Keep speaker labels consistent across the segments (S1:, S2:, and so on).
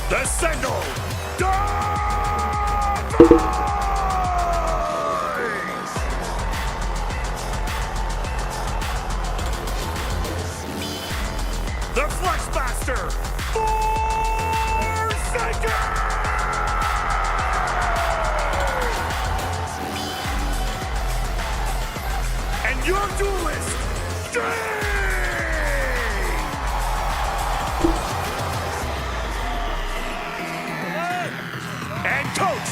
S1: The signal. The Flex Master. Forsaken. And your duelist, and Coach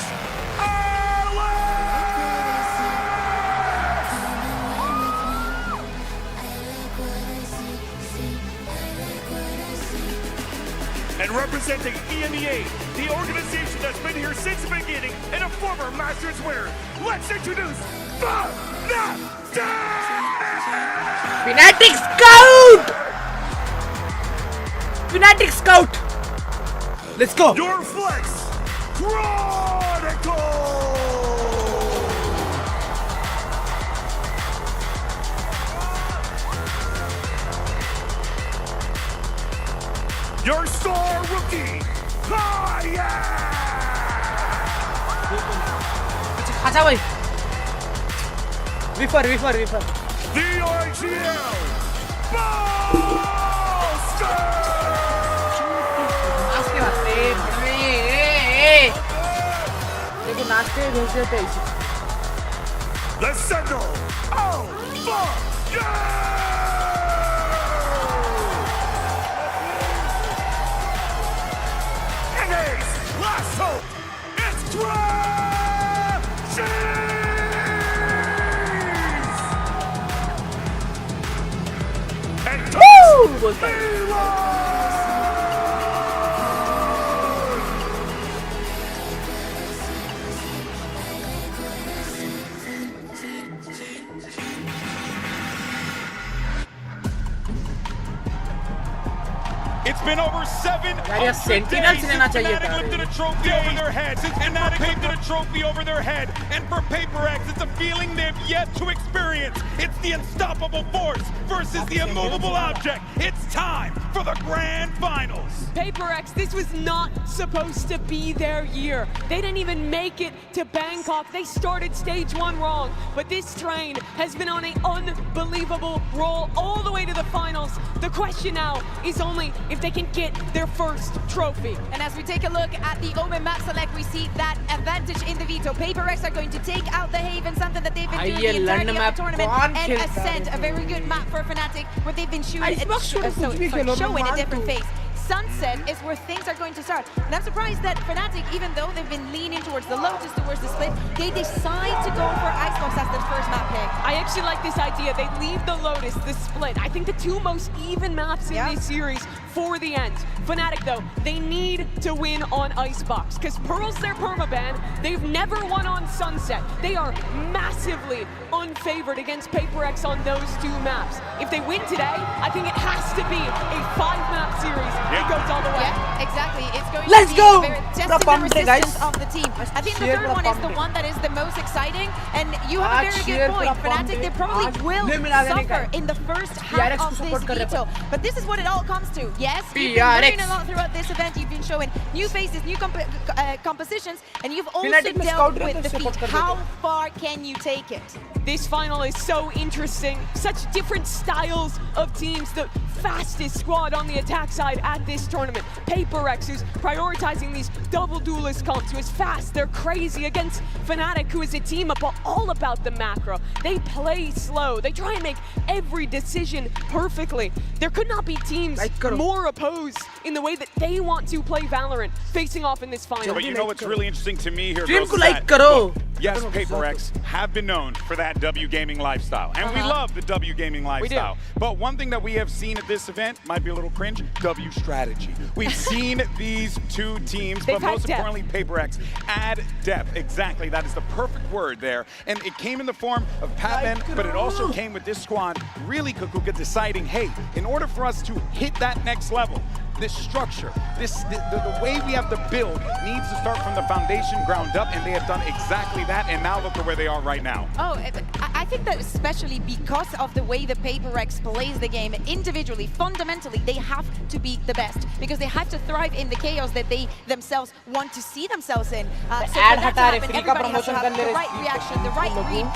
S1: and representing EMEA, the organization that's been here since the beginning and a former Masters winner, let's introduce
S2: Fnatic Scout! Fnatic Scout! Let's go!
S1: Your Flex Chronicle! Your star rookie,
S2: 가자 भाई. Refer.
S1: the IGL Monster!
S2: नाचते वास्ते. देखो नाचते भेज देते इसे.
S1: The Sentinel Alpha and Ace last hope. It's and
S3: It's been over 700
S2: यार Sentinel
S3: days
S2: से
S3: since
S2: लेना चाहिए
S3: Fnatic
S2: था.
S3: lifted a trophy over their head. Since Fnatic lifted a trophy over their head. And for PaperX, it's a feeling they've yet to experience. It's the unstoppable force versus the immovable object. It's time for the grand finals.
S4: PaperX, this was not supposed to be their year. They didn't even make it to Bangkok. They started stage 1 wrong, but this train has been on an unbelievable roll all the way to the finals. The question now is only if they can get their first trophy.
S5: And as we take a look at the Omen map select, we see that advantage in the veto. PaperX are going to take out the Haven, something that they've been doing the entirety of the tournament, and Ascent, a very good map for Fnatic, where they've been showing a different face. Sunset is where things are going to start. And I'm surprised that Fnatic, even though they've been leaning towards the Lotus, towards the split, they decide to go for Icebox as their first map pick.
S4: I actually like this idea. They leave the Lotus, the split. I think the two most even maps in this series for the end. Fnatic, though, they need to win on Icebox, because Pearl's their permaban. They've never won on Sunset. They are massively unfavored against PaperX on those two maps. If they win today, I think it has to be a 5-map series. It goes all the way.
S5: Yeah, exactly. It's going
S2: Let's
S5: to be
S2: go!
S5: very testing the resistance of the team. I think the third one is the one that is the most exciting, and you have a very good point. Fnatic, they probably will suffer in the first half of this veto. But this is what it all comes to. Yes, you've been learning a lot throughout this event. You've been showing new faces, new compositions, and you've also dealt with defeat. How far can you take it?
S4: This final is so interesting. Such different styles of teams. The fastest squad on the attack side at this tournament. PaperX, who's prioritizing these double duelist comps, who is fast, they're crazy, against Fnatic, who is a team all about the macro. They play slow. They try and make every decision perfectly. There could not be teams more opposed in the way that they want to play Valorant, facing off in this final.
S3: But you know what's really interesting to me here,
S2: Stream
S3: girls,
S2: को
S3: is
S2: like
S3: that,
S2: करो.
S3: look, yes, PaperX have been known for that W gaming lifestyle, and we love the W gaming lifestyle. But one thing that we have seen at this event might be a little cringe: W strategy. We've seen these two teams, but most importantly, PaperX add depth. Exactly, that is the perfect word there. And it came in the form of Patman, but it also came with this squad really Kukuka deciding, hey, in order for us to hit that next level, this structure, the way we have to build needs to start from the foundation ground up, and they have done exactly that, and now look at where they are right now.
S5: Oh, I think that especially because of the way the PaperX plays the game individually, fundamentally, they have to be the best because they have to thrive in the chaos that they themselves want to see themselves in. So for that to happen, everybody has to have the right reaction, the right read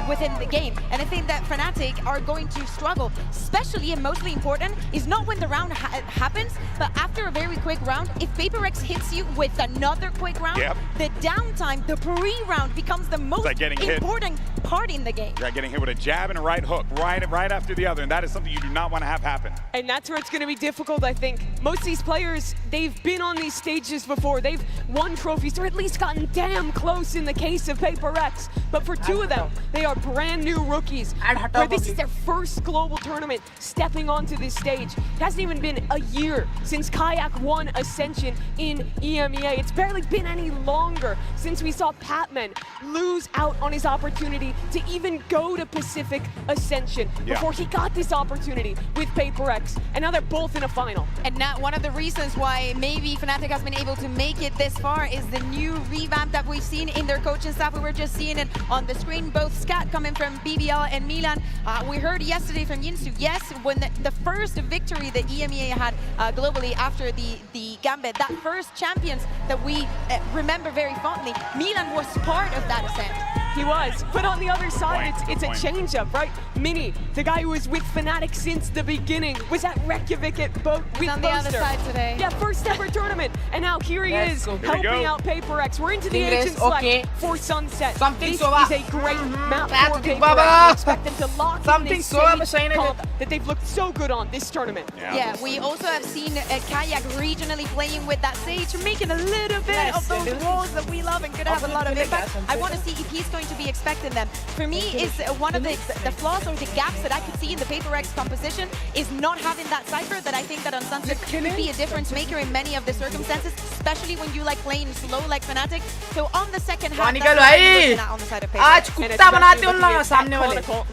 S5: within the game. And I think that Fnatic are going to struggle, especially and mostly important is not when the round happens, but after a very quick round, if PaperX hits you with another quick round, the downtime, the pre-round becomes the most important part in the game.
S3: Yeah, getting hit with a jab and a right hook, right after the other, and that is something you do not want to have happen.
S4: And that's where it's going to be difficult, I think. Most of these players, they've been on these stages before. They've won trophies, or at least gotten damn close in the case of PaperX. But for two of them, they are brand new rookies, where this is their first global tournament stepping onto this stage. It hasn't even been a year since Kayak won Ascension in EMEA. It's barely been any longer since we saw Patman lose out on his opportunity to even go to Pacific Ascension before he got this opportunity with PaperX, and now they're both in a final.
S5: And now one of the reasons why maybe Fnatic has been able to make it this far is the new revamp that we've seen in their coaching staff. We were just seeing it on the screen, both Scat coming from BBL and Milan. We heard yesterday from Yinsu, yes, when the first victory that EMEA had globally after the Gambit, that first champions that we remember very fondly, Milan was part of that ascent.
S4: He was, but on the other side, it's a change-up, right? Mini, the guy who was with Fnatic since the beginning, was at Reykjavik with Boaster.
S5: On the other side today.
S4: Yeah, first ever tournament, and now here he is, helping out PaperX. We're into the Agent Select for Sunset. This is a great map for PaperX. We expect them to lock in this same comp that they've looked so good on this tournament.
S5: Yeah, we also have seen Kayak regionally playing with that stage, making a little bit of those walls that we love and could have a lot of impact. I want to see if he's going to be expecting them. For me, is one of the flaws or the gaps that I could see in the PaperX composition is not having that cypher that I think that on Sunset could be a difference maker in many of the circumstances, especially when you like playing slow like Fnatic. So on the second half, that's on the side of PaperX.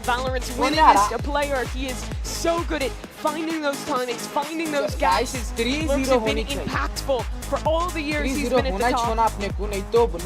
S4: Valorant's winningest player. He is so good at finding those timings, finding those gaps. His looks have been impactful for all the years he's been at the top.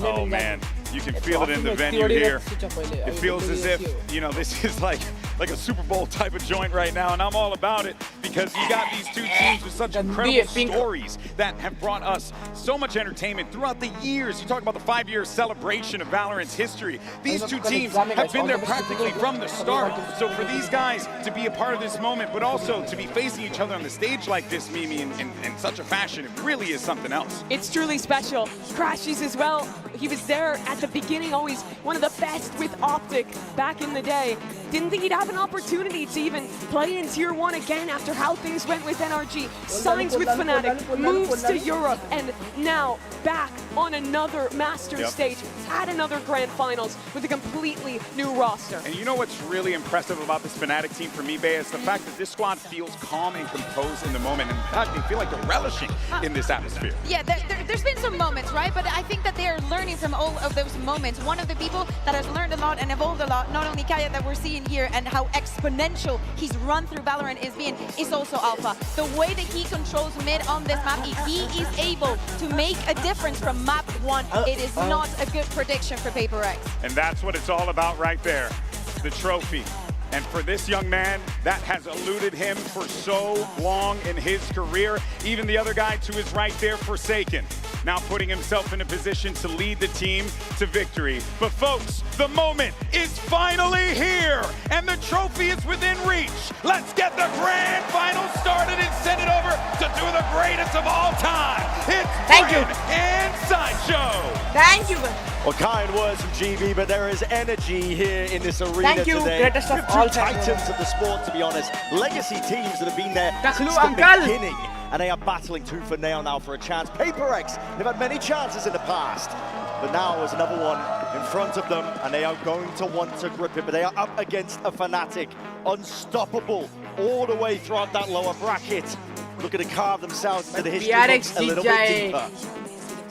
S3: Oh man, you can feel it in the venue here. It feels as if, you know, this is like a Super Bowl type of joint right now, and I'm all about it because you got these two teams with such incredible stories that have brought us so much entertainment throughout the years. You talk about the 5-year celebration of Valorant's history. These two teams have been there practically from the start. So for these guys to be a part of this moment, but also to be facing each other on the stage like this, Mimi, in such a fashion, it really is something else.
S4: It's truly special. Crashies as well. He was there at the beginning, always one of the best with Optic back in the day. Didn't think he'd have an opportunity to even play in Tier 1 again after how things went with NRG. Signs with Fnatic, moves to Europe, and now back on another Masters stage at another Grand Finals with a completely new roster.
S3: And you know what's really impressive about this Fnatic team for me, Bea, is the fact that this squad feels calm and composed in the moment. And in fact, they feel like they're relishing in this atmosphere.
S5: Yeah, there's been some moments, right? But I think that they are learning from all of those moments. One of the people that has learned a lot and evolved a lot, not only Kaya that we're seeing here and how exponential his run through Valorant is also Alpha. The way that he controls mid on this map, if he is able to make a difference from map 1, it is not a good prediction for PaperX.
S3: And that's what it's all about right there, the trophy. And for this young man, that has eluded him for so long in his career. Even the other guy to his right there, Forsaken, now putting himself in a position to lead the team to victory. But folks, the moment is finally here, and the trophy is within reach. Let's get the grand final started and send it over to two of the greatest of all time. It's Bryn and Sideshow.
S2: Thank you.
S6: Well, kind words from GB, but there is energy here in this arena today.
S2: Greatest of all time.
S6: Titans of the sport, to be honest. Legacy teams that have been there since the beginning, and they are battling tooth and nail now for a chance. PaperX, they've had many chances in the past, but now there's another one in front of them, and they are going to want to grip it, but they are up against a Fnatic, unstoppable all the way throughout that lower bracket. Looking to carve themselves into the history books a little bit deeper.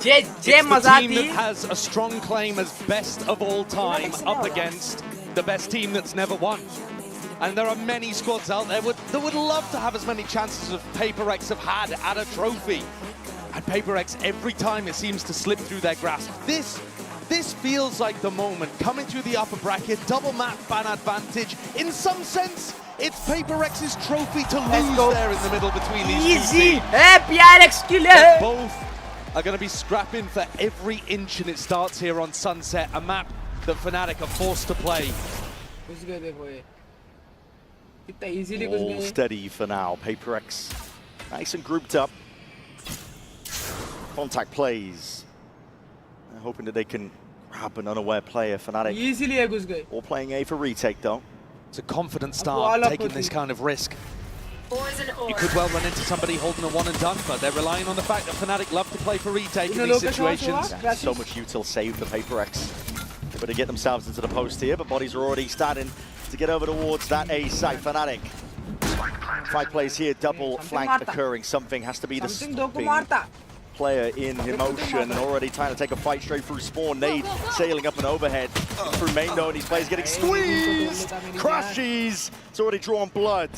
S7: It's the team that has a strong claim as best of all time up against the best team that's never won. And there are many squads out there that would love to have as many chances as PaperX have had at a trophy. And PaperX, every time it seems to slip through their grasp. This feels like the moment. Coming through the upper bracket, double map fan advantage. In some sense, it's PaperX's trophy to lose there in the middle between these two teams. But both are going to be scrapping for every inch, and it starts here on Sunset, a map that Fnatic are forced to play.
S6: All steady for now. PaperX nice and grouped up. Contact plays. They're hoping that they can grab an unaware player. Fnatic all playing A for retake though.
S7: It's a confident start, taking this kind of risk. You could well run into somebody holding a one and done, but they're relying on the fact that Fnatic love to play for retake in these situations.
S6: Yeah, so much util saved for PaperX. They better get themselves into the post here, but bodies are already starting to get over towards that A site. Fnatic. 5 plays here, double flank occurring. Something has to be the stopping player in emotion, and already trying to take a fight straight through spawn. Nade sailing up and overhead through main though, and these players getting squeezed. Crashes. It's already drawn blood.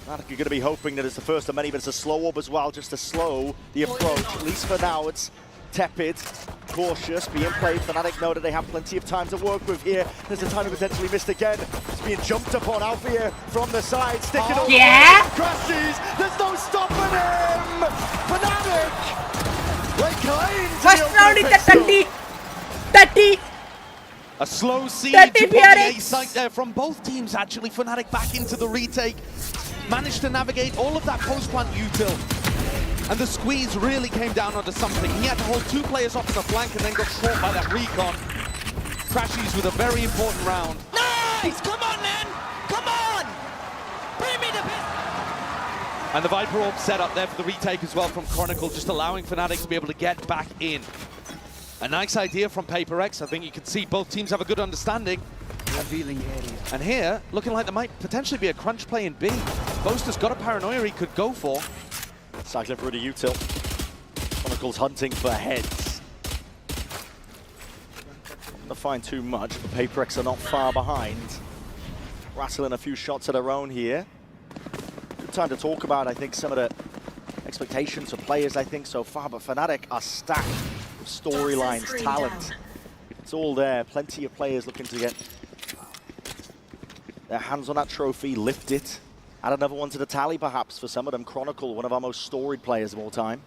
S6: Fnatic are going to be hoping that it's the first of many, but it's a slow orb as well, just to slow the approach. At least for now, it's tepid, cautious, being played. Fnatic know that they have plenty of time to work with here. There's a time to potentially missed again. It's being jumped upon Alpha here from the side, sticking over. Crashes. There's no stopping him. Fnatic.
S2: First round is 30.
S7: A slow siege upon the A site there from both teams, actually. Fnatic back into the retake. Managed to navigate all of that post-plant util. And the squeeze really came down onto something. He had to hold 2 players off on the flank and then got caught by that recon. Crashes with a very important round.
S8: Nice! Come on, man! Come on! Bring me the best!
S7: And the Viper Orb set up there for the retake as well from Chronicle, just allowing Fnatic to be able to get back in. A nice idea from PaperX. I think you can see both teams have a good understanding. And here, looking like there might potentially be a crunch play in B. Boaster's got a paranoia he could go for.
S6: Cycling through the util. Chronicle's hunting for heads. Not to find too much, but PaperX are not far behind. Rattling a few shots of their own here. Good time to talk about, I think, some of the expectations for players, I think, so far, but Fnatic are stacked with storylines, talent. It's all there. Plenty of players looking to get their hands on that trophy, lift it. Add another one to the tally, perhaps, for some of them. Chronicle, one of our most storied players of all time.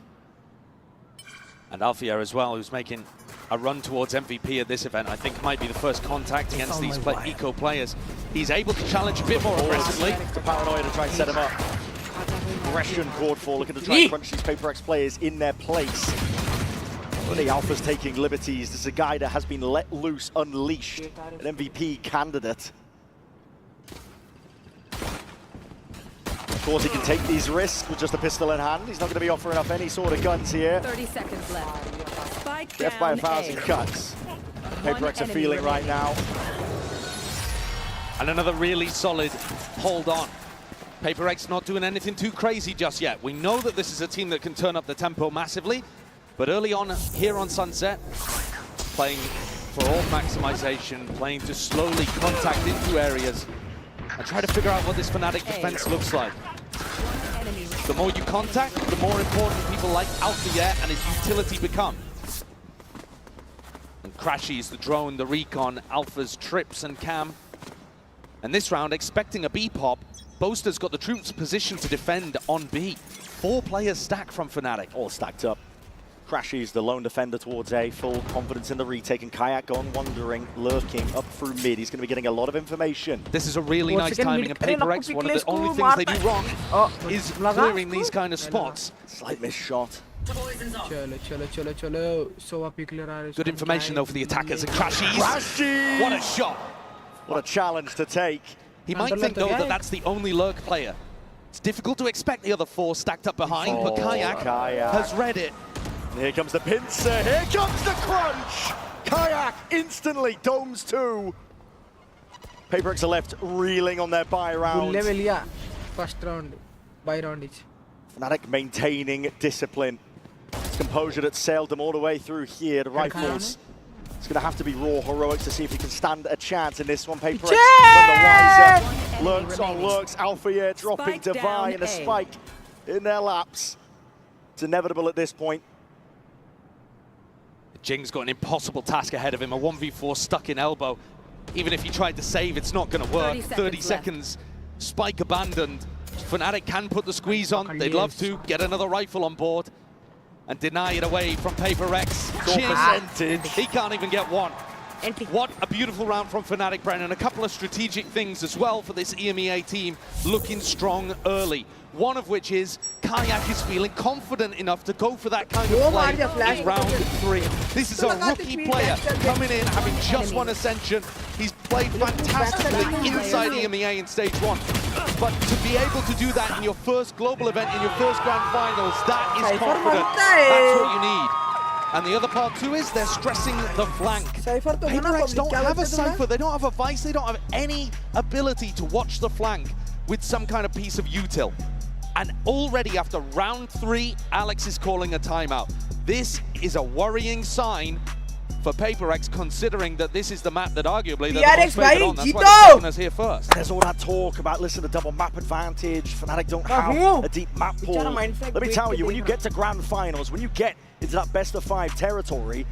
S7: And Althea as well, who's making a run towards MVP at this event. I think might be the first contact against these eco players. He's able to challenge a bit more aggressively.
S6: The paranoia to try and set him up. Aggression called for, looking to try and crunch these PaperX players in their place. But the Alpha's taking liberties. This is a guy that has been let loose, unleashed. An MVP candidate. Of course, he can take these risks with just a pistol in hand. He's not going to be offering up any sort of guns here.
S5: 30 seconds left. Spike
S6: Death by 1,000 cuts. PaperX are feeling right now.
S7: And another really solid hold on. PaperX not doing anything too crazy just yet. We know that this is a team that can turn up the tempo massively, but early on here on Sunset, playing for all maximization, playing to slowly contact into areas and try to figure out what this Fnatic defense looks like. The more you contact, the more important people like Althea and his utility become. And Crashies, the drone, the recon, Alpha's trips and cam. And this round, expecting a B pop, Boaster's got the troops positioned to defend on B. 4 players stacked from Fnatic.
S6: All stacked up. Crashies, the lone defender towards A, full confidence in the retake, and Kayak gone wandering, lurking up through mid. He's going to be getting a lot of information.
S7: This is a really nice timing, and PaperX, one of the only things they do wrong is clearing these kind of spots.
S6: Slight miss shot.
S7: Good information though for the attackers, and Crashies! What a shot!
S6: What a challenge to take.
S7: He might think though that that's the only lurk player. It's difficult to expect the other 4 stacked up behind, but Kayak has read it.
S6: And here comes the pincer, here comes the crunch! Kayak instantly domes 2. PaperX are left reeling on their buy round.
S2: First round, buy round.
S6: Fnatic maintaining discipline. It's composure that sailed them all the way through here. The rifles It's going to have to be raw heroics to see if he can stand a chance in this one. PaperX none the wiser. Lurks on lurks. Alpha here dropping Divine and a spike in their laps. It's inevitable at this point.
S7: Jing's got an impossible task ahead of him, a 1v4 stuck in elbow. Even if he tried to save, it's not going to work. 30 seconds, spike abandoned. Fnatic can put the squeeze on. They'd love to get another rifle on board and deny it away from PaperX. He can't even get one. What a beautiful round from Fnatic, Brennan. A couple of strategic things as well for this EMEA team, looking strong early. One of which is Kayak is feeling confident enough to go for that kind of play in round 3. This is a rookie player coming in, having just won Ascension. He's played fantastically inside EMEA in stage 1. But to be able to do that in your first global event, in your first grand finals, that is confident. That's what you need. And the other part too is they're stressing the flank. PaperX don't have a Cypher, they don't have a Vice, they don't have any ability to watch the flank with some kind of piece of util. And already after round 3, Alex is calling a timeout. This is a worrying sign for PaperX, considering that this is the map that arguably they're the most favored on. That's why they're taking us here first.
S6: There's all that talk about, listen, the double map advantage. Fnatic don't have a deep map pool. Let me tell you, when you get to grand finals, when you get into that best of 5 territory,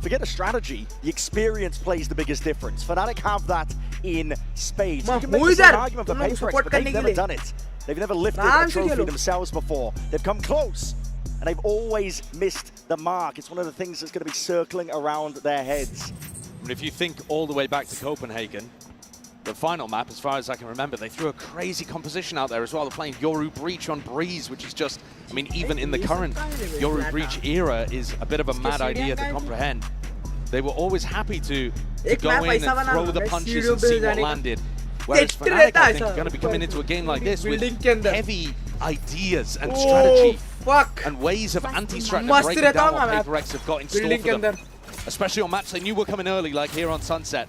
S6: forget the strategy, the experience plays the biggest difference. Fnatic have that in spades. You can make the same argument for PaperX, but they've never done it. They've never lifted a trophy themselves before. They've come close, and they've always missed the mark. It's one of the things that's going to be circling around their heads.
S7: And if you think all the way back to Copenhagen, the final map, as far as I can remember, they threw a crazy composition out there as well. They're playing Yoru Breach on Breeze, which is just, I mean, even in the current Yoru Breach era is a bit of a mad idea to comprehend. They were always happy to go in and throw the punches and see what landed. Whereas Fnatic, I think, are going to be coming into a game like this with heavy ideas and strategy and ways of anti-strat and breaking down what PaperX have got in store for them. Especially on maps they knew were coming early, like here on Sunset.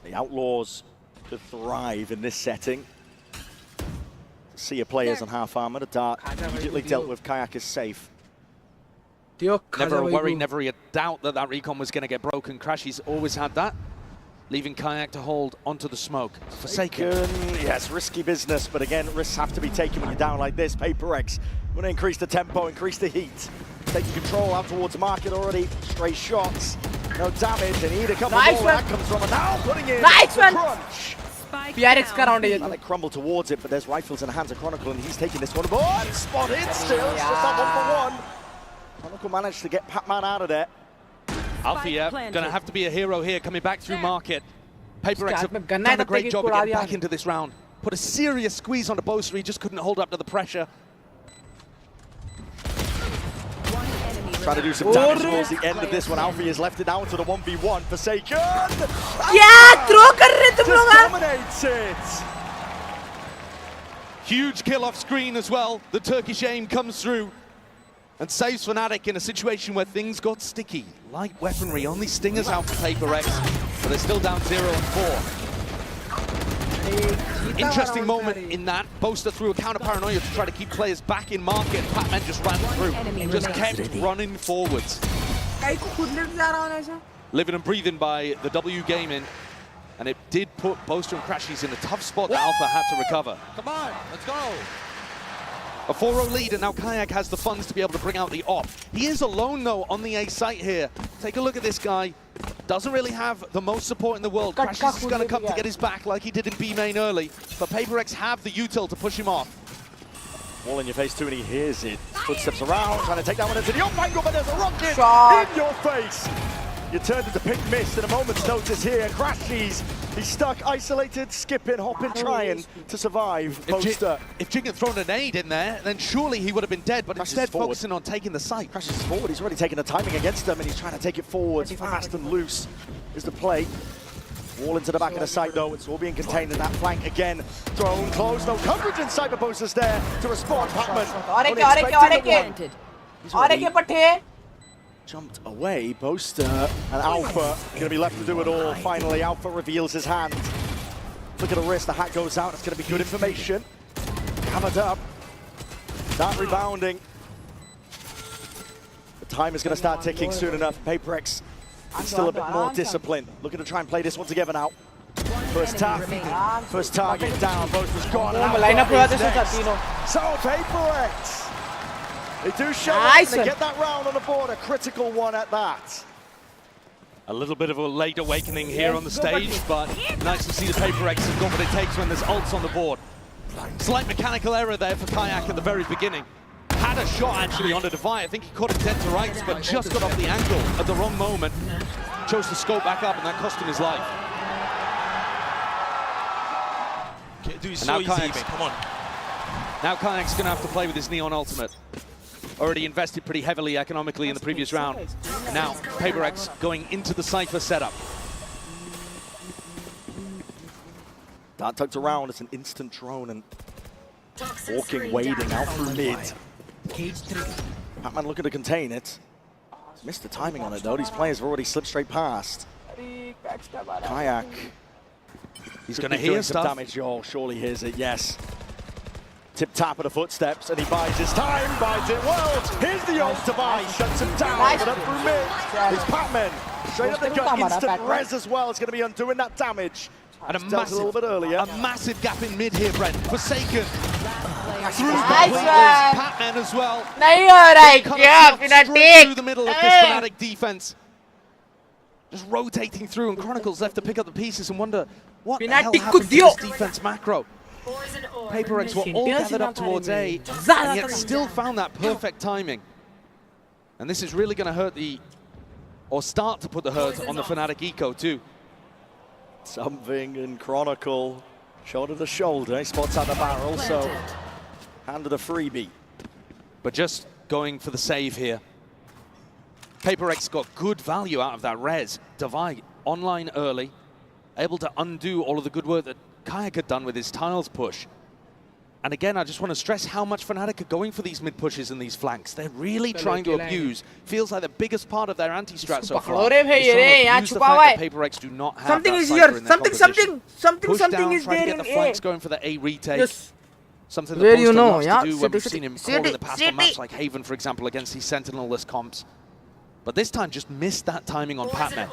S6: The Outlaws to thrive in this setting. See your players on half armor. The dart immediately dealt with. Kayak is safe.
S7: Never a worry, never a doubt that that recon was going to get broken. Crashy's always had that, leaving Kayak to hold onto the smoke. Forsaken.
S6: Yes, risky business, but again, risks have to be taken when you're down like this. PaperX want to increase the tempo, increase the heat. Taking control out towards market already. Stray shots, no damage. They need a couple more. That comes from now putting in crunch.
S2: Now
S6: they crumble towards it, but there's rifles in the hands of Chronicle, and he's taking this one aboard. Spotted still. It's just that 1 for 1. Chronicle managed to get Pac-Man out of there.
S7: Alfia going to have to be a hero here, coming back through market. PaperX have done a great job of getting back into this round. Put a serious squeeze on the Boaster, he just couldn't hold up to the pressure.
S6: Trying to do some damage towards the end of this one. Alfia has left it down to the 1v1. Forsaken! Dominates it!
S7: Huge kill off screen as well. The Turkish aim comes through and saves Fnatic in a situation where things got sticky. Light weaponry only stingers out for PaperX, but they're still down 0 and 4. Interesting moment in that. Boaster threw a counter paranoia to try to keep players back in market. Pac-Man just ran through, just kept running forwards. Living and breathing by the W Gaming, and it did put Boaster and Crashies in a tough spot that Alpha had to recover.
S8: Come on, let's go.
S7: A 4-0 lead, and now Kayak has the funds to be able to bring out the op. He is alone, though, on the A site here. Take a look at this guy. Doesn't really have the most support in the world. Crashies is going to come to get his back like he did in B main early, but PaperX have the util to push him off.
S6: Wall in your face too, and he hears it. Footsteps around, trying to take that one into the op angle, but there's a rocket in your face. You turned into pink mist in a moment's notice here. Crashies, he's stuck, isolated, skipping, hopping, trying to survive. Boaster.
S7: If Jing had thrown a nade in there, then surely he would have been dead, but instead focusing on taking the site.
S6: Crashies is forward, he's already taken the timing against him, and he's trying to take it forward. Fast and loose is the play. Wall into the back of the site though, it's all being contained in that flank again. Thrown close, no coverage in Cyber Boaster's there to respond. Pac-Man jumped away. Boaster and Alpha going to be left to do it all. Finally, Alpha reveals his hand. Look at the wrist, the hat goes out. It's going to be good information. Hammered up. Start rebounding. The time is going to start ticking soon enough. PaperX Still a bit more discipline. Looking to try and play this one together now. First target down. Both was gone. So PaperX. They do show up and they get that round on the board. A critical one at that.
S7: A little bit of a late awakening here on the stage, but nice to see the PaperX have got what it takes when there's ults on the board. Slight mechanical error there for Kayak at the very beginning. Had a shot actually on the Divide. I think he caught it dead to rights, but just got off the angle at the wrong moment. Chose to scope back up, and that cost him his life.
S8: And now Kayak's, come on.
S7: Now Kayak's going to have to play with his Neon ultimate. Already invested pretty heavily economically in the previous round. And now PaperX going into the Cypher setup.
S6: Dart tucked around, it's an instant drone and walking, wading out through mid. Pac-Man looking to contain it. He's missed the timing on it though. These players have already slipped straight past. Kayak.
S7: He's going to hear
S6: some damage. Oh, surely hears it, yes. Tip-tap of the footsteps, and he buys his time, buys it well. Here's the ult to buy, shuts him down, but up through mid. It's Pac-Man. Straight up the gut, instant res as well. It's going to be undoing that damage.
S7: And a
S6: little bit earlier.
S7: A massive gap in mid here, Brent. Forsaken. Through
S2: Nice
S7: Pac-Man as well.
S2: Straight
S7: through the middle of this Fnatic defense. Just rotating through, and Chronicles left to pick up the pieces and wonder what the hell happened to this defense macro. PaperX were all gathered up towards A, and yet still found that perfect timing. And this is really going to hurt or start to put the hurt on the Fnatic eco too.
S6: Something in Chronicle, shoulder to shoulder, he spots out the barrel, so handed a freebie.
S7: But just going for the save here. PaperX got good value out of that res. Divide online early, able to undo all of the good work that Kayak had done with his tiles push. And again, I just want to stress how much Fnatic are going for these mid pushes and these flanks. They're really trying to abuse. Feels like the biggest part of their anti-strat so far. Is the fact that PaperX do not have
S2: something
S7: that
S2: is
S7: Cypher
S2: here.
S7: in their composition.
S2: Something is
S7: Trying
S2: there
S7: to
S2: in
S7: get the flanks going for the A retake.
S2: Yes.
S7: Something that
S2: Where you
S7: Boaster
S2: know,
S7: loves
S2: yeah,
S7: to do when we've
S2: city,
S7: seen him
S2: city,
S7: call in the past on
S2: city.
S7: maps like Haven, for example, against these Sentinel-less comps. But this time just missed that timing on Pac-Man.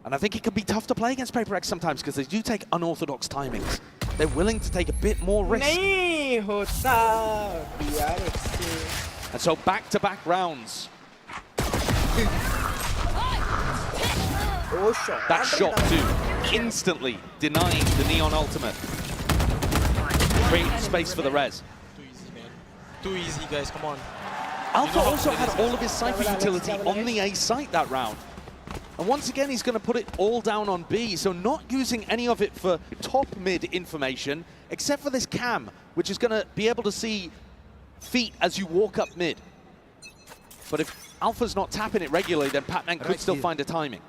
S7: And I think it can be tough to play against PaperX sometimes because they do take unorthodox timings. They're willing to take a bit more risk. And so back-to-back rounds. That shot too, instantly denying the Neon ultimate. Creating space for the res.
S8: Too easy, man. Too easy, guys, come on.
S7: Alpha also had all of his Cypher utility on the A site that round. And once again, he's going to put it all down on B, so not using any of it for top mid information, except for this cam, which is going to be able to see feet as you walk up mid. But if Alpha's not tapping it regularly, then Pac-Man could still find a timing.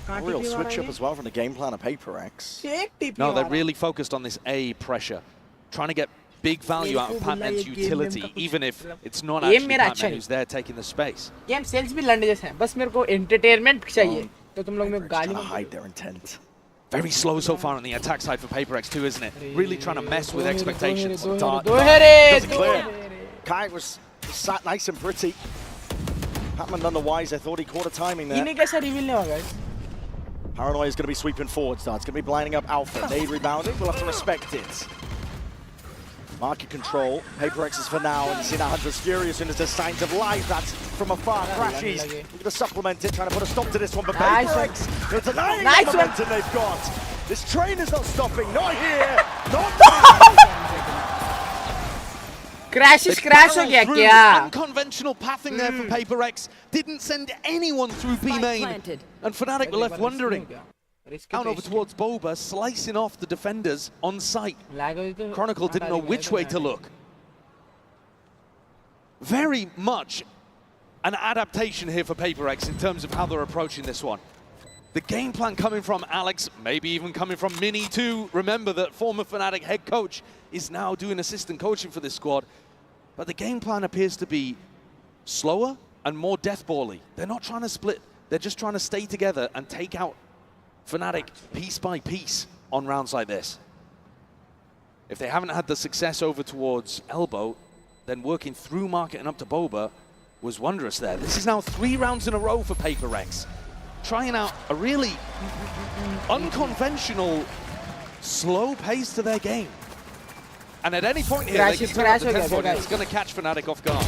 S6: A real switch up as well from the game plan of PaperX.
S7: No, they're really focused on this A pressure, trying to get big value out of Pac-Man's utility, even if it's not actually Pac-Man who's there taking the space.
S2: Game sales भी लड़ने जैसे हैं, बस मेरे को entertainment चाहिए, तो तुम लोग में गाली
S6: मत hide their intent.
S7: Very slow so far on the attack side for PaperX too, isn't it? Really trying to mess with expectations.
S6: Doesn't clear. Kai was sat nice and pretty. Pac-Man none the wiser. I thought he caught a timing there.
S2: इन्हें कैसा reveal नहीं होगा?
S6: Paranoia is going to be sweeping forward, Star. It's going to be blinding up Alpha. Nade rebounding. We'll have to respect it. Market control. PaperX is for now, and you see now Hunter's furious as soon as there's signs of life. That's from afar. Crashes. Looking to supplement it, trying to put a stop to this one. But PaperX, they're denying the momentum they've got. This train is not stopping. Not here. Not now.
S2: Crash हो गया क्या?
S7: Unconventional pathing there for PaperX. Didn't send anyone through B main. And Fnatic were left wondering. Down over towards Boba, slicing off the defenders on site. Chronicle didn't know which way to look. Very much an adaptation here for PaperX in terms of how they're approaching this one. The game plan coming from Alex, maybe even coming from Mini too. Remember that former Fnatic head coach is now doing assistant coaching for this squad. But the game plan appears to be slower and more deathball-y. They're not trying to split. They're just trying to stay together and take out Fnatic piece by piece on rounds like this. If they haven't had the success over towards Elbow, then working through Market and up to Boba was wondrous there. This is now 3 rounds in a row for PaperX, trying out a really unconventional, slow pace to their game. And at any point here, they can turn up the tempo, and it's going to catch Fnatic off guard.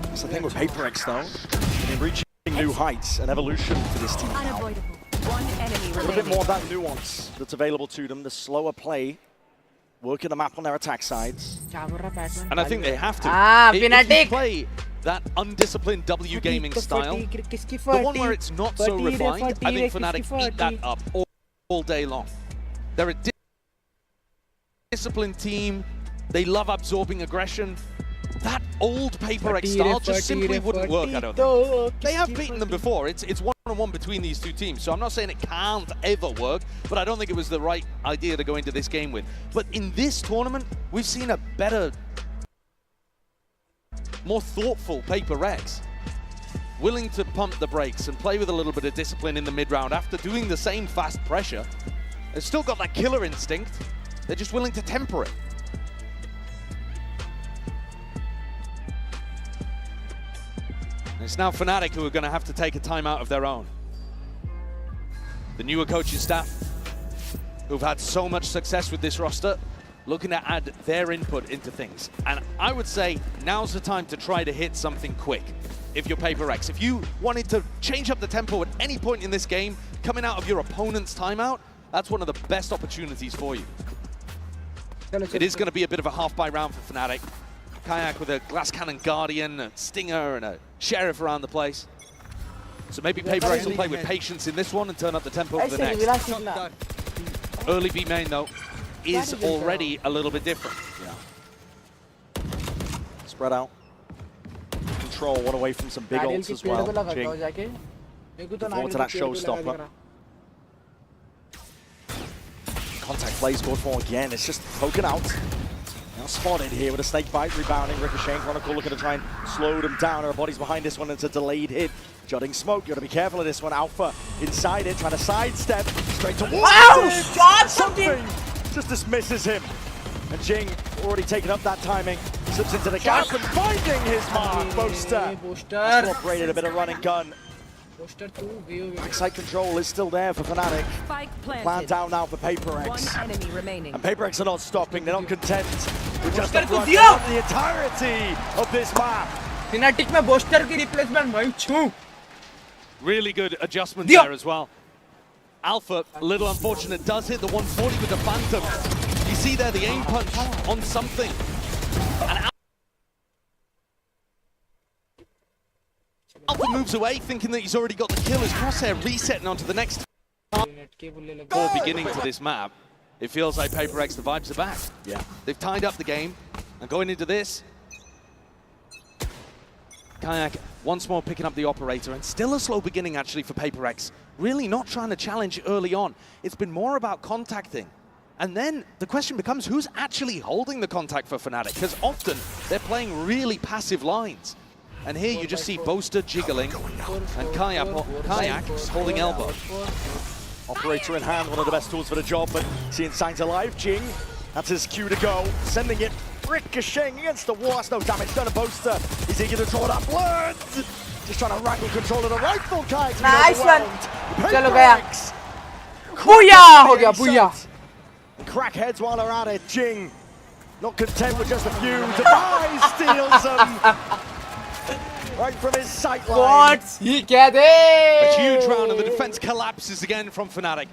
S6: That's the thing with PaperX, though. They're reaching new heights and evolution for this team now.
S5: One enemy
S6: A little bit more of that nuance that's available to them, the slower play, working the map on their attack sides.
S7: And I think they have to. If you play that undisciplined W gaming style, the one where it's not so refined, I think Fnatic eat that up all day long. They're a disciplined team. They love absorbing aggression. That old PaperX style just simply wouldn't work, I don't think. They have beaten them before. It's one-on-one between these two teams, so I'm not saying it can't ever work, but I don't think it was the right idea to go into this game with. But in this tournament, we've seen a better, more thoughtful PaperX, willing to pump the brakes and play with a little bit of discipline in the mid-round after doing the same fast pressure. They've still got that killer instinct. They're just willing to temper it. It's now Fnatic who are going to have to take a timeout of their own. The newer coaching staff, who've had so much success with this roster, looking to add their input into things. And I would say now's the time to try to hit something quick if you're PaperX. If you wanted to change up the tempo at any point in this game, coming out of your opponent's timeout, that's one of the best opportunities for you. It is going to be a bit of a half-buy round for Fnatic. Kayak with a Glass Cannon Guardian, a Stinger, and a Sheriff around the place. So maybe PaperX will play with patience in this one and turn up the tempo for the next. Early B main, though, is already a little bit different.
S6: Yeah. Spread out. Control, one away from some big ults as well. Forward to that showstopper. Contact plays good for again. It's just poking out. Now spotted here with a snake bite, rebounding. Ricochet, Chronicle looking to try and slow them down. Her body's behind this one. It's a delayed hit. Jutting smoke. You got to be careful of this one. Alpha inside it, trying to sidestep straight towards something. Just dismisses him. And Jing already taken up that timing. Slips into the gap and finding his mark. Boaster. Incorporated a bit of run and gun. Backside control is still there for Fnatic. Plan down now for PaperX. And PaperX are not stopping. They're not content with just the front. They want the entirety of this map.
S2: Fnatic में Boaster की replacement मैं छूं.
S7: Really good adjustment there as well. Alpha, a little unfortunate, does hit the 140 with the Phantom. You see there the aim punch on something. And Alpha moves away, thinking that he's already got the kill. His crosshair resetting onto the next before beginning to this map. It feels like PaperX, the vibes are back.
S6: Yeah.
S7: They've tied up the game, and going into this, Kayak once more picking up the operator, and still a slow beginning actually for PaperX. Really not trying to challenge early on. It's been more about contacting. And then the question becomes, who's actually holding the contact for Fnatic? Because often they're playing really passive lines. And here you just see Boaster jiggling and Kayak holding elbow.
S6: Operator in hand, one of the best tools for the job, but seeing signs alive. Jing, that's his cue to go. Sending it, ricocheting against the wall. That's no damage done to Boaster. He's eager to draw that blood. Just trying to wrangle control of the rifle. Kayak
S2: nice one.
S6: Chalo gaya.
S2: Booyah! Ho gaya, booyah.
S6: Crackheads while they're at it. Jing, not content with just a few. Device steals them. Right from his sight line.
S7: A huge round and the defense collapses again from Fnatic.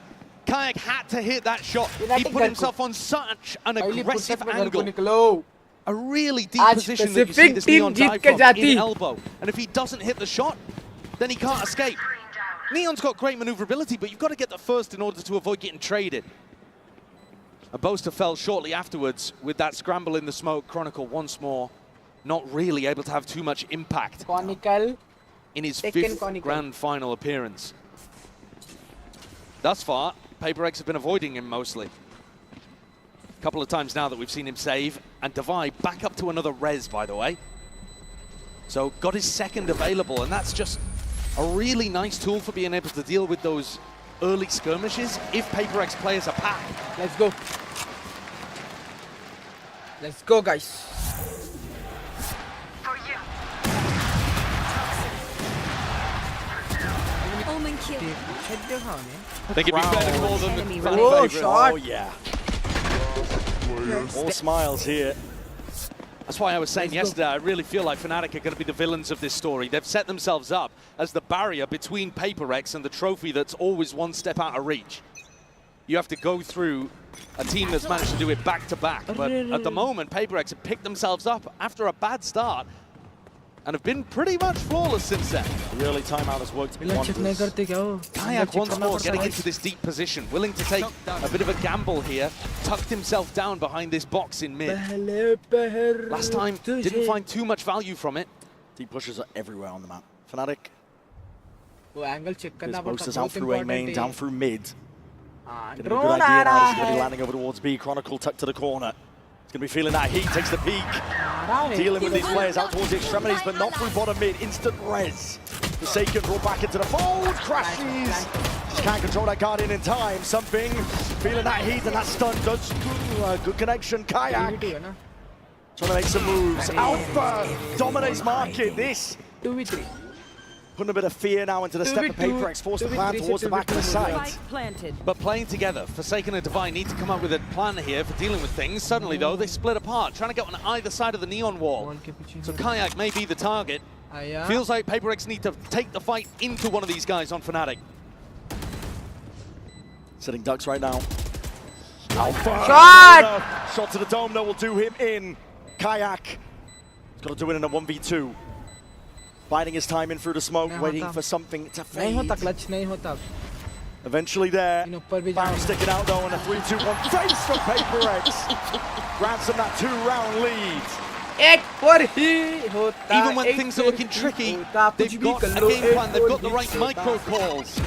S7: Kayak had to hit that shot. He put himself on such an aggressive angle. A really deep position that you see this Neon dive from in elbow. And if he doesn't hit the shot, then he can't escape. Neon's got great maneuverability, but you've got to get the first in order to avoid getting traded. A Boaster fell shortly afterwards with that scramble in the smoke. Chronicle once more not really able to have too much impact in his 5th grand final appearance. Thus far, PaperX have been avoiding him mostly. A couple of times now that we've seen him save, and Divide back up to another res, by the way. So got his 2nd available, and that's just a really nice tool for being able to deal with those early skirmishes if PaperX players are pack.
S2: Let's go. Let's go, guys.
S7: I think it'd be fair to call them the fan
S2: Oh,
S7: favourites.
S2: shot.
S6: Oh, yeah. All smiles here.
S7: That's why I was saying yesterday, I really feel like Fnatic are going to be the villains of this story. They've set themselves up as the barrier between PaperX and the trophy that's always one step out of reach. You have to go through a team that's managed to do it back-to-back. But at the moment, PaperX have picked themselves up after a bad start and have been pretty much flawless since then.
S6: The early timeout has worked wonders.
S7: Kayak once more getting into this deep position, willing to take a bit of a gamble here, tucked himself down behind this box in mid. Last time, didn't find too much value from it.
S6: Deep pushes are everywhere on the map. Fnatic,
S2: angle check
S6: his
S2: करना
S6: posters
S2: पड़ता
S6: out through A main, down through mid.
S2: हाँ,
S6: Gonna be a good
S2: drone
S6: idea
S2: uh
S6: now.
S2: रहा
S6: He's going to be
S2: है
S6: landing over towards B. Chronicle tucked to the corner. He's going to be feeling that heat, takes the peak. Dealing with these players out towards the extremities, but not through bottom mid. Instant res. Forsaken brought back into the fold. Crashes. Just can't control that Guardian in time. Something. Feeling that heat and that stun does good connection. Kayak trying to make some moves. Alpha dominates market. This
S2: 2v3
S6: putting a bit of fear now into the step of PaperX, forced to plan towards the back of the site.
S7: But playing together, Forsaken and Divine need to come up with a plan here for dealing with things. Suddenly, though, they split apart, trying to get on either side of the neon wall. So Kayak may be the target. Feels like PaperX need to take the fight into one of these guys on Fnatic.
S6: Setting ducks right now. Alpha!
S2: Shot!
S6: Shot to the dome that will do him in. Kayak. He's got to do it in a 1v2. Biding his time in through the smoke, waiting for something to fade.
S2: नहीं होता clutch नहीं होता
S6: Eventually there. Baron sticking out though in a 3-2-1 face from PaperX. Grants them that 2-round lead.
S7: Even when things are looking tricky, they've got a game plan, they've got the right micro calls.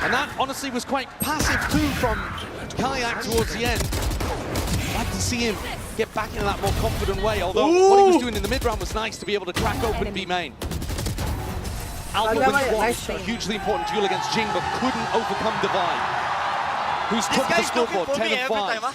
S7: And that honestly was quite passive too from Kayak towards the end. I'd like to see him get back into that more confident way, although what he was doing in the mid-round was nice to be able to crack open B main. Alpha wins one, a hugely important duel against Jing, but couldn't overcome Divine, who's took the scoreboard 10-5.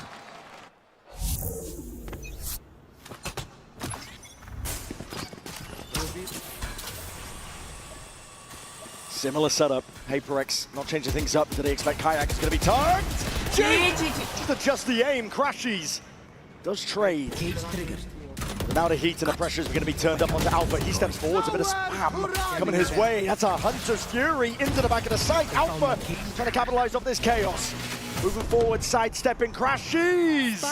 S6: Similar setup. PaperX not changing things up. Did they expect Kayak is going to be tagged? Just adjust the aim. Crashes. Does trade. But now the heat and the pressure is going to be turned up onto Alpha. He steps forwards, a bit of spam coming his way. That's a Hunter's Fury into the back of the site. Alpha trying to capitalize off this chaos. Moving forward, sidestepping, crashes.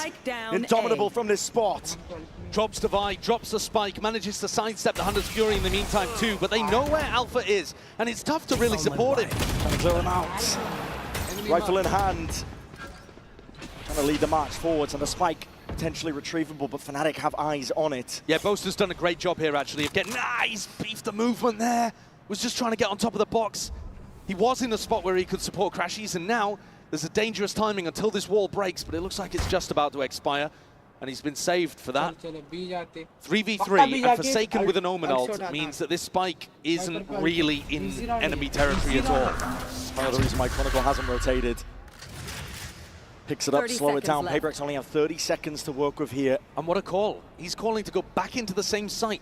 S6: Indomitable from this spot.
S7: Drops Divide, drops the spike, manages to sidestep the Hunter's Fury in the meantime too, but they know where Alpha is, and it's tough to really support him.
S6: Trying to clear him out. Rifle in hand. Trying to lead the march forwards, and the spike potentially retrievable, but Fnatic have eyes on it.
S7: Yeah, Boaster's done a great job here actually of getting, he's beefed the movement there. Was just trying to get on top of the box. He was in a spot where he could support Crashies, and now there's a dangerous timing until this wall breaks, but it looks like it's just about to expire. And he's been saved for that. 3v3 and Forsaken with an Omen ult means that this spike isn't really in enemy territory at all.
S6: Part of the reason why Chronicle hasn't rotated. Picks it up, slow it down. PaperX only have 30 seconds to work with here.
S7: And what a call. He's calling to go back into the same site,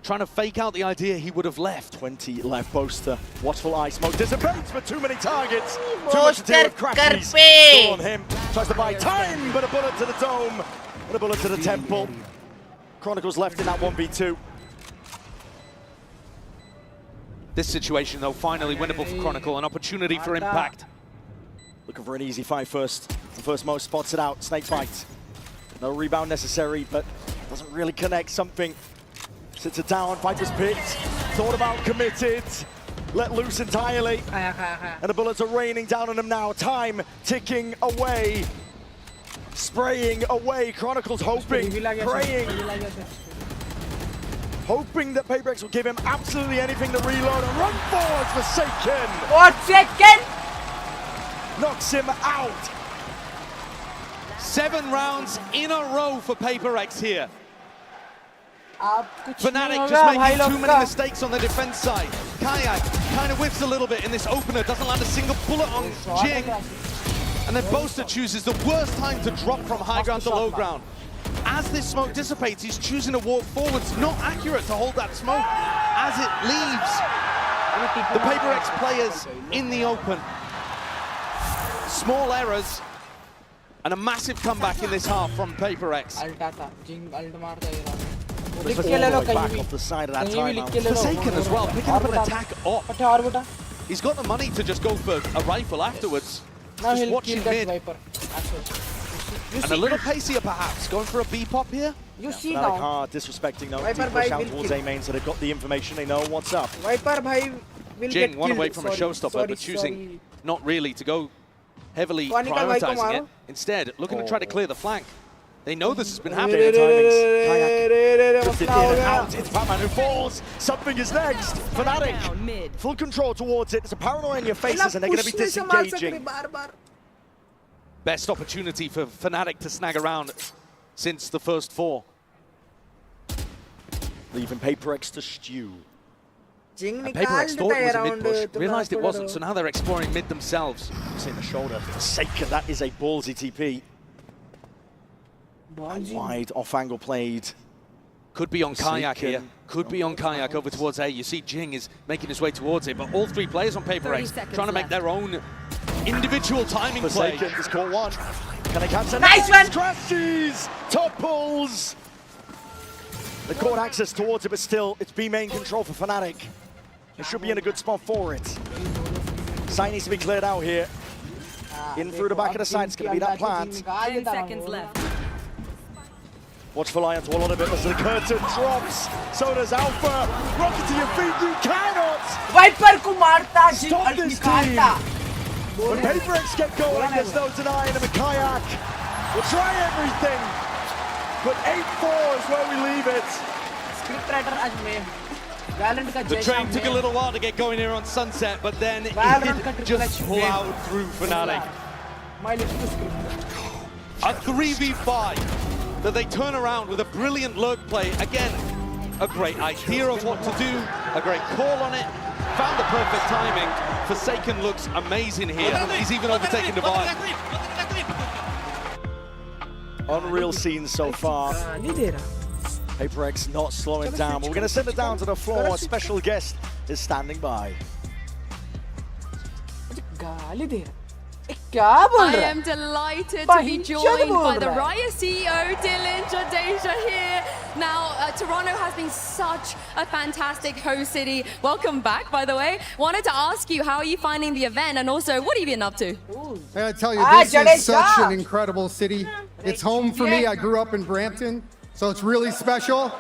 S7: trying to fake out the idea he would have left.
S6: 20 left. Boaster, watchful eye, smoke dissipates, but too many targets. Too much to deal with. Crashes still on him. Tries to buy time, but a bullet to the dome. And a bullet to the temple. Chronicles left in that 1v2.
S7: This situation, though, finally winnable for Chronicle, an opportunity for impact.
S6: Looking for an easy fight first. The first Mo spots it out. Snake fight. No rebound necessary, but doesn't really connect. Something sits it down. Viper's picked. Thought about, committed. Let loose entirely. And the bullets are raining down on him now. Time ticking away. Spraying away. Chronicles hoping, praying. Hoping that PaperX will give him absolutely anything to reload and run forward. Forsaken.
S2: Forsaken
S6: knocks him out.
S7: 7 rounds in a row for PaperX here. Fnatic just making too many mistakes on the defense side. Kayak kind of whiffs a little bit in this opener, doesn't land a single bullet on Jing. And then Boaster chooses the worst time to drop from high ground to low ground. As this smoke dissipates, he's choosing to walk forwards. Not accurate to hold that smoke as it leaves. The PaperX players in the open. Small errors and a massive comeback in this half from PaperX.
S6: Back off the side of that timeout.
S7: Forsaken as well, picking up an attack up. He's got the money to just go for a rifle afterwards. Just watching mid. And a little pacier perhaps, going for a B-pop here.
S2: You see
S6: Fnatic
S2: now.
S6: are disrespecting now. Deep push out towards A main, so they've got the information, they know what's up.
S2: Viper bhai will
S7: Jing,
S2: get
S7: one
S2: killed.
S7: away from a showstopper, but choosing not really to go heavily
S2: Panika bhai ko
S7: prioritizing it.
S2: maro.
S7: Instead, looking to try to clear the flank. They know this has been happening.
S6: Drifted in and out. It's Batman who falls. Something is next. Fnatic, full control towards it. There's a paranoia in your faces, and they're going to be disengaging.
S7: Best opportunity for Fnatic to snag around since the first 4.
S6: Leaving PaperX to stew.
S7: And PaperX thought it was a mid push, realized it wasn't, so now they're exploring mid themselves.
S6: In the shoulder. Forsaken, that is a ballsy TP. Wide off angle played.
S7: Could be on Kayak here. Could be on Kayak over towards A. You see Jing is making his way towards it, but all 3 players on PaperX trying to make their own individual timing play.
S6: Forsaken has caught one. Can they catch a
S2: Nice one!
S6: Crashes! Top pulls! They caught access towards it, but still, it's B main control for Fnatic. They should be in a good spot for it. Site needs to be cleared out here. In through the back of the site, it's going to be that plant.
S5: 10 seconds left.
S6: Watch for Lion to a lot of it as the curtain drops. So does Alpha. Rocket to your feet, you cannot
S2: Viper ko marta, Jing
S6: stop
S2: ult
S6: this
S2: nikalta.
S6: team. When PaperX get going, there's no denying them. Kayak will try everything. But 8-4 is where we leave it.
S2: Scriptwriter आज मैं Valorant का
S7: The
S2: जय
S7: train
S2: शाम
S7: took a
S2: में
S7: little while to get going here on Sunset, but then
S2: Valorant का
S7: it
S2: triple
S7: just
S2: H
S7: plowed through Fnatic.
S2: My little script.
S7: A 3v5 that they turn around with a brilliant lurk play. Again, a great idea of what to do, a great call on it. Found the perfect timing. Forsaken looks amazing here. He's even overtaken Divide.
S6: Unreal scenes so far. PaperX not slowing down, but we're going to send it down to the floor. A special guest is standing by.
S5: I am delighted to be joined by the Riot CEO, Dylan Jadeja here. Now, Toronto has been such a fantastic host city. Welcome back, by the way. Wanted to ask you, how are you finding the event, and also, what have you been up to?
S9: I gotta tell you, this is such an incredible city. It's home for me. I grew up in Brampton, so it's really special.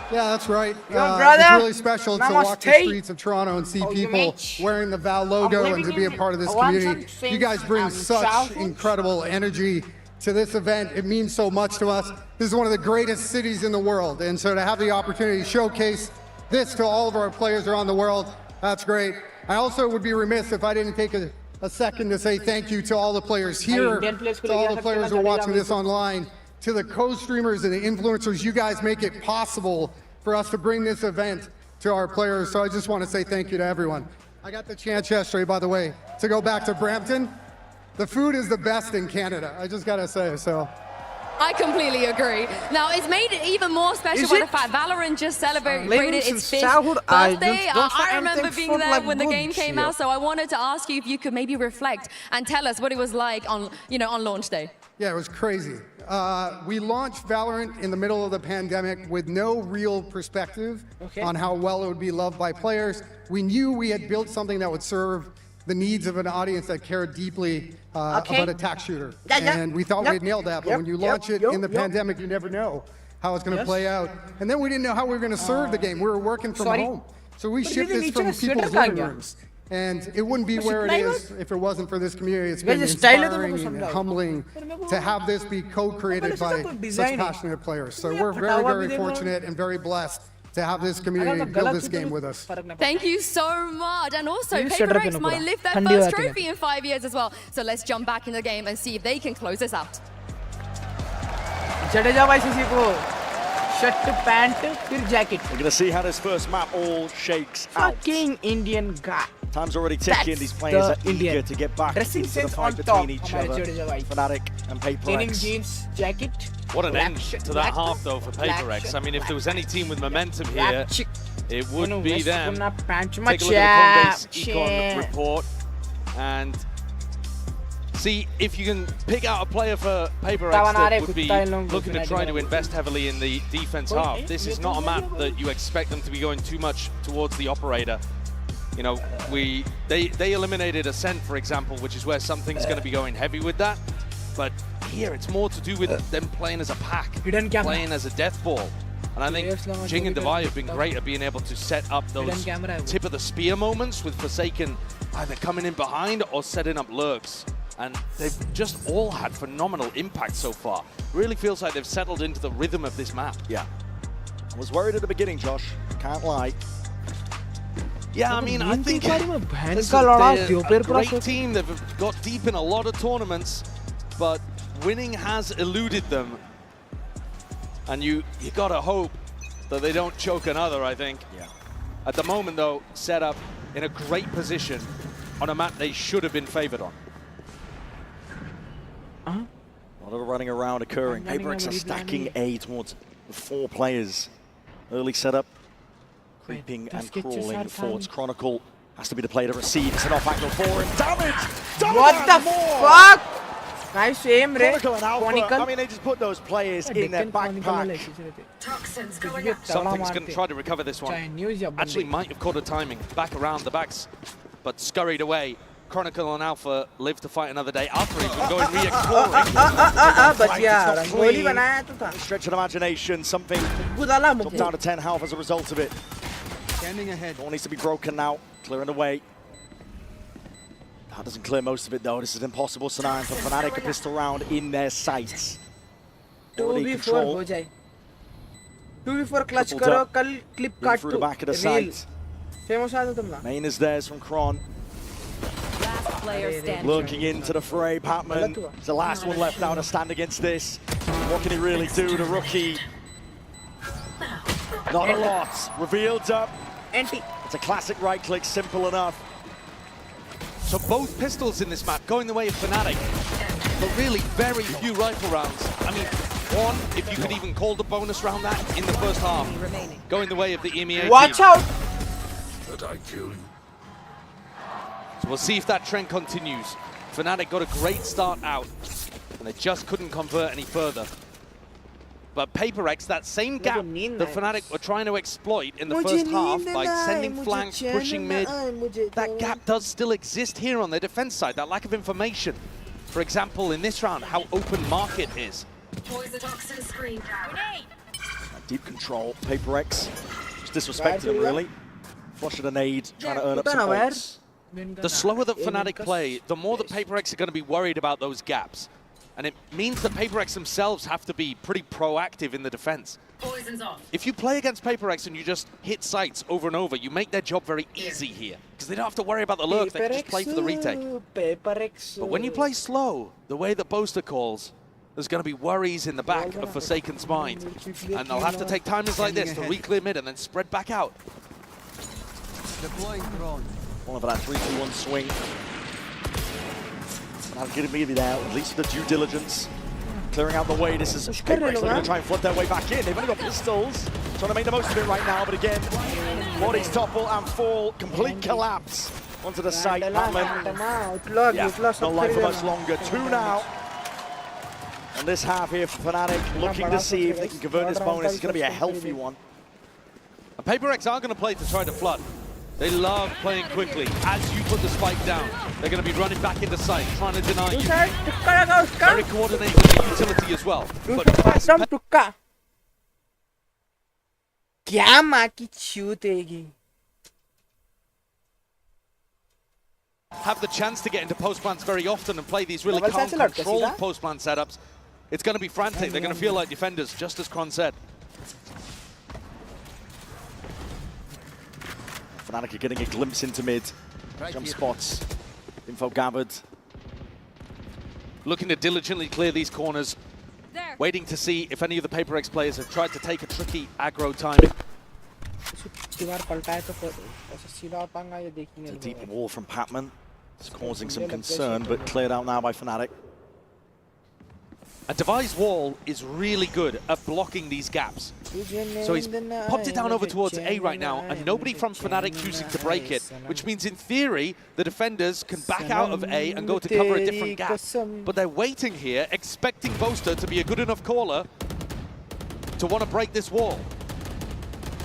S9: Yeah, that's right. It's really special to walk the streets of Toronto and see people wearing the Val logo and to be a part of this community. You guys bring such incredible energy to this event. It means so much to us. This is one of the greatest cities in the world, and so to have the opportunity to showcase this to all of our players around the world, that's great. I also would be remiss if I didn't take a second to say thank you to all the players here, to all the players who are watching this online, to the co-streamers and the influencers. You guys make it possible for us to bring this event to our players. So I just want to say thank you to everyone. I got the chance yesterday, by the way, to go back to Brampton. The food is the best in Canada. I just got to say, so.
S5: I completely agree. Now, it's made it even more special by the fact Valorant just celebrated its 5th birthday. I remember being there when the game came out, so I wanted to ask you if you could maybe reflect and tell us what it was like on, on launch day.
S9: Yeah, it was crazy. We launched Valorant in the middle of the pandemic with no real perspective on how well it would be loved by players. We knew we had built something that would serve the needs of an audience that cared deeply about attack shooter. And we thought we had nailed that, but when you launch it in the pandemic, you never know how it's going to play out. And then we didn't know how we were going to serve the game. We were working from home. So we shipped this from people's living rooms. And it wouldn't be where it is if it wasn't for this community. It's been inspiring and humbling to have this be co-created by such passionate players. So we're very, very fortunate and very blessed to have this community build this game with us.
S5: Thank you so much. And also, PaperX might lift their first trophy in 5 years as well. So let's jump back in the game and see if they can close this out.
S2: Shirt, pant, फिर jacket.
S6: We're going to see how this first map all shakes out.
S2: Fucking Indian guy.
S6: Time's already ticking. These players are eager to get back into the fight between each other. Fnatic and PaperX.
S2: Jeans, jacket.
S7: What an end to that half, though, for PaperX. I mean, if there was any team with momentum here, it would be them. Take a look at the Coinbase Econ report and see if you can pick out a player for PaperX that would be looking to try to invest heavily in the defense half. This is not a map that you expect them to be going too much towards the operator. You know, they eliminated Ascent, for example, which is where something's going to be going heavy with that. But here, it's more to do with them playing as a pack, playing as a death ball. And I think Jing and Devi have been great at being able to set up those tip of the spear moments with Forsaken either coming in behind or setting up lurks. And they've just all had phenomenal impact so far. Really feels like they've settled into the rhythm of this map.
S6: Yeah. I was worried at the beginning, Josh. Can't lie.
S7: Yeah, I mean, I think they're a great team. They've got deep in a lot of tournaments, but winning has eluded them. And you gotta hope that they don't choke another, I think.
S6: Yeah.
S7: At the moment, though, set up in a great position on a map they should have been favored on.
S6: A lot of running around occurring. PaperX are stacking A towards the 4 players. Early setup. Creeping and crawling forwards. Chronicle has to be the player to receive. It's an off-angle for him. Damage!
S2: What the fuck? Nice aim, Ray.
S6: Chronicle and Alpha. I mean, they just put those players in their backpack.
S7: Something's going to try to recover this one. Actually might have caught a timing. Back around the backs, but scurried away. Chronicle and Alpha live to fight another day. Alpha even going re-exploring.
S2: But yeah,
S6: Stretch of imagination, something dropped down to 10 health as a result of it.
S9: Standing ahead.
S6: All needs to be broken now, clearing the way. That doesn't clear most of it though. This is an impossible scenario for Fnatic, a pistol round in their sights.
S2: 2v4 2v4 clutch karo, kal clip cut
S6: through the back of the site.
S2: Famous aado tumla.
S6: Main is theirs from Kron. Looking into the fray, Patman is the last one left now to stand against this. What can he really do, the rookie? Not a lot. Revealed up. It's a classic right click, simple enough.
S7: So both pistols in this map going the way of Fnatic, but really very few rifle rounds. I mean, one, if you could even call the bonus round that in the first half, going the way of the EMEA
S2: Watch
S7: team.
S2: out!
S7: So we'll see if that trend continues. Fnatic got a great start out, and they just couldn't convert any further. But PaperX, that same gap the Fnatic were trying to exploit in the first half by sending flanks, pushing mid, that gap does still exist here on their defense side, that lack of information. For example, in this round, how open market is.
S6: Deep control, PaperX. Just disrespected him, really. Flush at a nade, trying to earn up some points.
S7: The slower that Fnatic play, the more that PaperX are going to be worried about those gaps. And it means that PaperX themselves have to be pretty proactive in the defense. If you play against PaperX and you just hit sites over and over, you make their job very easy here. Because they don't have to worry about the lurk, they can just play for the retake. But when you play slow, the way that Boaster calls, there's going to be worries in the back of Forsaken's mind. And they'll have to take timings like this to re-clear mid and then spread back out.
S9: Deploying drone.
S6: One for that 3-2-1 swing. Not going to be there, at least with the due diligence. Clearing out the way, this is PaperX. They're going to try and flood their way back in. They've only got pistols. Trying to make the most of it right now, but again, bodies topple and fall. Complete collapse onto the site. Patman. Yeah, not life for much longer. 2 now. And this half here for Fnatic, looking to see if they can convert this bonus. It's going to be a healthy one.
S7: And PaperX are going to play to try to flood. They love playing quickly. As you put the spike down, they're going to be running back into sight, trying to deny you. Very coordinated with the utility as well. But have the chance to get into post plants very often and play these really calm, controlled post plant setups. It's going to be frantic. They're going to feel like defenders, just as Kron said.
S6: Fnatic are getting a glimpse into mid. Jump spots. Info gathered.
S7: Looking to diligently clear these corners. Waiting to see if any of the PaperX players have tried to take a tricky aggro timing.
S6: It's a deep wall from Patman. It's causing some concern, but cleared out now by Fnatic.
S7: A devised wall is really good at blocking these gaps. So he's popped it down over towards A right now, and nobody from Fnatic choosing to break it, which means in theory, the defenders can back out of A and go to cover a different gap. But they're waiting here, expecting Boaster to be a good enough caller to want to break this wall.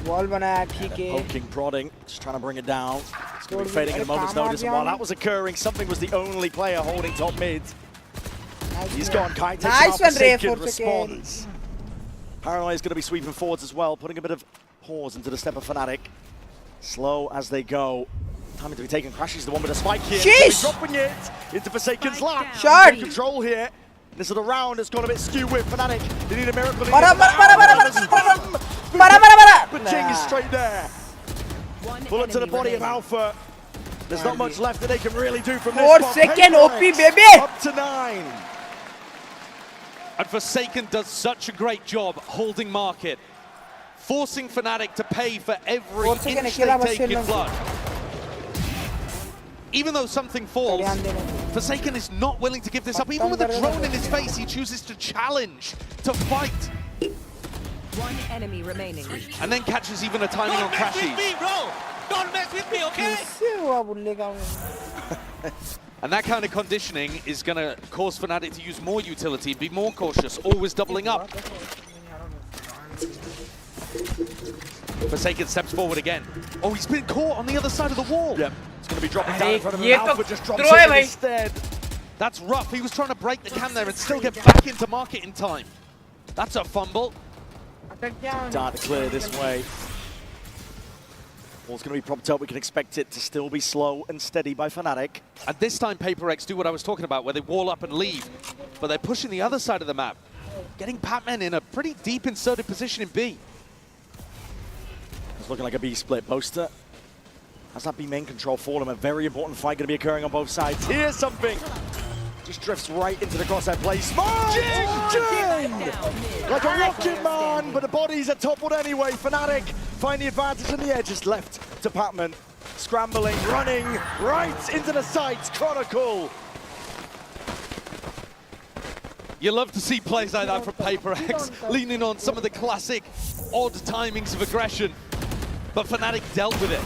S2: Wall banaya theek hai.
S6: Poking, prodding, just trying to bring it down. It's going to be fading at a moment's notice, and while that was occurring, something was the only player holding top mid. He's gone. Kai takes
S2: Nice one, Ray,
S6: responds. Paranoia is going to be sweeping forwards as well, putting a bit of pause into the step of Fnatic. Slow as they go. Time to be taken. Crashes the one with a spike here.
S2: Sheesh!
S6: Dropping it into Forsaken's lap.
S2: Shot!
S6: Control here. This is the round has gone a bit skew with Fnatic. They need a miracle. But Jing is straight there. Bullet to the body of Alpha. There's not much left that they can really do from this.
S2: 4 second OP, baby!
S6: Up to 9.
S7: And Forsaken does such a great job holding market, forcing Fnatic to pay for every inch they take in blood. Even though something falls, Forsaken is not willing to give this up. Even with a drone in his face, he chooses to challenge, to fight.
S10: One enemy remaining.
S7: And then catches even a timing on crashes.
S8: Don't mess with me, okay?
S7: And that kind of conditioning is going to cause Fnatic to use more utility, be more cautious, always doubling up. Forsaken steps forward again. Oh, he's been caught on the other side of the wall.
S6: Yep, it's going to be dropping down in front of him. Alpha just drops it instead.
S7: That's rough. He was trying to break the cam there and still get back into market in time. That's a fumble.
S6: Dart to clear this way. Wall's going to be propped up. We can expect it to still be slow and steady by Fnatic.
S7: And this time, PaperX do what I was talking about, where they wall up and leave. But they're pushing the other side of the map, getting Patman in a pretty deep inserted position in B.
S6: It's looking like a B split. Boaster has that B main control for him. A very important fight going to be occurring on both sides. Here's something. Just drifts right into the crosshair play. Smart! Jing! Like a rocket man, but the bodies are toppled anyway. Fnatic find the advantage on the edges, left to Patman. Scrambling, running right into the sights. Chronicle.
S7: You love to see plays like that from PaperX, leaning on some of the classic odd timings of aggression. But Fnatic dealt with it.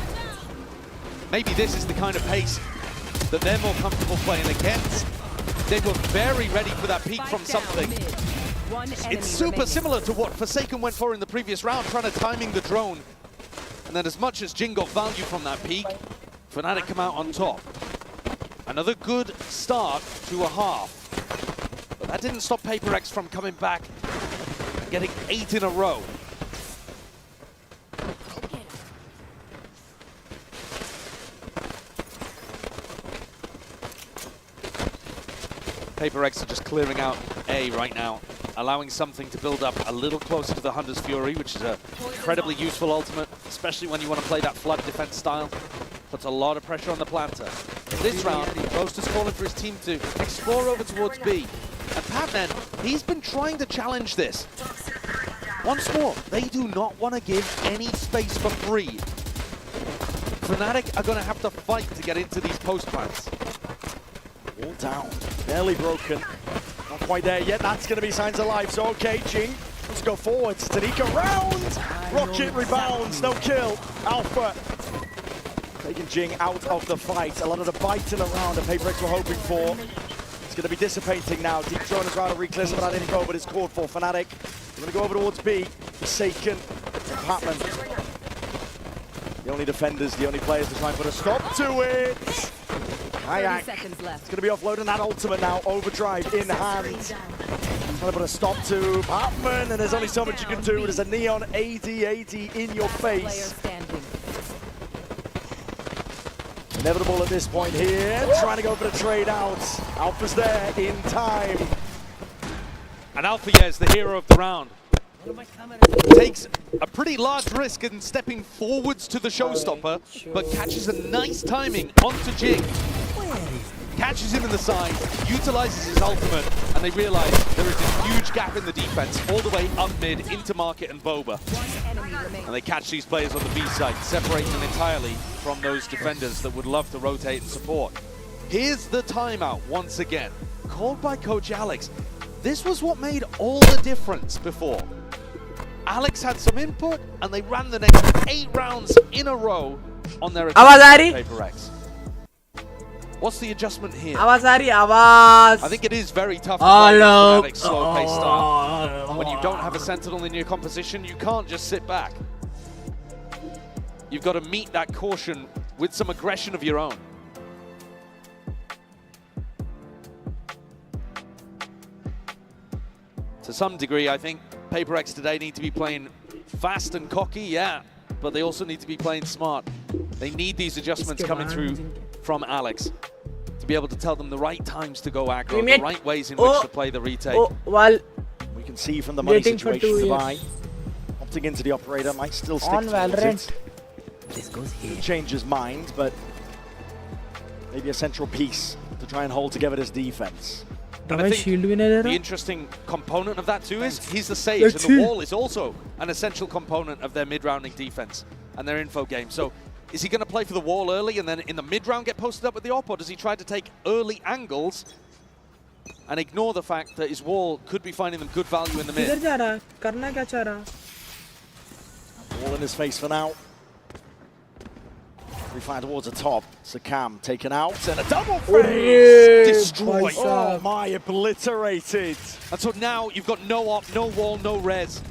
S7: Maybe this is the kind of pace that they're more comfortable playing against. They were very ready for that peak from something. It's super similar to what Forsaken went for in the previous round, trying to timing the drone. And then as much as Jing got value from that peak, Fnatic come out on top. Another good start to a half. But that didn't stop PaperX from coming back and getting 8 in a row. PaperX are just clearing out A right now, allowing something to build up a little closer to the Hunter's Fury, which is an incredibly useful ultimate, especially when you want to play that flood defense style. Puts a lot of pressure on the planter. In this round, Boaster's calling for his team to explore over towards B. And Patman, he's been trying to challenge this. Once more, they do not want to give any space for free. Fnatic are going to have to fight to get into these post plants.
S6: Wall down, barely broken. Not quite there yet, that's going to be signs of life. So okay, Jing, let's go forwards. Tanika round! Rocket rebounds, no kill. Alpha taking Jing out of the fight. A lot of the biting around that PaperX were hoping for. It's going to be dissipating now. Deep drone is around to reclear some of that info, but it's called for Fnatic. We're going to go over towards B. Forsaken and Patman. The only defenders, the only players to try and put a stop to it. Kayak. It's going to be offloading that ultimate now. Overdrive in hand. Trying to put a stop to Patman, and there's only so much you can do. There's a neon AD in your face. Inevitable at this point here. Trying to go for the trade out. Alpha's there in time.
S7: And Alpha, yeah, is the hero of the round. Takes a pretty large risk in stepping forwards to the showstopper, but catches a nice timing onto Jing. Catches him in the side, utilizes his ultimate, and they realize there is a huge gap in the defense all the way up mid into Market and Boba. And they catch these players on the B side, separating them entirely from those defenders that would love to rotate and support. Here's the timeout once again, called by Coach Alex. This was what made all the difference before. Alex had some input, and they ran the next 8 rounds in a row on their attack. PaperX. What's the adjustment here? I think it is very tough to play Fnatic's slow-paced style. When you don't have a Sentinel in your composition, you can't just sit back. You've got to meet that caution with some aggression of your own. To some degree, I think PaperX today need to be playing fast and cocky, yeah, but they also need to be playing smart. They need these adjustments coming through from Alex to be able to tell them the right times to go aggro, the right ways in which to play the retake.
S6: We can see from the money situation, Dubai opting into the operator might still stick towards it.
S2: This goes here.
S6: Change his mind, but maybe a central piece to try and hold together this defense.
S7: And I think the interesting component of that too is he's the Sage, and the wall is also an essential component of their mid-rounding defense and their info game. So is he going to play for the wall early and then in the mid-round get posted up with the op, or does he try to take early angles and ignore the fact that his wall could be finding them good value in the mid?
S6: Wall in his face for now. We find towards the top. Sakam taken out and a double phase!
S7: Destroyed.
S6: Oh my, obliterated.
S7: And so now you've got no op, no wall, no res.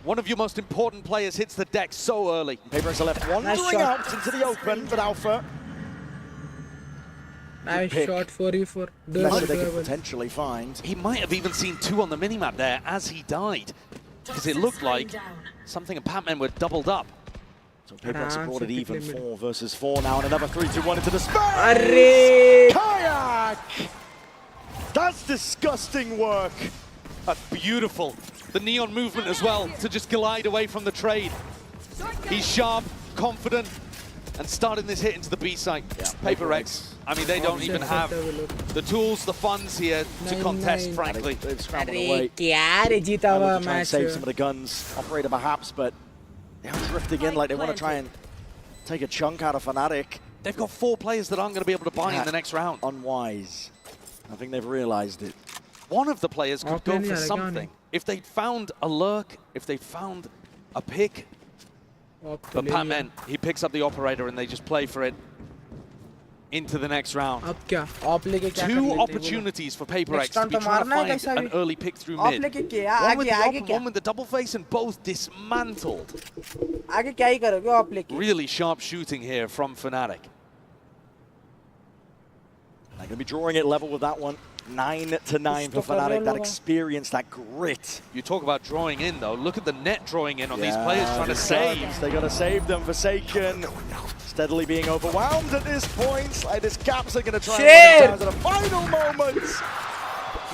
S7: One of your most important players hits the deck so early.
S6: PaperX are left wandering out into the open, but Alpha.
S2: Nice shot for you for
S6: they could potentially find.
S7: He might have even seen 2 on the minimap there as he died, because it looked like something and Pac-Man were doubled up.
S6: So PaperX have brought it even 4 versus 4 now, and another 3-2-1 into the space. Kayak! That's disgusting work.
S7: That's beautiful. The neon movement as well to just glide away from the trade. He's sharp, confident, and starting this hit into the B site. Yeah, PaperX, I mean, they don't even have the tools, the funds here to contest, frankly.
S6: They've scrambled away. To try and save some of the guns. Operator perhaps, but they are drifting in like they want to try and take a chunk out of Fnatic.
S7: They've got 4 players that aren't going to be able to buy in the next round.
S6: Unwise. I think they've realized it.
S7: One of the players could go for something. If they'd found a lurk, if they'd found a pick, but Pac-Man, he picks up the operator and they just play for it into the next round. 2 opportunities for PaperX to be trying to find an early pick through mid. One with the op and one with the double face, and both dismantled. Really sharp shooting here from Fnatic.
S6: They're going to be drawing it level with that one. 9-9 for Fnatic. That experience, that grit.
S7: You talk about drawing in, though. Look at the net drawing in on these players trying to save.
S6: They got to save them. Forsaken steadily being overwhelmed at this point. Sliders Caps are going to try and run it down to the final moments.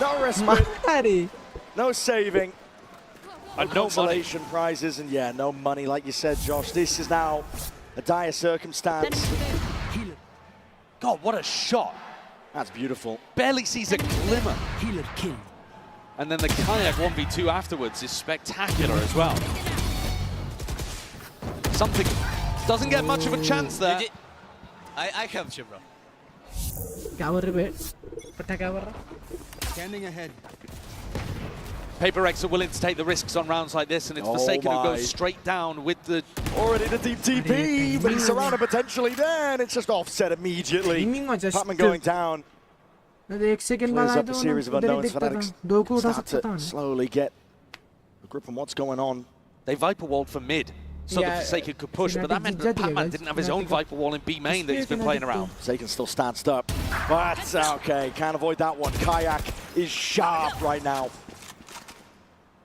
S6: No respite. No saving. No consolation prizes, and yeah, no money, like you said, Josh. This is now a dire circumstance.
S7: God, what a shot.
S6: That's beautiful.
S7: Barely sees a glimmer. And then the Kayak 1v2 afterwards is spectacular as well. Something doesn't get much of a chance there.
S8: I helped you, bro. Standing ahead.
S7: PaperX are willing to take the risks on rounds like this, and it's Forsaken who goes straight down with the...
S6: Already the deep TP, but he's surrounded potentially there, and it's just offset immediately. Pac-Man going down. Clears up a series of unknowns. Fnatic start to slowly get a grip on what's going on.
S7: They Viper walled for mid, so that Forsaken could push, but that meant that Pac-Man didn't have his own Viper wall in B main that he's been playing around.
S6: Forsaken still stands up, but okay, can't avoid that one. Kayak is sharp right now.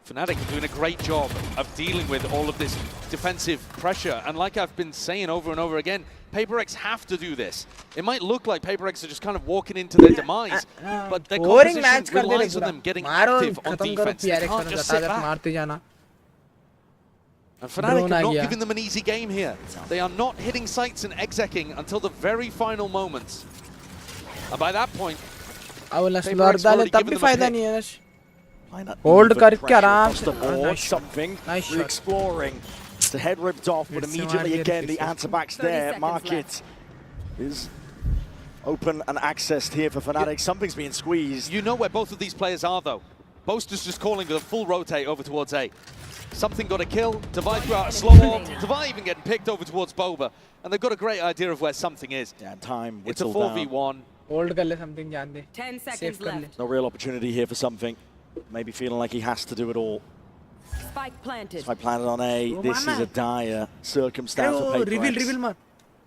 S7: Fnatic are doing a great job of dealing with all of this defensive pressure, and like I've been saying over and over again, PaperX have to do this. It might look like PaperX are just kind of walking into their demise, but their composition relies on them getting active on defense. They can't just sit back. And Fnatic are not giving them an easy game here. They are not hitting sights and execing until the very final moments. And by that point, PaperX already given them a pick.
S2: Hold करके आराम
S6: से something exploring. The head ripped off, but immediately again the answer back's there. Market is open and accessed here for Fnatic. Something's being squeezed.
S7: You know where both of these players are, though. Boaster's just calling for the full rotate over towards A. Something got a kill. Devi threw out a slow orb. Devi even getting picked over towards Boba. And they've got a great idea of where something is.
S6: Yeah, time.
S7: It's a 4v1.
S2: Hold kar le something jaan de.
S10: 10 seconds left.
S6: No real opportunity here for something. Maybe feeling like he has to do it all.
S10: Spike planted.
S6: Spike planted on A. This is a dire circumstance for
S2: Reveal,
S6: PaperX.
S2: reveal man.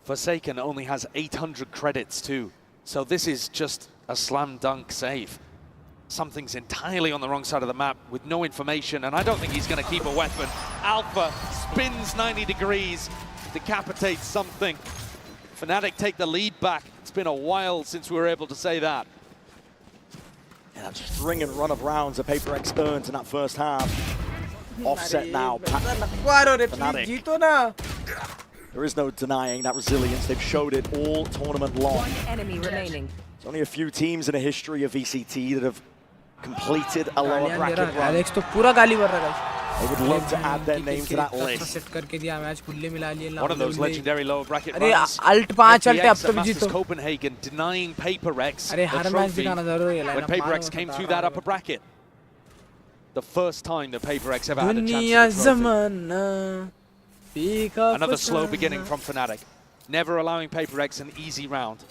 S7: Forsaken only has 800 credits too. So this is just a slam dunk save. Something's entirely on the wrong side of the map with no information, and I don't think he's going to keep a weapon. Alpha spins 90 degrees, decapitates something. Fnatic take the lead back. It's been a while since we were able to say that.
S6: Yeah, that string and run of rounds that PaperX earned in that first half. Offset now. Fnatic. There is no denying that resilience. They've showed it all tournament long.
S10: One enemy remaining.
S6: There's only a few teams in the history of VCT that have completed a lower bracket run.
S2: Alex तो पूरा गाली भर रहा है.
S6: They would love to add their name to that list.
S7: One of those legendary lower bracket
S2: अरे
S7: runs.
S2: alt 5 चलते अब तो भी
S7: Masters
S2: जीतो.
S7: Copenhagen denying PaperX
S2: अरे
S7: the
S2: हर मैच
S7: trophy
S2: दिखाना जरूरी है.
S7: when PaperX came through that upper bracket. The first time that PaperX ever had a chance to the trophy. Another slow beginning from Fnatic. Never allowing PaperX an easy round.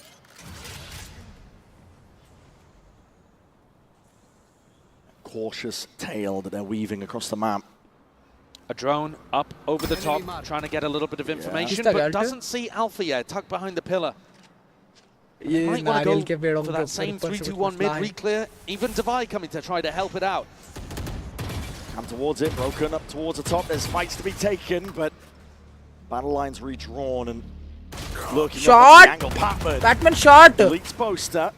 S6: Cautious tale that they're weaving across the map.
S7: A drone up over the top, trying to get a little bit of information, but doesn't see Alpha yet, tucked behind the pillar. They might want to go for that same 3-2-1 mid re-clear. Even Devi coming to try to help it out.
S6: Come towards it, broken up towards the top. There's fights to be taken, but battle lines redrawn and looking
S2: shot!
S6: Up at the angle.
S2: Batman shot!
S6: Leaks Boaster.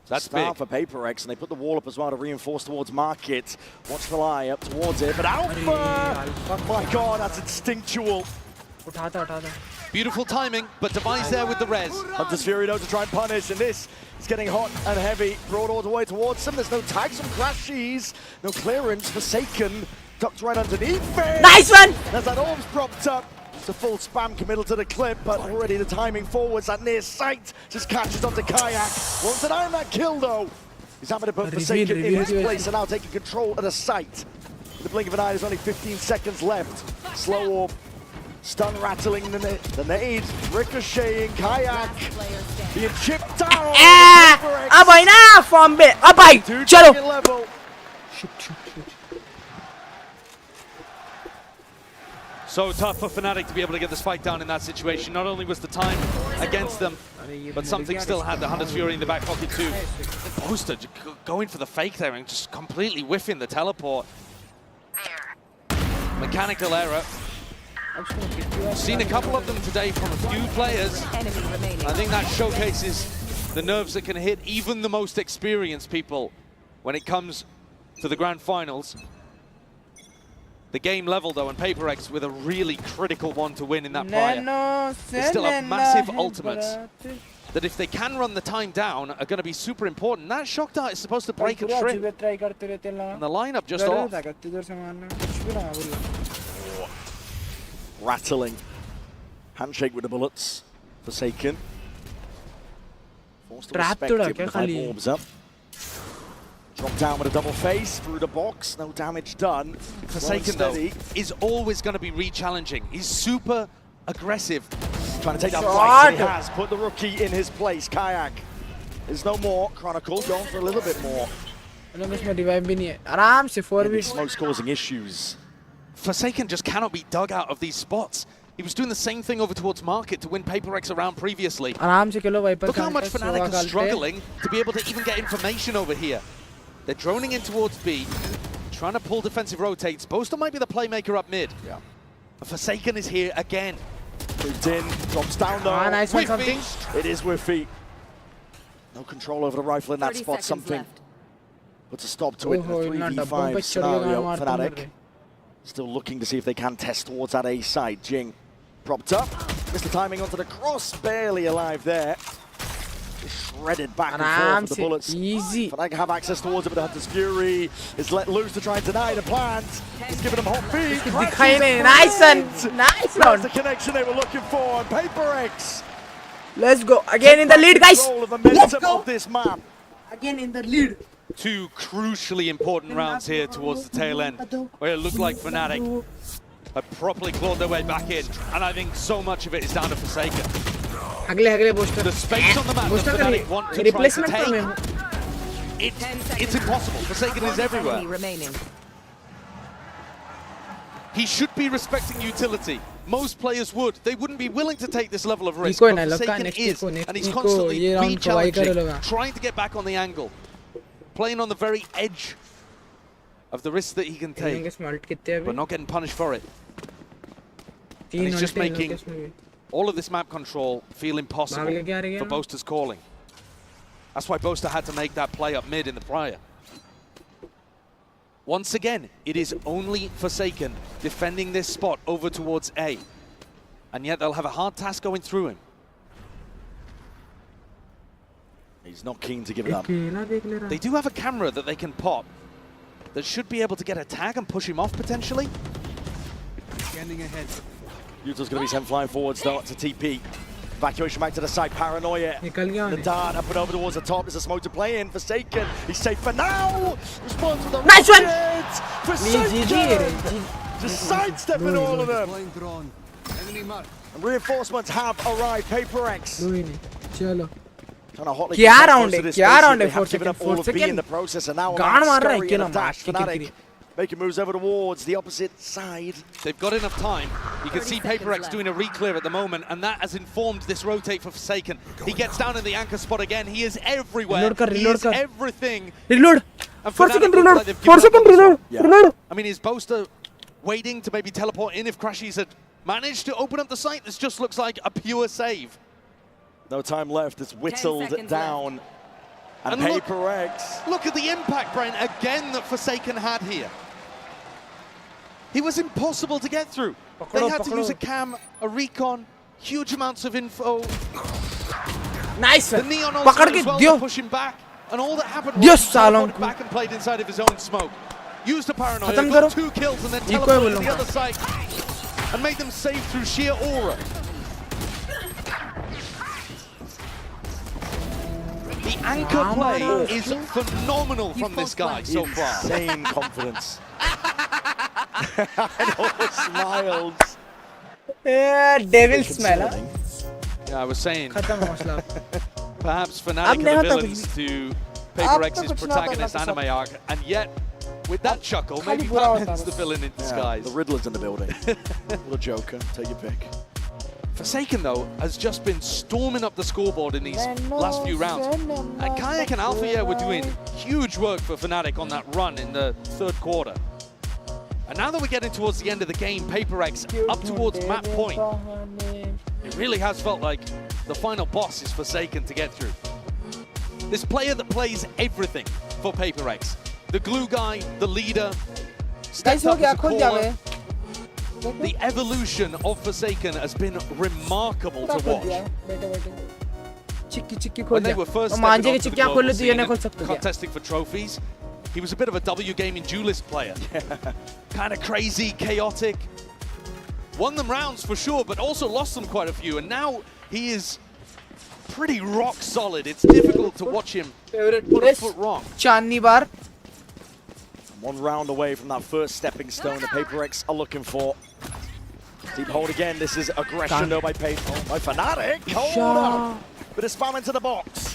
S7: That's
S6: Start
S7: big.
S6: for PaperX, and they put the wall up as well to reinforce towards Market. Watchparty up towards it, but Alpha! My God, that's instinctual.
S7: Beautiful timing, but Devi's there with the res.
S6: Hunter's Fury though to try and punish, and this is getting hot and heavy. Brought all the way towards them. There's no tags from Crashies, no clearance. Forsaken, ducked right underneath it.
S2: Nice one!
S6: As that orb's propped up. It's a full spam committal to the clip, but already the timing forwards at near sight just catches onto Kayak. Won't deny that kill though. He's having to put Forsaken in his place and now taking control of the site. In the blink of an eye, there's only 15 seconds left. Slow orb, stun rattling the nade, ricocheting, Kayak being chipped down.
S2: अब है ना form पे अब भाई चलो.
S7: So tough for Fnatic to be able to get the spike down in that situation. Not only was the time against them, but something still had the Hunter's Fury in the back pocket too. Boaster going for the fake there and just completely whiffing the teleport. Mechanical error. I've seen a couple of them today from a few players. I think that showcases the nerves that can hit even the most experienced people when it comes to the grand finals. The game level though, and PaperX with a really critical one to win in that prior. They still have massive ultimates that if they can run the time down are going to be super important. That shock dart is supposed to break a trip. And the lineup just off.
S6: Rattling. Handshake with the bullets. Forsaken. Forced to respect it with the 5 orbs up. Drop down with a double face through the box, no damage done.
S7: Forsaken though is always going to be re-challenging. He's super aggressive.
S6: Trying to take that fight, he has put the rookie in his place. Kayak. There's no more. Chronicle going for a little bit more. Smoke's causing issues.
S7: Forsaken just cannot be dug out of these spots. He was doing the same thing over towards Market to win PaperX around previously. Look how much Fnatic are struggling to be able to even get information over here. They're droning in towards B, trying to pull defensive rotates. Boaster might be the playmaker up mid.
S6: Yeah.
S7: But Forsaken is here again.
S6: Moved in, drops down though.
S2: Nice one, something.
S6: It is with feet. No control over the rifle in that spot. Something puts a stop to it in a 3v5 scenario. Fnatic still looking to see if they can test towards that A side. Jing propped up, missed the timing onto the cross, barely alive there. Shredded back and forth with the bullets.
S2: Easy.
S6: Fnatic have access towards it, but the Hunter's Fury is let loose to try and deny the plans. It's giving them hot feet.
S2: Nice one. Nice one.
S6: That's the connection they were looking for. And PaperX.
S2: Let's go. Again in the lead, guys.
S6: Control of the momentum of this map.
S2: Again in the lead.
S7: two crucially important rounds here towards the tail end, where it looked like Fnatic had properly clawed their way back in, and I think so much of it is down to Forsaken. The space on the map that Fnatic want to try to take, it's impossible. Forsaken is everywhere. He should be respecting utility. Most players would. They wouldn't be willing to take this level of risk, but Forsaken is, and he's constantly re-challenging, trying to get back on the angle, playing on the very edge of the risk that he can take, but not getting punished for it. And he's just making all of this map control feel impossible for Boaster's calling. That's why Boaster had to make that play up mid in the prior. Once again, it is only Forsaken defending this spot over towards A. And yet they'll have a hard task going through him.
S6: He's not keen to give it up.
S7: They do have a camera that they can pop that should be able to get a tag and push him off potentially.
S6: Scanning ahead. Yuto's going to be sent flying forwards though to TP. Evacuation back to the side, Paranoia. The dart up and over towards the top. There's a smoke to play in. Forsaken, he's safe for now. Responds with the
S2: nice one!
S6: Forsaken! Just sidestepping all of them. And reinforcements have arrived. PaperX.
S2: क्या round है? क्या round है? 4
S6: given up all of B in the process, and now
S2: गान मार रहा है
S6: scurry
S2: क्या
S6: and a dash. Fnatic making moves over towards the opposite side.
S7: They've got enough time. You can see PaperX doing a re-clear at the moment, and that has informed this rotate for Forsaken. He gets down in the anchor spot again. He is everywhere. He is everything.
S2: Reload.
S7: And
S2: 4 second reload.
S7: Like
S2: 4 second reload. Reload.
S7: I mean, is Boaster waiting to maybe teleport in if Crashies had managed to open up the site? This just looks like a pure save.
S6: No time left. It's whittled down. And PaperX.
S7: Look at the impact, Brian, again that Forsaken had here. He was impossible to get through. They had to use a cam, a recon, huge amounts of info.
S2: Nice.
S7: The Neon also as well to push him back. And all that happened was he teleported back and played inside of his own smoke. Used a Paranoia, got 2 kills and then teleported to the other side. And made them save through sheer aura. The anchor play is phenomenal from this guy so far.
S6: Insane confidence. And all the smiles.
S2: Yeah, devil smell.
S7: Yeah, I was saying. Perhaps Fnatic are the villains to PaperX's protagonist anime arc, and yet with that chuckle, maybe Batman's the villain in disguise.
S6: The Riddler's in the building. Little Joker, take your pick.
S7: Forsaken, though, has just been storming up the scoreboard in these last few rounds. And Kayak and Alpha were doing huge work for Fnatic on that run in the 3rd quarter. And now that we're getting towards the end of the game, PaperX up towards map point. It really has felt like the final boss is Forsaken to get through. This player that plays everything for PaperX. The glue guy, the leader, steps up as a caller. The evolution of Forsaken has been remarkable to watch. When they were first stepping onto the global scene and contesting for trophies, he was a bit of a W gaming duelist player. Kind of crazy, chaotic. Won them rounds for sure, but also lost them quite a few. And now he is pretty rock solid. It's difficult to watch him put a foot wrong.
S2: Chandni bar.
S6: 1 round away from that first stepping stone that PaperX are looking for. Deep hold again. This is aggression though by Fnatic. Hold up. But it's spam into the box.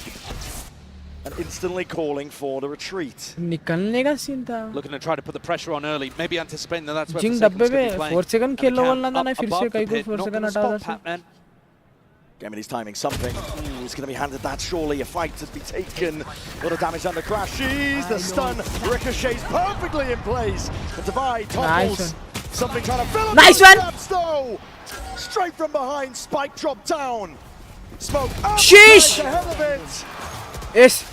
S6: And instantly calling for the retreat.
S7: Looking to try to put the pressure on early, maybe anticipating that that's where
S2: Forsaken's going to be playing. 4 second खेल लो बोलना था ना फिर से कहीं को 4 second हटा दे.
S6: Gaming is timing something. He's going to be handed that surely. A fight to be taken. A lot of damage under Crashies. The stun ricochets perfectly in place. The divide topples.
S2: Nice.
S6: Something trying to fill up.
S2: Nice one.
S6: Straight from behind. Spike drop down. Smoke up.
S2: Sheesh.
S6: Ahead of it.
S2: Yes.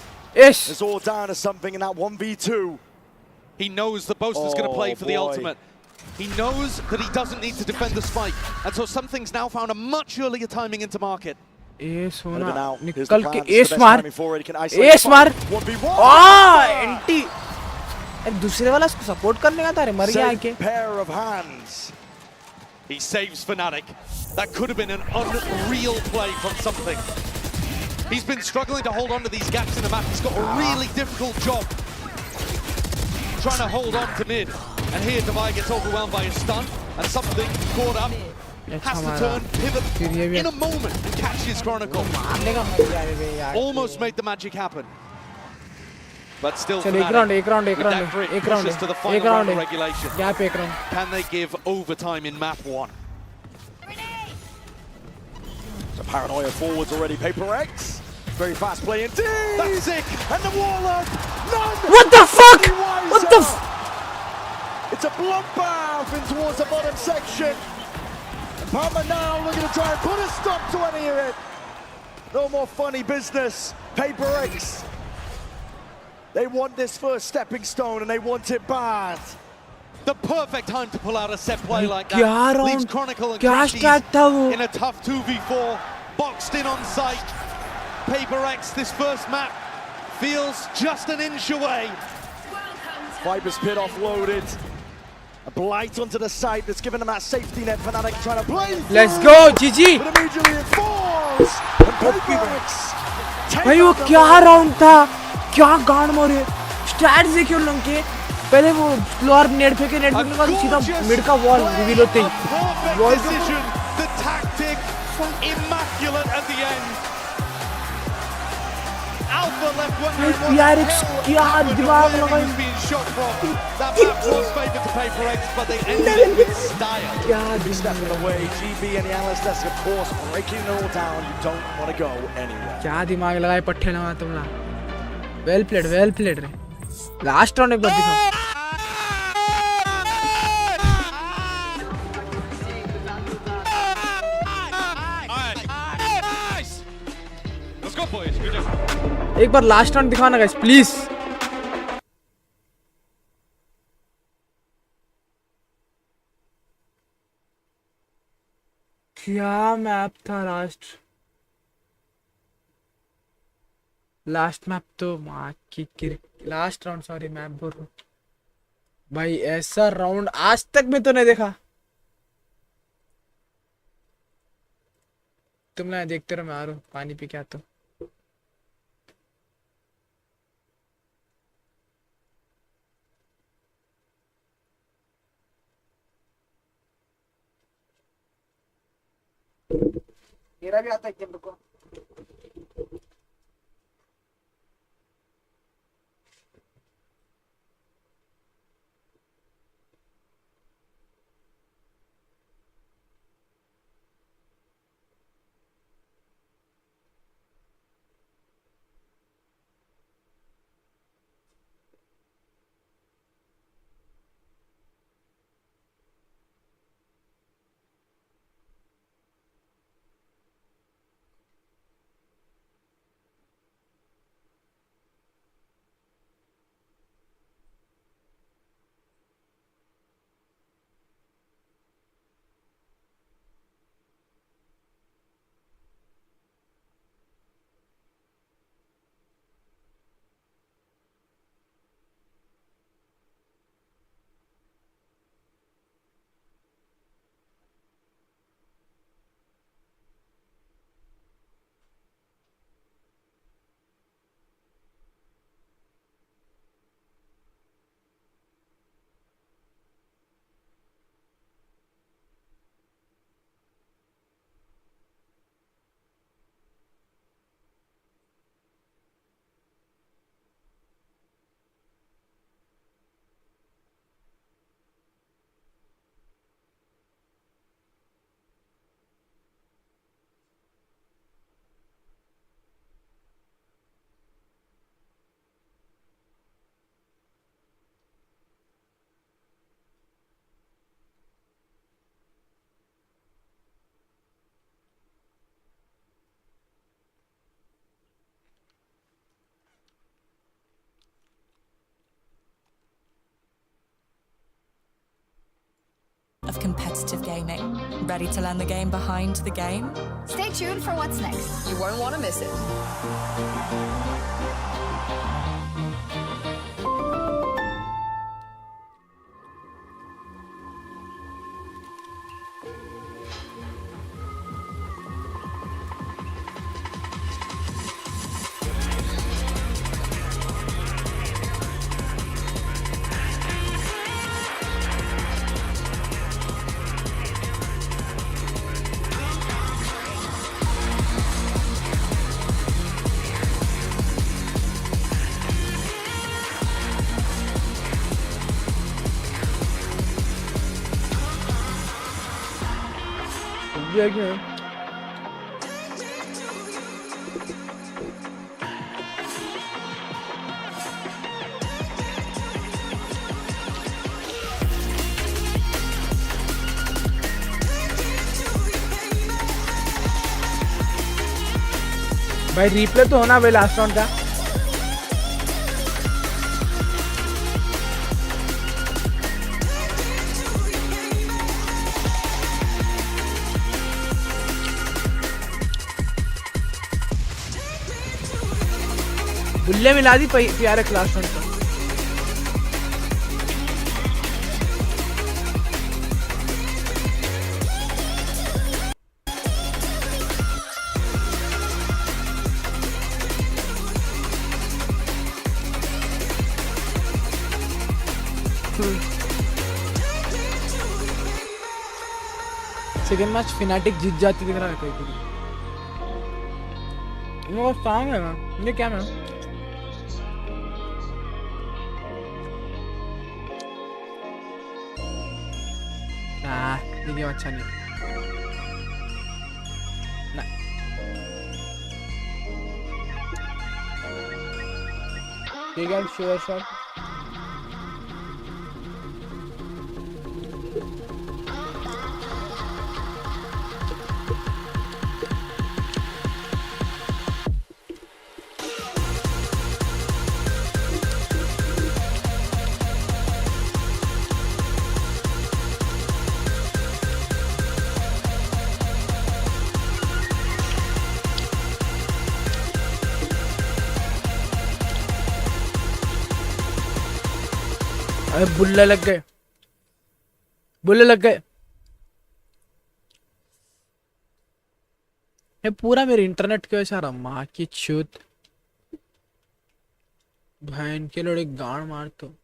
S6: It's all down to something in that 1v2.
S7: He knows the Boaster's going to play for the ultimate. He knows that he doesn't need to defend the spike. And so something's now found a much earlier timing into market.
S2: Ace होना निकल के ace मार ace मार NT दूसरे वाला उसको support करने का था रे मर गया आके.
S6: Pair of hands.
S7: He saves Fnatic. That could have been an unreal play from something. He's been struggling to hold on to these gaps in the map. He's got a really difficult job trying to hold on to mid. And here Divide gets overwhelmed by a stun, and something caught up. Has to turn, pivot in a moment and catch his Chronicle. Almost made the magic happen. But still,
S2: एक round
S7: pushes to the final round of regulation. Can they give overtime in map 1?
S6: So Paranoia forwards already, Paper X. Very fast play indeed.
S7: That's sick.
S6: And the Warlock, none.
S2: What the fuck? What the
S6: It's a bloodbath in towards the bottom section. Palmer now looking to try and put a stop to any of it. No more funny business. Paper X. They want this first stepping stone and they want it bad.
S7: The perfect time to pull out a set play like that. Leaves Chronicle and Crashies in a tough 2v4. Boxed in on sight. Paper X, this first map feels just an inch away.
S6: Viper's Pit offloaded. A blight onto the side that's given them that safety net. Fnatic trying to play.
S2: Let's go, GG.
S6: But immediately it falls. And Paper X.
S2: भाई वो क्या round था, क्या गांड मारे, stats देखिए उन लोगों के, पहले वो फ्लोर नेट फेंके के बाद सीधा मिड का वॉल रिवील होते ही, wall
S7: the tactic immaculate at the end. Alpha left one
S2: यार क्या दिमाग लगाए,
S7: that map was favored to Paper X, but they ended it with style.
S2: क्या
S6: stepping away. GB and the analyst, that's of course breaking it all down. You don't want to go anywhere.
S2: क्या दिमाग लगाए पट्टे लगा तुम ना, well played रे, last round एक बार दिखाओ. एक बार लास्ट राउंड दिखाओ ना गाइस प्लीज. क्या मैप था लास्ट मैप तो माँ की लास्ट राउंड, सॉरी मैप बोल रहा हूँ भाई. ऐसा राउंड आज तक मैं तो नहीं देखा. तुम ना देखते रहो, मैं आ रहा हूँ पानी पी के आता हूँ. मेरा भी आता है गेम को.
S11: Of competitive gaming. Ready to learn the game behind the game?
S5: Stay tuned for what's next.
S11: You won't want to miss it.
S2: देखिए भाई रिप्ले तो होना भाई लास्ट राउंड का। बुल्ले मिला दी प्यारे क्लास राउंड का। सेकेंड मैच फिनाटिक जीत जाती दिख रहा है कोई कोई। इनका सॉन्ग है ना ये क्या है ये अच्छा नहीं ना। ठीक है श्योर शॉट बुल्ले लग गए बुल्ले लग गए। ये पूरा मेरे इंटरनेट के वजह से माँ की छूत बहन के लोड़े गाड़ मार तो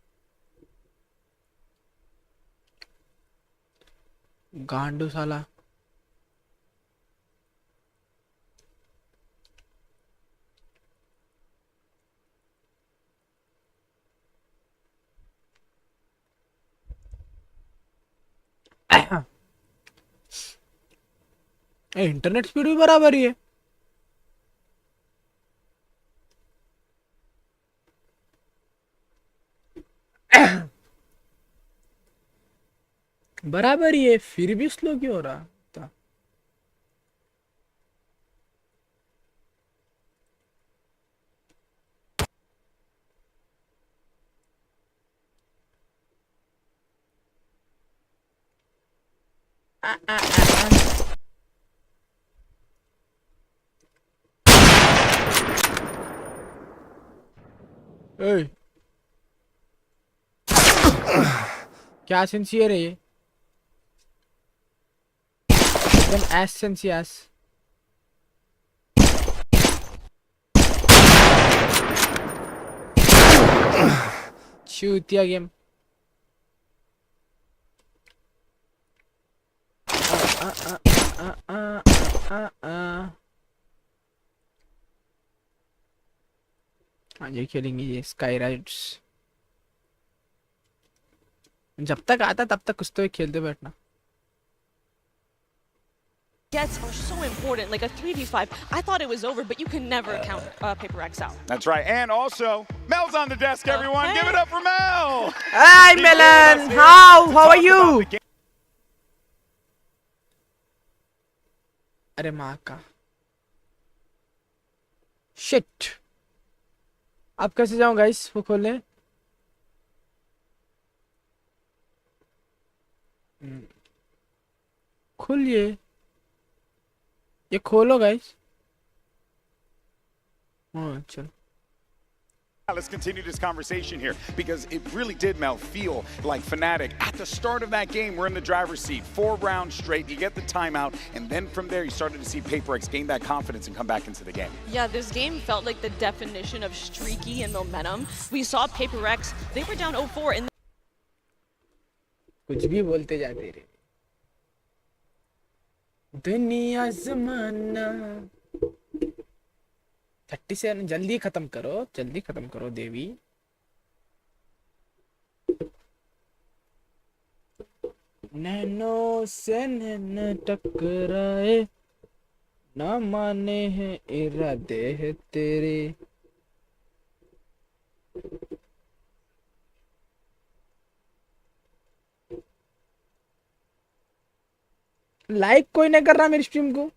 S2: गांडू साला। इंटरनेट स्पीड भी बराबर ही है। बराबर ही है फिर भी स्लो क्यों हो रहा था। क्या सिंसियर है ये एकदम एस सिंसियस। चूतिया गेम हाँ ये खेलेंगे ये स्काई राइड्स। जब तक आता तब तक कुछ तो खेलते बैठना।
S12: Gets are so important, like a 3v5. I thought it was over, but you can never count Paper X out.
S3: That's right, and also Mel's on the desk. Everyone,
S12: Hey.
S3: give it up for Mel.
S2: Hi, Melon. How are you? अरे माँ का shit. अब कैसे जाऊं guys वो खोलने। खोलिए ये खोलो गाइस। हाँ चलो।
S3: Let's continue this conversation here because it really did, Mel, feel like Fnatic at the start of that game. We're in the driver's seat, 4 rounds straight. You get the timeout, and then from there, you started to see PaperX gain that confidence and come back into the game.
S12: Yeah, this game felt like the definition of streaky and momentum. We saw PaperX; they were down 0-4 in.
S2: कुछ भी बोलते जाते रे दुनिया ज़माना। 37 जल्दी खत्म करो देवी। नैनो से नैन टकराए ना माने हैं इरादे है तेरे। लाइक कोई नहीं कर रहा मेरी स्ट्रीम को।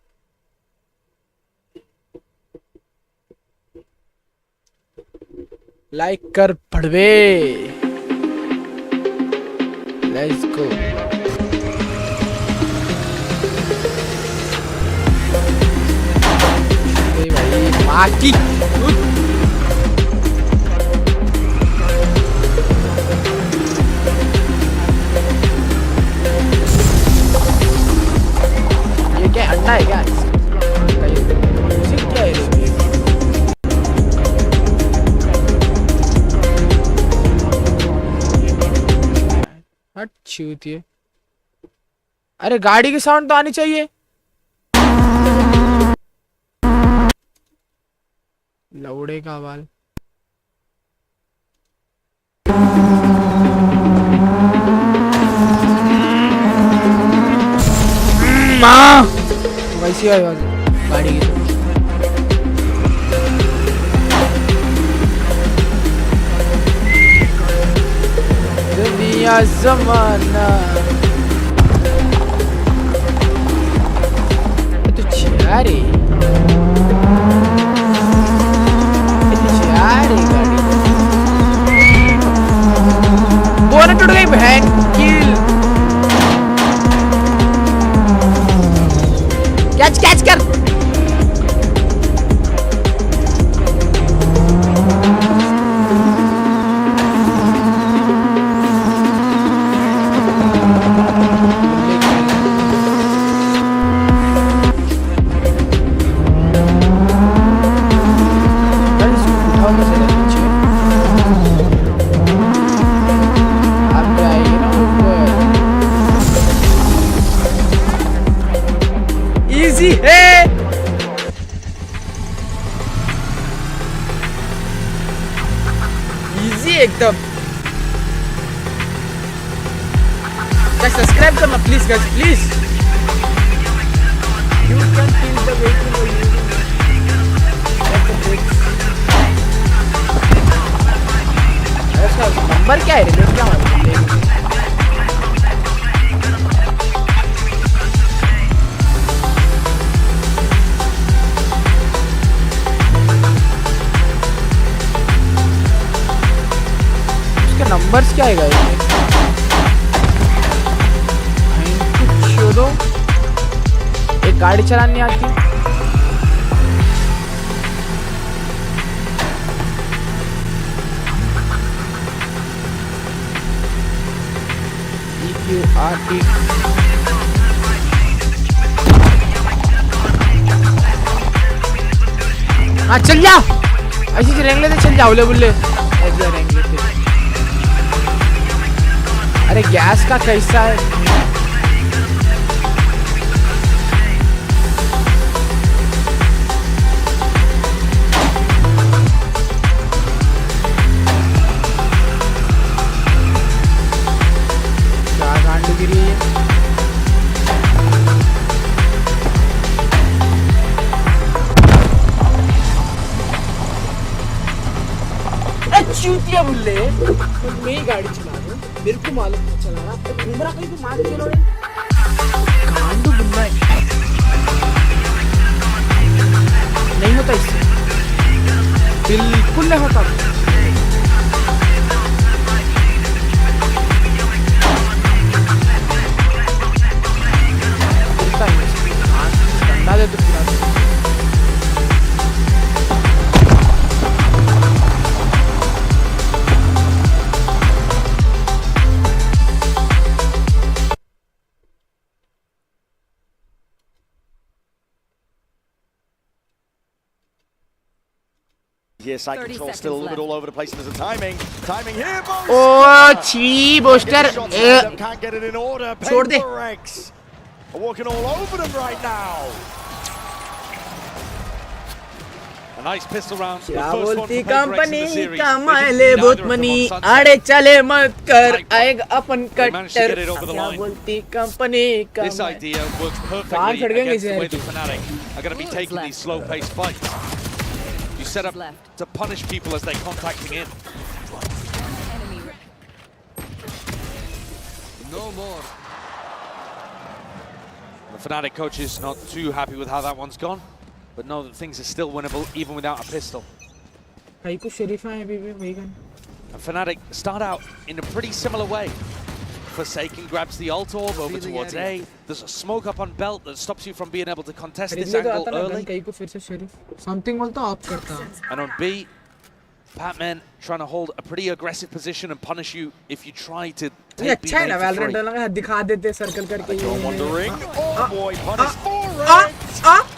S2: लाइक कर पड़वे। Let's go. भाई माँ की ये क्या अंडा है क्या? क्या है? हट छूतिए। अरे गाड़ी की साउंड तो आनी चाहिए। लौड़े का बाल। माँ वैसी आवाज गाड़ी की। दुनिया जमाना तो चारे बोनट टूट गई बहन किल। कैच कैच कर। इजी है। इजी एकदम। गाइस सब्सक्राइब करना please guys please. You can feel the waiting और इसका नंबर क्या है रे? क्या मालूम। नंबर्स क्या आएगा इसमें? कुछ दो। एक गाड़ी चलानी आती। EQRT हाँ चल जा। ऐसी रेंग लेते चल जाओ ले बुल्ले। ऐसी रेंग लेते। अरे गैस का कैसा है? क्या गांड गिरी है? चूतिया बुल्ले मैं ही गाड़ी चला रहा हूँ। मेरे को मालूम नहीं चला रहा। घूमरा कहीं तो मार चलो रे। गांडू बुल्ला है। नहीं होता इससे। बिल्कुल नहीं होता। डंडा दे तो पूरा।
S6: Here, side control still a little bit all over the place in terms of timing. Timing here,
S2: oh, chi Boaster.
S6: Can't get it in order.
S2: Chhod de.
S6: PaperX are walking all over them right now. And
S7: nice pistol round.
S2: क्या बोलती company कमाले बहुत money आड़े चले मत कर आएगा अपन कट्टर क्या बोलती company
S7: This idea works perfectly against the way the Fnatic are going to be taking these slow-paced fights. You set up to punish people as they're contacting in.
S8: No more.
S7: The Fnatic coach is not too happy with how that one's gone, but know that things are still winnable even without a pistol. And Fnatic start out in a pretty similar way. Forsaken grabs the ult orb over towards A. There's a smoke up on belt that stops you from being able to contest this angle early. And on B, Batman trying to hold a pretty aggressive position and punish you if you try to take B lane for free.
S6: You're wondering. Oh boy, punish forward.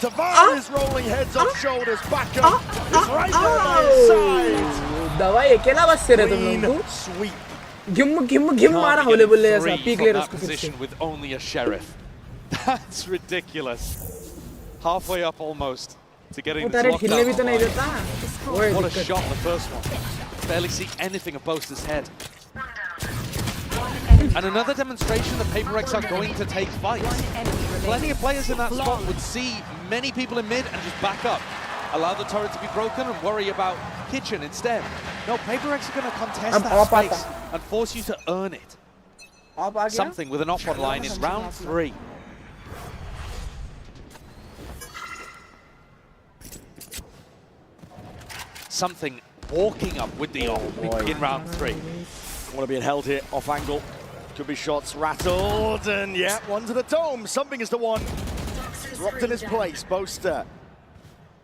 S6: Tavares is rolling heads off shoulders. Back up. It's right there by his side. Clean sweep.
S7: From that position with only a sheriff. That's ridiculous. Halfway up almost to getting this lockdown. What a shot, the first one. Barely see anything of Boaster's head. And another demonstration that PaperX are going to take fights. Plenty of players in that spot would see many people in mid and just back up. Allow the turret to be broken and worry about Kitchen instead. No, PaperX are going to contest that space and force you to earn it. Something with an op-on line in round 3. Something walking up with the op in round 3.
S6: Want to be held here off angle. Could be shots rattled, and yeah, one to the dome. Something is the one dropped in his place. Boaster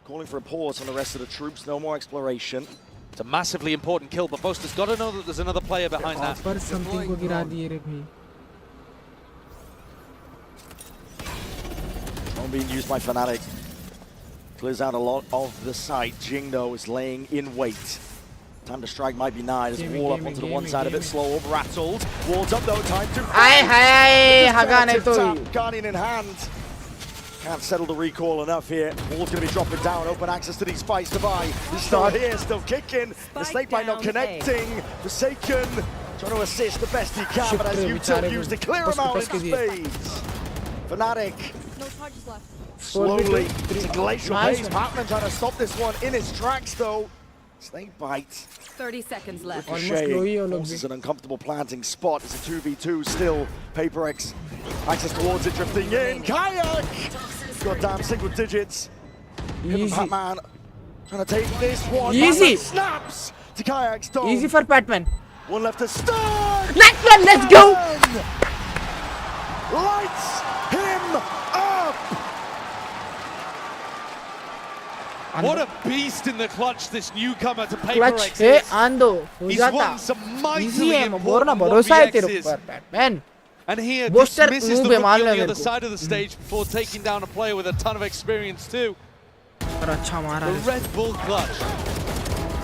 S6: calling for a pause on the rest of the troops. No more exploration.
S7: It's a massively important kill, but Boaster's got to know that there's another player behind that.
S6: Drone being used by Fnatic. Clears out a lot of the site. Jingdo is laying in wait. Time to strike might be nigh. There's a wall up onto the one side, a bit slow, rattled. Walls up though, time to... Guardian in hand. Can't settle the recall enough here. Wall's going to be dropping down. Open access to these fights to buy. He's still here, still kicking. The snakebite not connecting. Forsaken trying to assist the best he can, but as Util used to clear him out in spades. Fnatic.
S5: No charges left.
S6: Slowly, it's a glacial pace. Patman trying to stop this one in its tracks though. Snakebite.
S10: 30 seconds left.
S6: Forces an uncomfortable planting spot. It's a 2v2 still. PaperX access towards it, drifting in. Kayak! Goddamn single digits. Patman trying to take this one.
S2: Easy.
S6: Snaps to Kayak's dome.
S2: Easy for Patman.
S6: One left to start.
S2: Next one, let's go.
S6: Lights him up.
S7: What a beast in the clutch, this newcomer to PaperX is. He's won some mightily important 1vx's. And here dismisses the rookie on the other side of the stage before taking down a player with a ton of experience too. The Red Bull clutch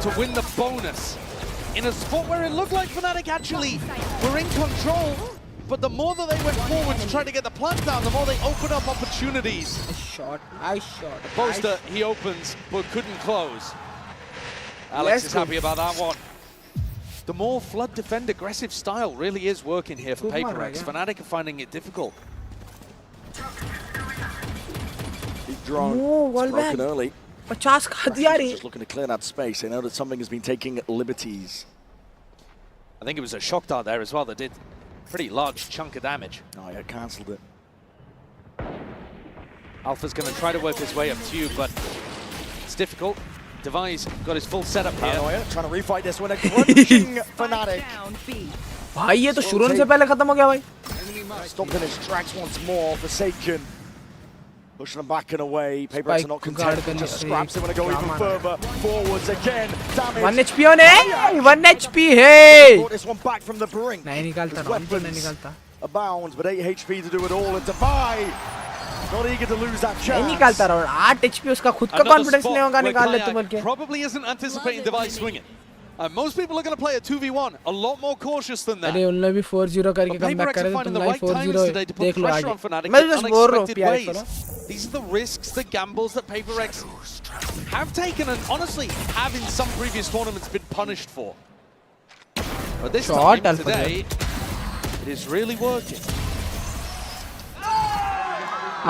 S7: to win the bonus in a spot where it looked like Fnatic actually were in control. But the more that they went forward to try to get the plant down, the more they opened up opportunities.
S2: Nice shot.
S7: Boaster, he opens, but couldn't close. Alex is happy about that one. The more Flood defend aggressive style really is working here for PaperX. Fnatic are finding it difficult.
S6: Big drone, broken early. Just looking to clear that space. They know that something has been taking liberties.
S7: I think it was a shock dart there as well that did pretty large chunk of damage.
S6: Oh yeah, cancelled it.
S7: Alpha's going to try to work his way up to you, but it's difficult. Device got his full setup here.
S6: Paranoia trying to refight this one. A crunching Fnatic.
S2: भाई ये तो शुरू से पहले खत्म हो गया भाई.
S6: Stopped in his tracks once more. Forsaken. Pushing them back and away. PaperX are not content. Just scraps it when they go even further. Forwards again. Damage.
S2: 1 HP on है. 1 HP है.
S6: Brought this one back from the brink.
S2: नहीं निकालता. नहीं निकालता.
S6: Abound, but 8 HP to do it all. And Defy. Not eager to lose that chance.
S2: नहीं निकालता रहा. 8 HP उसका खुद का confidence नहीं होगा निकाल ले तुम के.
S7: Probably isn't anticipating Device swinging. Most people are going to play a 2v1 a lot more cautious than that.
S2: अरे उन्होंने भी 4-0 करके कमबैक करे तो तुम लाइव 4-0 देख लो आगे
S7: मैं
S2: just बोल रहा हूँ प्यार करो
S7: These are the risks, the gambles that PaperX have taken and honestly have in some previous tournaments been punished for. But this time today, it is really working.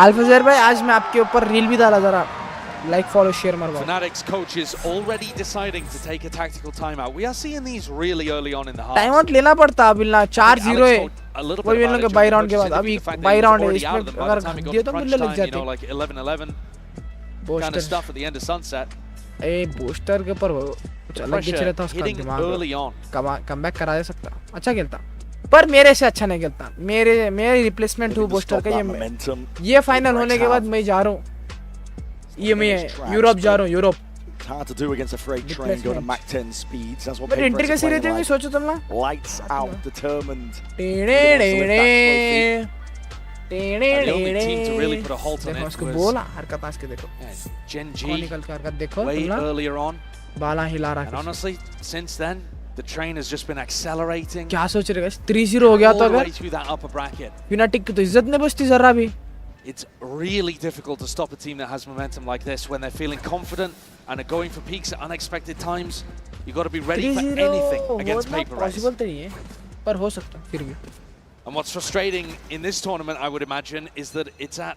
S2: अल्फाज़र भाई आज मैं आपके ऊपर रील भी डाला जरा like follow share मरवाओ
S7: Fnatic's coach is already deciding to take a tactical timeout. We are seeing these really early on in the half.
S2: Timeout लेना पड़ता अभी ना 4-0 है वो भी इन लोगों के बाई राउंड के बाद अभी बाई राउंड है इसमें अगर दिए तो मुझे लग जाते
S7: like 11-11 kind of stuff at the end of sunset.
S2: A booster के ऊपर कुछ अलग ही चल रहा था उसका दिमाग कमबैक करा दे सकता अच्छा खेलता पर मेरे से अच्छा नहीं खेलता मेरे रिप्लेसमेंट हूँ बूस्टर का ये फाइनल होने के बाद मैं जा रहा हूँ ये मैं यूरोप जा रहा हूँ Europe
S6: hard to do against a freight train going to Mach 10 speeds. That's what
S2: Paper Rex कैसे रहते होंगे सोचो तुम ना
S6: lights out determined.
S7: The only team to really put a halt on it
S2: उसको बोला हरकत आज के देखो
S7: Gen G
S2: निकल के हरकत देखो
S7: way earlier on.
S2: बाला हिला रहा
S7: है. And honestly, since then, the train has just been accelerating.
S2: क्या सोच रहे guys 3-0 हो गया तो अगर Fnatic की तो इज्जत नहीं बचती जरा भी.
S7: It's really difficult to stop a team that has momentum like this when they're feeling confident and are going for peaks at unexpected times. You got to be ready for anything against Paper Rex.
S2: Possible तो नहीं है, पर हो सकता फिर भी.
S7: And what's frustrating in this tournament, I would imagine, is that it's at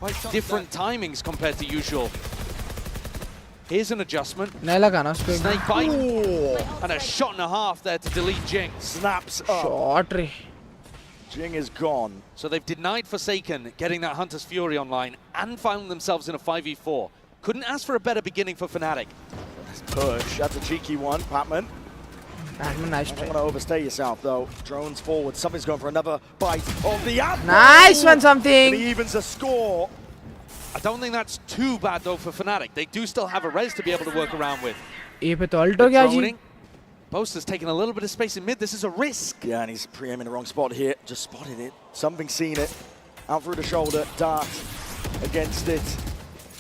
S7: quite different timings compared to usual. Here's an adjustment. Snake bite and a shot and a half there to delete Jing.
S6: Snaps up.
S2: Shot re.
S6: Jing is gone.
S7: So they've denied Forsaken getting that Hunter's Fury online and found themselves in a 5v4. Couldn't ask for a better beginning for Fnatic.
S6: Nice push. That's a cheeky one, Patman.
S2: Nice
S6: try. Don't want to overstay yourself though. Drones forward. Something's going for another bite of the apple.
S2: Nice one, something.
S6: And he evens a score.
S7: I don't think that's too bad though for Fnatic. They do still have a res to be able to work around with. Boaster's taking a little bit of space in mid. This is a risk.
S6: Yeah, and he's pre-aiming the wrong spot here. Just spotted it. Something seen it. Out through the shoulder. Dart against it.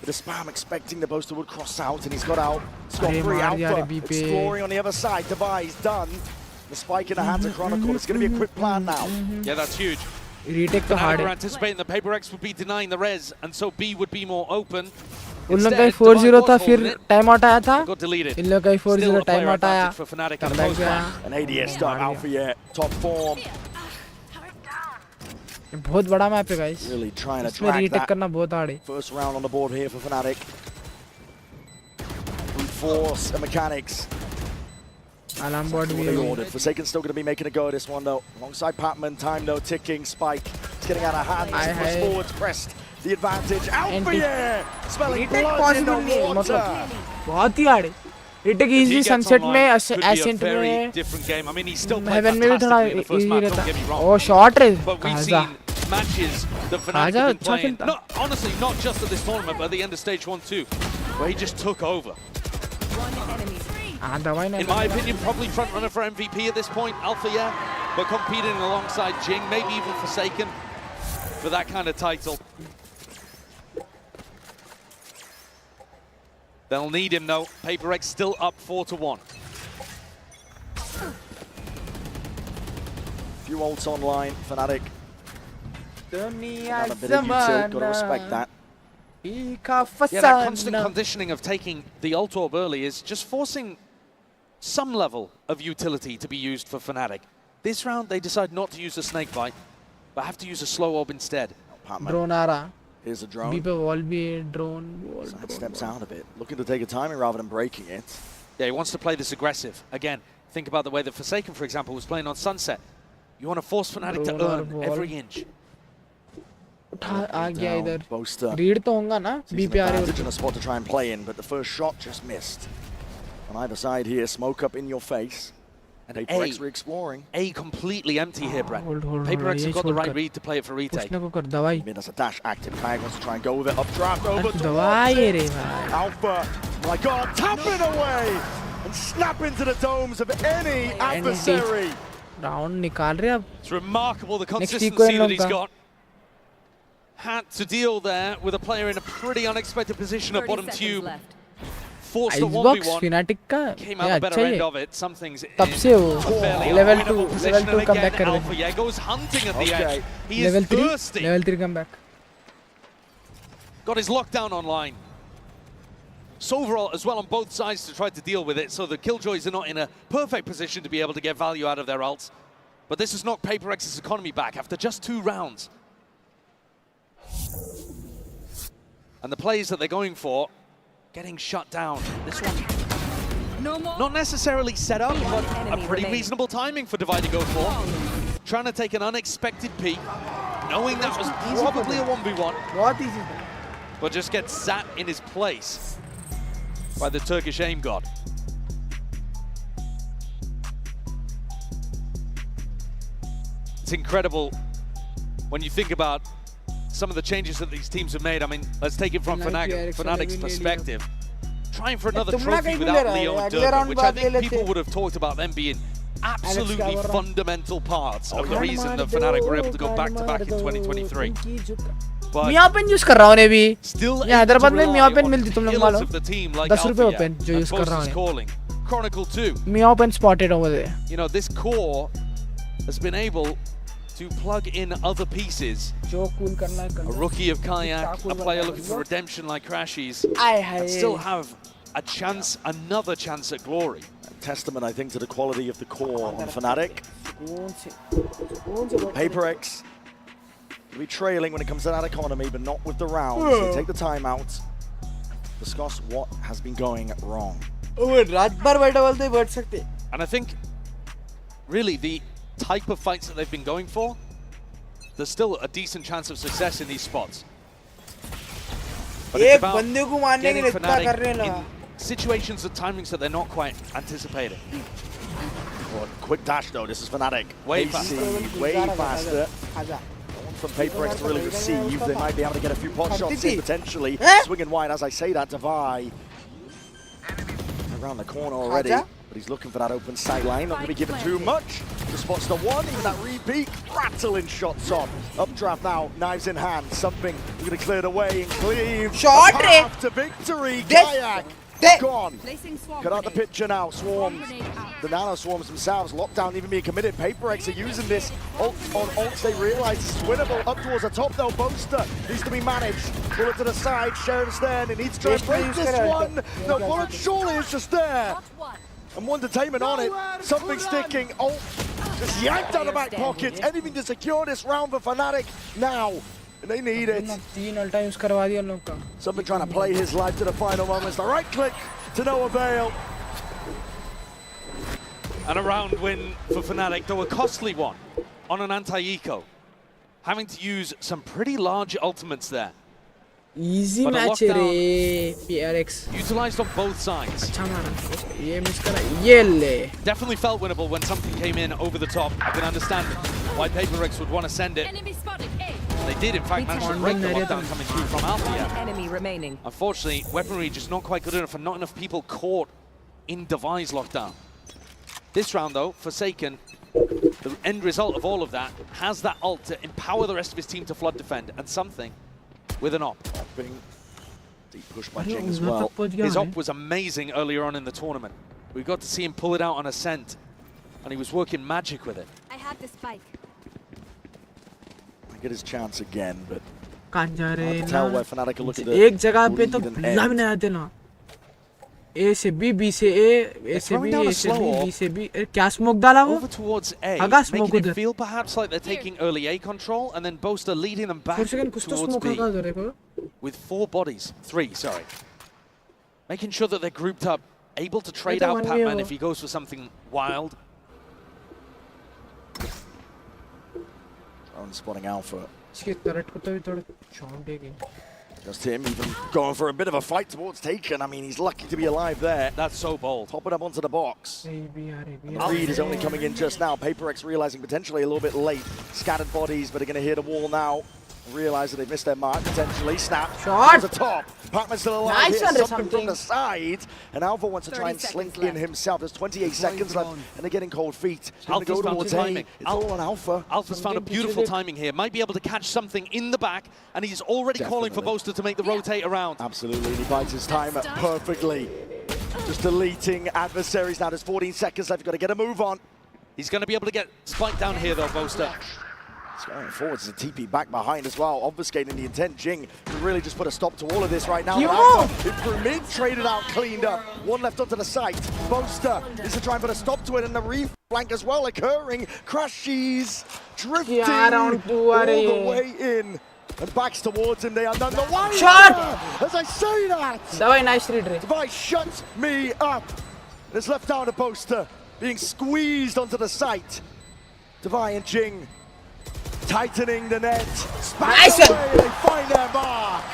S6: With a spam expecting the Boaster would cross out, and he's got out. He's got free Alpha. Exploring on the other side. Device done. The spike in the hands of Chronicle. It's going to be a quick plan now.
S7: Yeah, that's huge.
S2: Retake तो hard है.
S7: Anticipating the PaperX would be denying the res, and so B would be more open.
S2: उन लोग का 4-0 था, फिर time out आया था. इन लोग का 4-0 टाइम आउट आया.
S7: कमबैक गया.
S6: An ADS start Alpha yet. Top form.
S2: बहुत बड़ा मैप है guys.
S6: Really trying to drag that.
S2: करना बहुत hard है.
S6: First round on the board here for Fnatic. Brute force and mechanics.
S2: Alarm board
S6: be ordered. Forsaken's still going to be making a go at this one though. Alongside Patman, time though ticking. Spike. It's getting out of hand. Push forwards pressed. The advantage. Alpha yeah! Smelling blood in the water.
S2: बहुत ही hard है. Retake easy sunset में, ascent में.
S7: Different game. I mean, he's still
S2: played fantastically in the first match. Don't get me wrong. Oh, short है.
S7: But we've seen matches that Fnatic have been playing. Honestly, not just at this tournament, but at the end of stage 1-2, where he just took over.
S10: One enemy.
S7: In my opinion, probably front runner for MVP at this point. Alpha, yeah, but competing alongside Jing, maybe even Forsaken for that kind of title. They'll need him though. PaperX still up 4-1.
S6: Few ults online, Fnatic. Got a bit of util, gotta respect that.
S7: Yeah, that constant conditioning of taking the ult orb early is just forcing some level of utility to be used for Fnatic. This round, they decide not to use the snake bite, but have to use a slow orb instead.
S2: Drone आ रहा.
S6: Here's a drone.
S2: B पे wall भी है, drone.
S6: Steps out of it, looking to take a timing rather than breaking it.
S7: Yeah, he wants to play this aggressive. Again, think about the way that Forsaken, for example, was playing on Sunset. You want to force Fnatic to earn every inch.
S2: आ गया इधर.
S6: Boaster.
S2: Read तो होगा ना. B पे आ रहे
S6: हैं. A spot to try and play in, but the first shot just missed. On either side here, smoke up in your face. And PaperX re-exploring.
S7: A completely empty here, Brett. PaperX have got the right read to play it for retake.
S6: Mid has a dash active. Kayak wants to try and go with it. Updraft over to Alpha. My God, tapping away and snap into the domes of any adversary.
S2: Round निकाल रहे अब.
S7: It's remarkable the consistency that he's got. Had to deal there with a player in a pretty unexpected position at bottom tube. forced a
S2: Icebox
S7: 1v1.
S2: Fnatic का
S7: Came out the better end of it. Something's
S2: तब से वो level 2 comeback कर
S7: Alpha Jaego's hunting at the edge. He
S2: level
S7: is
S2: 3
S7: thirsty.
S2: level 3 comeback.
S7: Got his lockdown online. Soverall as well on both sides to try to deal with it, so the Killjoys are not in a perfect position to be able to get value out of their ults. But this has knocked PaperX's economy back after just 2 rounds. And the plays that they're going for, getting shut down. This one, not necessarily set up, but a pretty reasonable timing for Divide to go for. Trying to take an unexpected peek, knowing that was probably a 1v1.
S2: बहुत easy था.
S7: But just gets sat in his place by the Turkish aim god. It's incredible when you think about some of the changes that these teams have made. I mean, let's take it from Fnatic's perspective. Trying for another trophy without Leo and Durban, which I think people would have talked about them being absolutely fundamental parts of the reason that Fnatic were able to go back-to-back in 2023.
S2: मियापेन use कर रहा हूँ ने भी यहाँ हैदराबाद में मियापेन मिलती तुम लोग मालूम
S7: like
S2: 10 रुपए ओपन जो यूज कर रहा हूँ
S7: Chronicle 2
S2: मियापेन spotted over there.
S7: You know, this core has been able to plug in other pieces.
S2: जो cool करना है
S7: a rookie of Kayak, a player looking for redemption like Crashies, and still have a chance, another chance at glory.
S6: A testament, I think, to the quality of the core on Fnatic. PaperX will be trailing when it comes to that economy, but not with the rounds. They take the time out, discuss what has been going wrong.
S7: And I think, really, the type of fights that they've been going for, there's still a decent chance of success in these spots. But it's about getting Fnatic in situations and timings that they're not quite anticipating.
S6: Oh, quick dash though, this is Fnatic.
S7: Way faster.
S6: Way faster. From PaperX to really receive. They might be able to get a few pot shots in potentially. Swinging wide as I say that, Divide. Around the corner already. But he's looking for that open sight line. Not going to be given too much. The spots the one, even that repeat. Rattling shots on. Updraft now, knives in hand. Something going to clear the way and cleave.
S2: Shot
S6: path to victory. Kayak gone. Cut out the picture now. Swarms. The Nano Swarms themselves. Lockdown even being committed. PaperX are using this ult on ults. They realize it's winnable. Up towards the top though. Boaster needs to be managed. Bullet to the side. Sheriff's there. And he needs to try and break this one. The bullet surely is just there. And one detainment on it. Something sticking. Ult just yanked out of the back pockets. Anything to secure this round for Fnatic now. And they need it. Something trying to play his life to the final moments. The right click to no avail.
S7: And a round win for Fnatic, though a costly one on an anti-eco. Having to use some pretty large ultimates there.
S2: Easy match re PRX.
S7: Utilized on both sides.
S2: Definitely
S7: felt winnable when something came in over the top. I can understand why PaperX would want to send it. They did, in fact, manage to break the lockdown coming through from Alpha.
S10: Enemy remaining.
S7: Unfortunately, weaponry just not quite good enough and not enough people caught in Device lockdown. This round, though, Forsaken, the end result of all of that, has that ult to empower the rest of his team to flood defend, and something with an op.
S6: Deep push by Jing as well.
S7: His op was amazing earlier on in the tournament. We got to see him pull it out on Ascent, and he was working magic with it.
S5: I have the spike.
S6: Get his chance again, but
S2: hard to
S6: tell where Fnatic are looking
S2: एक जगह पे तो बिल्ला भी नहीं आते ना A से B, B से A, A से B, A से B, B से B. क्या smoke डाला वो?
S7: Over towards A,
S2: smoke
S7: making it feel perhaps like they're taking early A control, and then Boaster leading them back towards B. With 4 bodies, 3, sorry. Making sure that they're grouped up, able to trade out Pac-Man if he goes for something wild.
S6: Spotting Alpha. Just him even going for a bit of a fight towards Taken. I mean, he's lucky to be alive there.
S7: That's so bold.
S6: Pop it up onto the box. The read is only coming in just now. PaperX realizing potentially a little bit late. Scattered bodies, but are going to hit a wall now. Realize that they've missed their mark, potentially. Snap.
S2: Shot.
S6: To the top. Pac-Man still alive.
S2: Nice
S6: here. Something from the side. And Alpha wants to try and slink in himself. There's 28 seconds left, and they're getting cold feet.
S7: Alpha's found the timing.
S6: It's all on Alpha.
S7: Alpha's found a beautiful timing here. Might be able to catch something in the back, and he's already calling for Boaster to make the rotate around.
S6: Absolutely, and he bites his time perfectly. Just deleting adversaries now. There's 14 seconds left. You've got to get a move on.
S7: He's going to be able to get spiked down here, though, Boaster.
S6: He's going forward. There's a TP back behind as well, obfuscating the intent. Jing can really just put a stop to all of this right now. Through mid, traded out, cleaned up. One left onto the site. Boaster is to try and put a stop to it, and the reflank as well occurring. Crashies drifting all the way in. And backs towards him. They are none the wiser.
S2: Shot!
S6: As I say that,
S2: Nice read.
S6: Device shuts me up. It's left down to Boaster, being squeezed onto the site. Devi and Jing tightening the net.
S2: Nice.
S6: Away, they find their mark.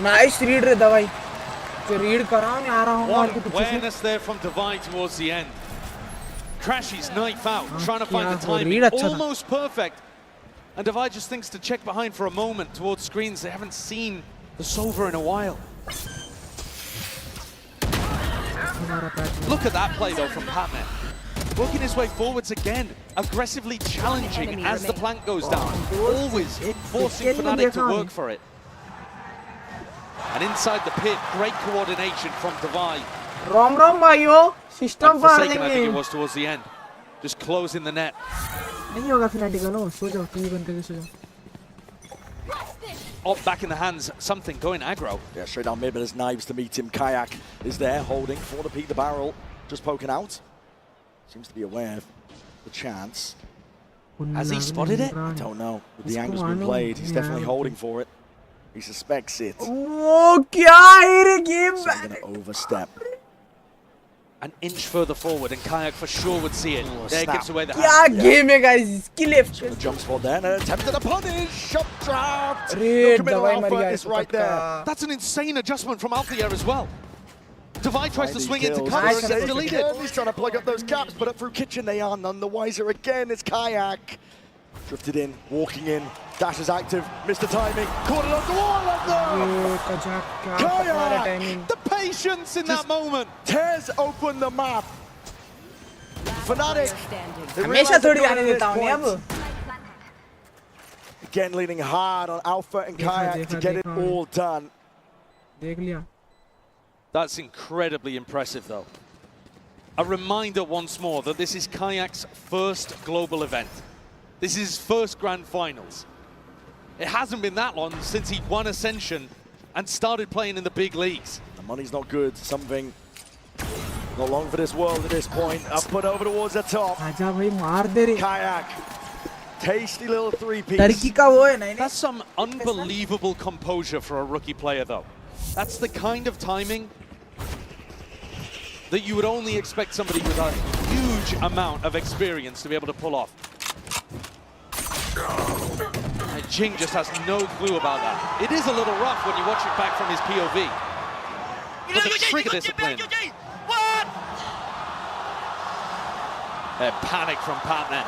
S2: Nice read, Devi. Read
S7: What awareness there from Devi towards the end. Crashy's knife out, trying to find the timing. Almost perfect. And Devi just thinks to check behind for a moment towards screens. They haven't seen the Sova in a while. Look at that play, though, from Patman. Working his way forwards again, aggressively challenging as the plank goes down. Always forcing Fnatic to work for it. And inside the pit, great coordination from Devi.
S2: Rom bhaiyo, system par
S7: Forsaken, I think it was towards the end. Just closing the net.
S2: नहीं होगा Fnatic का no सो जाओ TV बंद करके सो जाओ
S7: Off back in the hands, something going aggro.
S6: Yeah, straight down mid, but there's knives to meet him. Kayak is there, holding for the peak the barrel, just poking out. Seems to be aware of the chance.
S7: Has he spotted it?
S6: I don't know. With the angles being played, he's definitely holding for it. He suspects it.
S2: Oh, kya hai game?
S6: So I'm going to overstep.
S7: An inch further forward, and Kayak for sure would see it. There gives away the hand.
S2: Kya game hai guys? Skill left.
S6: The jump spot there, and an attempt at a punish. Shot trapped.
S2: Is
S6: right there.
S7: That's an insane adjustment from Althea as well. Devi tries to swing into cover and gets deleted.
S6: He's trying to plug up those gaps, but up through Kitchen they are none the wiser again. It's Kayak. Drifted in, walking in. Dash is active, missed the timing. Caught it off the wall,
S7: Kayak! The patience in that moment.
S6: Tears open the map. Fnatic.
S2: हमेशा थोड़ी आने देता हूँ अब.
S6: Again leaning hard on Alpha and Kayak to get it all done.
S2: देख लिया.
S7: That's incredibly impressive, though. A reminder once more that this is Kayak's first global event. This is his first grand finals. It hasn't been that long since he won Ascension and started playing in the big leagues.
S6: The money's not good. Something not long for this world at this point. Up and over towards the top. Kayak. Tasty little three-piece.
S7: That's some unbelievable composure for a rookie player, though. That's the kind of timing that you would only expect somebody with a huge amount of experience to be able to pull off. And Jing just has no clue about that. It is a little rough when you watch it back from his POV. But the trigger discipline. Panic from Patman.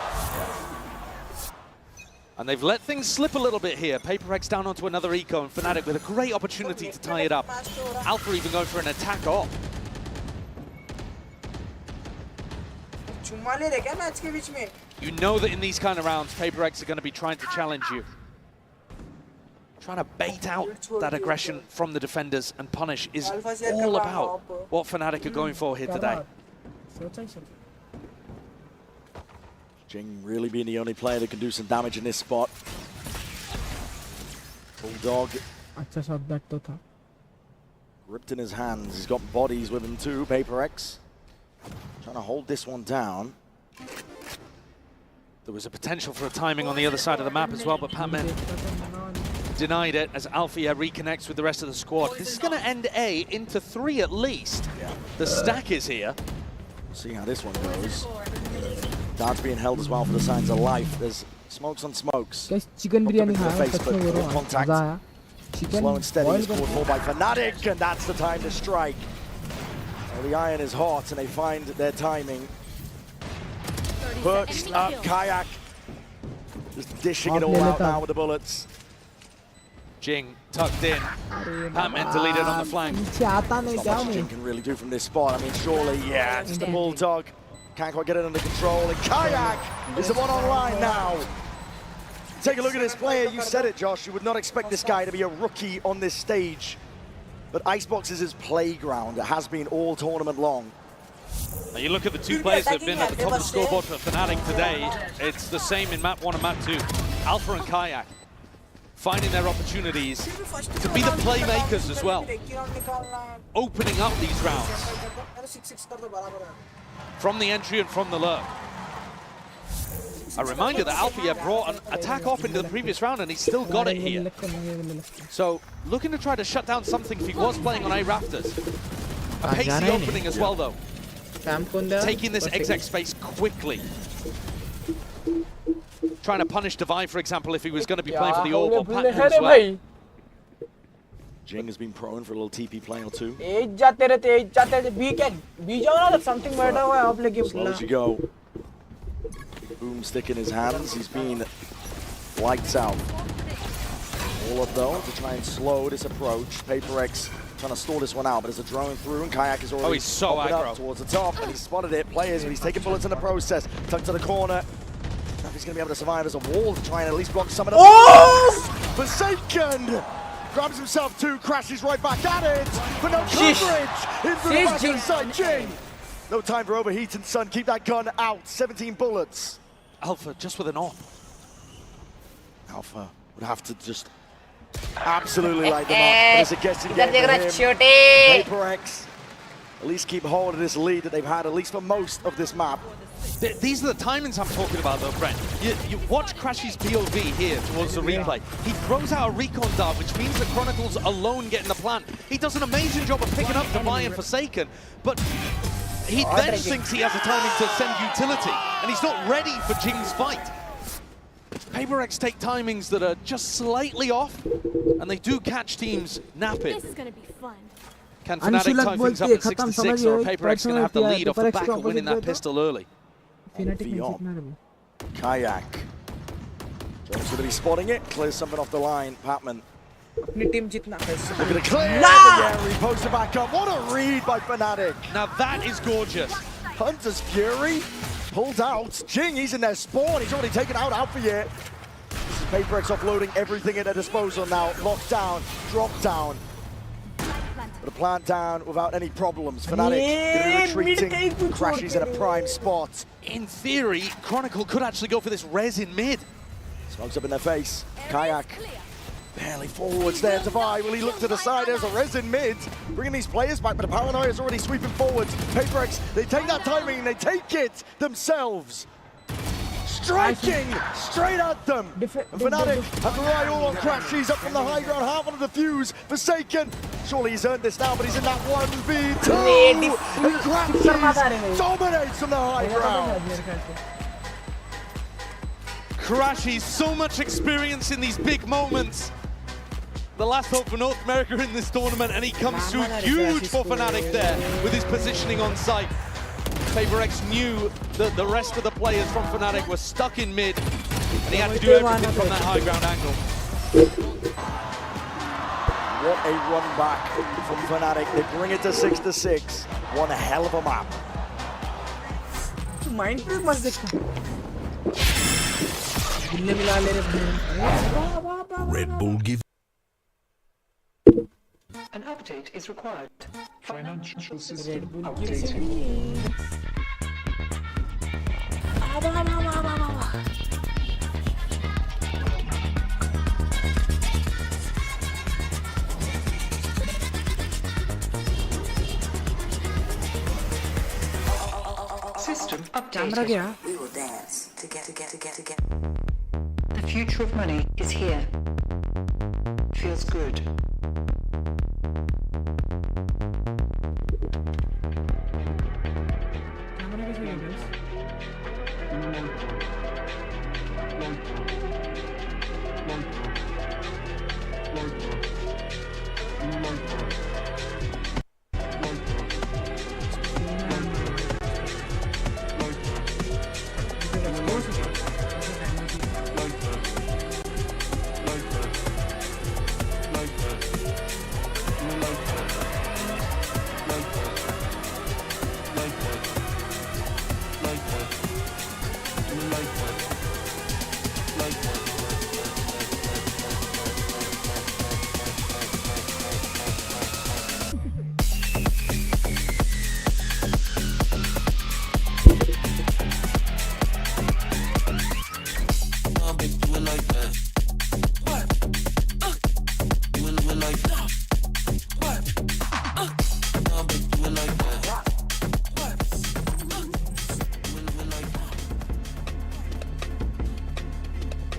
S7: And they've let things slip a little bit here. PaperX down onto another eco, and Fnatic with a great opportunity to tie it up. Alpha even going for an attack off. You know that in these kind of rounds, PaperX are going to be trying to challenge you. Trying to bait out that aggression from the defenders, and punish is all about what Fnatic are going for here today.
S6: Jing really being the only player that can do some damage in this spot. Bulldog. Gripped in his hands. He's got bodies with him too, PaperX. Trying to hold this one down.
S7: There was a potential for a timing on the other side of the map as well, but Patman denied it as Althea reconnects with the rest of the squad. This is going to end A into 3 at least.
S6: Yeah.
S7: The stack is here.
S6: See how this one goes. Darts being held as well for the signs of life. There's smokes on smokes.
S2: Chicken biryani
S6: contact. Slow and steady is scored for by Fnatic, and that's the time to strike. Well, the iron is hot, and they find their timing. Perched up, Kayak. Just dishing it all out now with the bullets.
S7: Jing tucked in. Patman deleted on the flank.
S6: Not much Jing can really do from this spot. I mean, surely, yeah, it's the Bulldog. Can't quite get it under control. And Kayak is the one online now. Take a look at this player. You said it, Josh. You would not expect this guy to be a rookie on this stage. but Icebox is his playground. It has been all tournament long.
S7: Now you look at the two players that have been at the top of the scoreboard for Fnatic today. It's the same in map 1 and map 2. Alpha and Kayak finding their opportunities to be the playmakers as well, opening up these rounds from the entry and from the lurk. A reminder that Alfia brought an attack off into the previous round and he still got it here. So looking to try to shut down something if he was playing on A Rafters. A pacey opening as well though. Taking this exec space quickly. Trying to punish Divide, for example, if he was going to be playing for the Orb or Platinum as well.
S6: Jing has been prone for a little TP play or two. Slow as you go. Boomstick in his hands. He's been lights out. All up though to try and slow this approach. PaperX trying to stall this one out, but as a drone through and Kayak is already
S7: he's so aggro
S6: up towards the top, and he's spotted it. Players, but he's taking bullets in the process. Tucked to the corner. If he's going to be able to survive as a wall to try and at least block some of the...
S2: Oh!
S6: Forsaken! Grabs himself too, crashes right back at it, but no coverage! Into the back of the side, Jing! No time for overheating, son. Keep that gun out. 17 bullets.
S7: Alpha just with an op.
S6: Alpha would have to just absolutely light them up. But as a guessing game for him, PaperX at least keep hold of this lead that they've had, at least for most of this map.
S7: These are the timings I'm talking about though, Brent. You watch Crashy's POV here towards the replay. He throws out a recon dart, which means that Chronicles alone get in the plant. He does an amazing job of picking up Divide and Forsaken, but he then thinks he has a timing to send utility, and he's not ready for Jing's fight. PaperX take timings that are just slightly off, and they do catch teams napping.
S5: This is gonna be fun.
S7: Can Fnatic tie things up at 6-6, or PaperX going to have the lead off the back of winning that pistol early?
S6: Kayak. Jones going to be spotting it, clears something off the line. Patman. Look at the clear. Yeah, reposted back up. What a read by Fnatic.
S7: Now that is gorgeous.
S6: Hunter's Fury pulled out. Jing, he's in their spawn. He's already taken out Alpha yet. This is PaperX offloading everything at their disposal now. Locked down, drop down. But a plant down without any problems. Fnatic going to be retreating. Crashes in a prime spot.
S7: In theory, Chronicle could actually go for this res in mid.
S6: Smokes up in their face. Kayak barely forwards there. Divide, will he look to the side? There's a res in mid. Bringing these players back, but the Paranoia is already sweeping forwards. PaperX, they take that timing and they take it themselves. Striking straight at them. And Fnatic have to rely all on Crash. He's up from the high ground, half on the defuse. Forsaken. Surely he's earned this now, but he's in that 1v2. And Crash dominates from the high ground.
S7: Crashy, so much experience in these big moments. The last hope for North America in this tournament, and he comes through huge for Fnatic there with his positioning on site. PaperX knew that the rest of the players from Fnatic were stuck in mid, and he had to do everything from that high ground angle.
S6: What a run back from Fnatic. They bring it to 6-6. One hell of a map.
S1: Red Bull give.
S13: An update is required. Financial system updating. System updated. We will dance together. The future of money is here. Feels good.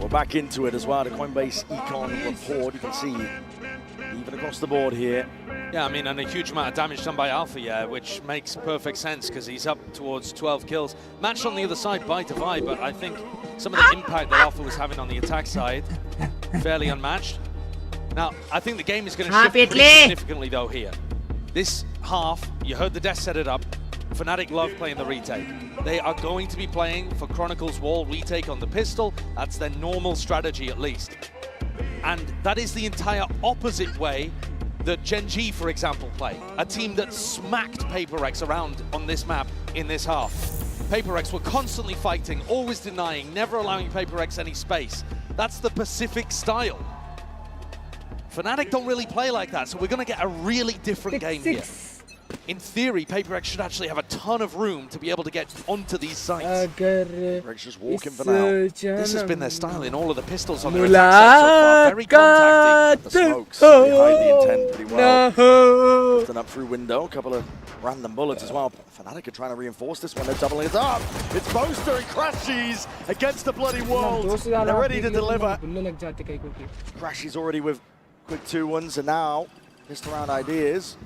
S6: We're back into it as well. The Coinbase Econ report, you can see even across the board here.
S7: Yeah, I mean, and a huge amount of damage done by Alpha, yeah, which makes perfect sense because he's up towards 12 kills. Matched on the other side by Divide, but I think some of the impact that Alpha was having on the attack side, fairly unmatched. Now, I think the game is going to shift pretty significantly, though, here. This half, you heard the Death set it up. Fnatic love playing the retake. They are going to be playing for Chronicles Wall retake on the pistol. That's their normal strategy, at least. And that is the entire opposite way that Gen G, for example, play. A team that smacked PaperX around on this map in this half. PaperX were constantly fighting, always denying, never allowing PaperX any space. That's the Pacific style. Fnatic don't really play like that, so we're going to get a really different game here. In theory, PaperX should actually have a ton of room to be able to get onto these sites.
S6: PaperX just walking for now.
S7: This has been their style in all of the pistols on their attack side so far. Very contacting.
S6: The smokes behind the intent pretty well. Lifting up through window, a couple of random bullets as well. Fnatic are trying to reinforce this one. They're doubling it up. It's Boaster and Crashies against the bloody world. They're ready to deliver. Crashies already with quick 2-1s, and now just around ideas.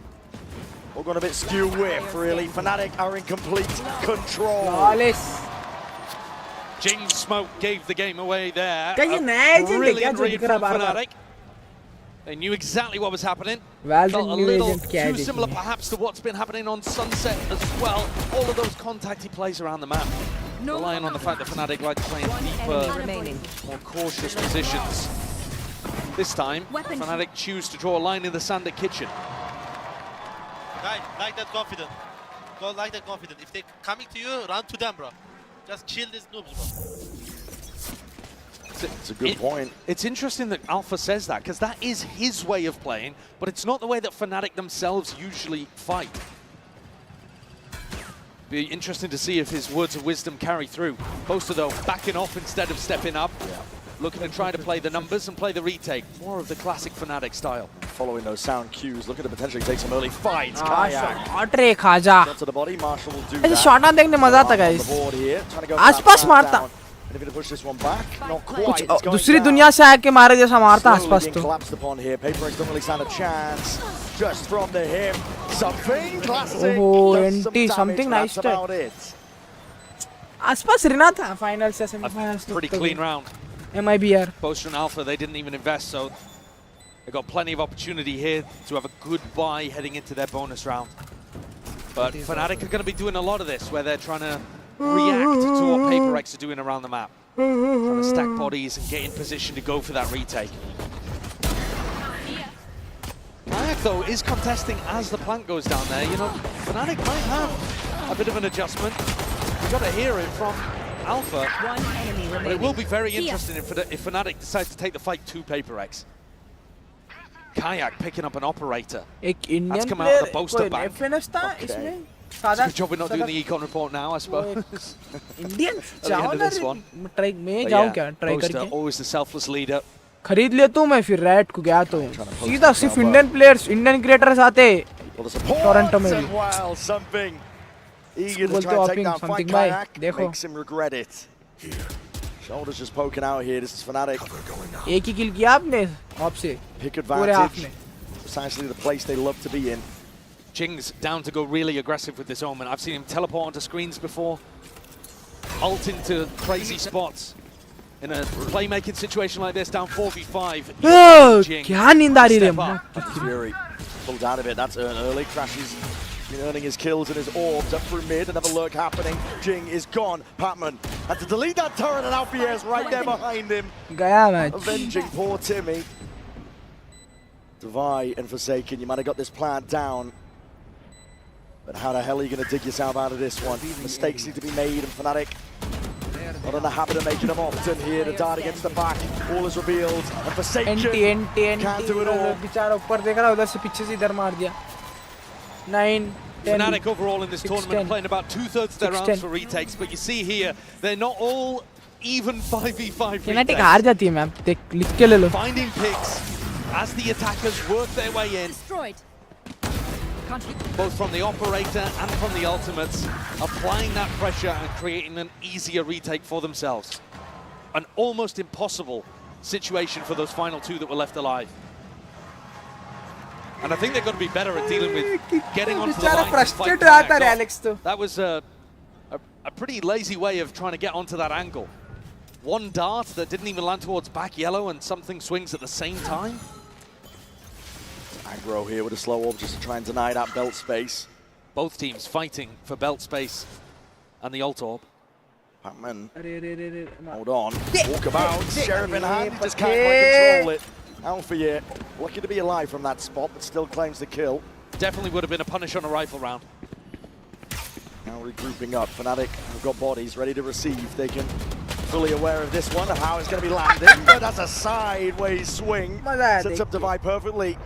S6: All gone a bit skew whiff, really. Fnatic are in complete control.
S7: Jing's smoke gave the game away there. Brilliant read from Fnatic. They knew exactly what was happening. Felt a little too similar perhaps to what's been happening on Sunset as well. All of those contacty plays around the map. Relying on the fact that Fnatic like to play in deeper, more cautious positions. This time, Fnatic choose to draw a line in the sand at kitchen.
S14: Guys, like that confident. Go like that confident. If they're coming to you, run to them, bro. Just chill these noobs, bro.
S6: It's a good point.
S7: It's interesting that Alpha says that, because that is his way of playing, but it's not the way that Fnatic themselves usually fight. Be interesting to see if his words of wisdom carry through. Boaster, though, backing off instead of stepping up. Yeah. Looking to try to play the numbers and play the retake. More of the classic Fnatic style.
S6: Following those sound cues, looking to potentially take some early fights.
S2: Shot
S6: to the body, Marshall will do that.
S2: Shot देखने मजा आता guys. आसपास मारता. दूसरी दुनिया से आके मारे जैसा मारता आसपास तो.
S6: Collapsed upon here. PaperX don't really stand a chance. Just from the hip, something classic.
S2: Oh, NT, something nice. आसपास रहना था final से semi-finals.
S7: Pretty clean round.
S2: MIBR.
S7: Boaster and Alpha, they didn't even invest, so they got plenty of opportunity here to have a good buy heading into their bonus round. But Fnatic are going to be doing a lot of this, where they're trying to react to what PaperX are doing around the map. Trying to stack bodies and get in position to go for that retake. Kayak, though, is contesting as the plant goes down there. You know, Fnatic might have a bit of an adjustment. We've got to hear it from Alpha, but it will be very interesting if Fnatic decides to take the fight to PaperX. Kayak picking up an operator. That's come out of the Boaster bank. Okay. Good job we're not doing the econ report now, I suppose.
S2: Indian?
S7: At the end of this one. Boaster, always the selfless leader.
S2: खरीद ले तो मैं फिर rat को गया तो सीधा सिर्फ इंडियन प्लेयर्स इंडियन क्रिएटर्स आते टोरंटो में भी
S6: eager to try and take down fight. Kayak makes him regret it. Shoulders just poking out here. This is Fnatic.
S2: एक ही किल किया आपने आपसे
S6: pick advantage. Precisely the place they love to be in.
S7: Jing's down to go really aggressive with this Omen. I've seen him teleport onto screens before, ult into crazy spots. In a playmaking situation like this, down 4v5.
S2: क्या नींद आ रही है?
S6: Fury pulled out of it. That's early. Crashes been earning his kills and his orbs up through mid. Another lurk happening. Jing is gone. Patman had to delete that turret, and Alfier's right there behind him. Avenging poor Timmy. Divide and Forsaken, you might have got this plant down. But how the hell are you going to dig yourself out of this one? Mistakes need to be made, and Fnatic not in the habit of making them often here. The dart against the back, all is revealed, and Forsaken can't do it all.
S2: बेचारा ऊपर देख रहा उधर से पीछे से इधर मार दिया. 9, 10,
S7: Fnatic overall in this
S2: 6,
S7: tournament
S2: 10.
S7: are playing about 2/3 of their rounds for retakes, but you see here, they're not all even 5v5
S2: Fnatic हार जाती है मैम. देख लिख के ले लो.
S7: Finding picks as the attackers work their way in. Both from the operator and from the ultimates, applying that pressure and creating an easier retake for themselves. an almost impossible situation for those final two that were left alive. And I think they're going to be better at dealing with getting onto the line. That was a pretty lazy way of trying to get onto that angle. One dart that didn't even land towards back yellow, and something swings at the same time.
S6: Aggro here with a slow orb just to try and deny that belt space.
S7: Both teams fighting for belt space and the ult orb.
S6: Pac-Man, hold on, walk about, Sheriff in hand, he just can't quite control it. Alpha here, lucky to be alive from that spot, but still claims the kill.
S7: Definitely would have been a punish on a rifle round.
S6: Now regrouping up, Fnatic have got bodies ready to receive. They can fully aware of this one and how it's going to be landing, but that's a sideways swing. Sets up Divide perfectly.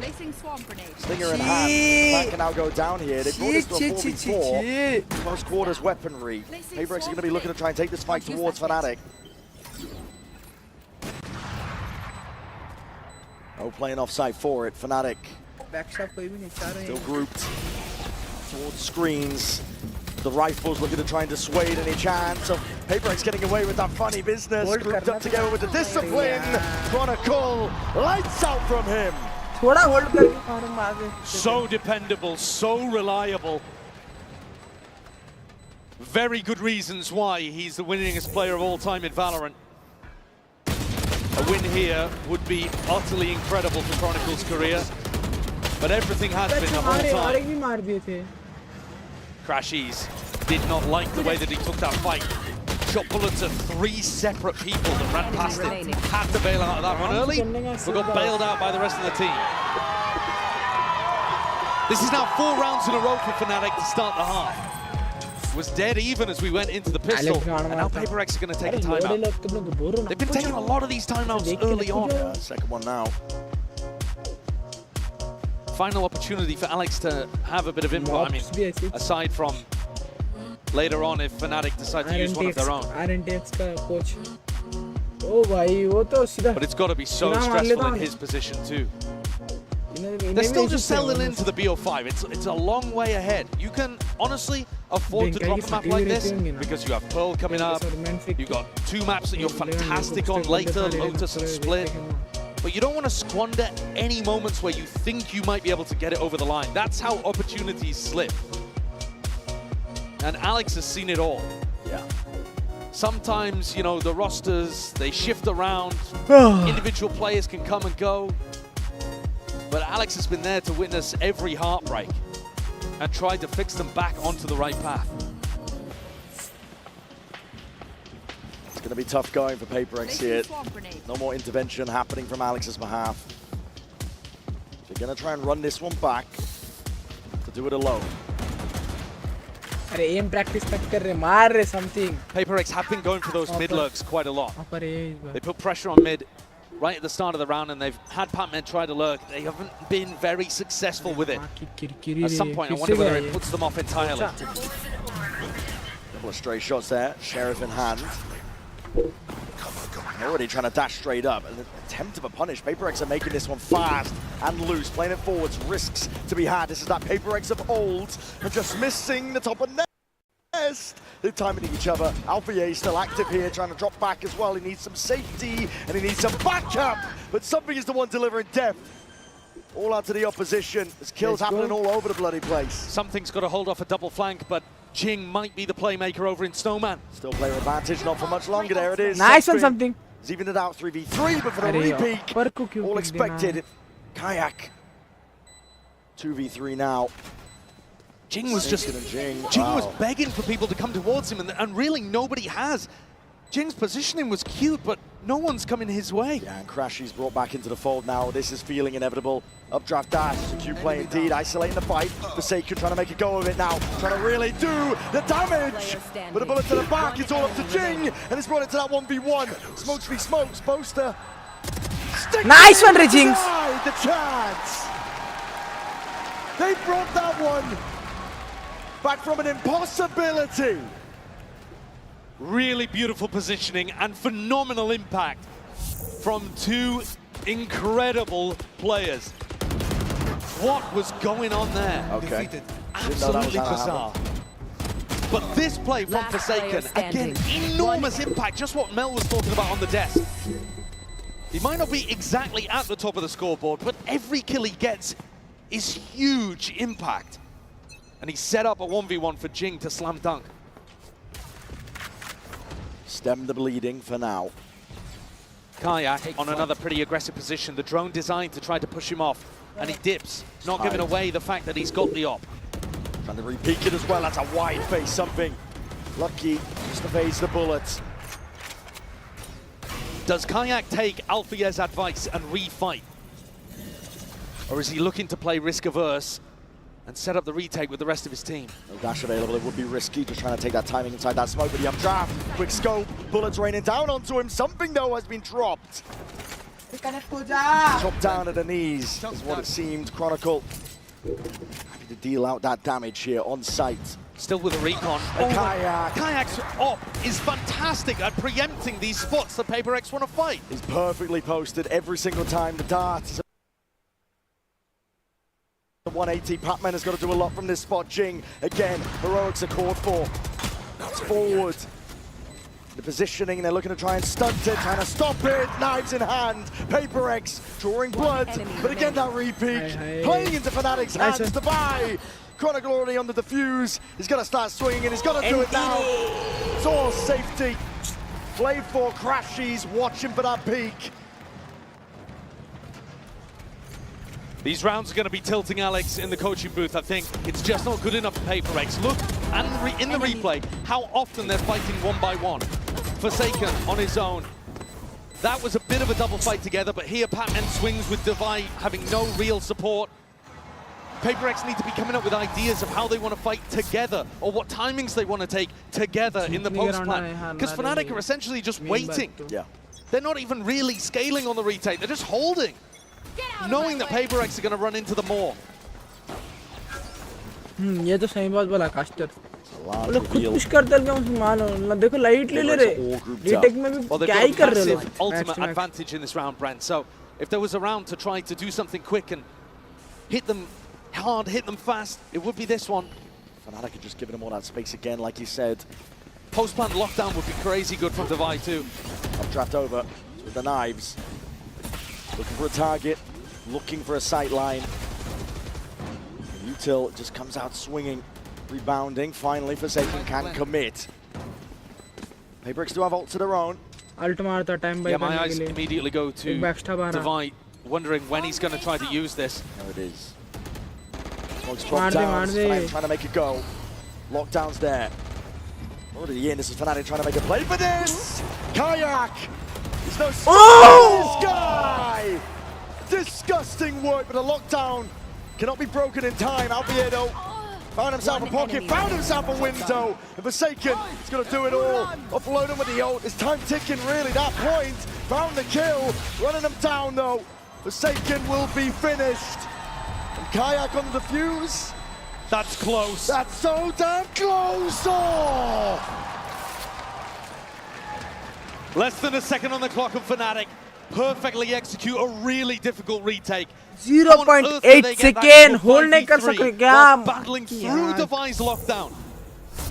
S6: Stinger in hand. That can now go down here. They brought us to a 4v4. Close quarters weaponry. Paper X are going to be looking to try and take this fight towards Fnatic. Oh, playing offside for it. Fnatic still grouped towards screens. The rifles looking to try and dissuade any chance of Paper X getting away with that funny business. Grouped up together with the discipline. Chronicle, lights out from him.
S7: So dependable, so reliable. Very good reasons why he's the winningest player of all time in Valorant. A win here would be utterly incredible for Chronicle's career, but everything has been the whole time. Crashies did not like the way that he took that fight. Shot bullets at 3 separate people that ran past him. Had to bail out of that one early, but got bailed out by the rest of the team. This is now 4 rounds in a row for Fnatic to start the half. Was dead even as we went into the pistol, and now Paper X are going to take a timeout. They've been taking a lot of these timeouts early on.
S6: Yeah, second one now.
S7: Final opportunity for Alex to have a bit of input. I mean, aside from later on if Fnatic decide to use one of their own. But it's got to be so stressful in his position too. They're still just settling into the BO5. It's a long way ahead. You can honestly afford to drop a map like this because you have Pearl coming up. You've got 2 maps that you're fantastic on later, Lotus and Split. But you don't want to squander any moments where you think you might be able to get it over the line. That's how opportunities slip. And Alex has seen it all.
S6: Yeah.
S7: Sometimes, you know, the rosters, they shift around. Individual players can come and go. But Alex has been there to witness every heartbreak and tried to fix them back onto the right path.
S6: It's going to be tough going for Paper X here. No more intervention happening from Alex's behalf. They're going to try and run this one back to do it alone.
S2: Aim practice something.
S7: Paper X have been going for those mid lurks quite a lot. They put pressure on mid right at the start of the round, and they've had Pac-Man try to lurk. They haven't been very successful with it. At some point, I wonder whether it puts them off entirely.
S6: Couple of stray shots there. Sheriff in hand. Already trying to dash straight up. An attempt of a punish. Paper X are making this one fast and loose. Playing it forwards. Risks to be had. This is that Paper X of old. And just missing the top of nest. They're timing each other. Alpha still active here. Trying to drop back as well. He needs some safety. And he needs some backup. But something is the one delivering death. All out to the opposition. There's kills happening all over the bloody place.
S7: Something's got to hold off a double flank, but Jing might be the playmaker over in Snowman.
S6: Still player advantage, not for much longer. There it is.
S2: Nice on something.
S6: He's even it out 3v3, but for the repeat, all expected. Kayak. 2v3 now.
S7: Jing was just Jing was begging for people to come towards him, and really nobody has. Jing's positioning was cute, but no one's coming his way.
S6: Yeah, and Crashy's brought back into the fold now. This is feeling inevitable. Updraft dash, cute play indeed, isolating the fight. Forsaken trying to make a go of it now, trying to really do the damage. With a bullet to the back, it's all up to Jing, and it's brought it to that 1v1. Smokes v smokes, Boaster.
S2: Nice one, Jinx.
S6: The chance. They brought that one back from an impossibility.
S7: Really beautiful positioning and phenomenal impact from 2 incredible players. What was going on there?
S6: Okay.
S7: Absolutely bizarre. But this play from Forsaken, again, enormous impact, just what Mel was talking about on the desk. He might not be exactly at the top of the scoreboard, but every kill he gets is huge impact. And he set up a 1v1 for Jing to slam dunk.
S6: Stem the bleeding for now.
S7: Kayak on another pretty aggressive position. The drone designed to try to push him off, and he dips, not giving away the fact that he's got the op.
S6: Trying to re-peek it as well. That's a wide face, something. Lucky just evades the bullets.
S7: Does Kayak take Alfia's advice and re-fight? Or is he looking to play risk-averse and set up the retake with the rest of his team?
S6: No dash available, it would be risky, just trying to take that timing inside that smoke, but the updraft, quick scope, bullets raining down onto him, something though has been dropped. Chopped down at the knees is what it seemed. Chronicle happy to deal out that damage here on site.
S7: Still with a recon.
S6: Kayak.
S7: Kayak's op is fantastic at preempting these spots that PaperX want to fight.
S6: He's perfectly posted every single time. The darts. The 180, Patman has got to do a lot from this spot. Jing, again, heroics are called for. That's forward. The positioning, they're looking to try and stunt it, trying to stop it. Knives in hand. PaperX drawing blood, but again that repeat. Playing into Fnatic's hands to buy. Chronicle already on the defuse. He's got to start swinging and he's got to do it now. It's all safety. Flame 4 crashes, watching for that peak.
S7: These rounds are going to be tilting Alex in the coaching booth, I think. It's just not good enough for PaperX. Look, and in the replay, how often they're fighting one by one. Forsaken on his own. That was a bit of a double fight together, but here Patman swings with Devi having no real support. PaperX need to be coming up with ideas of how they want to fight together, or what timings they want to take together in the post-plan. Because Fnatic are essentially just waiting.
S6: Yeah.
S7: They're not even really scaling on the retake, they're just holding, knowing that PaperX are going to run into the more.
S2: ये तो सही बात बोला caster लोग खुद push करते हैं क्या मानो देखो लाइट ले रहे रीटेक में भी क्या ही कर रहे हैं
S7: ultimate advantage in this round, Brent. So if there was a round to try to do something quick and hit them hard, hit them fast, it would be this one.
S6: Fnatic had just given him all that space again, like you said.
S7: Post-plant lockdown would be crazy good from Devi too.
S6: Updraft over with the knives. Looking for a target, looking for a sight line. Util just comes out swinging, rebounding. Finally, Forsaken can commit. PaperX do have ult to their own.
S7: Yeah, my eyes immediately go to Devi, wondering when he's going to try to use this.
S6: There it is. Smoke's dropped down, trying to make a go. Lockdown's there. Already in, this is Fnatic trying to make a play for this! Kayak! There's no this guy! Disgusting work, but a lockdown cannot be broken in time. Alviedo found himself a pocket, found himself a window, and Forsaken is going to do it all. Offload him with the ult. It's time ticking, really, that point. Found the kill, running him down, though. Forsaken will be finished. And Kayak on the defuse.
S7: That's close.
S6: That's so damn close! Oh!
S7: Less than a second on the clock of Fnatic. Perfectly execute a really difficult retake.
S2: 0.8 second hold नहीं कर सके क्या?
S7: Battling through Devi's lockdown.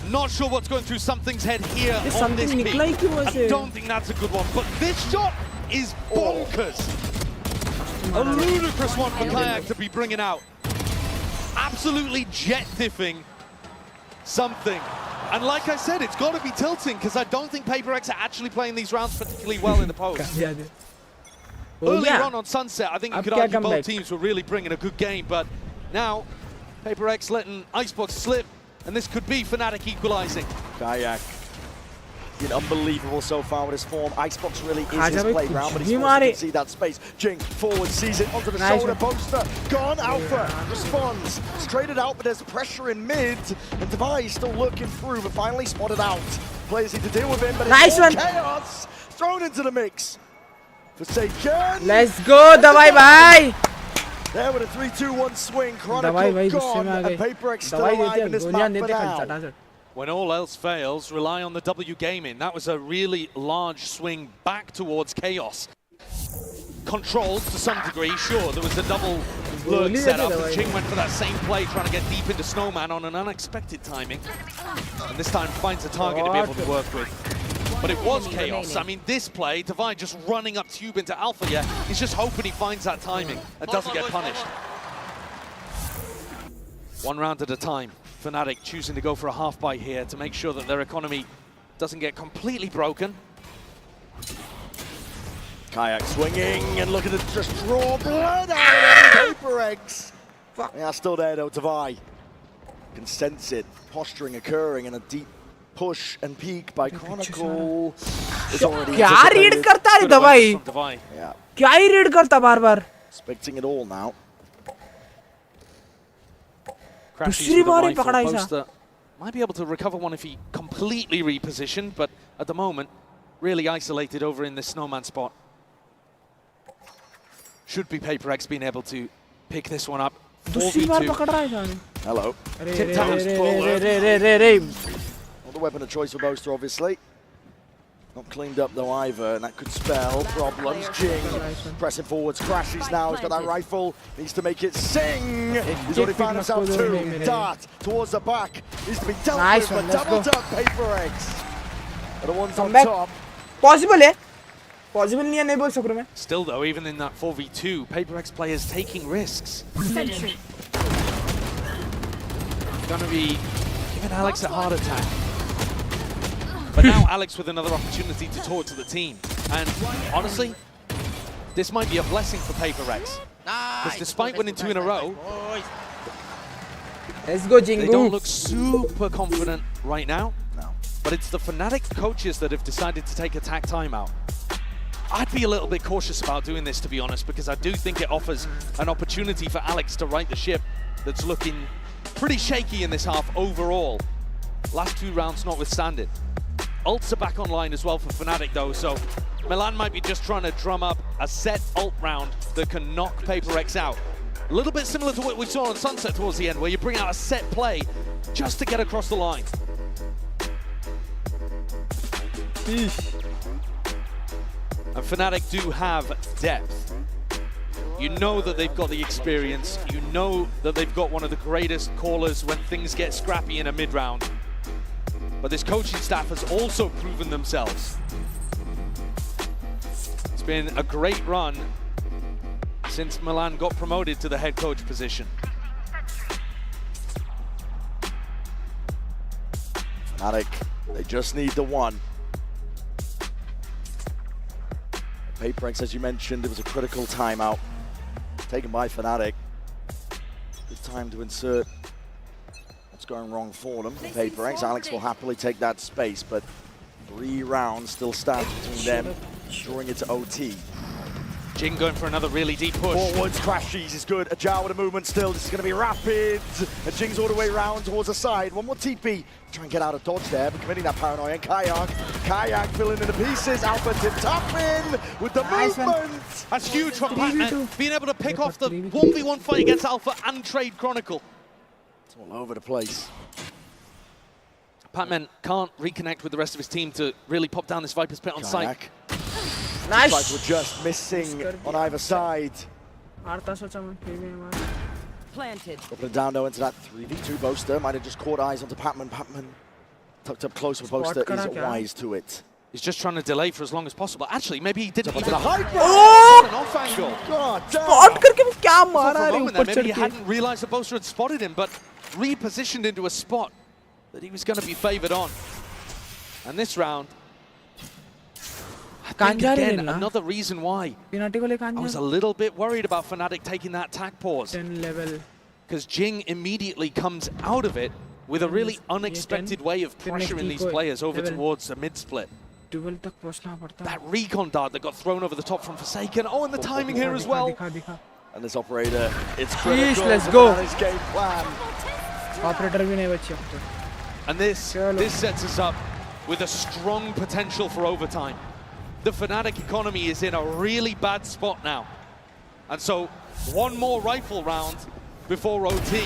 S7: Not sure what's going through something's head here on this peak. I don't think that's a good one, but this shot is bonkers. A ludicrous one for Kayak to be bringing out. Absolutely jet diffing something. And like I said, it's got to be tilting because I don't think PaperX are actually playing these rounds particularly well in the post. Earlier on Sunset, I think you could argue both teams were really bringing a good game, but now PaperX letting Icebox slip, and this could be Fnatic equalizing.
S6: Kayak, been unbelievable so far with his form. Icebox really is his playground, but he's forced to see that space. Jing forward, sees it onto the shoulder poster. Gone, Alpha responds. Straight it out, but there's pressure in mid, and Devi still looking through, but finally spotted out. Players need to deal with him, but it's all chaos thrown into the mix. Forsaken.
S2: Let's go, Devi bhai.
S6: There with a 3-2-1 swing. Chronicle gone, and PaperX still alive in this map for now.
S7: When all else fails, rely on the W gaming. That was a really large swing back towards Chaos. Controlled to some degree, sure. There was a double lurk set up, and Jing went for that same play, trying to get deep into Snowman on an unexpected timing. And this time finds a target to be able to work with. But it was chaos. I mean, this play, Divine just running up tube into Alpha, yeah, he's just hoping he finds that timing and doesn't get punished. One round at a time. Fnatic choosing to go for a half buy here to make sure that their economy doesn't get completely broken.
S6: Kayak swinging, and look at it just draw blood out of PaperX. They are still there though, Tavai. Can sense it, posturing occurring, and a deep push and peek by Chronicle is already
S2: क्या read करता है Tavai?
S6: Yeah.
S2: क्या ही read करता बार-बार?
S6: Expecting it all now.
S2: दूसरी बार ही पकड़ा ऐसा.
S7: Might be able to recover one if he completely repositioned, but at the moment, really isolated over in this Snowman spot. Should be PaperX being able to pick this one up. 4v2.
S6: Hello. Not the weapon of choice for Boaster, obviously. Not cleaned up though either, and that could spell problems. Jing pressing forwards, crashes now. He's got that rifle, needs to make it sing. He's already found himself two. Dart towards the back, needs to be dealt with, but double up PaperX. The ones on top.
S2: Possible है? Possible नहीं है, नहीं बोल सकूँ मैं.
S7: Still though, even in that 4v2, PaperX players taking risks. Gonna be giving Alex a heart attack. But now Alex with another opportunity to talk to the team. And honestly, this might be a blessing for PaperX. Because despite winning 2 in a row,
S2: let's go, Jingu.
S7: They don't look super confident right now.
S6: No.
S7: But it's the Fnatic coaches that have decided to take attack timeout. I'd be a little bit cautious about doing this, to be honest, because I do think it offers an opportunity for Alex to right the ship that's looking pretty shaky in this half overall. Last 2 rounds notwithstanding. Ults are back online as well for Fnatic though, so Milan might be just trying to drum up a set ult round that can knock PaperX out. A little bit similar to what we saw on Sunset towards the end, where you bring out a set play just to get across the line. And Fnatic do have depth. You know that they've got the experience. You know that they've got one of the greatest callers when things get scrappy in a mid-round. But this coaching staff has also proven themselves. It's been a great run since Milan got promoted to the head coach position.
S6: Fnatic, they just need the one. PaperX, as you mentioned, it was a critical timeout taken by Fnatic. Good time to insert what's going wrong for them. PaperX, Alex will happily take that space, but 3 rounds still stand between them, drawing it to OT.
S7: Jing going for another really deep push.
S6: Forwards, crashes is good. Ajao with a movement still. This is going to be rapid. And Jing's all the way round towards the side. One more TP. Try and get out of dodge there, but committing that paranoia. And Kayak filling in the pieces. Alpha tip top in with the movement.
S7: That's huge from Patman, being able to pick off the 1v1 fight against Alpha and trade Chronicle.
S6: It's all over the place.
S7: Patman can't reconnect with the rest of his team to really pop down this Viper's Pit on site.
S2: Nice.
S6: Like we're just missing on either side.
S10: Planted.
S6: Opening down though into that 3v2 Boaster. Might have just caught eyes onto Patman. Patman tucked up close with Boaster. Is wise to it.
S7: He's just trying to delay for as long as possible. Actually, maybe he didn't even...
S6: Oh!
S7: An off angle.
S6: God damn.
S2: Spot करके वो क्या मारा रे ऊपर
S7: maybe he hadn't realized the Boaster had spotted him, but repositioned into a spot that he was going to be favored on. And this round, I think again, another reason why I was a little bit worried about Fnatic taking that attack pause.
S2: 10 level.
S7: Because Jing immediately comes out of it with a really unexpected way of pressuring these players over towards the mid-split. That recon dart that got thrown over the top from Forsaken. Oh, and the timing here as well.
S6: And this operator, it's critical.
S2: Let's go.
S6: His game plan.
S2: Operator भी नहीं बची अब तो.
S7: And this sets us up with a strong potential for overtime. The Fnatic economy is in a really bad spot now. And so, one more rifle round before OT.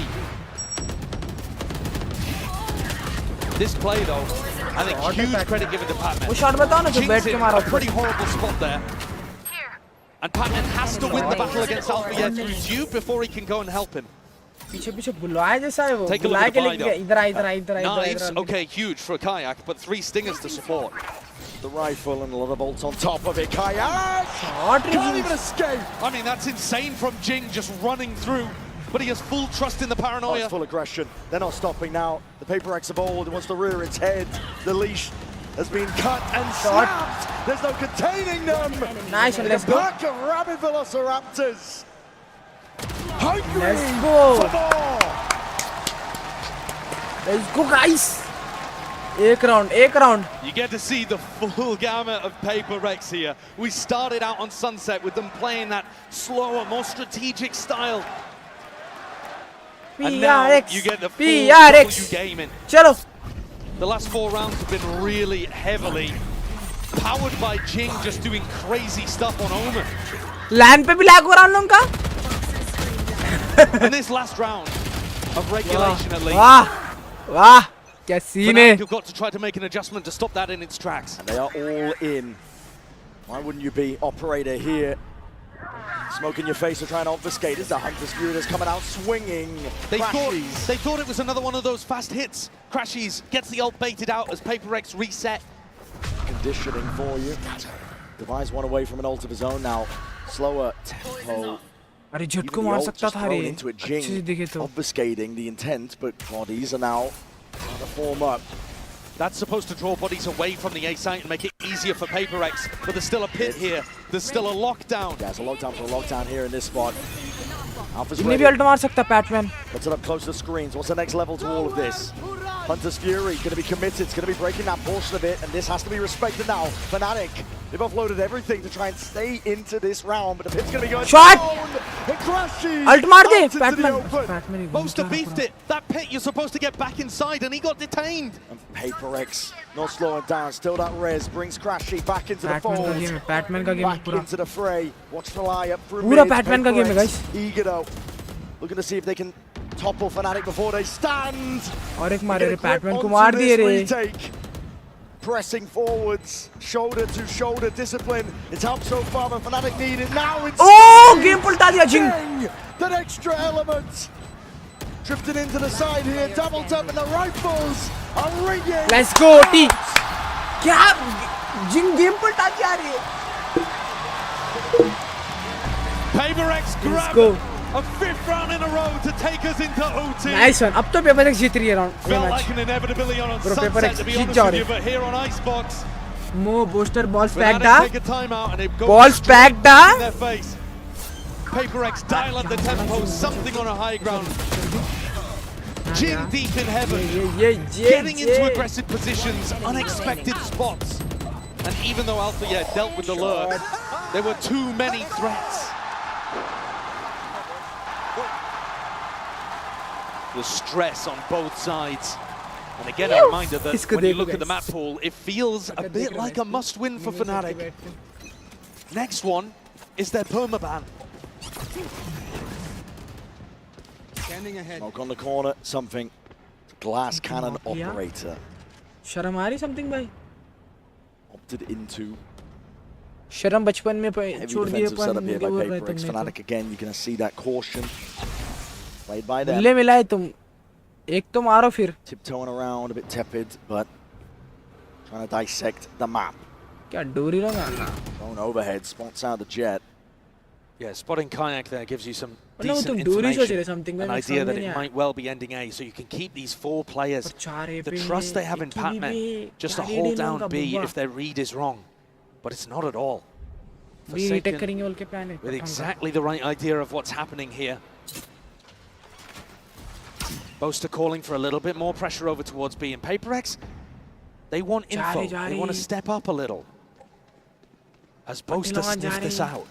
S7: This play though, I think huge credit given to Patman.
S2: वो shot बताओ ना जो बैठ के मारा.
S7: A pretty horrible spot there. And Patman has to win the battle against Alpha yet through Tube before he can go and help him.
S2: पीछे पीछे बुलाया जैसा है वो
S7: Take a look
S2: बुलाया
S7: at
S2: के
S7: the
S2: लेके
S7: buy,
S2: इधर आ इधर आ इधर आ
S7: Knives,
S2: इधर आ
S7: okay, huge for Kayak, but 3 stingers to support.
S6: The rifle and a lot of bolts on top of it. Kayak can't even escape.
S7: I mean, that's insane from Jing just running through, but he has full trust in the paranoia.
S6: It's full aggression. They're not stopping now. The Paper X of old wants to rear its head. The leash has been cut and snapped. There's no containing them.
S2: Nice, and let's go.
S6: Pack of rabid velociraptors. Hungry
S2: Let's go.
S6: for more.
S2: Let's go, guys. एक round.
S7: You get to see the full gamut of Paper Rex here. We started out on Sunset with them playing that slower, more strategic style. And now you get the full W gaming.
S2: चलो.
S7: The last 4 rounds have been really heavily powered by Jing just doing crazy stuff on Omen.
S2: Land पे भी lag हो रहा उन लोगों का.
S7: And this last round of regulation at least.
S2: वाह क्या scene है.
S7: You've got to try to make an adjustment to stop that in its tracks.
S6: And they are all in. Why wouldn't you be, operator here? Smoke in your face to try and obfuscate. Is the Hunter's Fury that's coming out swinging.
S7: They thought it was another one of those fast hits. Crashies gets the ult baited out as Paper X reset.
S6: Conditioning for you. Device one away from an ult of his own now. Slower tempo.
S2: अरे झटको मार सकता था रे.
S6: Into it, Jing,
S2: अच्छे से देखे तो.
S6: obfuscating the intent, but bodies are now trying to form up.
S7: That's supposed to draw bodies away from the A site and make it easier for Paper X, but there's still a pit here. There's still a lockdown.
S6: Yeah, it's a lockdown for a lockdown here in this spot. Alpha's
S2: इन्हें भी ult मार सकता Patman.
S6: Puts it up close to the screens. What's the next level to all of this? Hunter's Fury going to be committed. It's going to be breaking that portion of it, and this has to be respected now. Fnatic, they've offloaded everything to try and stay into this round, but the pit's going to be going
S2: Shot!
S6: It crashes!
S2: Ult मार दे Patman.
S7: Boaster beefed it. That pit, you're supposed to get back inside, and he got detained.
S6: And Paper X not slowing down. Still that res brings Crashy back into the fold.
S2: Patman का game
S6: Back into the fray. Watchparty up through
S2: पूरा
S6: mid.
S2: Patman का game है guys.
S6: Eager though. Looking to see if they can topple Fnatic before they stand.
S2: और एक मारे रे Patman को मार दिए रे.
S6: Pressing forwards, shoulder to shoulder discipline. It's helped so far, but Fnatic need it now.
S2: Oh, game पलटा दिया Jing.
S6: That extra element. Drifted into the side here, double tap, and the rifles are ringing.
S2: Let's go, T. क्या Jing game पलटा दिया रे.
S7: Paper X grab a 5th round in a row to take us into OT.
S2: Nice one. अब तो Paper X जीत रही है round.
S7: Felt like an inevitability on
S2: Bro, Paper
S7: Sunset
S2: X
S7: to be
S2: Jeet
S7: honest
S2: जाओ
S7: with
S2: रे.
S7: you, but here on Icebox,
S2: Mo booster balls packed
S7: Fnatic take
S2: da.
S7: a timeout and they go
S2: Balls
S7: straight
S2: packed da.
S7: in their face. Paper X dial up the tempo, something on a high ground. Jing deep in heaven, getting into aggressive positions, unexpected spots. And even though Alpha dealt with the lurk, there were too many threats. The stress on both sides. And again, a reminder that when you look at the map pool, it feels a bit like a must-win for Fnatic. Next one is their permaban.
S9: Standing ahead.
S6: Smoke on the corner, something. Glass cannon operator.
S2: शर्म आ रही something भाई.
S6: Opted into
S2: शर्म बचपन में छोड़ दिए
S6: defensive setup here by Paper X. Fnatic again, you're going to see that caution played by them.
S2: मिले मिलाए तुम. एक तो मारो फिर.
S6: Tiptoeing around, a bit tepid, but trying to dissect the map.
S2: क्या डोरी लगा?
S6: Thrown overhead, spots out the jet.
S7: Yeah, spotting Kayak there gives you some
S2: no,
S7: decent information, an idea that it might well be ending A, so you can keep these 4 players, the trust they have in Patman, just to hold down B if their read is wrong. But it's not at all. Forsaken with exactly the right idea of what's happening here. Boaster calling for a little bit more pressure over towards B, and Paper X, they want info, they want to step up a little. As Boaster sniffs this out,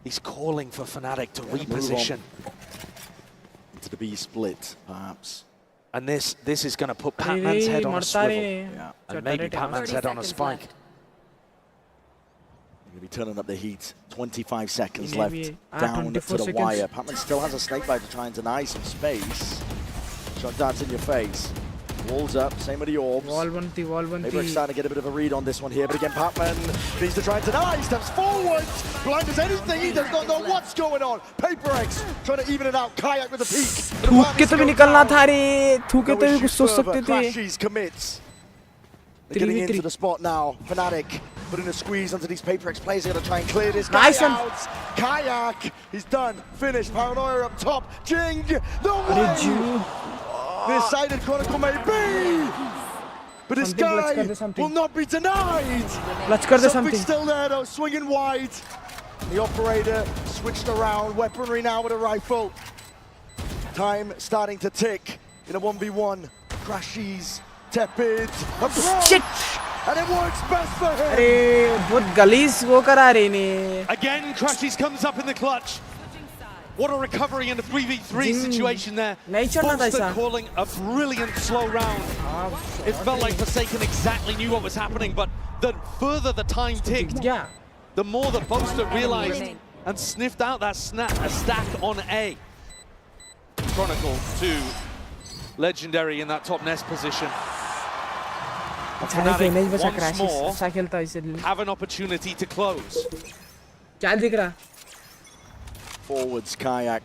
S7: he's calling for Fnatic to reposition.
S6: Into the B split, perhaps.
S7: And this is going to put Patman's head on a swivel. Yeah. And maybe Patman's head on a spike.
S6: Going to be turning up the heat. 25 seconds left down to the wire. Patman still has a snake bite to try and deny some space. Shot darts in your face. Walls up, same with the orbs.
S2: Wall banti.
S6: Paperex starting to get a bit of a read on this one here, but again, Patman needs to try and deny. He steps forward, blind as anything. He does not know what's going on. Paperex trying to even it out. Kayak with a peek.
S2: थूक के तो भी निकलना था रे. थूके तो भी कुछ सोच सकते थे.
S6: Crashes commits. They're getting into the spot now. Fnatic putting a squeeze onto these Paperex players. They're going to try and clear this guy out. Kayak, he's done. Finished. Paranoia up top. Jing, the way. Nearsighted Chronicle may be. But this guy will not be denied. Something still there though, swinging wide. The operator switched around. Weaponry now with a rifle. Time starting to tick in a 1v1. Crashes. Tepid,
S2: shit,
S6: and it works best for him.
S2: बहुत गलीज वो करा रहे ने.
S7: Again, Crashes comes up in the clutch. What a recovery in a 3v3 situation there. Bolster calling a brilliant slow round. It felt like Forsaken exactly knew what was happening, but the further the time ticked, the more that Bolster realized and sniffed out that stack on A. Chronicle to Legendary in that top nest position. Fnatic once more have an opportunity to close.
S6: Forwards, Kayak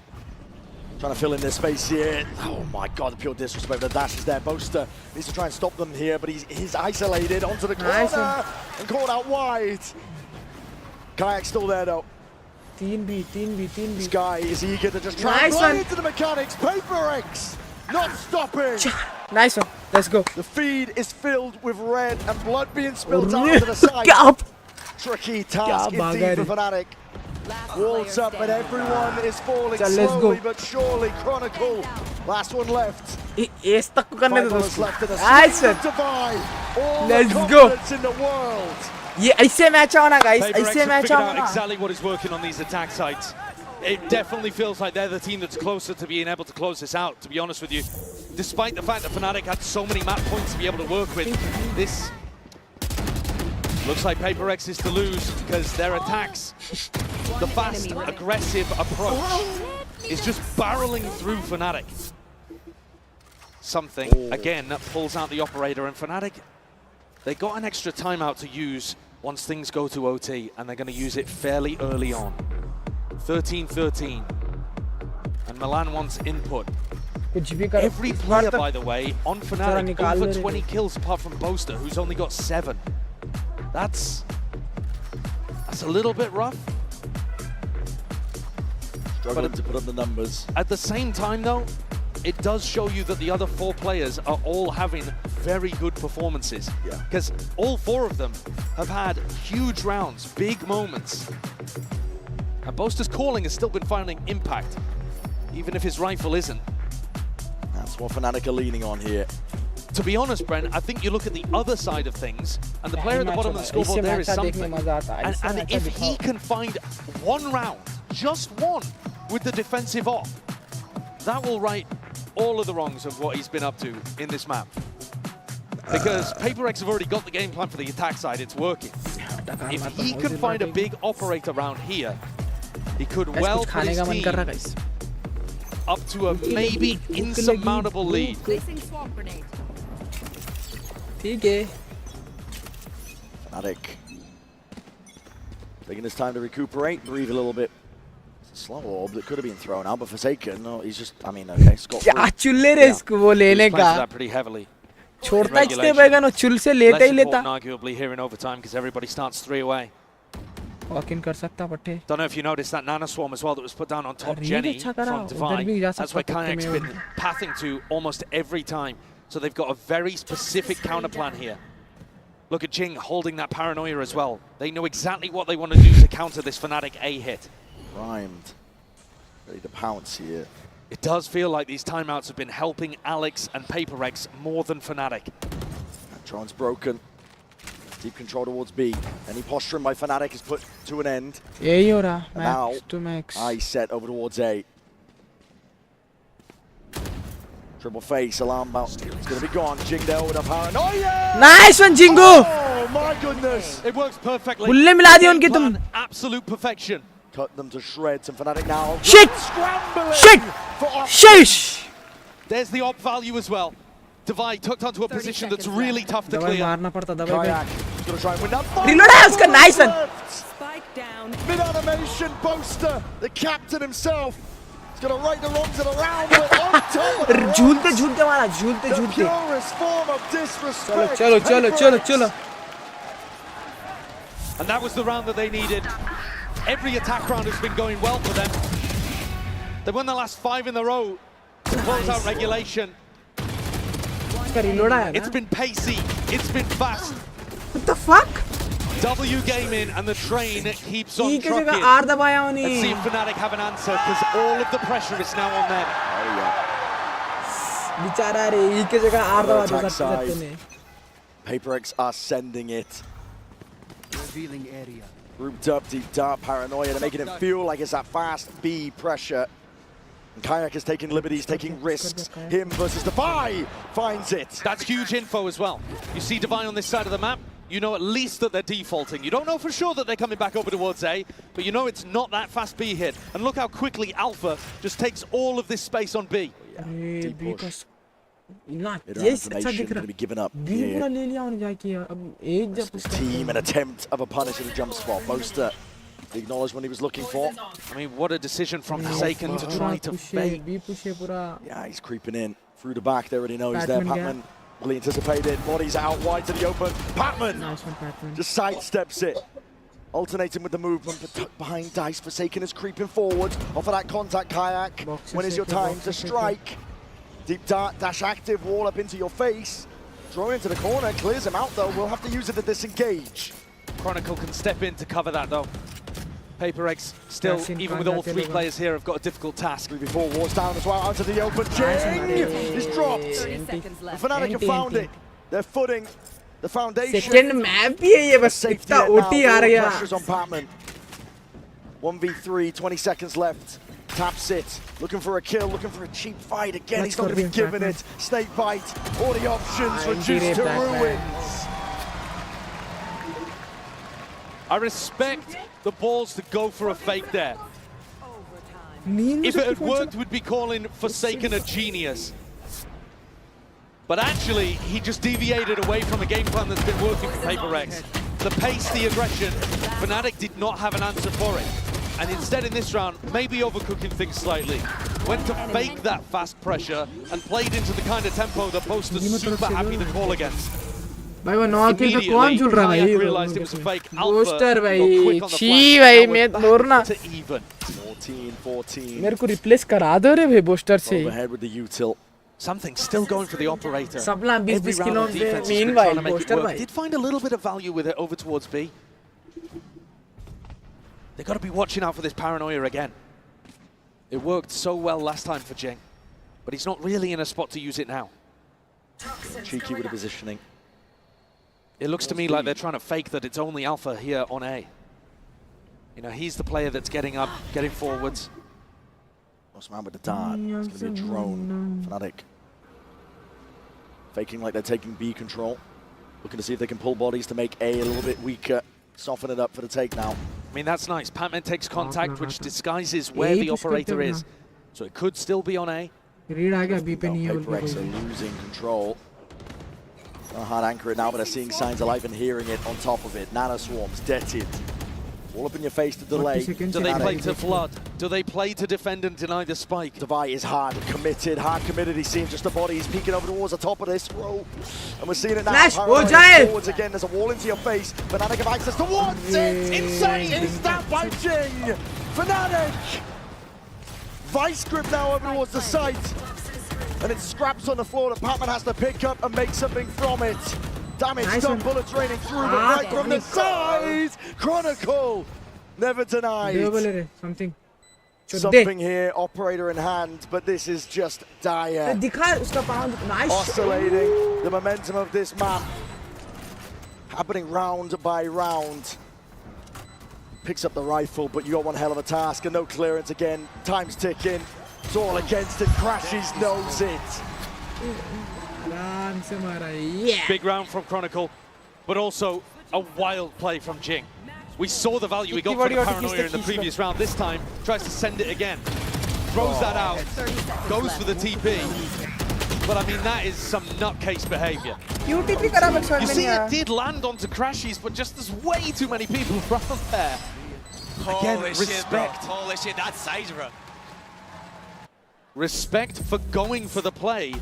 S6: trying to fill in their space here. Oh my god, the pure disrespect. The dash is there. Bolster needs to try and stop them here, but he's isolated onto the corner and caught out wide. Kayak's still there though.
S2: 3B.
S6: This guy is eager to just try and run into the mechanics. Paperex not stopping.
S2: Nice one. Let's go.
S6: The feed is filled with red and blood being spilled out to the side. Tricky task indeed for Fnatic. Walls up and everyone is falling slowly but surely. Chronicle, last one left.
S2: Nice one.
S6: Let's go. In the world.
S2: ये ऐसे match होना guys. ऐसे match होना.
S7: Exactly what is working on these attack sites. It definitely feels like they're the team that's closer to being able to close this out, to be honest with you. Despite the fact that Fnatic had so many map points to be able to work with, this looks like Paperex is to lose because their attacks, the fast, aggressive approach is just barreling through Fnatic. Something, again, that pulls out the operator, and Fnatic, they got an extra timeout to use once things go to OT, and they're going to use it fairly early on. 13-13, and Milan wants input. Every player, by the way, on Fnatic over 20 kills apart from Bolster, who's only got 7. That's a little bit rough.
S6: Struggling to put up the numbers.
S7: At the same time, though, it does show you that the other 4 players are all having very good performances. Because all 4 of them have had huge rounds, big moments. And Bolster's calling has still been finding impact, even if his rifle isn't.
S6: That's what Fnatic are leaning on here.
S7: To be honest, Brent, I think you look at the other side of things, and the player at the bottom of the scoreboard there is something. And if he can find one round, just one, with the defensive off, that will right all of the wrongs of what he's been up to in this map. Because Paperex have already got the game plan for the attack side, it's working. If he can find a big operator round here, he could well put his team up to a maybe insurmountable lead.
S6: Fnatic taking his time to recuperate, breathe a little bit. It's a slow orb that could have been thrown out, but Forsaken, no, he's just, I mean, okay, Scott.
S7: That pretty heavily.
S2: छोड़ता इससे बैगन और चुल से लेता ही लेता.
S7: Arguably here in overtime because everybody starts 3 away.
S2: Walk in कर सकता पट्टे.
S7: Don't know if you noticed that Nana Swarm as well that was put down on top Jenny from Divine. That's where Kayak's been pathing to almost every time. So they've got a very specific counter plan here. Look at Jing holding that paranoia as well. They know exactly what they want to do to counter this Fnatic A hit.
S6: Primed. Ready to pounce here.
S7: It does feel like these timeouts have been helping Alex and Paperex more than Fnatic.
S6: Drone's broken. Deep control towards B. Any posturing by Fnatic is put to an end.
S2: Now, max.
S6: I set over towards A. Triple face, alarm bell. It's going to be gone. Jing there with a paranoia.
S2: Nice one, Jingo!
S6: Oh my goodness!
S7: It works perfectly.
S2: Bulleh मिला दिए उनके तुम.
S7: Absolute perfection.
S6: Cut them to shreds, and Fnatic now.
S2: Shit! Shit! Sheesh!
S7: There's the op value as well. Divide tucked onto a position that's really tough to
S2: दवाई
S7: clear.
S2: मारना पड़ता दवाई
S6: Kayak gonna try and win that.
S2: Reload है उसका, nice one.
S10: Spike down.
S6: Mid animation Boaster, the captain himself, is gonna right the wrongs of the round. But on top of the
S2: झूलते मारा, झूलते
S6: the purest form of disrespect.
S2: चलो.
S7: And that was the round that they needed. Every attack round has been going well for them. They won the last 5 in a row to close out regulation. It's been pacey, it's been fast.
S2: What the fuck?
S7: W Gaming and the train keeps on
S2: E की
S7: trucking.
S2: जगह R दबाया उन्हें.
S7: Let's see if Fnatic have an answer, because all of the pressure is now on them.
S2: बेचारा रे, E की जगह R दबा दिया सकते ने.
S6: PaperX are sending it.
S15: Revealing area.
S6: Grouped up, deep dark paranoia. They're making it feel like it's that fast B pressure. And Kayak is taking liberties, taking risks. Him versus Defy finds it.
S7: That's huge info as well. You see Divine on this side of the map, you know at least that they're defaulting. You don't know for sure that they're coming back over towards A, but you know it's not that fast B hit. And look how quickly Alpha just takes all of this space on B.
S6: Deep push.
S2: Yes,
S6: अच्छा दिख रहा है. Given up. Team an attempt of a punish at a jump spot. Boaster, the acknowledgement he was looking for.
S7: I mean, what a decision from Forsaken to try to fake.
S6: Yeah, he's creeping in through the back. They already know he's there. Patman really anticipated. Bodies out wide to the open. Patman just sidesteps it. Alternating with the movement, but tucked behind Dice. Forsaken is creeping forward. Off of that contact, Kayak. When is your time to strike? Deep dart, dash active, wall up into your face. Thrown into the corner, clears him out though. We'll have to use it to disengage.
S7: Chronicle can step in to cover that though. PaperX still, even with all 3 players here, have got a difficult task.
S6: 3v4 wars down as well, out to the open. Jing is dropped. Fnatic have found it. They're footing the foundation.
S2: Second map ही है ये बस इतना OT आ रहा है.
S6: Pressure's on Patman. 1v3, 20 seconds left. Taps it, looking for a kill, looking for a cheap fight. Again, he's not going to be given it. Snake bite, all the options reduced to ruins.
S7: I respect the balls to go for a fake there. If it had worked, we'd be calling Forsaken a genius. But actually, he just deviated away from the game plan that's been working for PaperX. The pace, the aggression, Fnatic did not have an answer for it. And instead in this round, maybe overcooking things slightly. Went to fake that fast pressure and played into the kind of tempo that Boaster's super happy to call agast.
S2: भाई वो 9 किल पे कौन झूल रहा है भाई? Poster भाई, छी भाई मैं मोरना.
S6: 14-14.
S2: मेरे को रिप्लेस करा दो रे भाई पोस्टर से.
S6: Overhead with the util.
S7: Something still going for the operator.
S2: सबला 20
S7: Every round
S2: kilo
S7: of defense
S2: में
S7: has been
S2: मीन
S7: trying
S2: भाई
S7: to make it
S2: poster
S7: work.
S2: भाई.
S7: Did find a little bit of value with it over towards B. They've got to be watching out for this paranoia again. It worked so well last time for Jing, but he's not really in a spot to use it now.
S6: Cheeky with the positioning.
S7: It looks to me like they're trying to fake that it's only Alpha here on A. You know, he's the player that's getting up, getting forwards.
S6: What's man with the dart? It's going to be a drone. Fnatic faking like they're taking B control. Looking to see if they can pull bodies to make A a little bit weaker. Soften it up for the take now.
S7: I mean, that's nice. Patman takes contact, which disguises where the operator is. So it could still be on A.
S6: PaperX are losing control. A hard anchor it now, but they're seeing signs of life and hearing it on top of it. Nano swarms, deaded. All up in your face to delay.
S7: Do they play to flood? Do they play to defend and deny the spike?
S6: Devi is hard committed. He seems just a body. He's peeking over towards the top of this row. And we're seeing it now. Forwards again. There's a wall into your face. Fnatic have access towards it. Insane. Stab by Jing. Fnatic. Vice grip now over towards the site. And it scraps on the floor that Patman has to pick up and make something from it. Damage done, bullets raining through, but right from the side, Chronicle never denied. Something here, operator in hand, but this is just dire. Oscillating the momentum of this map, happening round by round. Picks up the rifle, but you got one hell of a task, and no clearance again. Time's ticking. It's all against it. Crashes knows it.
S7: Big round from Chronicle, but also a wild play from Jing. We saw the value he got for the paranoia in the previous round. This time, tries to send it again. Throws that out, goes for the TP. but I mean, that is some nutcase behavior.
S2: UTP करा backshot
S7: You
S2: में
S7: see,
S2: नहीं आया.
S7: it did land onto Crashies, but just there's way too many people around there. Again,
S8: Holy shit, bro.
S7: respect.
S8: Holy shit, that's size, bro.
S7: Respect for going for the play,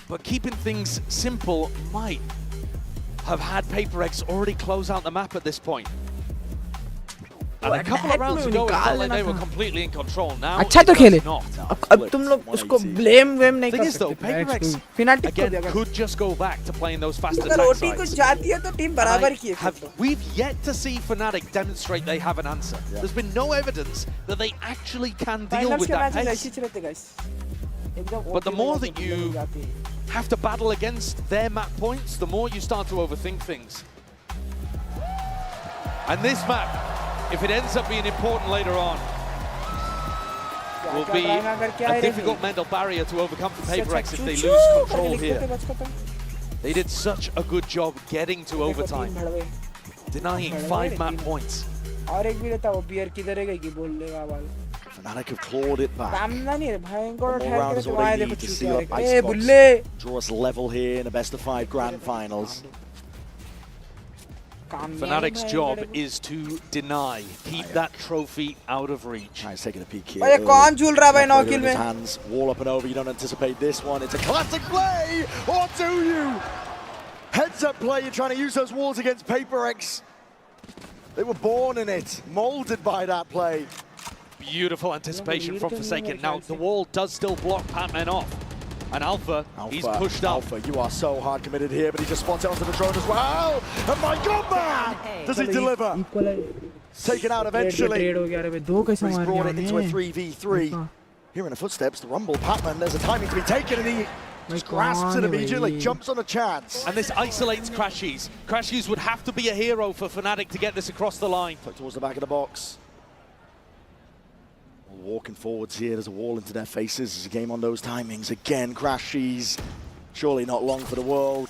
S7: but keeping things simple might have had PaperX already close out the map at this point. And a couple of rounds ago, it felt like they were completely in control. Now
S2: अच्छा तो
S7: it
S2: खेले.
S7: does not.
S2: अब तुम लोग उसको blame नहीं
S7: Thing
S2: कर
S7: is though,
S2: सकते.
S7: PaperX
S2: Fnatic
S7: again could just go back to playing those fast
S2: अगर
S7: attack
S2: OT कुछ
S7: sides.
S2: जाती है तो टीम बराबर की है.
S7: We've yet to see Fnatic demonstrate they have an answer. There's been no evidence that they actually can deal with that pace. But the more that you have to battle against their map points, the more you start to overthink things. And this map, if it ends up being important later on, will be a difficult mental barrier to overcome for PaperX if they lose control here. They did such a good job getting to overtime, denying 5 map points.
S6: Fnatic have clawed it back. More rounds all they need to seal up Icebox. Draw us level here in a best-of-5 grand finals.
S7: Fnatic's job is to deny, keep that trophy out of reach.
S6: He's taking a peek here.
S2: भाई कौन झूल रहा है भाई 9 किल में?
S6: Hands, wall up and over. You don't anticipate this one. It's a classic play, or do you? Heads-up play. You're trying to use those walls against PaperX. They were born in it, molded by that play.
S7: Beautiful anticipation from Forsaken. Now, the wall does still block Patman off. And Alpha, he's pushed up.
S6: Alpha, you are so hard committed here, but he just spots it onto the drone as well. And my God, man! Does he deliver? Taken out eventually. He's brought it into a 3v3. Here in the footsteps, the Rumble, Patman, there's a timing to be taken, and he just grasps it immediately, jumps on a chance.
S7: And this isolates Crashies. Crashies would have to be a hero for Fnatic to get this across the line.
S6: Towards the back of the box. Walking forwards here, there's a wall into their faces. There's a game on those timings. Again, Crashies, surely not long for the world.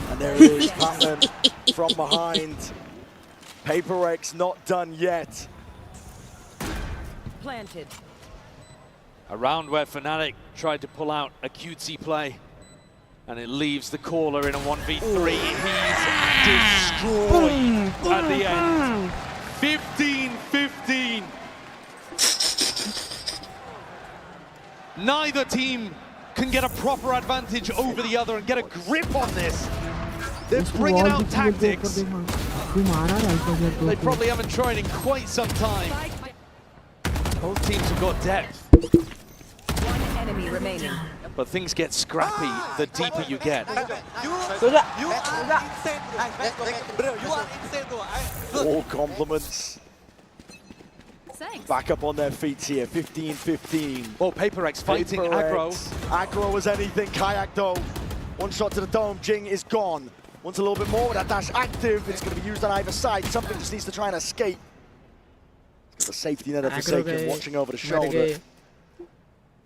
S6: And there it is, Patman from behind. PaperX not done yet.
S10: Planted.
S7: A round where Fnatic tried to pull out a cutesy play. And it leaves the caller in a 1v3. He's destroyed at the end. 15-15. Neither team can get a proper advantage over the other and get a grip on this. They're bringing out tactics they probably haven't tried in quite some time. Both teams have got depth.
S10: One enemy remaining.
S7: But things get scrappy the deeper you get.
S6: All compliments. Back up on their feet here, 15-15.
S7: Oh, PaperX fighting aggro.
S6: Aggro as anything, Kayak though. One shot to the dome, Jing is gone. Wants a little bit more with that dash active. It's going to be used on either side. Something just needs to try and escape. It's got the safety net of Forsaken watching over the shoulder.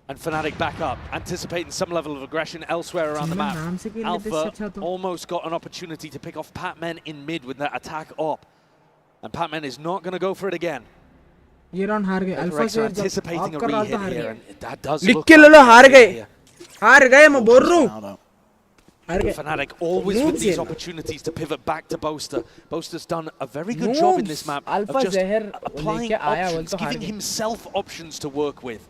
S7: And Fnatic back up, anticipating some level of aggression elsewhere around the map. Alpha almost got an opportunity to pick off Patman in mid with that attack up. And Patman is not going to go for it again.
S2: ये round हार गए alpha से
S7: anticipating a
S2: रहा था
S7: rehit here, and that does
S2: लिख
S7: look
S2: के ले लो हार गए मैं बोल रहा हूँ
S7: Fnatic always with these opportunities to pivot back to Boaster. Boaster's done a very good job in this map of just applying options, giving himself options to work with.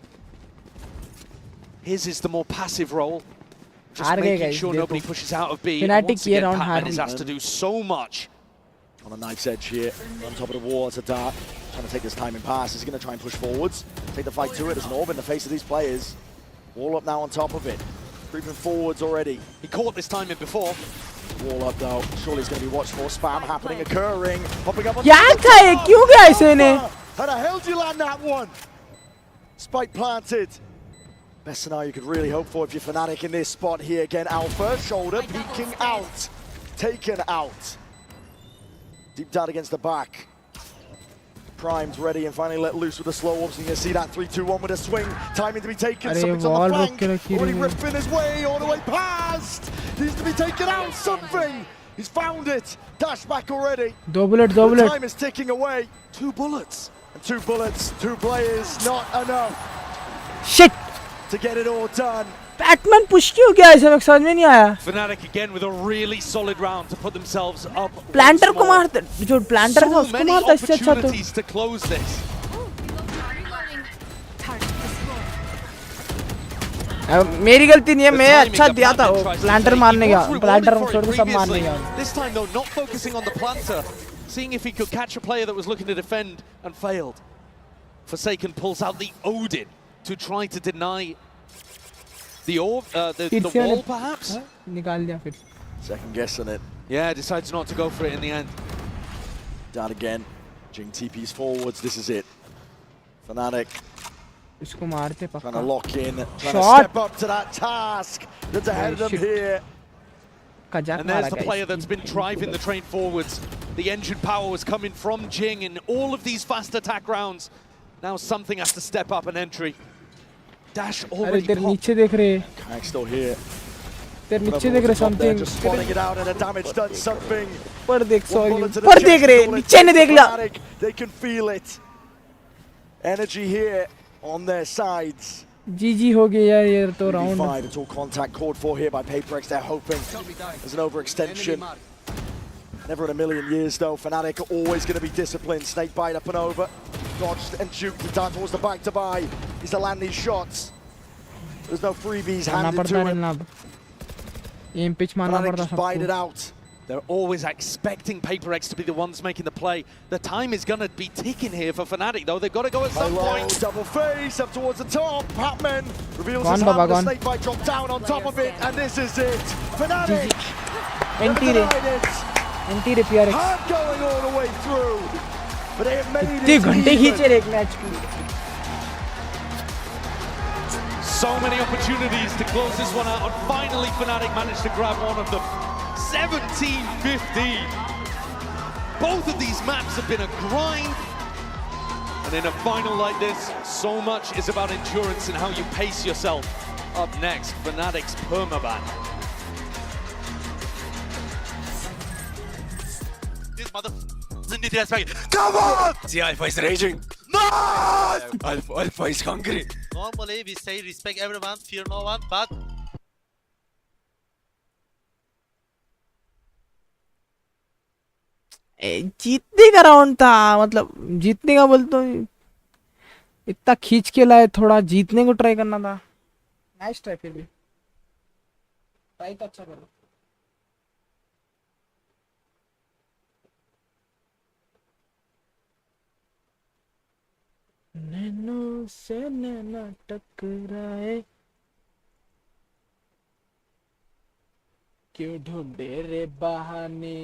S7: His is the more passive role, just making sure nobody pushes out of B. Once again, Patman is asked to do so much.
S6: On a knife's edge here, on top of the wall, it's a dart. Trying to take this timing pass. He's going to try and push forwards. Take the fight to it. There's an orb in the face of these players. Wall up now on top of it. Creeping forwards already.
S7: He caught this timing before.
S6: Wall up though. Surely it's going to be watched for. Spam happening, occurring. Popping up on How the hell do you land that one? Spike planted. Best scenario you could really hope for if you're Fnatic in this spot here. Again, Alpha, shoulder, peeking out. Taken out. Deep dart against the back. Primed, ready, and finally let loose with a slow orbs. And you can see that 3-2-1 with a swing. Timing to be taken. Something's on the flank. Already ripping his way all the way past. Needs to be taken out. Something. He's found it. Dash back already.
S2: Double
S6: The time is ticking away.
S7: 2 bullets.
S6: And 2 bullets, 2 players, not enough.
S2: Shit.
S6: To get it all done.
S2: Batman push क्यों किया ऐसे में समझ में नहीं आया।
S7: Fnatic again with a really solid round to put themselves up.
S2: Planter को मारते, जो प्लांटर था उसको मारता इससे अच्छा तो।
S7: To close this.
S2: मेरी गलती नहीं है, मैं अच्छा दिया था वो प्लांटर मारने का, प्लांटर छोड़ के सब मारने का।
S7: This time though, not focusing on the planter, seeing if he could catch a player that was looking to defend and failed. Forsaken pulls out the Odin to try to deny the wall perhaps.
S2: निकाल दिया फिर।
S6: Second guessing it.
S7: Yeah, decides not to go for it in the end.
S6: Down again. Jing TP's forwards. This is it. Fnatic.
S2: इसको मारते पक्का।
S6: Trying to lock in. Trying to step up to that task that's ahead of them here.
S7: And there's the player that's been driving the train forwards. The engine power was coming from Jing in all of these fast attack rounds. Now something has to step up an entry. Dash already popped.
S2: नीचे देख रहे।
S6: Kang's still here.
S2: तेरे नीचे देख रहे something.
S6: Just spotting it out and the damage done something.
S2: पर देख sorry. पर देख रहे, नीचे नहीं देख लिया।
S6: They can feel it. Energy here on their sides.
S2: GG हो गया यार तो round.
S6: BO5, it's all contact called for here by PaperX. They're hoping there's an overextension. Never in a million years though. Fnatic are always going to be disciplined. Snakebite up and over. Dodged and juked the down towards the back to buy. He's to land these shots. There's no freebies handed to him. Fnatic just bite it out.
S7: They're always expecting PaperX to be the ones making the play. The time is going to be ticking here for Fnatic though. They've got to go at some point.
S6: Double face up towards the top. Patman reveals his hand. The snakebite drop down on top of it. And this is it. Fnatic.
S2: Anti repair
S6: going all the way through, but they have made it.
S2: 3 घंटे खींचे एक match की।
S7: So many opportunities to close this one out, and finally Fnatic managed to grab one of them. 17-15. Both of these maps have been a grind, and in a final like this, so much is about endurance and how you pace yourself. Up next, Fnatic's permaban.
S14: Come on!
S16: See, Alpha is raging.
S14: No!
S16: Alpha is hungry.
S14: Normally we say respect everyone, fear no one, but
S2: जीतने का round था, मतलब जीतने का बोल तो इतना खींच के लाए, थोड़ा जीतने को ट्राई करना था। नाइस ट्राई, फिर भी ट्राई तो अच्छा करो। नैनो से नैना टकराए, क्यों ढूंढे रे बहाने।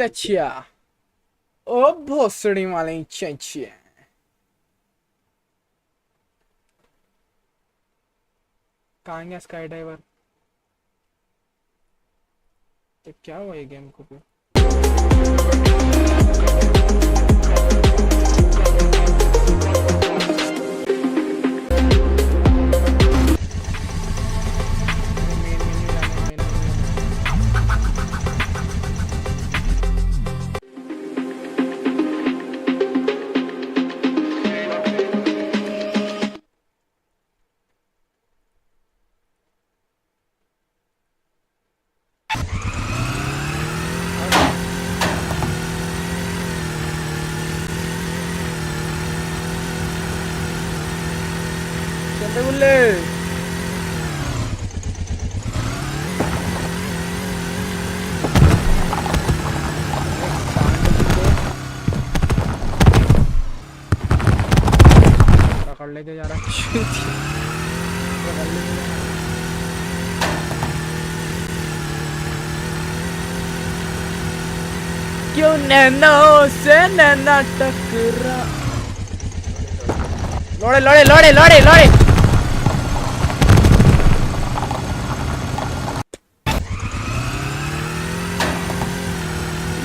S2: अच्छा, ओ भोसड़ी वाले चचे। कहाँ गया स्काई डाइवर? तो क्या हुआ ये गेम को? बुल्ले पकड़ लेके जा रहा क्यों नैनो से नैना टकरा लोड़े लोड़े लोड़े लोड़े लोड़े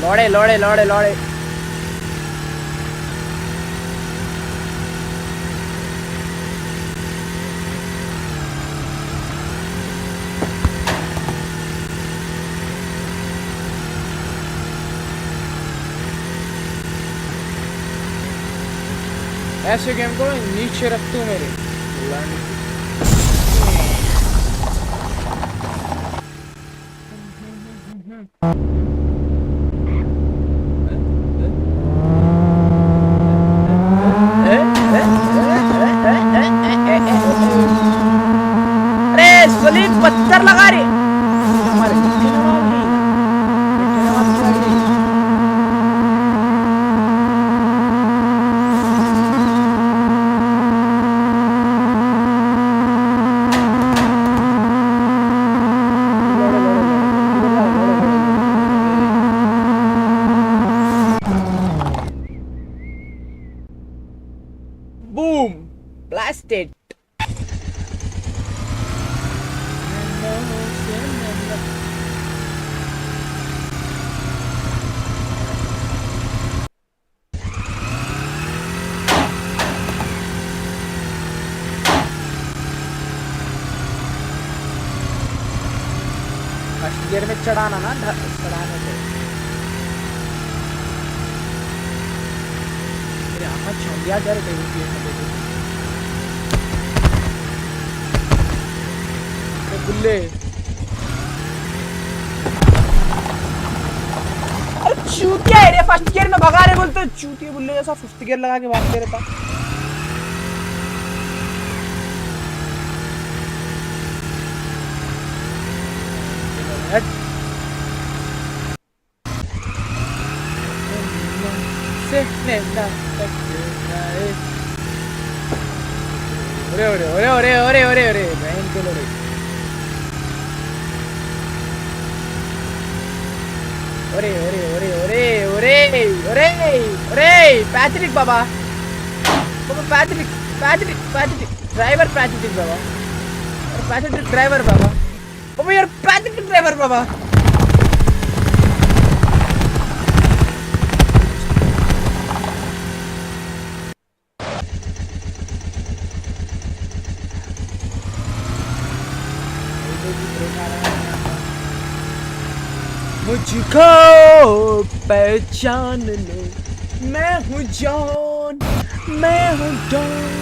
S2: लोड़े लोड़े लोड़े लोड़े ऐसे गेम को नीचे रखते हो मेरे अरे सलीम पत्थर लगा रहे Boom! Blasted! फर्स्ट गियर में चढ़ाना ना चढ़ाने पे मेरे आँख छोंदिया जा रहे थे बुल्ले अरे चूतिया है रे फर्स्ट गियर में भगा रहे बोलते चूतिया बुल्ले ऐसा फर्स्ट गियर लगा के भागते रहता ओरे ओरे ओरे ओरे ओरे ओरे ओरे बहन के लोड़े ओरे ओरे ओरे ओरे ओरे ओरे ओरे पैट्रिक बाबा Patrick Patrick Patrick driver Patrick बाबा पैट्रिक ड्राइवर बाबा ओ यार पैट्रिक ड्राइवर बाबा मुझको पहचान लो मैं हूँ जॉन मैं हूँ डॉन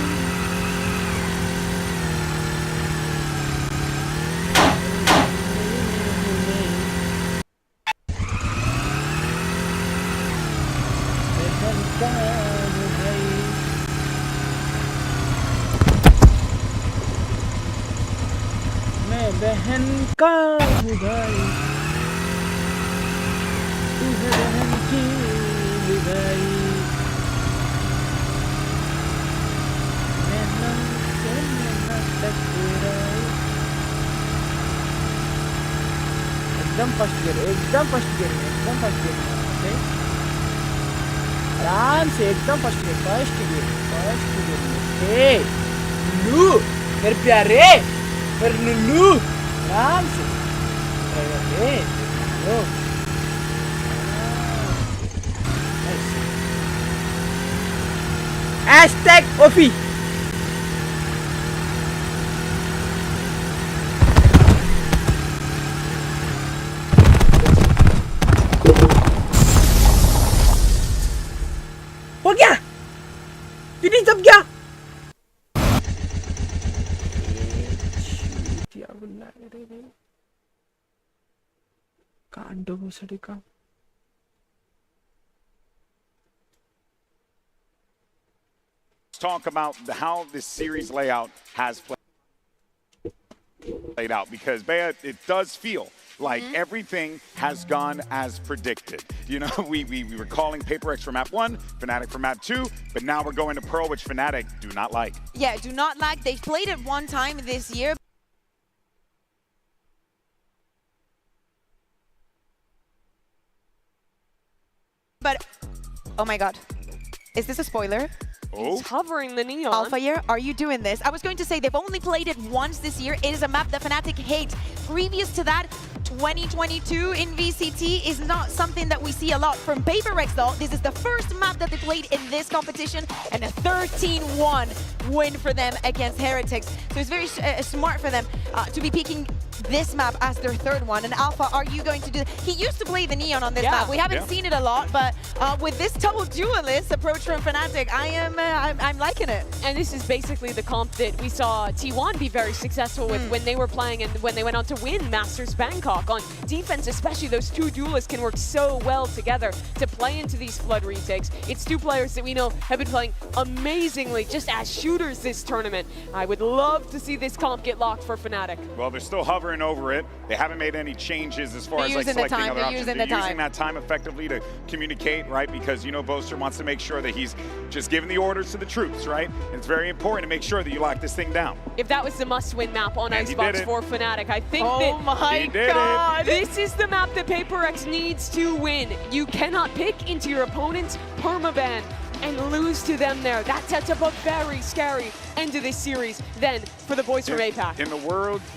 S2: मैं बहन का हूँ भाई बहन की विदाई एकदम फर्स्ट गियर में एकदम फर्स्ट गियर में आराम से एकदम फर्स्ट गियर में लू मेरे प्यारे मेरे नुल्लू आराम से Hashtag Ofi. हो गया फिनिश अब क्या कांडो भोसड़ी का
S3: talk about how this series layout has played. played out, because Bea, it does feel like everything has gone as predicted. You know, we were calling PaperX for map 1, Fnatic for map 2, but now we're going to Pearl, which Fnatic do not like.
S5: Yeah, do not like. They've played it one time this year. But, oh my god. Is this a spoiler?
S4: He's hovering the Neon.
S5: Alpha Year, are you doing this? I was going to say they've only played it once this year. It is a map that Fnatic hate. Previous to that, 2022 in VCT is not something that we see a lot from PaperX though. This is the first map that they played in this competition, and a 13-1 win for them against Heretics. So it's very smart for them to be picking this map as their third one. And Alpha, are you going to do? He used to play the Neon on this map. We haven't seen it a lot, but with this double duelist approach from Fnatic, I'm liking it.
S4: And this is basically the comp that we saw T1 be very successful with when they were playing and when they went on to win Masters Bangkok. On defense, especially, those two duelists can work so well together to play into these Flood retakes. It's two players that we know have been playing amazingly just as shooters this tournament. I would love to see this comp get locked for Fnatic.
S3: Well, they're still hovering over it. They haven't made any changes as far as like selecting other options. They're using that time effectively to communicate, right? Because you know Boaster wants to make sure that he's just giving the orders to the troops, right? And it's very important to make sure that you lock this thing down.
S4: If that was the must-win map on Icebox for Fnatic, I think
S5: my god!
S4: This is the map that PaperX needs to win. You cannot pick into your opponent's permaban and lose to them there. That sets up a very scary end to this series then for the boys from APAC.
S3: In the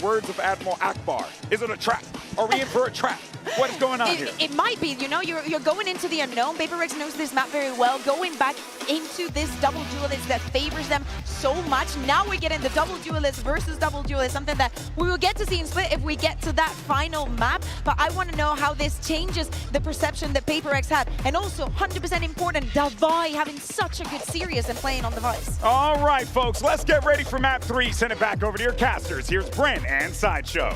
S3: words of Admiral Akbar, is it a trap? Are we in for a trap? What is going on here?
S5: It might be, you know, you're going into the unknown. PaperX knows this map very well. Going back into this double duelist that favors them so much. Now we get in the double duelist versus double duelist, something that we will get to see in Split if we get to that final map. But I want to know how this changes the perception that PaperX had. And also, 100% important, Davai having such a good series and playing on device.
S3: All right, folks, let's get ready for map 3. Send it back over to your casters. Here's Brent and Sideshow.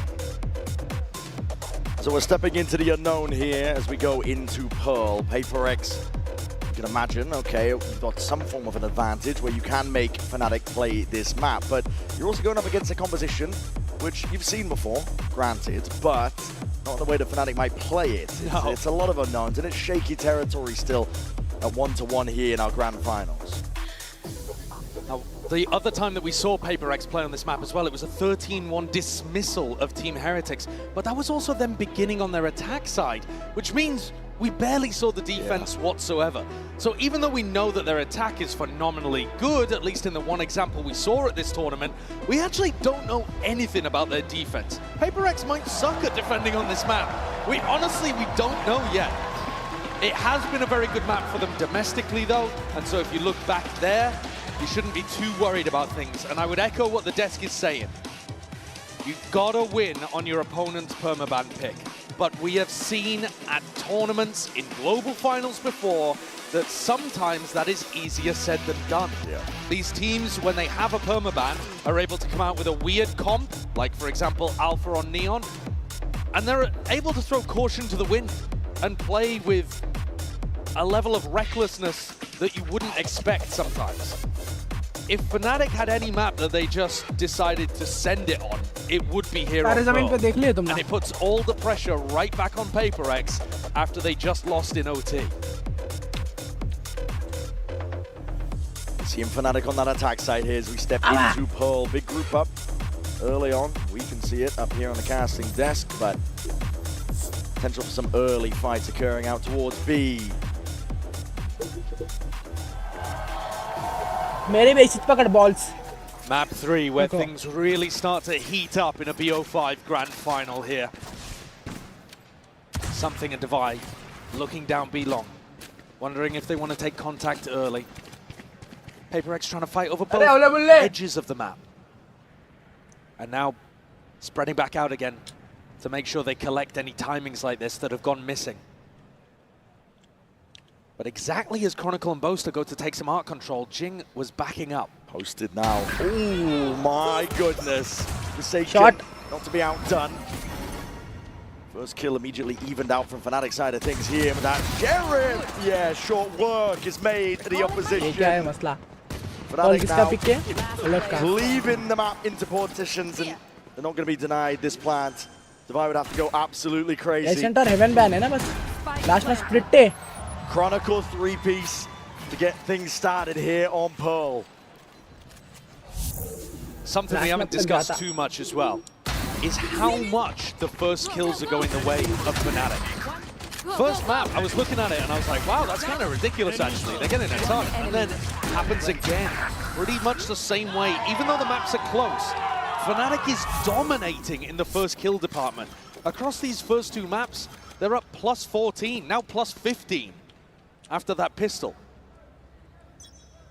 S6: So we're stepping into the unknown here as we go into Pearl. PaperX, you can imagine, okay, you've got some form of an advantage where you can make Fnatic play this map, but you're also going up against a composition which you've seen before, granted, but not the way that Fnatic might play it. It's a lot of unknowns, and it's shaky territory still at 1-1 here in our grand finals.
S7: Now, the other time that we saw PaperX play on this map as well, it was a 13-1 dismissal of Team Heretics, but that was also them beginning on their attack side, which means we barely saw the defense whatsoever. So even though we know that their attack is phenomenally good, at least in the one example we saw at this tournament, we actually don't know anything about their defense. PaperX might suck at defending on this map. We don't know yet. It has been a very good map for them domestically though, and so if you look back there, you shouldn't be too worried about things. And I would echo what the desk is saying. You've got to win on your opponent's permaban pick. But we have seen at tournaments in global finals before that sometimes that is easier said than done. These teams, when they have a permaban, are able to come out with a weird comp, like for example Alpha on Neon, and they're able to throw caution to the wind and play with a level of recklessness that you wouldn't expect sometimes. If Fnatic had any map that they just decided to send it on, it would be here on Pearl. And it puts all the pressure right back on PaperX after they just lost in OT.
S6: Seeing Fnatic on that attack side here as we step into Pearl. Big group up early on. We can see it up here on the casting desk, but potential for some early fights occurring out towards B.
S7: Map 3, where things really start to heat up in a BO5 grand final here. Something and Divide looking down B long, wondering if they want to take contact early. PaperX trying to fight over both edges of the map. And now spreading back out again to make sure they collect any timings like this that have gone missing. But exactly as Chronicle and Boaster go to take some art control, Jing was backing up.
S6: Posted now. Oh my goodness. Shot. Not to be outdone. First kill immediately evened out from Fnatic side of things here. But that Gareth, yeah, short work is made to the opposition. Fnatic now leaving the map into partitions and They're not going to be denied this plant. Divide would have to go absolutely crazy.
S2: Center heaven ban hai na bas. Last में split है.
S6: Chronicle 3-piece to get things started here on Pearl.
S7: Something we haven't discussed too much as well is how much the first kills are going the way of Fnatic. First map, I was looking at it and I was like, wow, that's kind of ridiculous actually. They're getting a ton. And then it happens again. Pretty much the same way. Even though the maps are close, Fnatic is dominating in the first kill department. Across these first two maps, they're up plus 14, now plus 15 after that pistol.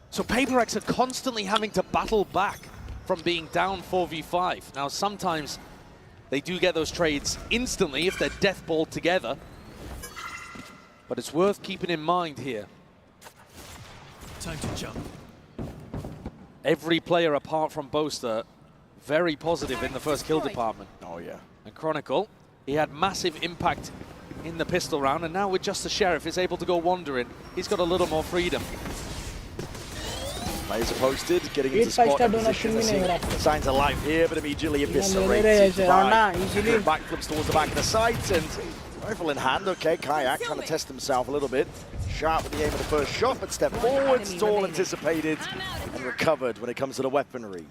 S7: So PaperX are constantly having to battle back from being down 4v5. Now, sometimes they do get those trades instantly if they're deathballed together. But it's worth keeping in mind here.
S15: Time to jump.
S7: Every player apart from Boaster, very positive in the first kill department.
S6: Oh, yeah.
S7: And Chronicle, he had massive impact in the pistol round, and now with just the Sheriff is able to go wandering, he's got a little more freedom.
S6: Players are posted, getting into spot and position. Signs of life here, but immediately eviscerated. Backflips towards the back of the sight, and rifle in hand. Okay, Kayak trying to test himself a little bit. Sharp with the aim of the first shot, but step forward, stall anticipated, and recovered when it comes to the weaponry.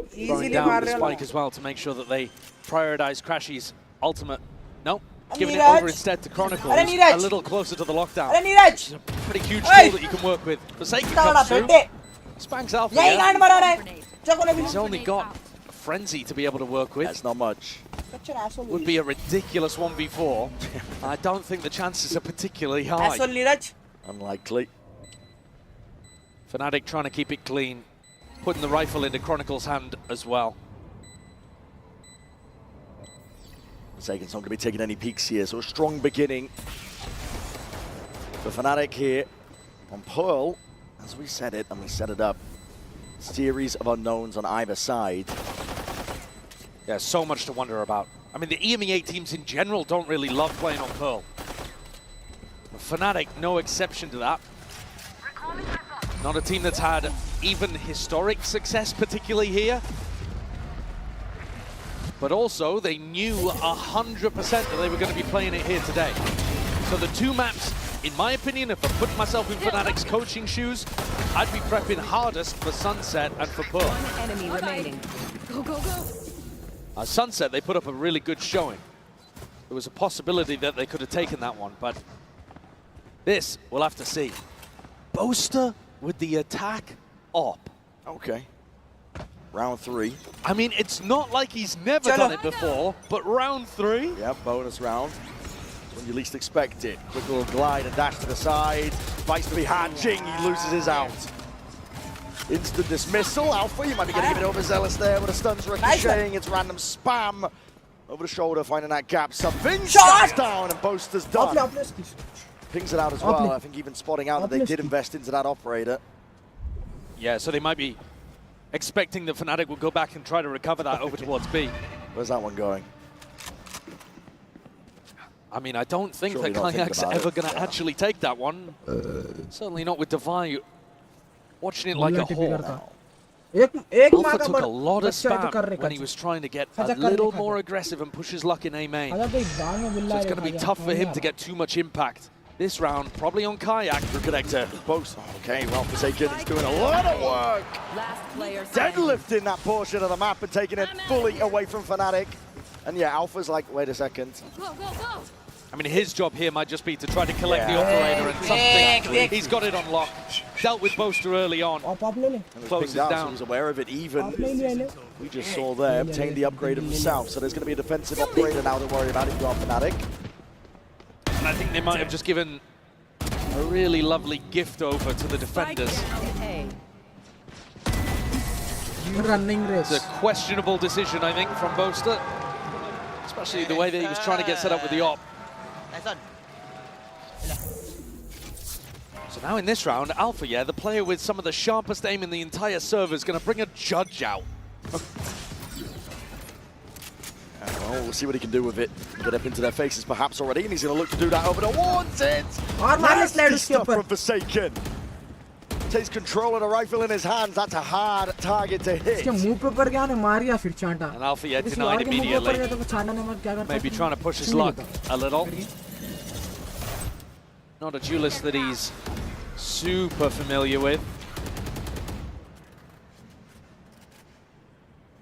S7: Throwing down the spike as well to make sure that they prioritize Crashy's ultimate. No, giving it over instead to Chronicle, a little closer to the lockdown. It's a pretty huge tool that you can work with. Forsaken comes through, spanks Alpha. He's only got a Frenzy to be able to work with.
S6: That's not much.
S7: Would be a ridiculous 1v4. I don't think the chances are particularly high.
S6: Unlikely.
S7: Fnatic trying to keep it clean, putting the rifle into Chronicle's hand as well.
S6: Forsaken's not going to be taking any peeks here, so a strong beginning for Fnatic here on Pearl. As we said it, and we set it up, series of unknowns on either side.
S7: Yeah, so much to wonder about. I mean, the EMEA teams in general don't really love playing on Pearl. Fnatic, no exception to that. Not a team that's had even historic success, particularly here. But also, they knew 100% that they were going to be playing it here today. So the two maps, in my opinion, if I'm putting myself in Fnatic's coaching shoes, I'd be prepping hardest for Sunset and for Pearl.
S10: One enemy remaining. Go, go, go.
S7: Sunset, they put up a really good showing. There was a possibility that they could have taken that one, but this, we'll have to see. Boaster with the attack op.
S6: Okay. Round 3.
S7: I mean, it's not like he's never done it before, but round 3?
S6: Yeah, bonus round. When you least expect it. Quick little glide and dash to the side. Fights to be hand. Jing, he loses his out. Instant dismissal. Alpha, you might be getting a bit overzealous there with a stuns ricocheting. It's random spam. Over the shoulder, finding that gap. Something shuts down, and Boaster's done. Pings it out as well. I think even spotting out that they did invest into that operator.
S7: Yeah, so they might be expecting that Fnatic will go back and try to recover that over towards B.
S6: Where's that one going?
S7: I mean, I don't think that Kayak's ever going to actually take that one. Certainly not with Divide watching it like a hawk. Alpha took a lot of spam when he was trying to get a little more aggressive and push his luck in A main. So it's going to be tough for him to get too much impact. This round, probably on Kayak.
S6: Through connector. Both. Okay, well, Forsaken is doing a lot of work. Deadlifting that portion of the map and taking it fully away from Fnatic. And yeah, Alpha's like, wait a second.
S12: Go, go, go.
S7: I mean, his job here might just be to try to collect the operator and something. He's got it on lock. Dealt with Boaster early on. Closed it down.
S6: He was aware of it even. We just saw there, obtained the upgrade himself. So there's going to be a defensive operator now to worry about if you are Fnatic.
S7: And I think they might have just given a really lovely gift over to the defenders. It's a questionable decision, I think, from Boaster. Especially the way that he was trying to get set up with the op. So now in this round, Alpha, the player with some of the sharpest aim in the entire server, is going to bring a judge out.
S6: Well, we'll see what he can do with it. Get up into their faces perhaps already, and he's going to look to do that over the Wanted! Nasty stuff from Forsaken. takes control of the rifle in his hands. That's a hard target to hit.
S7: And Alpha yet denied immediately. Maybe trying to push his luck a little. Not a duelist that he's super familiar with.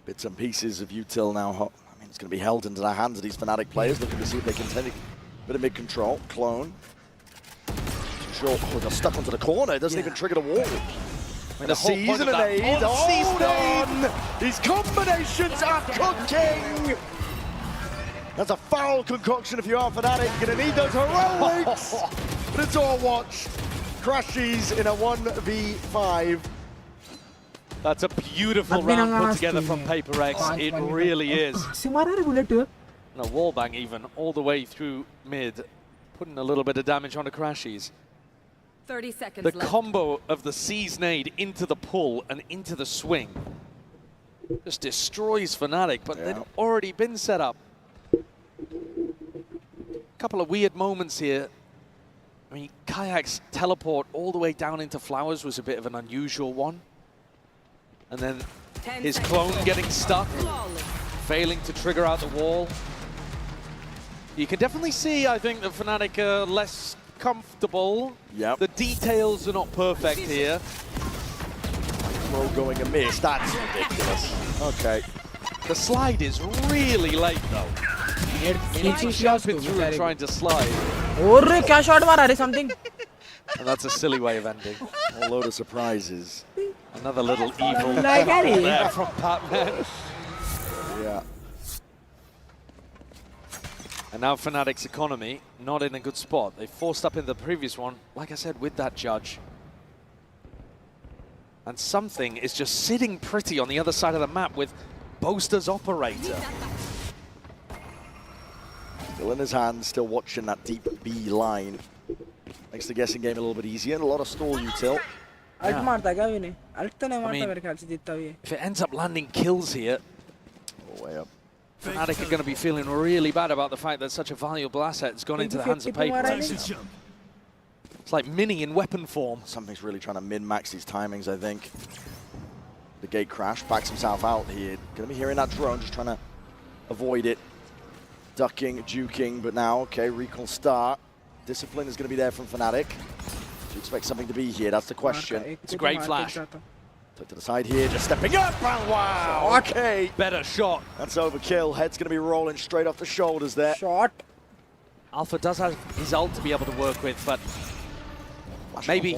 S6: Bits and pieces of util now. I mean, it's going to be held into the hands of these Fnatic players, looking to see if they can take a bit of mid-control. Clone. Sure. Oh, they're stuck onto the corner. It doesn't even trigger the wall.
S7: I mean,
S6: the season and aid. Oh, done! These combinations are cooking! That's a foul concoction if you are Fnatic. You're going to need those heroics! But it's all watched. Crashes in a 1v5.
S7: That's a beautiful round put together from PaperX. It really is. And a wallbang even all the way through mid, putting a little bit of damage on the Crashies.
S13: 30 seconds
S7: The
S13: left.
S7: combo of the Seize nade into the pull and into the swing just destroys Fnatic, but they'd already been set up. A couple of weird moments here. I mean, Kayak's teleport all the way down into Flowers was a bit of an unusual one. And then his clone getting stuck, failing to trigger out the wall. You can definitely see, I think, that Fnatic are less comfortable.
S6: Yep.
S7: The details are not perfect here.
S6: Throw going amiss. That's ridiculous. Okay.
S7: The slide is really late, though. He's jumping through and trying to slide.
S2: Something.
S7: And that's a silly way of ending.
S6: A load of surprises.
S7: Another little evil there from Batman.
S6: Yeah.
S7: And now Fnatic's economy, not in a good spot. They forced up in the previous one, like I said, with that judge. And something is just sitting pretty on the other side of the map with Boaster's operator.
S6: Still in his hands, still watching that deep B line. Makes the guessing game a little bit easier and a lot of stall util.
S7: Yeah. I mean, if it ends up landing kills here,
S6: way up.
S7: Fnatic are going to be feeling really bad about the fact that such a valuable asset has gone into the hands of PaperX. It's like Mini in weapon form.
S6: Something's really trying to min-max these timings, I think. The gate crash, backs himself out here. Going to be hearing that drone, just trying to avoid it. Ducking, juking, but now, okay, recall start. Discipline is going to be there from Fnatic. Do you expect something to be here? That's the question.
S7: It's a great flash.
S6: Took to the side here, just stepping up, and wow, okay.
S7: Better shot.
S6: That's overkill. Head's going to be rolling straight off the shoulders there.
S7: Alpha does have his ult to be able to work with, but maybe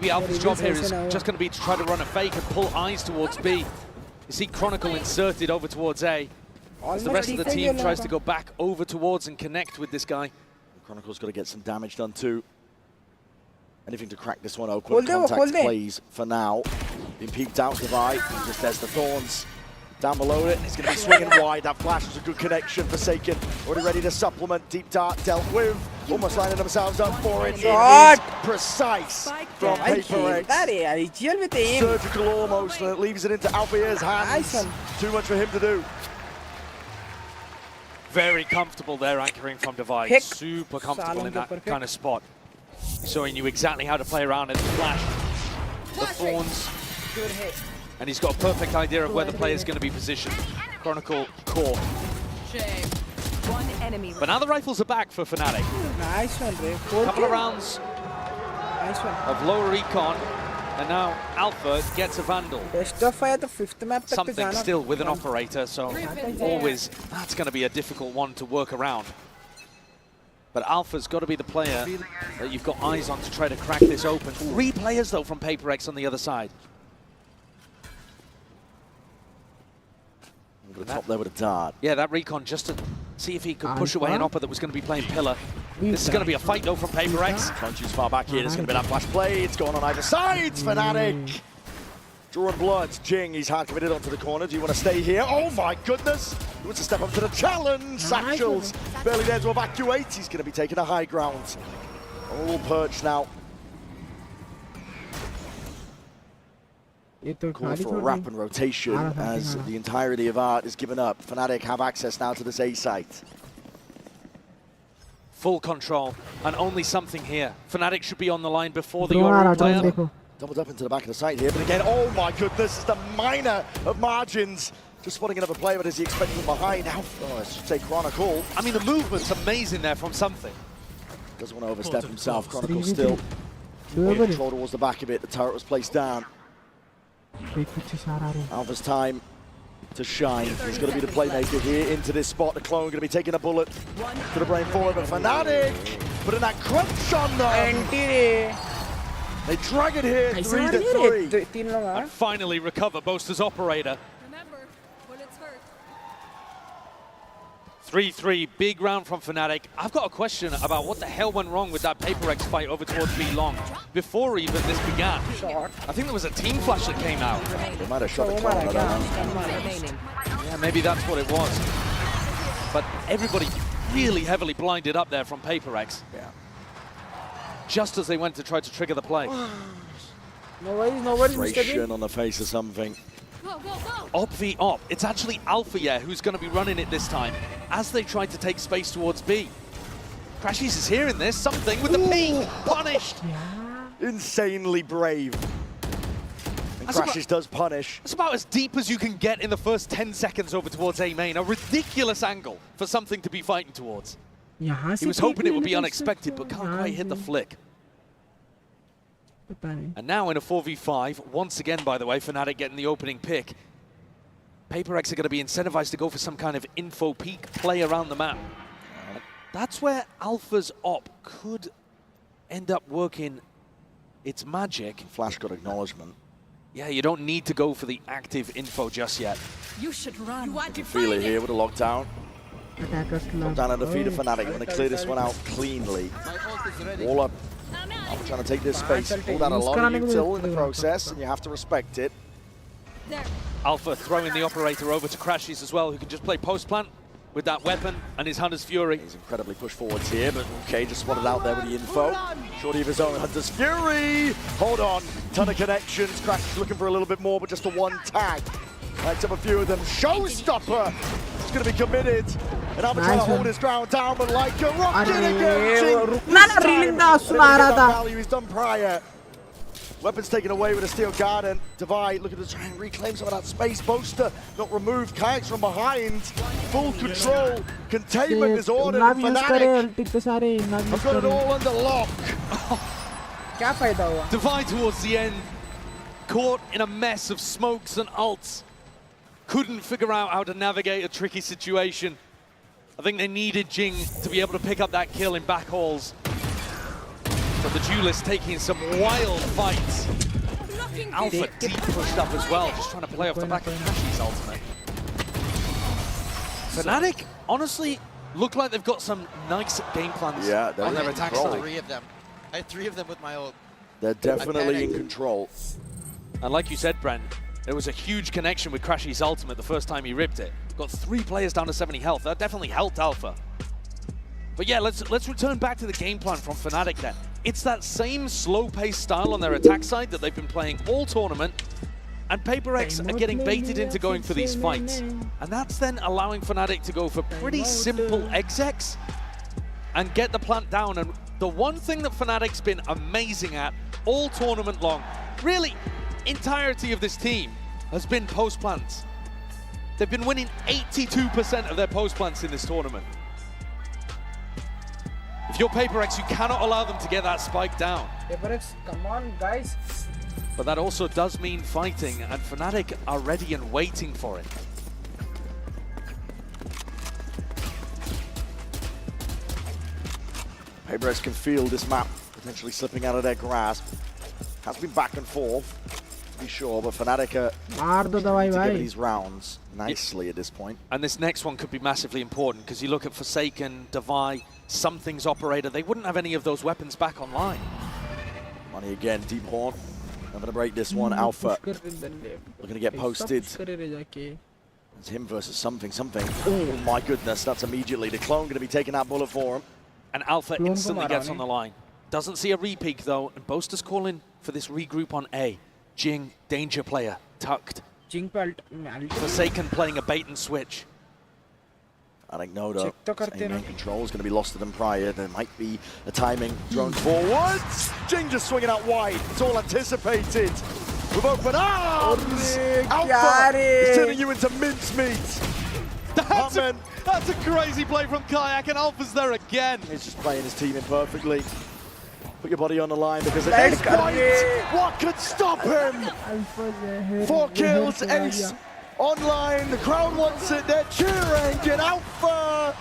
S7: Alpha's job here is just going to be to try to run a fake and pull eyes towards B. You see Chronicle inserted over towards A. As the rest of the team tries to go back over towards and connect with this guy.
S6: Chronicle's got to get some damage done too. Anything to crack this one open. Contact plays for now. Being peeked out, Divide. Just there's the Thorns down below it. He's going to be swinging wide. That flash was a good connection. Forsaken already ready to supplement. Deep Dart dealt with. Almost lining themselves up for it. It is precise from PaperX. Surgical almost, and it leaves it into Alpha's hands. Too much for him to do.
S7: Very comfortable there, anchoring from Divide. Super comfortable in that kind of spot. Showing you exactly how to play around it. The flash, the Thorns.
S2: Good hit.
S7: And he's got a perfect idea of where the player is going to be positioned. Chronicle core.
S13: One enemy.
S7: But now the rifles are back for Fnatic.
S2: Nice one, Ray.
S7: A couple of rounds of lower recon. And now Alpha gets a Vandal.
S2: Best of 5 the 5th map.
S7: Something still with an operator, so always that's going to be a difficult one to work around. But Alpha's got to be the player that you've got eyes on to try to crack this open. 3 players, though, from PaperX on the other side.
S6: Over the top there with a dart.
S7: Yeah, that recon just to see if he could push away an opper that was going to be playing Pillar. This is going to be a fight, though, from PaperX.
S6: Can't choose far back here. There's going to be that flash play. It's going on either side. Fnatic. Drawing blood. Jing, he's hard committed onto the corner. Do you want to stay here? Oh, my goodness. He wants to step up to the challenge. Satchels barely there to evacuate. He's going to be taking a high ground. All perched now. Call for a rapid rotation as the entirety of Art is given up. Fnatic have access now to this A site.
S7: Full control, and only something here. Fnatic should be on the line before the Yoru player.
S6: Doubled up into the back of the site here, but again, oh my goodness, it's the minor of margins. Just spotting another player, but is he expecting from behind? Now, I should say Chronicle.
S7: I mean, the movement's amazing there from something.
S6: Doesn't want to overstep himself. Chronicle still control towards the back of it. The turret was placed down. Alpha's time to shine. He's going to be the playmaker here into this spot. The clone going to be taking a bullet to the brain forward, but Fnatic putting that crunch on them. They drag it here, 3-3.
S7: And finally recover Boaster's operator. 3-3, big round from Fnatic. I've got a question about what the hell went wrong with that PaperX fight over towards B long before even this began. I think there was a team flash that came out.
S6: They might have shot the clone, I don't know.
S7: Yeah, maybe that's what it was. But everybody really heavily blinded up there from PaperX.
S6: Yeah.
S7: Just as they went to try to trigger the play.
S2: No worries,
S6: Frustration on the face of something.
S10: Go, go, go!
S7: Op v Op. It's actually Alpha, yeah, who's going to be running it this time as they try to take space towards B. Crashies is hearing this. Something with the P. Punished.
S6: Insanely brave. And Crashies does punish.
S7: It's about as deep as you can get in the first 10 seconds over towards A main. A ridiculous angle for something to be fighting towards. He was hoping it would be unexpected, but can't quite hit the flick. And now in a 4v5, once again, by the way, Fnatic getting the opening pick. PaperX are going to be incentivized to go for some kind of info peek play around the map. And that's where Alpha's op could end up working its magic.
S6: Flash got acknowledgement.
S7: Yeah, you don't need to go for the active info just yet.
S11: You should run.
S6: You can feel it here with a lockdown. Lockdown at the feet of Fnatic. Going to clear this one out cleanly. Wall up. I'm trying to take this space. Pulled out a lot of util in the process, and you have to respect it.
S7: Alpha throwing the operator over to Crashies as well, who can just play post-plant with that weapon and his Hunter's Fury.
S6: He's incredibly pushed forwards here, but okay, just spotted out there with the info. Shorty of his own, Hunter's Fury! Hold on, ton of connections. Crashies looking for a little bit more, but just the one tag. Lights up a few of them. Showstopper! It's going to be committed. And Alpha trying to hold his ground down, but like a rocket again. Value he's done prior. Weapons taken away with a steel guard, and Divide looking to try and reclaim some of that space. Boaster not removed. Kayaks from behind. Full control. Containment is ordered. Fnatic have got it all under lock.
S7: Divide towards the end. Caught in a mess of smokes and ults. Couldn't figure out how to navigate a tricky situation. I think they needed Jing to be able to pick up that kill in back halls. But the duelist taking some wild fights. Alpha deep pushed up as well, just trying to play off the back of Crashies' ultimate. Fnatic, honestly, look like they've got some nice game plans on their attack side.
S14: 3 of them. I had 3 of them with my ult.
S6: They're definitely in control.
S7: And like you said, Brent, there was a huge connection with Crashies' ultimate the first time he ripped it. Got 3 players down to 70 health. That definitely helped Alpha. But yeah, let's return back to the game plan from Fnatic then. It's that same slow-paced style on their attack side that they've been playing all tournament, and PaperX are getting baited into going for these fights. And that's then allowing Fnatic to go for pretty simple execs and get the plant down. And the one thing that Fnatic's been amazing at all tournament long, really entirety of this team, has been post-plants. They've been winning 82% of their post-plants in this tournament. If you're PaperX, you cannot allow them to get that spike down.
S2: PaperX, come on, guys.
S7: But that also does mean fighting, and Fnatic are ready and waiting for it.
S6: PaperX can feel this map potentially slipping out of their grasp. Has been back and forth, to be sure, but Fnatic are together these rounds nicely at this point.
S7: And this next one could be massively important, because you look at Forsaken, Devi, Something's operator, they wouldn't have any of those weapons back online.
S6: Money again, Deep Horn. Not gonna break this one. Alpha looking to get posted. It's him versus something. Oh my goodness, that's immediately. The clone gonna be taking that bullet for him.
S7: And Alpha instantly gets on the line. Doesn't see a re-peek though, and Boaster's calling for this regroup on A. Jing, danger player, tucked. Forsaken playing a bait and switch.
S6: I think Noda, main control is going to be lost to them prior. There might be a timing. Drones forwards. Jing just swinging out wide. It's all anticipated. With open arms. Alpha is turning you into mincemeat.
S7: That's a crazy play from Kayak, and Alpha's there again.
S6: He's just playing his team in perfectly. Put your body on the line because at this point, what could stop him? 4 kills, Ace online. The crowd wants it. They're cheering. Get Alpha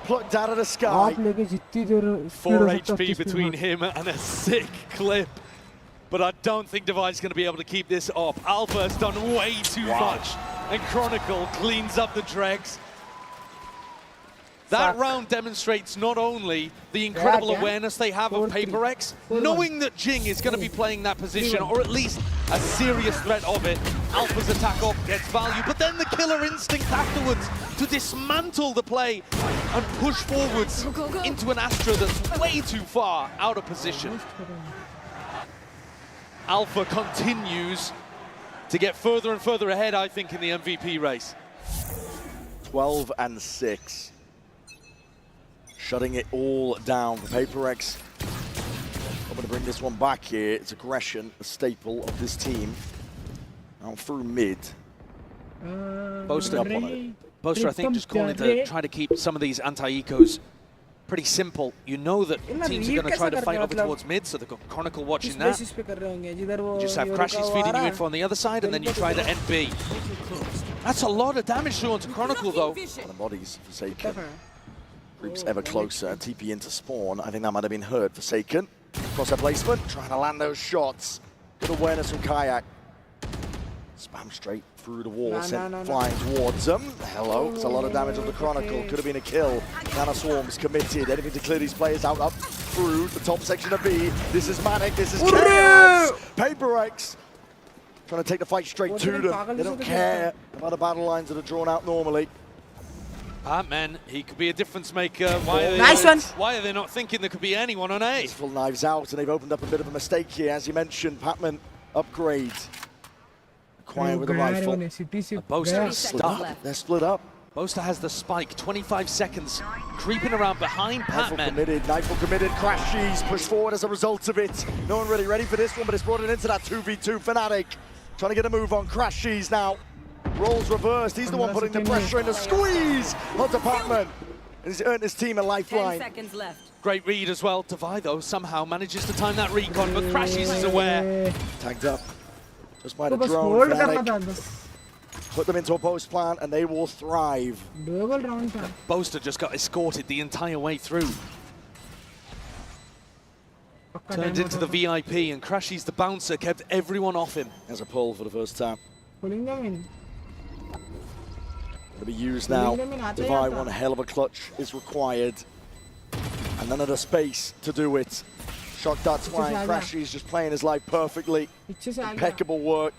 S6: plucked out of the sky.
S7: 4 HP between him and a sick clip. But I don't think Divide's going to be able to keep this up. Alpha has done way too much. And Chronicle cleans up the dregs. That round demonstrates not only the incredible awareness they have of PaperX, knowing that Jing is going to be playing that position, or at least a serious threat of it. Alpha's attack up gets value, but then the killer instinct afterwards to dismantle the play and push forwards into an Astra that's way too far out of position. Alpha continues to get further and further ahead, I think, in the MVP race.
S6: 12 and 6. Shutting it all down for PaperX. I'm going to bring this one back here. It's aggression, a staple of this team. Now through mid.
S7: Boaster, I think, just calling to try to keep some of these anti-ecos pretty simple. You know that teams are going to try to fight over towards mid, so they've got Chronicle watching that. You just have Crashies feeding you info on the other side, and then you try the NB. That's a lot of damage doing to Chronicle, though.
S6: The bodies Forsaken. Creeps ever closer, TP into spawn. I think that might have been hurt. Forsaken. Crosshair placement, trying to land those shots. Good awareness from Kayak. Spam straight through the wall, flying towards them. Hello, it's a lot of damage on the Chronicle. Could have been a kill. Nana Swarm's committed. Anything to clear these players out up through the top section of B. This is Manic, this is Chaos. PaperX trying to take the fight straight to them. They don't care about the battle lines that are drawn out normally.
S7: Man, he could be a difference maker. Why are they not thinking there could be anyone on A?
S6: Full knives out, and they've opened up a bit of a mistake here. As you mentioned, Patman upgrade. Acquire with a rifle.
S7: Boaster is stuck.
S6: They're split up.
S7: Boaster has the spike, 25 seconds, creeping around behind Patman.
S6: Nightfall committed, Crashies push forward as a result of it. No one really ready for this one, but it's brought it into that 2v2 Fnatic. Trying to get a move on Crashies now. Roles reversed, he's the one putting the pressure in the squeeze onto Patman. And he's earned his team a lifeline.
S8: 10 seconds left.
S7: Great read as well. Divide, though, somehow manages to time that recon, but Crashies is aware.
S6: Tagged up. Just by the drone. Put them into a post plan and they will thrive.
S7: Boaster just got escorted the entire way through. Turned into the VIP, and Crashies, the bouncer, kept everyone off him.
S6: As a pull for the first time. To be used now. Divide, one hell of a clutch is required. And none of the space to do it. Shock darts flying, Crashies just playing his life perfectly. Impeccable work.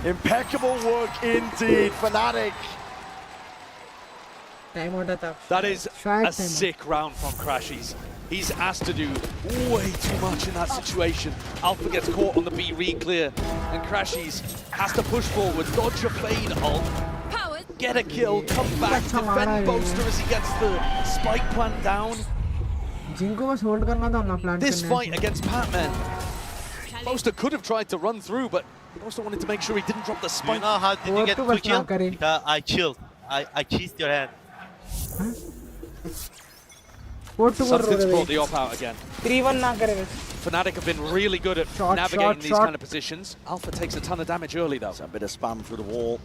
S6: Impeccable work indeed, Fnatic.
S7: That is a sick round from Crashies. He's asked to do way too much in that situation. Alpha gets caught on the B re-clear, and Crashies has to push forward, dodge a fade ult, get a kill, come back, defend Boaster as he gets the spike plant down. This fight against Patman, Boaster could have tried to run through, but Boaster wanted to make sure he didn't drop the spike.
S14: You know how did you get 2 kills? Because I chilled. I kissed your hand.
S7: Something's brought the op out again. Fnatic have been really good at navigating these kind of positions. Alpha takes a ton of damage early, though.
S6: It's a bit of spam through the wall.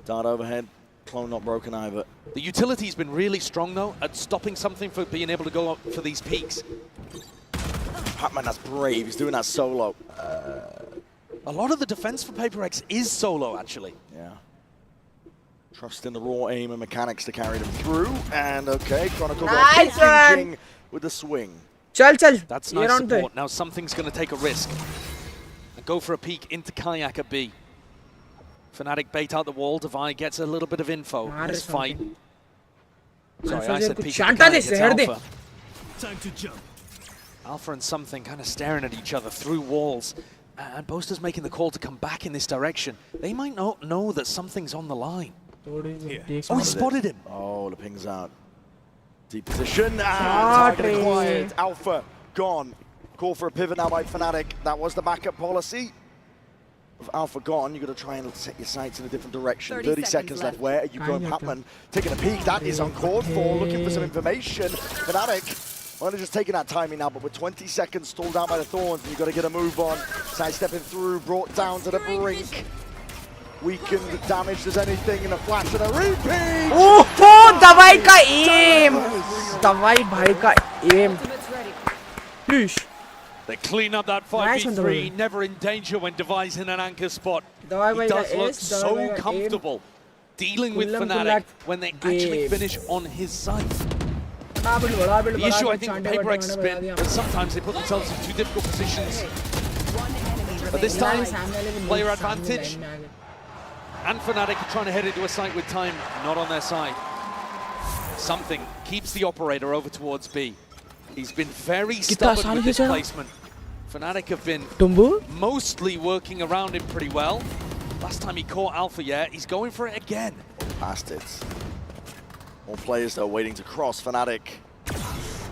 S6: Dart overhead. Clone not broken either.
S7: The utility's been really strong, though, at stopping something for being able to go up for these peaks.
S6: Patman, that's brave. He's doing that solo.
S7: A lot of the defense for PaperX is solo, actually.
S6: Yeah. Trust in the raw aim and mechanics to carry them through. And okay, Chronicle got Jing with the swing.
S7: That's nice support. Now something's going to take a risk and go for a peek into Kayak at B. Fnatic bait out the wall. Divide gets a little bit of info in this fight. Sorry, I said peek into Kayak. It's Alpha.
S15: Time to jump.
S7: Alpha and something kind of staring at each other through walls. And Boaster's making the call to come back in this direction. They might not know that something's on the line.
S3: Oh, he spotted him. Oh, the ping's out. Deep position. Target acquired. Alpha gone. Call for a pivot now by Fnatic. That was the backup policy. With Alpha gone, you've got to try and set your sights in a different direction. 30 seconds left. Where are you going, Patman? Taking a peek. That is uncalled for. Looking for some information. Fnatic, only just taking that timing now, but with 20 seconds stalled out by the Thorns, and you've got to get a move on. Sidestepping through, brought down to the brink. Weakened, damaged as anything, in a flash and a repeat!
S2: Oh, Dawai ka aim! Dawai bhai ka aim.
S7: They clean up that 5v3, never in danger when devising an anchor spot. He does look so comfortable dealing with Fnatic when they actually finish on his side. The issue I think PaperX has been that sometimes they put themselves in too difficult positions. But this time, player advantage. And Fnatic are trying to head into a site with time not on their side. Something keeps the operator over towards B. He's been very stubborn with this placement. Fnatic have been mostly working around him pretty well. Last time he caught Alpha, he's going for it again.
S3: Past it. More players though waiting to cross. Fnatic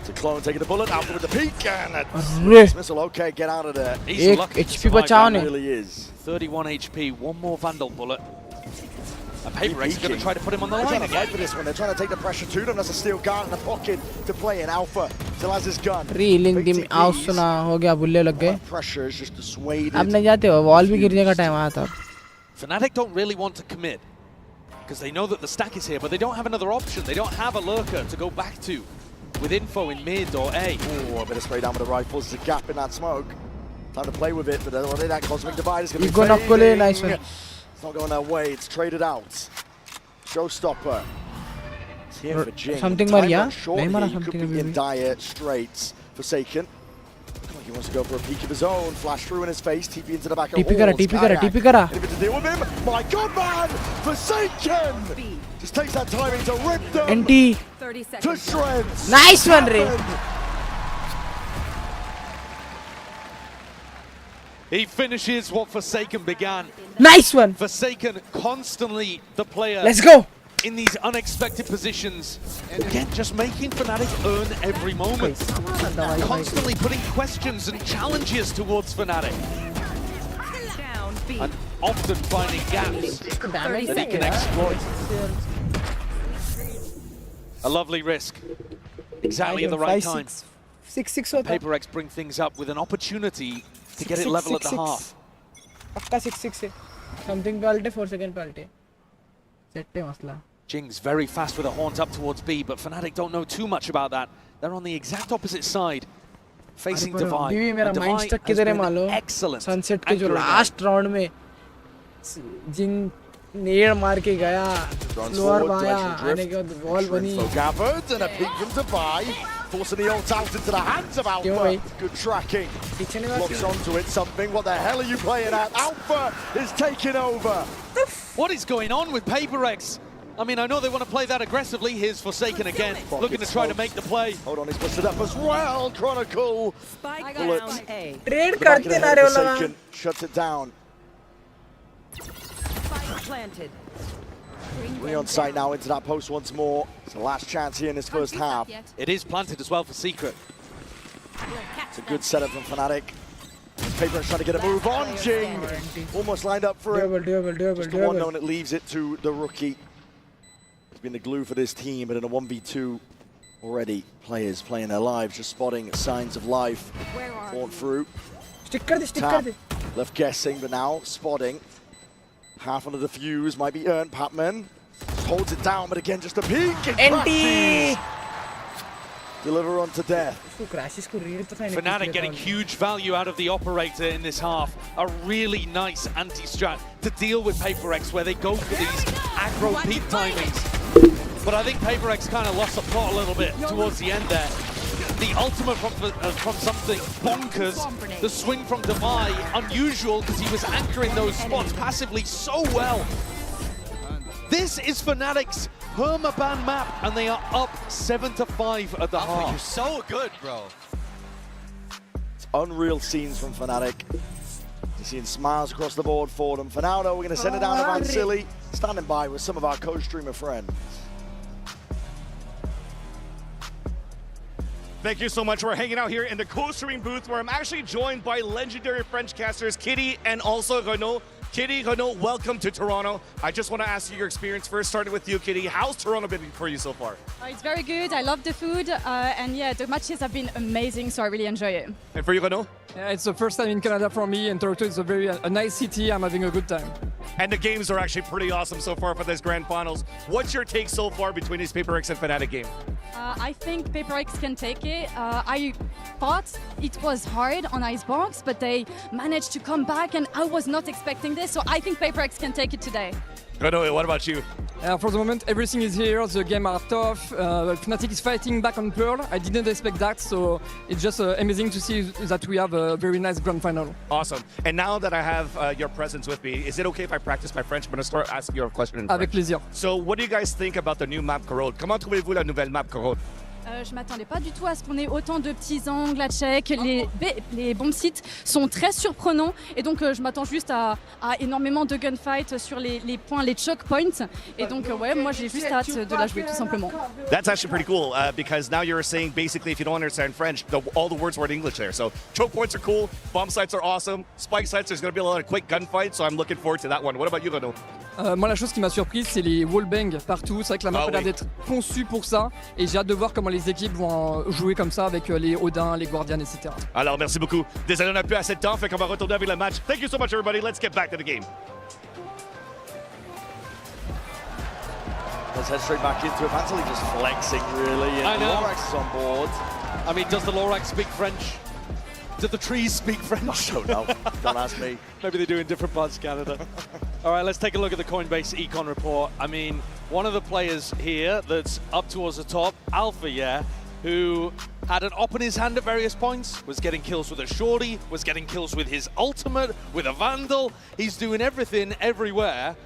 S3: to clone, taking the bullet. Alpha with the peek, and that's dismissal. Okay, get out of there.
S7: He's lucky to survive.
S3: He really is.
S7: 31 HP, one more Vandal bullet. And PaperX is going to try to put him on the line again.
S3: For this one. They're trying to take the pressure to them. That's a steel guard in the pocket to play in. Alpha still has his gun.
S2: Reeling dim out सुना हो गया बुल्ले लग गए.
S3: Pressure is just dissuaded.
S2: अब नहीं जाते हो. Wall भी गिरने का time आया था.
S7: Fnatic don't really want to commit because they know that the stack is here, but they don't have another option. They don't have a lurker to go back to with info in mid or A.
S3: Oh, a bit of spray down with the rifles. There's a gap in that smoke. Time to play with it, but that cosmic divide is going to be fading.
S2: Nice one.
S3: It's not going their way. It's traded out. Showstopper. It's here for Jing.
S2: Something Maria.
S3: He could be in dire straits. Forsaken. He wants to go for a peek of his own. Flash through in his face. TP into the back of
S2: TP kara.
S3: Anything to deal with him. My God, man! Forsaken! Just takes that timing to rip them
S2: NT
S3: to shreds.
S2: Nice one, Ray.
S7: He finishes what Forsaken began.
S2: Nice one.
S7: Forsaken constantly the player.
S2: Let's go.
S7: In these unexpected positions. And again, just making Fnatic earn every moment. Constantly putting questions and challenges towards Fnatic. And often finding gaps that he can exploit. A lovely risk. Exactly at the right time.
S2: 6-6 होता.
S7: PaperX bring things up with an opportunity to get it level at the half.
S2: पक्का 6-6 है. Something पे आल्टे 4 second पे आल्टे. Set है मसला.
S7: Jing's very fast with a haunt up towards B, but Fnatic don't know too much about that. They're on the exact opposite side, facing Divide.
S2: मेरा mind stuck किधर है मालो?
S7: Excellent.
S2: Sunset के जो last round में Jing नेड़ मार के गया. Slower बाया आने के बाद wall बनी.
S3: Gathered and a peek from Divide. Forcing the ult out into the hands of Alpha. Good tracking. Locks onto it. Something. What the hell are you playing at? Alpha is taking over.
S7: What is going on with PaperX? I mean, I know they want to play that aggressively. Here's Forsaken again, looking to try to make the play.
S3: Hold on, he's busted up as well. Chronicle. Bullet.
S2: Trade करते ना रहे हो लगा.
S3: Forsaken shuts it down.
S13: Planted.
S3: We're on site now into that post once more. It's the last chance here in this first half.
S7: It is planted as well for Secret.
S3: It's a good setup from Fnatic. PaperX trying to get a move on. Jing almost lined up for him. Just the one known, it leaves it to the rookie. He's been the glue for this team, but in a 1v2 already, players playing their lives, just spotting signs of life. Fought through.
S2: Stick कर दे.
S3: Left guessing, but now spotting. Half under the fuse might be earned. Patman holds it down, but again, just a peek.
S2: NT.
S3: Deliver on to death.
S7: Fnatic getting huge value out of the operator in this half. A really nice anti-strat to deal with PaperX, where they go for these aggro peak timings. But I think PaperX kind of lost the plot a little bit towards the end there. The ultimate from something bonkers. The swing from Divide, unusual because he was anchoring those spots passively so well. This is Fnatic's permaban map, and they are up 7-5 at the half.
S14: You're so good, bro.
S3: It's unreal scenes from Fnatic.
S6: You're seeing smiles across the board for them. For now, though, we're going to send it down to Van Silly, standing by with some of our co-streamer friends.
S1: Thank you so much. We're hanging out here in the co-streaming booth where I'm actually joined by legendary French casters Kitty and also Renaud. Kitty, Renaud, welcome to Toronto. I just want to ask you your experience first, starting with you, Kitty. How's Toronto been for you so far?
S10: It's very good. I love the food. And yeah, the matches have been amazing, so I really enjoy it.
S1: And for you, Renaud?
S17: Yeah, it's the first time in Canada for me, and Toronto is a nice city. I'm having a good time.
S1: And the games are actually pretty awesome so far for this grand finals. What's your take so far between these PaperX and Fnatic game?
S10: I think PaperX can take it. I thought it was hard on Icebox, but they managed to come back, and I was not expecting this, so I think PaperX can take it today.
S1: Renaud, what about you?
S17: For the moment, everything is here. The game are tough. Fnatic is fighting back on Pearl. I didn't expect that, so it's just amazing to see that we have a very nice grand final.
S1: Awesome. And now that I have your presence with me, is it okay if I practice my French? I'm going to start asking you a question in French.
S17: Avec plaisir.
S1: So, what do you guys think about the new map Corrode? Comment trouvez-vous la nouvelle map Corrode?
S10: Je m'attendais pas du tout à ce qu'on ait autant de petits angles à check. Les bombes sites sont très surprenants et donc je m'attends juste à énormément de gunfight sur les points, les choke points. Et donc ouais, moi j'ai juste hâte de la jouer tout simplement.
S1: That's actually pretty cool because now you're saying basically if you don't understand French, all the words were in English there. So choke points are cool, bomb sites are awesome, spike sites there's going to be a lot of quick gunfights, so I'm looking forward to that one. What about you, Renaud?
S17: Moi, la chose qui m'a surprise, c'est les wallbangs partout. C'est vrai que la map a l'air d'être conçue pour ça. Et j'ai hâte de voir comment les équipes vont jouer comme ça avec les Odin, les Guardians, etc.
S1: Alors, merci beaucoup. Désolé, on n'a plus assez de temps, fait qu'on va retourner avec le match. Thank you so much, everybody. Let's get back to the game.
S6: Let's head straight back into it. Vansilly just flexing, really. And
S7: I know.
S6: Lorax is on board.
S7: I mean, does the Lorax speak French? Do the trees speak French?
S6: I don't know. Don't ask me.
S7: Maybe they do in different parts of Canada. All right, let's take a look at the Coinbase Econ report. I mean, one of the players here that's up towards the top, Alpha, yeah, who had an op in his hand at various points, was getting kills with a shorty, was getting kills with his ultimate, with a Vandal. He's doing everything everywhere.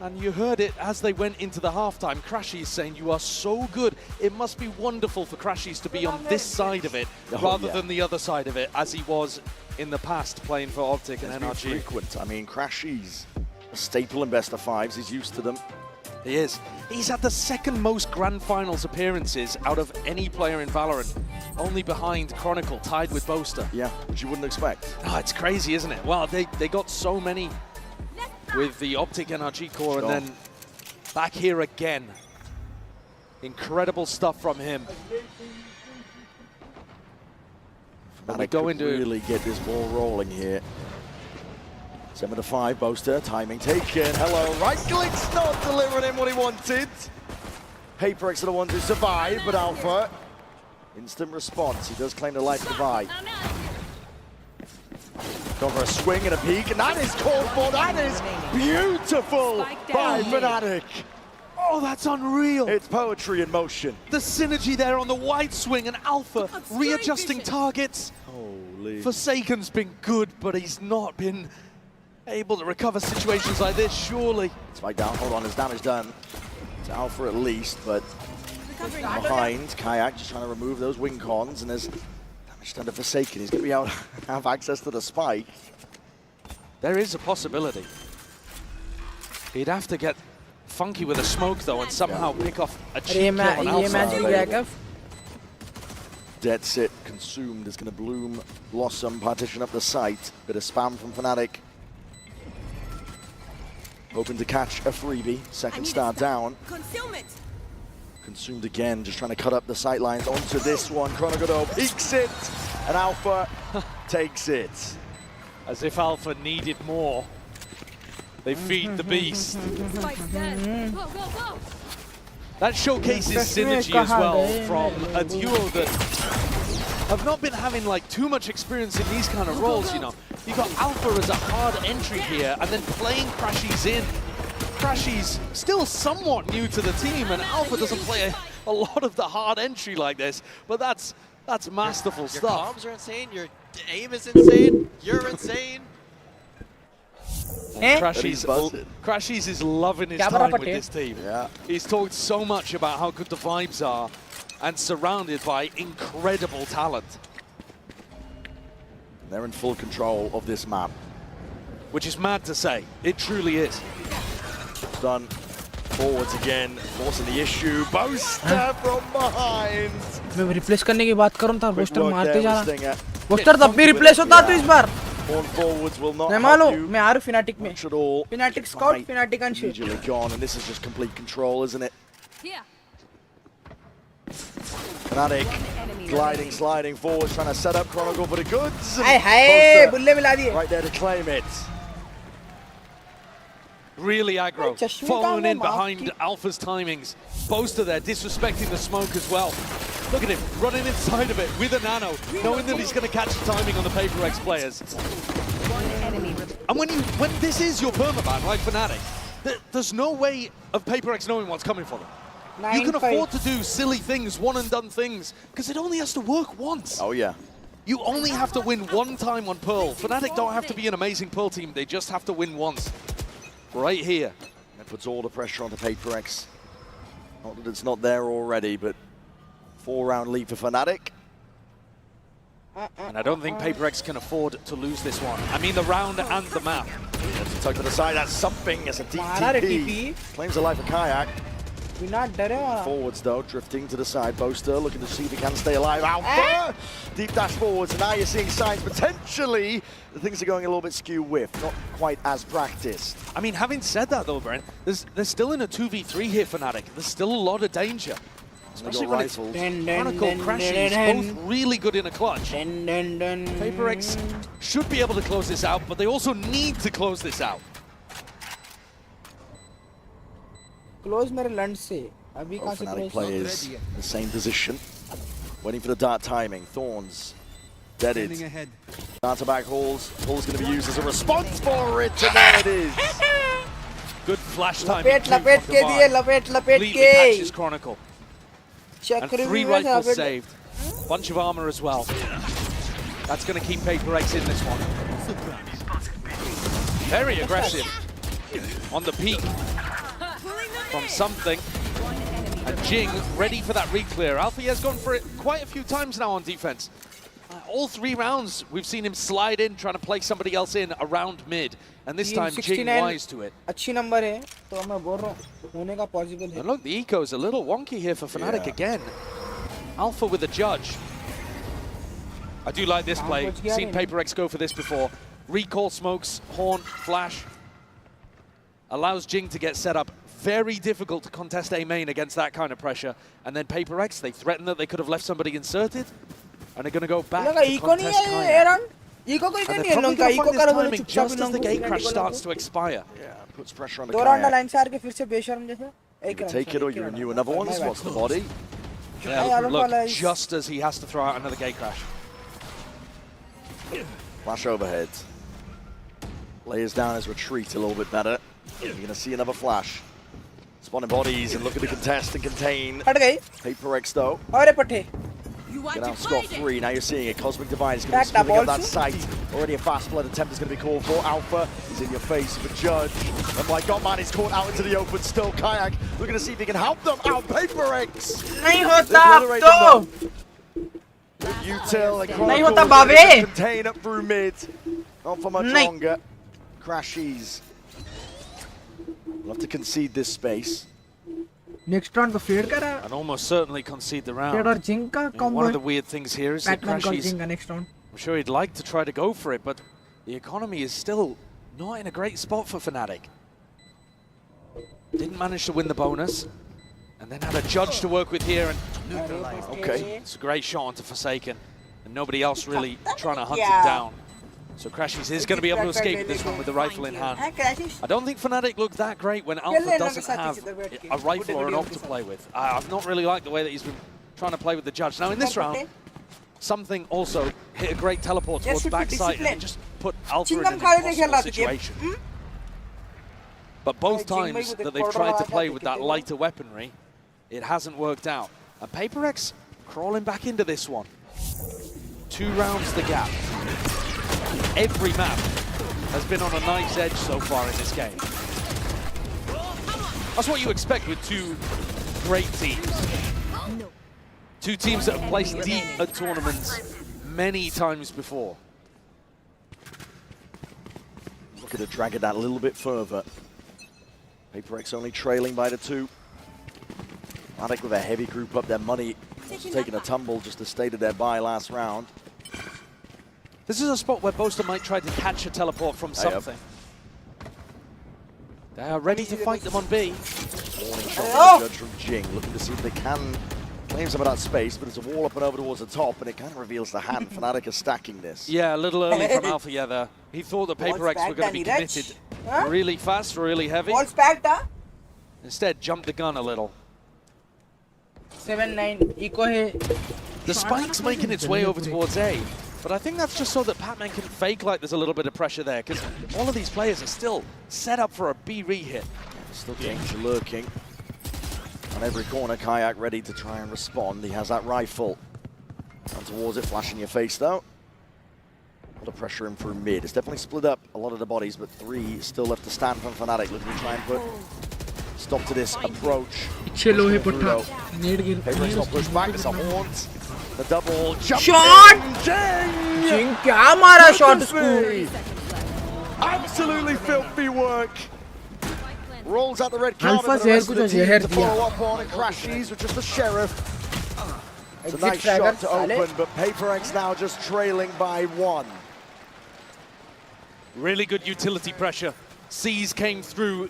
S7: And you heard it as they went into the halftime. Crashies saying, you are so good. It must be wonderful for Crashies to be on this side of it rather than the other side of it, as he was in the past playing for Optic and NRG.
S6: Frequent. I mean, Crashies, a staple in best of fives. He's used to them.
S7: He is. He's had the second most Grand Finals appearances out of any player in Valorant. Only behind Chronicle, tied with Boaster.
S6: Yeah, which you wouldn't expect.
S7: Oh, it's crazy, isn't it? Well, they got so many with the Optic NRG core, and then back here again. Incredible stuff from him.
S6: And they go into really get this ball rolling here. 7-5, Boaster, timing taken. Hello, right click's not delivering him what he wanted. PaperX are the ones who survive, but Alpha, instant response. He does claim the life divide. Going for a swing and a peek, and that is called for. That is beautiful by Fnatic.
S7: Oh, that's unreal.
S6: It's poetry in motion.
S7: The synergy there on the wide swing, and Alpha readjusting targets.
S6: Holy.
S7: Forsaken's been good, but he's not been able to recover situations like this, surely.
S6: Spike down, hold on, his damage done. To Alpha at least, but behind, Kayak just trying to remove those wing cons, and there's damage done to Forsaken. He's going to be able to have access to the spike.
S7: There is a possibility. He'd have to get funky with a smoke, though, and somehow pick off a cheap kill on Alpha.
S6: Dead Sit consumed is going to bloom, blossom, partition up the site. Bit of spam from Fnatic. Hoping to catch a freebie. Second star down. Consumed again, just trying to cut up the sight lines onto this one. Chronogodo peeks it, and Alpha takes it.
S7: As if Alpha needed more. They feed the beast. That showcases synergy as well from a duo that have not been having like too much experience in these kind of roles, you know. You've got Alpha as a hard entry here, and then playing Crashies in. Crashies still somewhat new to the team, and Alpha doesn't play a lot of the hard entry like this, but that's masterful
S14: your
S7: stuff.
S14: Your comms are insane, your aim is insane, you're insane.
S7: Crashies is loving his time with this team.
S6: Yeah.
S7: He's talked so much about how good the vibes are and surrounded by incredible talent.
S6: They're in full control of this map.
S7: which is mad to say. It truly is.
S6: Done. Forwards again, forcing the issue. Boaster from behind.
S2: मैं replace करने की बात करूँ था Boaster मारते जा रहा. Boaster तब भी replace होता तो इस बार.
S6: Forwards will not.
S2: मैं मालूम, मैं आ रहा हूँ Fnatic में.
S6: Fnatic
S2: Scout, Fnatic Anshu.
S6: Immediately gone, and this is just complete control, isn't it?
S10: Yeah.
S6: Fnatic gliding, sliding forwards, trying to set up Chronicle for the goods.
S2: Hey, Bulleh मिला दिए.
S6: Right there to claim it.
S7: Really aggro, following in behind Alpha's timings. Boaster there, disrespecting the smoke as well. Look at him, running inside of it with a nano, knowing that he's going to catch the timing on the PaperX players. And when this is your permaban, like Fnatic, there's no way of PaperX knowing what's coming for them. You can afford to do silly things, one-and-done things, because it only has to work once.
S6: Oh, yeah.
S7: You only have to win one time on Pearl. Fnatic don't have to be an amazing Pearl team, they just have to win once. Right here.
S6: That puts all the pressure onto PaperX. Not that it's not there already, but 4-round lead for Fnatic.
S7: And I don't think PaperX can afford to lose this one. I mean, the round and the map.
S6: Tuck to the side, that's something. It's a DTP. Claims the life of Kayak. Forwards though, drifting to the side. Boaster looking to see if he can stay alive. Alpha! Deep dash forwards, and now you're seeing signs potentially that things are going a little bit skew with, not quite as practiced.
S7: I mean, having said that though, Brent, they're still in a 2v3 here, Fnatic. There's still a lot of danger. Especially when it's Chronicle crashes, both really good in a clutch. PaperX should be able to close this out, but they also need to close this out.
S2: Close मेरे लंड से अभी कहाँ से
S6: Fnatic players in the same position, waiting for the dart timing. Thorns deaded. Dart to back Hall's. Hall's going to be used as a response for it, and there it is.
S7: Good flash time.
S2: लपेट के दिए, लपेट के.
S7: Catches Chronicle. And 3 rifles saved. Bunch of armor as well. That's going to keep PaperX in this one. Very aggressive on the peak from something. And Jing ready for that re-clear. Alpha has gone for it quite a few times now on defense. All 3 rounds, we've seen him slide in, trying to play somebody else in around mid. And this time, Jing wise to it.
S2: अच्छी number है, तो मैं बोल रहा हूँ, होने का possible है.
S7: And look, the eco's a little wonky here for Fnatic again. Alpha with the judge. I do like this play. Seen PaperX go for this before. Recall smokes, Horn, flash. Allows Jing to get set up. Very difficult to contest A main against that kind of pressure. And then PaperX, they threaten that they could have left somebody inserted. And they're going to go back to contest Kayak. And they're probably going to find this timing just as the gate crash starts to expire.
S6: Yeah, puts pressure on the Kayak. You can take it or you renew another one. Spots the body.
S7: Yeah, look, just as he has to throw out another gate crash.
S6: Flash overhead. Layers down his retreat a little bit better. You're going to see another flash. Spawning bodies and looking to contest and contain. PaperX though. Get out scot-free. Now you're seeing it. Cosmic Divide is going to be splitting up that site. Already a fast blood attempt is going to be called for. Alpha is in your face for Judge. And my God, man, he's caught out into the open still. Kayak looking to see if he can help them out. PaperX.
S2: नहीं होता तो.
S6: Util and
S2: नहीं होता बाबे.
S6: Contain up through mid. Not for much longer. Crashies. We'll have to concede this space.
S2: Next round को fade करा.
S7: And almost certainly concede the round.
S2: Fade और Jinggg का combo.
S7: One of the weird things here is that Crashies,
S2: next round.
S7: I'm sure he'd like to try to go for it, but the economy is still not in a great spot for Fnatic. Didn't manage to win the bonus, and then had a judge to work with here. And okay, it's a great shot onto Forsaken, and nobody else really trying to hunt him down. So Crashies is going to be able to escape this one with the rifle in hand. I don't think Fnatic look that great when Alpha doesn't have a rifle or an op to play with. I've not really liked the way that he's been trying to play with the judge. Now in this round, something also hit a great teleport towards backside and just put Alpha in an impossible situation. But both times that they've tried to play with that lighter weaponry, it hasn't worked out. And PaperX crawling back into this one. 2 rounds the gap. Every map has been on a knife's edge so far in this game. That's what you expect with 2 great teams. 2 teams that have placed deep at tournaments many times before.
S6: Looking to drag it out a little bit further. PaperX only trailing by the 2. Fnatic with a heavy group up, their money taking a tumble just as stated their buy last round.
S7: This is a spot where Boaster might try to catch a teleport from something. They are ready to fight them on B.
S6: Warning shot judge from Jing, looking to see if they can claim some of that space, but it's a wall up and over towards the top, and it kind of reveals the hand. Fnatic are stacking this.
S7: Yeah, a little early from Alpha, yeah, there. He thought the PaperX were going to be committed really fast, really heavy. Instead, jumped the gun a little.
S2: 7-9, eco hai.
S7: The spike's making its way over towards A, but I think that's just so that Patman can fake like there's a little bit of pressure there, because all of these players are still set up for a B re-hit.
S6: Still danger lurking. On every corner, Kayak ready to try and respond. He has that rifle. Down towards it, flash in your face though. A lot of pressure in through mid. It's definitely split up a lot of the bodies, but 3 still left to stand from Fnatic, looking to try and put stop to this approach. PaperX not pushed back, it's a haunt. The double jump.
S2: Shot!
S6: Jing
S2: kya mara shot usko?
S6: Absolutely filthy work. Rolls out the red carpet.
S2: Alpha
S6: For the rest of the
S2: zehar
S6: team to
S2: diya.
S6: follow up on and crashes with just the sheriff. It's a nice shot to open, but PaperX now just trailing by 1.
S7: Really good utility pressure. C's came through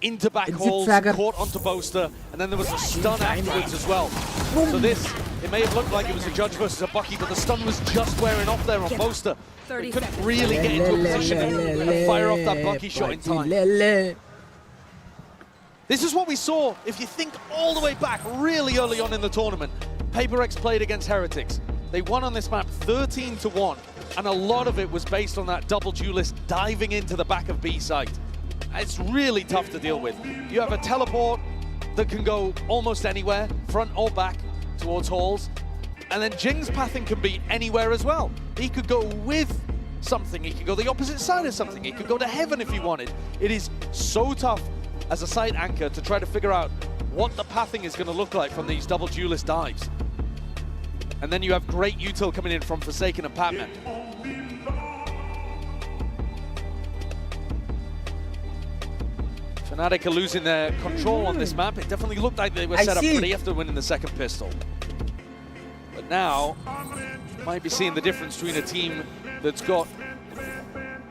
S7: into back halls, caught onto Boaster, and then there was a stun afterwards as well. So this, it may have looked like it was a Judge versus a Bucky, but the stun was just wearing off there on Boaster. They couldn't really get into a position and fire off that Bucky shot in time. This is what we saw, if you think all the way back really early on in the tournament. PaperX played against Heretics. They won on this map 13-1, and a lot of it was based on that double duelist diving into the back of B site. It's really tough to deal with. You have a teleport that can go almost anywhere, front or back, towards halls. And then Jing's pathing can be anywhere as well. He could go with something, he could go the opposite side of something, he could go to heaven if he wanted. It is so tough as a side anchor to try to figure out what the pathing is going to look like from these double duelist dives. And then you have great util coming in from Forsaken and Patman. Fnatic are losing their control on this map. It definitely looked like they were set up pretty after winning the second pistol. But now, might be seeing the difference between a team that's got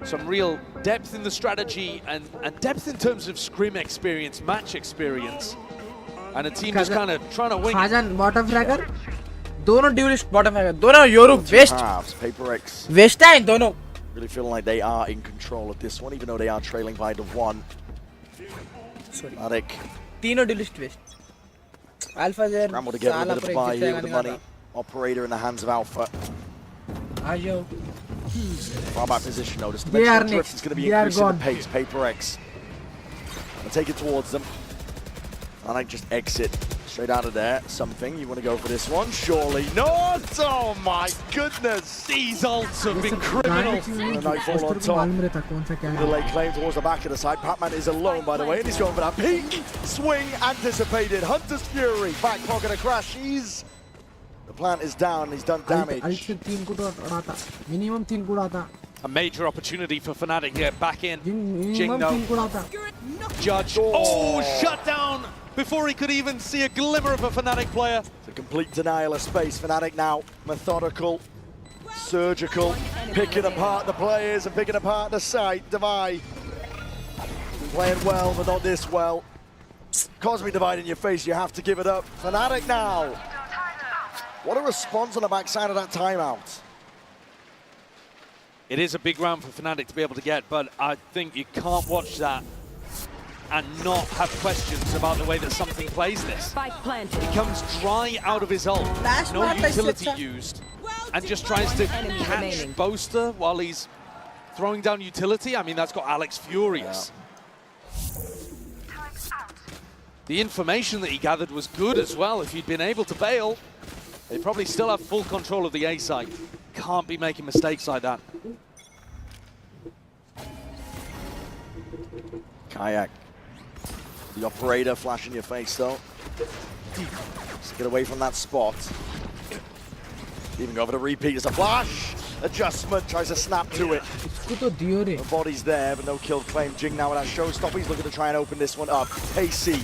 S7: some real depth in the strategy and depth in terms of scrim experience, match experience, and a team just kind of trying to win.
S2: Khajan bottom fragger. दोनों duelist bottom fragger. दोनों Europe west.
S6: PaperX
S2: West है दोनों.
S6: really feeling like they are in control of this one, even though they are trailing by the 1.
S2: Sorry.
S6: Fnatic
S2: तीनों duelist west. Alpha there.
S6: scramble together a bit of a buy here with the money. Operator in the hands of Alpha.
S2: आ जाओ.
S6: Far back position though. This
S2: They are
S6: dimensional drift is going to be
S2: They are
S6: increasing the
S2: gone.
S6: pace. PaperX gonna take it towards them. Fnatic just exit straight out of there. Something you want to go for this one? Surely not. Oh my goodness!
S7: These ults have been criminal.
S6: And a nightfall on top. The late claim towards the back of the side. Patman is alone, by the way, and he's going for that peak swing anticipated. Hunter's Fury, back pocket of crash. The plant is down. He's done damage.
S2: Minimum 3 उड़ाता.
S7: A major opportunity for Fnatic here. Back in. Jing
S2: Minimum
S7: though.
S2: 3 उड़ाता.
S7: Judge. Oh, shut down before he could even see a glimmer of a Fnatic player.
S6: It's a complete denial of space. Fnatic now methodical, surgical, picking apart the players and picking apart the site. Divide. Been playing well, but not this well. Cosmic Divide in your face, you have to give it up. Fnatic now. What a response on the backside of that timeout.
S7: It is a big round for Fnatic to be able to get, but I think you can't watch that and not have questions about the way that something plays this. He comes dry out of his ult, no utility used, and just tries to catch Boaster while he's throwing down utility. I mean, that's got Alex furious. The information that he gathered was good as well. If he'd been able to bail, they probably still have full control of the A site. Can't be making mistakes like that.
S6: Kayak. The operator flash in your face though. Just get away from that spot. Even go for the repeat as a flash. Adjustment, tries to snap to it. The body's there, but no kill claim. Jing now with that showstopper. He's looking to try and open this one up. Pacey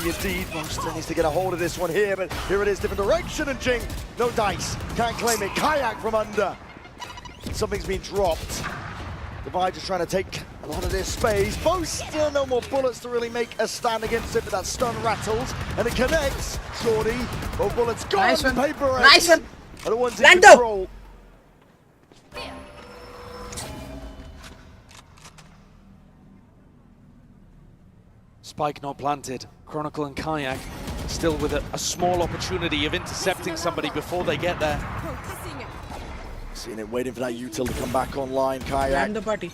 S6: indeed. Monster needs to get a hold of this one here, but here it is, different direction, and Jing, no dice. Can't claim it. Kayak from under. Something's been dropped. Divide just trying to take a lot of this space. Boaster, no more bullets to really make a stand against it, but that stun rattles, and it connects. Shorty, both bullets gone.
S2: Nice one.
S6: Paper X.
S2: Nice one.
S6: Are the ones in
S2: Lando.
S6: control.
S7: Spike not planted. Chronicle and Kayak still with a small opportunity of intercepting somebody before they get there.
S6: Seeing it, waiting for that util to come back online. Kayak
S2: Land the party.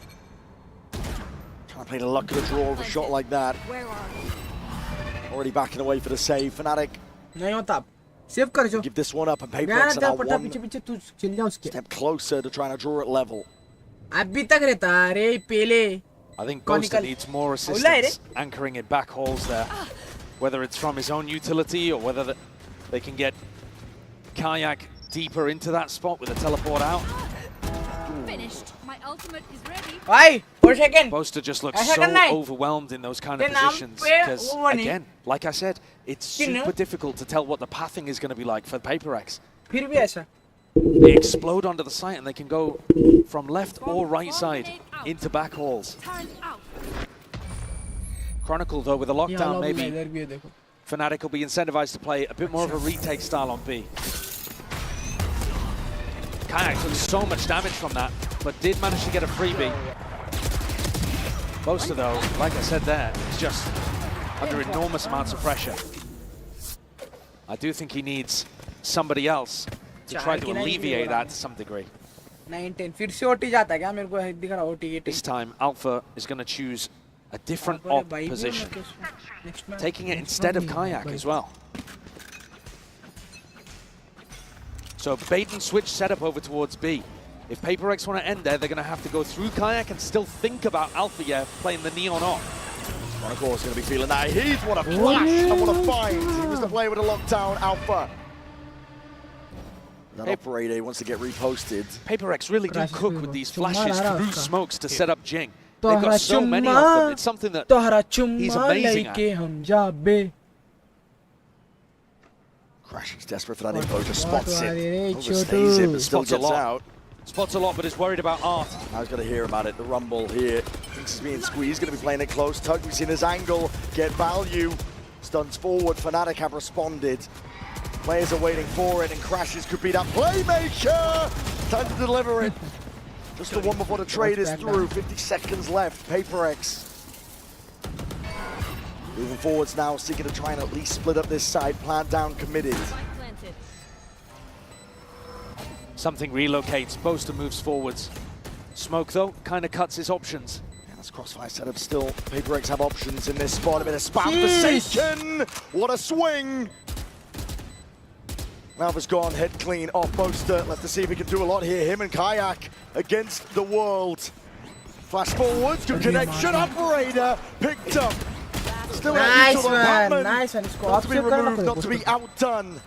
S6: trying to play the luck of the draw with a shot like that. Already backing away for the save. Fnatic
S2: नहीं होता save कर जो
S6: give this one up, and Paper
S2: ध्यान
S6: X are
S2: they
S6: now
S2: पटा
S6: one
S2: पीछे पीछे तू chill जा उसके
S6: step closer to trying to draw it level.
S2: अभी तक रहता अरे पहले
S7: I think Boaster needs more assistance anchoring in back holes there. Whether it's from his own utility or whether they can get Kayak deeper into that spot with a teleport out.
S10: Finished. My ultimate is ready.
S2: Why? 4 seconds.
S7: Boaster just looks so overwhelmed in those kind of positions because, again, like I said, it's super difficult to tell what the pathing is going to be like for Paper X.
S2: फिर भी ऐसा
S7: They explode onto the site and they can go from left or right side into back halls. Chronicle, though, with a lockdown, maybe Fnatic will be incentivized to play a bit more of a retake style on B. Kayak took so much damage from that, but did manage to get a freebie. Boaster, though, like I said there, is just under enormous amounts of pressure. I do think he needs somebody else to try to alleviate that to some degree.
S2: 9-10 फिर से OT जाता है क्या मेरे को दिख रहा OT
S7: This time, Alpha is going to choose a different op position, taking it instead of Kayak as well. So bait and switch setup over towards B. If Paper X want to end there, they're going to have to go through Kayak and still think about Alpha playing the Neon off.
S6: Chronicle is going to be feeling that heat. What a flash and what a find. He was the player with a lockdown. Alpha. That operator wants to get reposted.
S7: Paper X really do cook with these flashes through smokes to set up Jing. They've got so many of them. It's something that he's amazing at.
S6: Crash, he's desperate for that info, just spots it. Overstays it, but still gets out.
S7: Spots a lot, but is worried about Art.
S6: I was going to hear about it. The rumble here. Thinks he's being squeezed, going to be playing it close. Tug, we've seen his angle, get value. Stuns forward, Fnatic have responded. Players are waiting for it, and Crashes could be that playmaker! Time to deliver it. Just the one before the trade is through. 50 seconds left. Paper X moving forwards now, seeking to try and at least split up this side. Plant down, committed.
S7: Something relocates. Boaster moves forwards. Smoke, though, kind of cuts his options.
S6: Yeah, that's crossfire setup still. Paper X have options in this spot. A bit of spam for Seiken. What a swing! Alpha's gone, head clean off Boaster. Let's see if he can do a lot here. Him and Kayak against the world. Flash forwards, good connection. Operator picked up. Still
S2: nice one, nice one.
S6: Not to be removed, not to be outdone.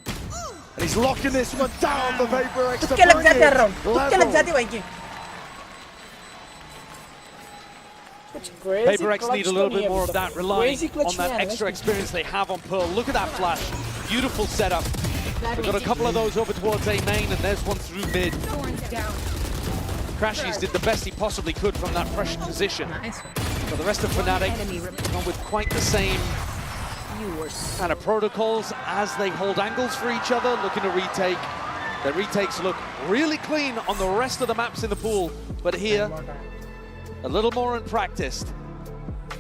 S6: And he's locking this one down. The Paper X to bring it level.
S7: Paper X need a little bit more of that, relying on that extra experience they have on Pearl. Look at that flash. Beautiful setup. They've got a couple of those over towards A main, and there's one through mid. Crashies did the best he possibly could from that fresh position. But the rest of Fnatic gone with quite the same kind of protocols as they hold angles for each other, looking to retake. Their retakes look really clean on the rest of the maps in the pool, but here, a little more unpracticed.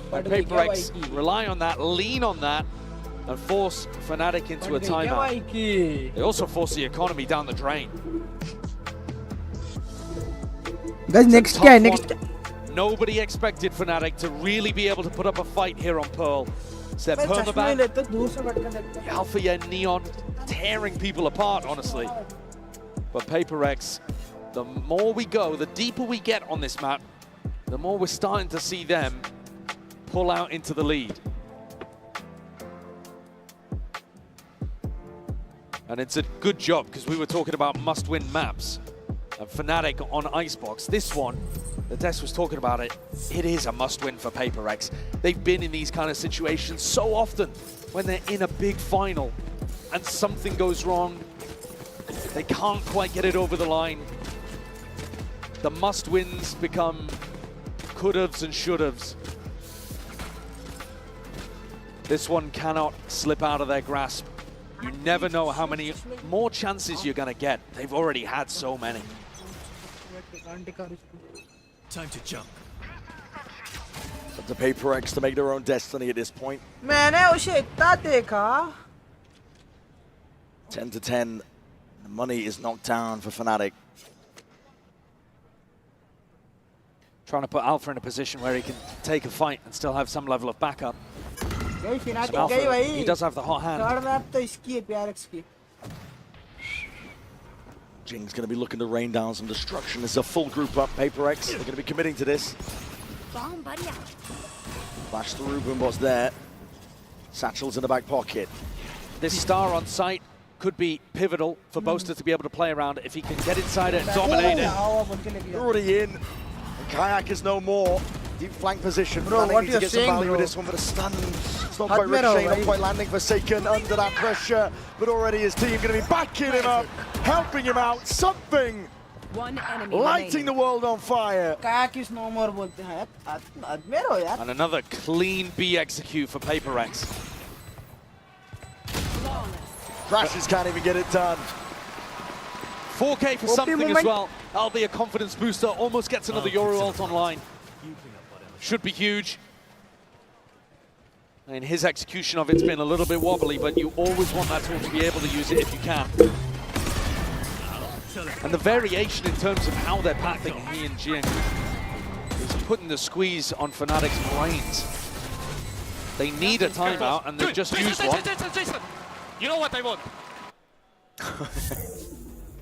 S7: But Paper X rely on that, lean on that, and force Fnatic into a timeout. They also force the economy down the drain.
S2: Guys, next guy, next.
S7: Nobody expected Fnatic to really be able to put up a fight here on Pearl. It's their permaban. Alpha and Neon tearing people apart, honestly. But Paper X, the more we go, the deeper we get on this map, the more we're starting to see them pull out into the lead. And it's a good job, because we were talking about must-win maps. And Fnatic on Icebox, this one, the Des was talking about it, it is a must-win for PaperX. They've been in these kind of situations so often when they're in a big final and something goes wrong, they can't quite get it over the line. The must-wins become could-haves and should-haves. This one cannot slip out of their grasp. You never know how many more chances you're going to get. They've already had so many.
S15: Time to jump.
S6: It's up to PaperX to make their own destiny at this point. 10-10. The money is knocked down for Fnatic.
S7: Trying to put Alpha in a position where he can take a fight and still have some level of backup. Alpha, he does have the hot hand.
S6: Jing's going to be looking to rain down some destruction. There's a full group up. PaperX, they're going to be committing to this. Flash through, Boombot's there. Satchel's in the back pocket.
S7: This star on site could be pivotal for Boaster to be able to play around if he can get inside it and dominate it.
S6: They're already in. And Kayak is no more. Deep flank position.
S2: Bro, what
S6: to get some value with this one, but a stun. It's not quite ricocheting, not quite landing for Forsaken under that pressure. But already his team going to be backing him up, helping him out. Something lighting the world on fire.
S2: Kayak is no more.
S7: And another clean B execute for PaperX.
S6: Crashes can't even get it done.
S7: 4K for something as well. That'll be a confidence booster. Almost gets another Yoru ult online. Should be huge. And his execution of it's been a little bit wobbly, but you always want that tool to be able to use it if you can. And the variation in terms of how they're packing he and Jing is putting the squeeze on Fnatic's brains. They need a timeout, and they've just used one.
S18: You know what I want.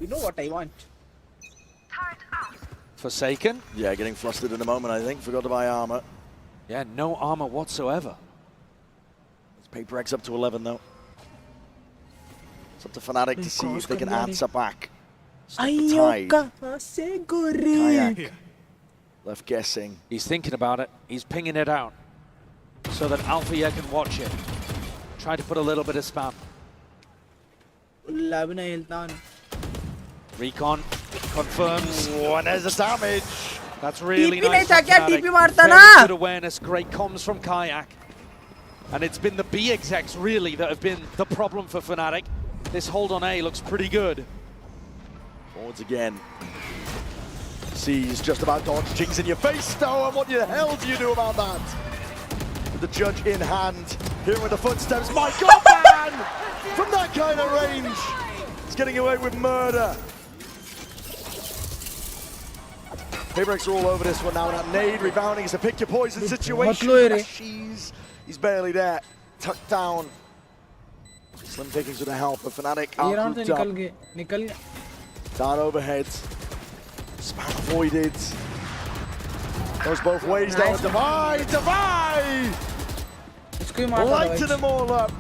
S2: You know what I want.
S7: Forsaken.
S6: Yeah, getting flustered in a moment, I think. Forgot to buy armor.
S7: Yeah, no armor whatsoever.
S6: It's PaperX up to 11, though. It's up to Fnatic to see if they can answer back. Stop the tide. Kayak left guessing.
S7: He's thinking about it. He's pinging it out so that Alpha can watch it. Try to put a little bit of spam. Recon confirms.
S6: Oh, and there's the damage.
S7: That's really
S2: TP
S7: nice.
S2: TP
S7: Very good awareness, great comms from Kayak. And it's been the B execs really that have been the problem for Fnatic. This hold on A looks pretty good.
S6: Forwards again. C's just about dodge. Jing's in your face though, and what the hell do you do about that? With the judge in hand, here with the footsteps. My God, man! From that kind of range, he's getting away with murder. PaperX are all over this one now. That nade rebounding is a pick your poison situation. He's barely there. Tucked down. Slim pickings with the help of Fnatic. Down overhead. Spam avoided. Goes both ways down. Divide! Lighting them all up.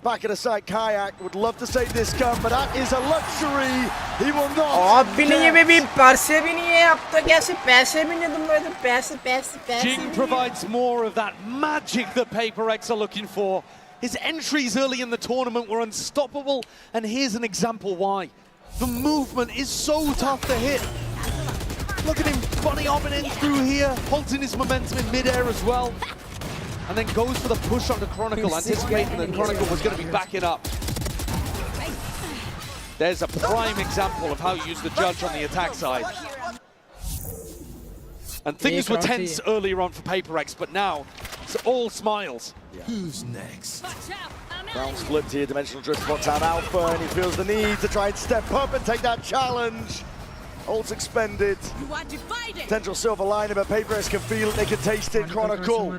S6: Back at the side, Kayak would love to save this gun, but that is a luxury he will not.
S7: Jing provides more of that magic that PaperX are looking for. His entries early in the tournament were unstoppable, and here's an example why. The movement is so tough to hit. Look at him bunny hopping in through here, halting his momentum in midair as well. And then goes for the push on the Chronicle, anticipating that Chronicle was going to be backing up. There's a prime example of how you use the judge on the attack side. And things were tense earlier on for PaperX, but now it's all smiles.
S6: Yeah.
S15: Who's next?
S6: Rounds flipped here, Dimensional Drift spots out Alpha, and he feels the need to try and step up and take that challenge. Ults expended. Potential silver lining, but PaperX can feel it, they can taste it. Chronicle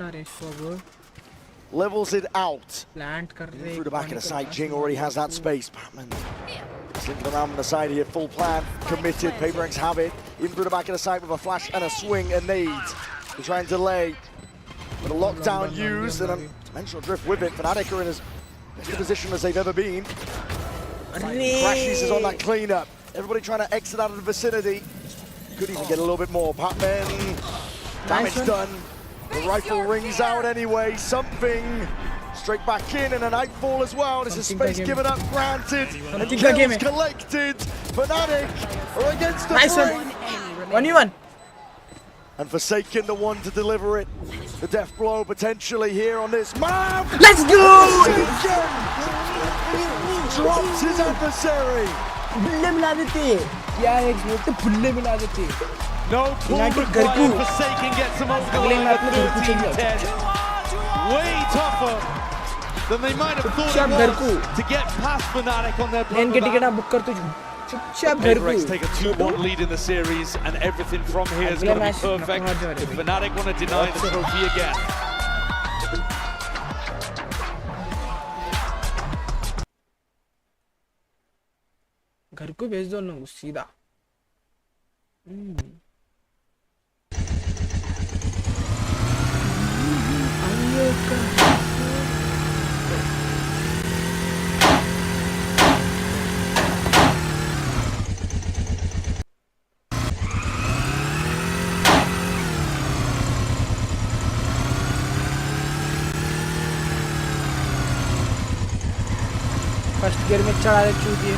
S6: levels it out. Through the back of the side, Jing already has that space. Batman slinking around on the side here, full plan, committed. PaperX have it. Even through the back of the side with a flash and a swing and nade. To try and delay. But a lockdown used and a Dimensional Drift with it. Fnatic are in as best a position as they've ever been. Crashes is on that cleanup. Everybody trying to exit out of the vicinity. Could even get a little bit more. Pac-Man, damage done. The rifle rings out anyway. Something straight back in, and a nightfall as well. This is space given up, granted. And kills collected. Fnatic are against the frame.
S2: 1v1.
S6: And Forsaken the one to deliver it. The death blow potentially here on this map.
S2: Let's go!
S6: Drops his adversary.
S2: बुल्ले मिला देते क्या एक बोलते बुल्ले मिला देते
S7: No pull required. Forsaken gets some over 13-10. Way tougher than they might have thought it was to get past Fnatic on their
S2: plane के ticket book कर तो चुपचाप घर को
S7: take a 2-1 lead in the series, and everything from here is going to be perfect if Fnatic want to deny the trophy again.
S2: घर को भेज दो ना सीधा फर्स्ट गियर में चढ़ा दे चूतिए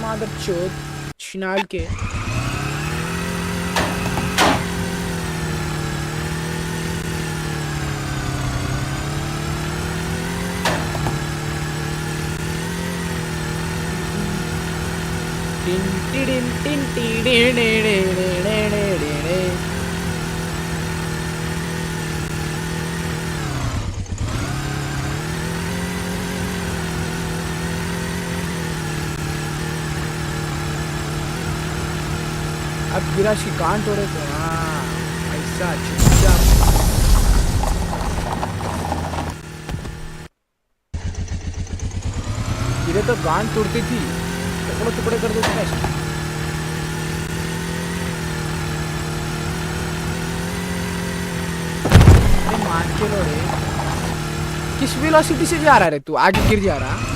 S2: मादर चोद छिनाल के टिन टिन टिन टिन अब गिरा शिकांत हो रहे तो हाँ ऐसा चुपचाप गिरे तो गांड तोड़ती थी टुकड़े टुकड़े कर देते हैं अरे मान के लो रे किस वेलोसिटी से जा रहा है तू आगे गिर जा रहा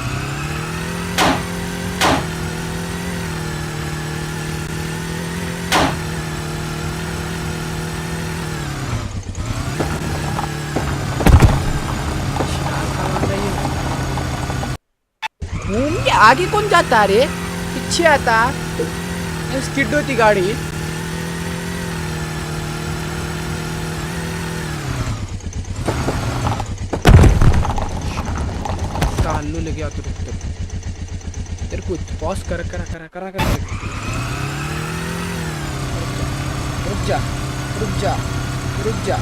S2: आगे कौन जाता रे पीछे आता स्किड होती गाड़ी काल्लू ले गया तो तेरे को पॉज कर रुक जा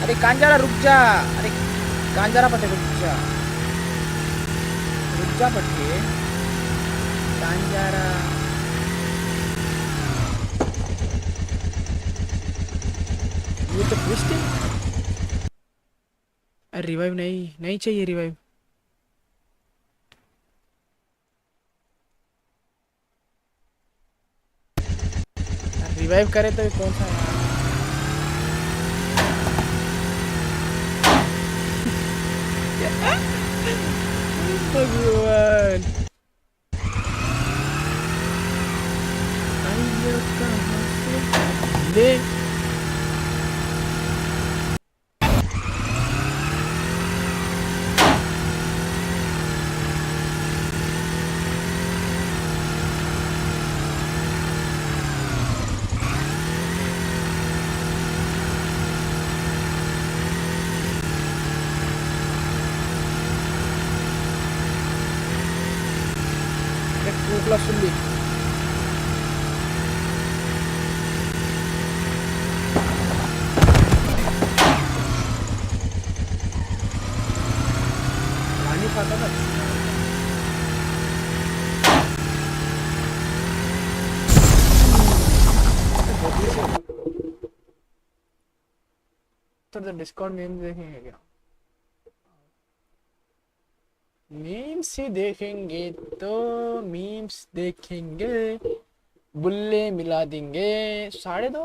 S2: अरे कांजारा रुक जा अरे कांजारा पटे रुक जा पट्टे कांजारा ये तो ट्विस्ट है अरे रिवाइव नहीं चाहिए रिवाइव रिवाइव करे तो कौन सा यार भगवान आइयो कहाँ से ले सुन ली आफ्टर द डिस्कॉर्ड मीम्स देखेंगे क्या? मीम्स ही देखेंगे तो मीम्स देखेंगे, बुल्ले मिला देंगे। 2.5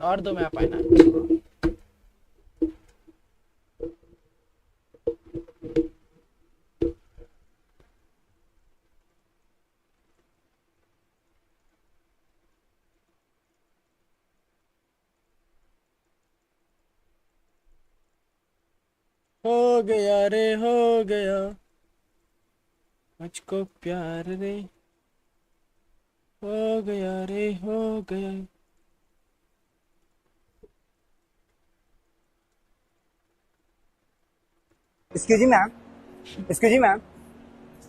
S2: और 2 में आ पाए ना। हो गया रे हो गया मुझको प्यार रे, हो गया रे हो गया।
S19: Excuse me ma'am, excuse me ma'am,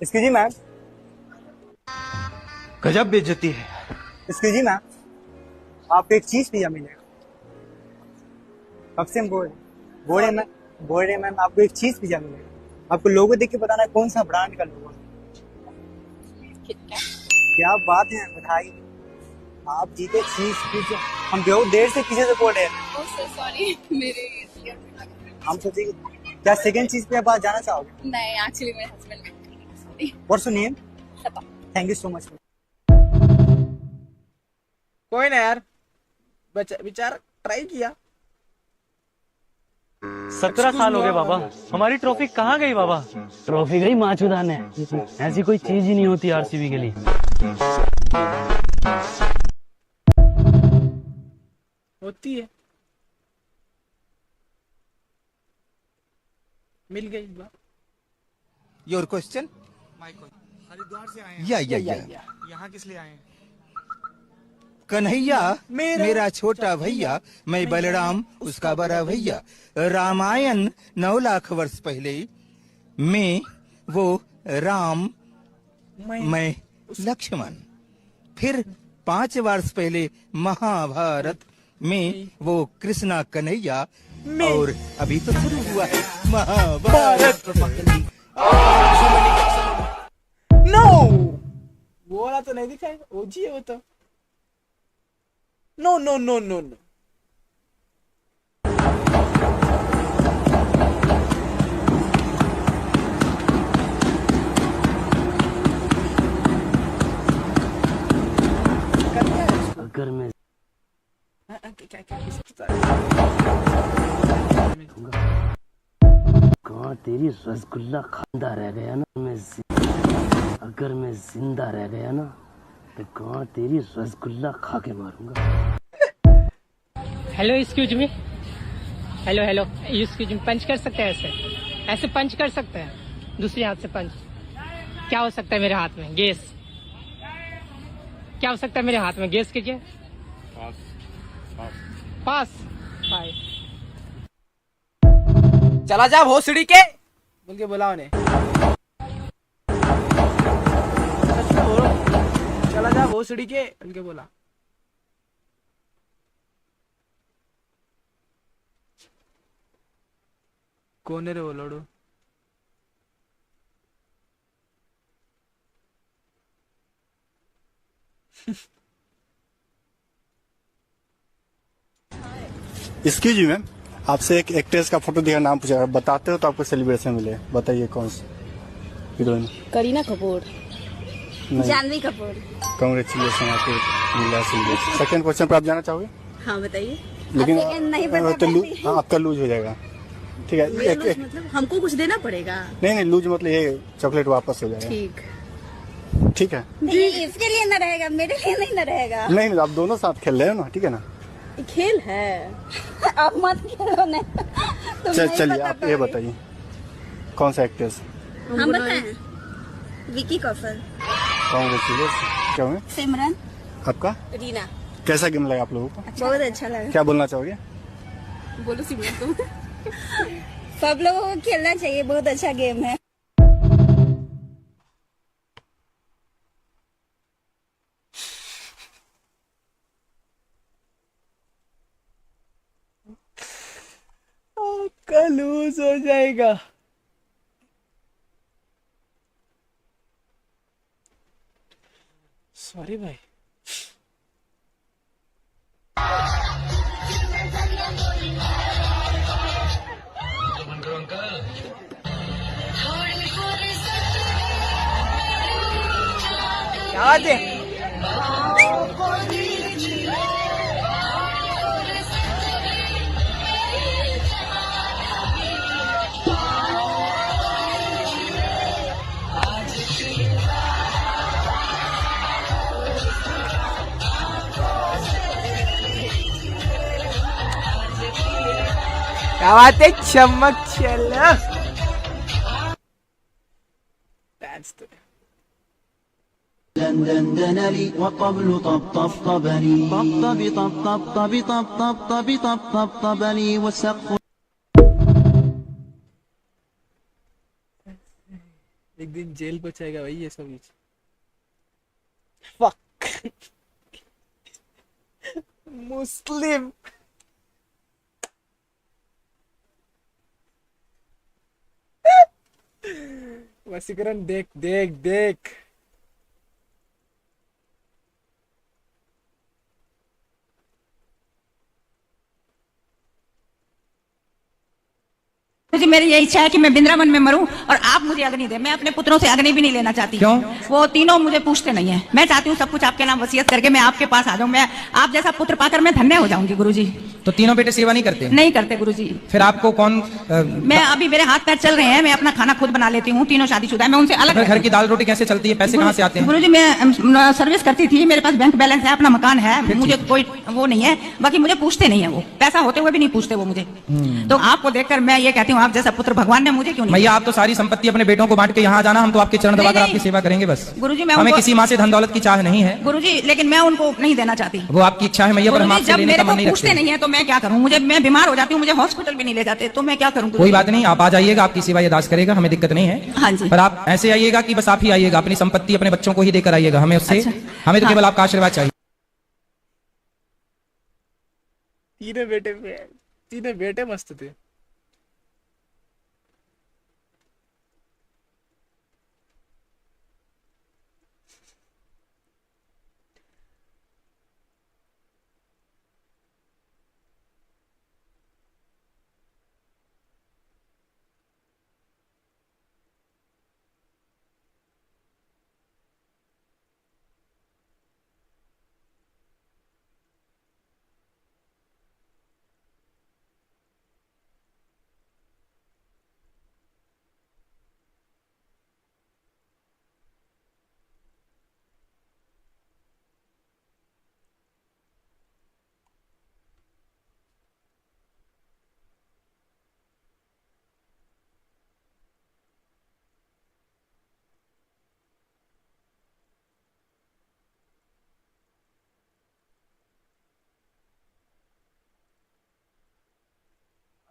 S19: excuse me ma'am,
S20: गजब बेइज्जती है।
S19: एक्सक्यूज मी मैम, आपको एक चीज पिज्जा मिलेगा। कब से हम बोल रहे मैम आपको एक चीज पिज्जा मिलेगा। आपको लोगो देख के बताना कौन सा ब्रांड का लोगो। क्या बात है, बधाई, आप जीते चीज पिज्जा। हम बहुत देर से पीछे से बोल रहे हैं।
S10: सॉरी मेरे
S19: हम सोचे क्या सेकंड चीज पे आप जाना चाहोगे?
S10: नहीं, एक्चुअली मेरे husband.
S19: What's your name? Thank you so much.
S2: कोई ना यार, बेचारा ट्राई किया।
S21: 17 साल हो गए बाबा, हमारी ट्रॉफी कहाँ गई बाबा? ट्रॉफी गई माचुदान है, ऐसी कोई चीज ही नहीं होती आरसीबी के लिए।
S2: होती है, मिल गई बात।
S20: Your question?
S22: हरिद्वार से आए हैं।
S20: या
S22: यहाँ किस लिए आए हैं?
S20: कन्हैया मेरा छोटा भैया, मैं बलराम उसका बड़ा भैया। रामायण 9 लाख वर्ष पहले मैं वो राम, मैं लक्ष्मण। फिर 5 वर्ष पहले महाभारत में वो कृष्णा कन्हैया, और अभी तो शुरू हुआ है महाभारत।
S2: नो, वो वाला तो नहीं दिखा है, ओजी है वो तो। No no no no no,
S21: अगर मैं कहाँ तेरी रसगुल्ला खांदा रह गया ना, अगर मैं जिंदा रह गया ना तो कहाँ तेरी रसगुल्ला खा के मारूंगा।
S23: Hello excuse me, hello hello excuse me, punch कर सकते हैं? ऐसे पंच कर सकते हैं? दूसरे हाथ से पंच। क्या हो सकता है मेरे हाथ में? गेस क्या हो सकता है मेरे हाथ में? गेस कीजिए। पास।
S2: चला जा भोसड़ी के बोल के बोला उन्हें। चला जा भोसड़ी के बोल के बोला। कौन है रे वो लड़ू?
S9: एक्सक्यूज मी मैम, आपसे एक एक्ट्रेस का फोटो दिखा, नाम पूछा, बताते हो तो आपको सेलिब्रेशन मिले। बताइए कौन सी हीरोइन?
S10: करीना कपूर, जानवी कपूर।
S9: कांग्रेचुलेशन, आपको मिला सेलिब्रेशन। सेकंड क्वेश्चन पर आप जाना चाहोगे?
S10: हाँ बताइए।
S9: लेकिन
S10: नहीं पता,
S9: हाँ आपका लूज हो जाएगा। ठीक है,
S10: मतलब हमको कुछ देना पड़ेगा?
S9: नहीं लूज मतलब ये चॉकलेट वापस हो जाएगा। ठीक है।
S10: नहीं, इसके लिए ना रहेगा, मेरे लिए नहीं ना रहेगा।
S9: नहीं आप दोनों साथ खेल रहे हो ना, ठीक है ना?
S10: खेल है, आप मत खेलो ना।
S9: चलिए आप ये बताइए कौन सा एक्ट्रेस?
S10: हम बताएं? विकी कौशल।
S9: कांग्रेचुलेशन। क्या हुआ?
S10: सिमरन।
S9: आपका?
S10: रीना।
S9: कैसा गेम लगा आप लोगों को?
S10: बहुत अच्छा लगा।
S9: क्या बोलना चाहोगे?
S10: बोलो सिमरन तुम। सब लोगों को खेलना चाहिए, बहुत अच्छा गेम है।
S2: लूज हो जाएगा। सॉरी भाई। आवाज दे। क्या बात है, चमक चलो। डांस तो
S4: دندن لي والطبل طبطبني طبطبني والسقف
S2: एक दिन जेल को जाएगा भाई ये सब। फक मुस्लिम। वसीकरण देख देख देख।
S5: मुझे मेरी ये इच्छा है कि मैं वृंदावन में मरूं और आप मुझे अग्नि दें। मैं अपने पुत्रों से अग्नि भी नहीं लेना चाहती।
S20: क्यों?
S5: वो तीनों मुझे पूछते नहीं है। मैं चाहती हूँ सब कुछ आपके नाम वसीयत करके मैं आपके पास आ जाऊं। मैं आप जैसा पुत्र पाकर मैं धन्य हो जाऊंगी गुरुजी।
S20: तो तीनों बेटे सेवा नहीं करते?
S5: नहीं करते गुरुजी।
S20: फिर आपको कौन
S5: मैं अभी मेरे हाथ पैर चल रहे हैं, मैं अपना खाना खुद बना लेती हूँ। तीनों शादीशुदा है, मैं उनसे अलग।
S20: घर की दाल रोटी कैसे चलती है? पैसे कहाँ से आते हैं?
S5: गुरुजी मैं सर्विस करती थी, मेरे पास बैंक बैलेंस है, अपना मकान है, मुझे कोई वो नहीं है। बाकी मुझे पूछते नहीं है, वो पैसा होते हुए भी नहीं पूछते वो मुझे। तो आपको देखकर मैं ये कहती हूँ आप जैसा पुत्र भगवान ने मुझे क्यों नहीं।
S20: भैया आप तो सारी संपत्ति अपने बेटों को बांट के यहाँ जाना, हम तो आपके चरण दबाकर आपकी सेवा करेंगे बस।
S5: गुरुजी मैं
S20: हमें किसी माँ से धन दौलत की चाह नहीं है
S5: गुरुजी, लेकिन मैं उनको नहीं देना चाहती।
S20: वो आपकी इच्छा है मैया, पर हम आपसे लेने का मन नहीं रखते।
S5: पूछते नहीं है तो मैं क्या करूँ? मुझे मैं बीमार हो जाती हूँ, मुझे हॉस्पिटल भी नहीं ले जाते, तो मैं क्या करूँ?
S20: कोई बात नहीं, आप आ जाइएगा, आपकी सेवा ये दास करेगा, हमें दिक्कत नहीं है।
S5: हाँ जी।
S20: पर आप ऐसे आइएगा कि बस आप ही आइएगा, अपनी संपत्ति अपने बच्चों को ही देकर आइएगा, हमें उससे हमें तो केवल आपका आशीर्वाद चाहिए।
S2: तीनों बेटे मस्त थे।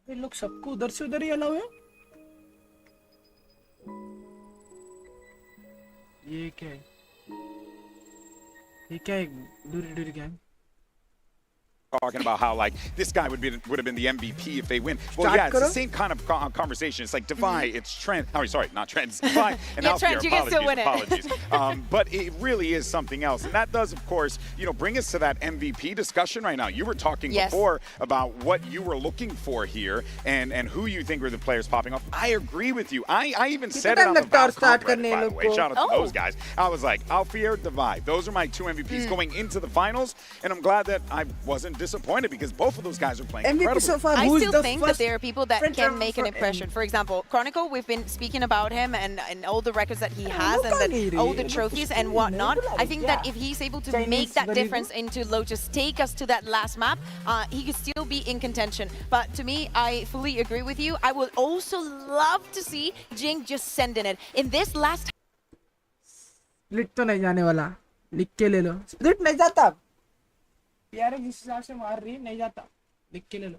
S2: इन लोग सबको उधर से उधर ही अलाउ है। ये क्या है? ये क्या है? दूरी gang.
S3: Talking about how like this guy would have been the MVP if they win. Well, yeah, it's the same kind of conversation. It's like Defy, it's Trent. Oh, sorry, not Trent. It's Defy and
S16: Yeah, Trent, you can still win it.
S3: Apologies. But it really is something else, and that does, of course, bring us to that MVP discussion right now. You were talking before about what you were looking for here and who you think were the players popping off. I agree with you. I even said it on the Bounce Comp Reddit, by the way. Shout out to those guys. I was like, Alfier, Defy. Those are my two MVPs going into the finals, and I'm glad that I wasn't disappointed because both of those guys are playing
S2: MVP
S3: incredibly.
S2: so far.
S16: I
S2: Who's
S16: still
S2: the
S16: think that there are people that can make an impression. For example, Chronicle, we've been speaking about him and all the records that he has and all the trophies and whatnot. I think that if he's able to make that difference into Lotus, take us to that last map, he could still be in contention. But to me, I fully agree with you. I would also love to see Jing just sending it. In this last...
S2: split तो नहीं जाने वाला, लिख के ले लो। Split नहीं जाता, यार जिस हिसाब से मार रही नहीं जाता, लिख के ले लो।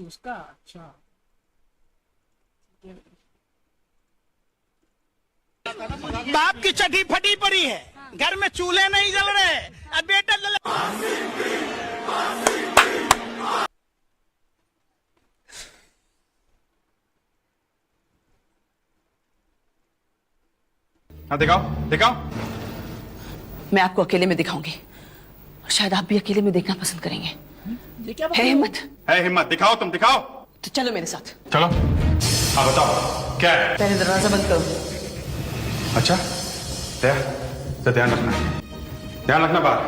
S2: उसका अच्छा
S19: बाप की चड्डी फटी पड़ी है, घर में चूल्हे नहीं जल रहे, अब बेटा
S3: दिखाओ दिखाओ।
S24: मैं आपको अकेले में दिखाऊंगी।
S5: शायद आप भी अकेले में देखना पसंद करेंगे है हिम्मत
S3: दिखाओ तुम दिखाओ
S5: तो चलो मेरे साथ
S3: चलो हाँ बताओ क्या है
S5: पहले दरवाजा बंद करो
S3: अच्छा ध्यान रखना बात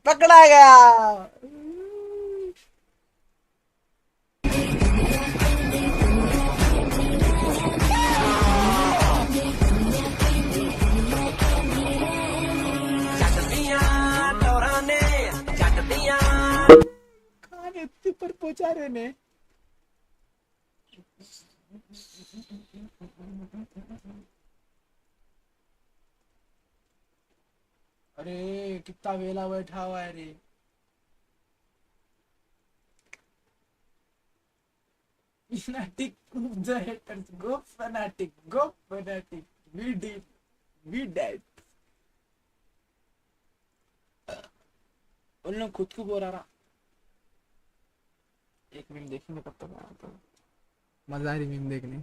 S2: पकड़ा गया पर पहुंचा रहे ने अरे कितना वेला बैठा हुआ है रे fanatic the haters go fanatic we dead उन लोग खुद को बोल रहा एक मीम देखेंगे तब तक तो मजा आ रही मीम देखने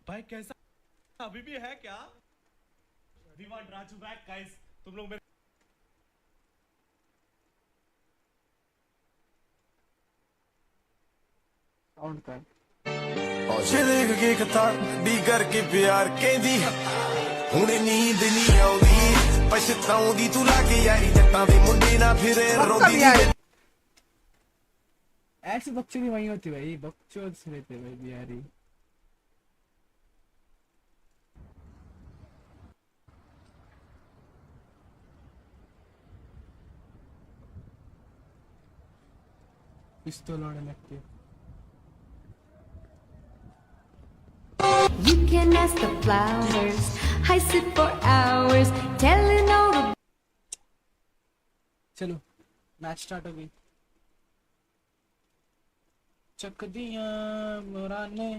S1: भाई कैसा अभी भी है क्या We want Raju back guys तुम लोग मेरे
S2: साउंड कर
S8: देख के कथा दी करके प्यार कहदी हुणे नींद नहीं आउंदी पछताउंदी तू लागे यारी जट्टां दे मुंडे ना फिरे रोंदी
S2: ऐसी बकचोदी वही होती भाई बकचोद से रहते भाई बिहारी पिस्तौल लौड़े लगते
S11: You can ask the flowers. I sit for hours telling all the.
S2: चलो मैच स्टार्ट हो गई चक दिया मुराने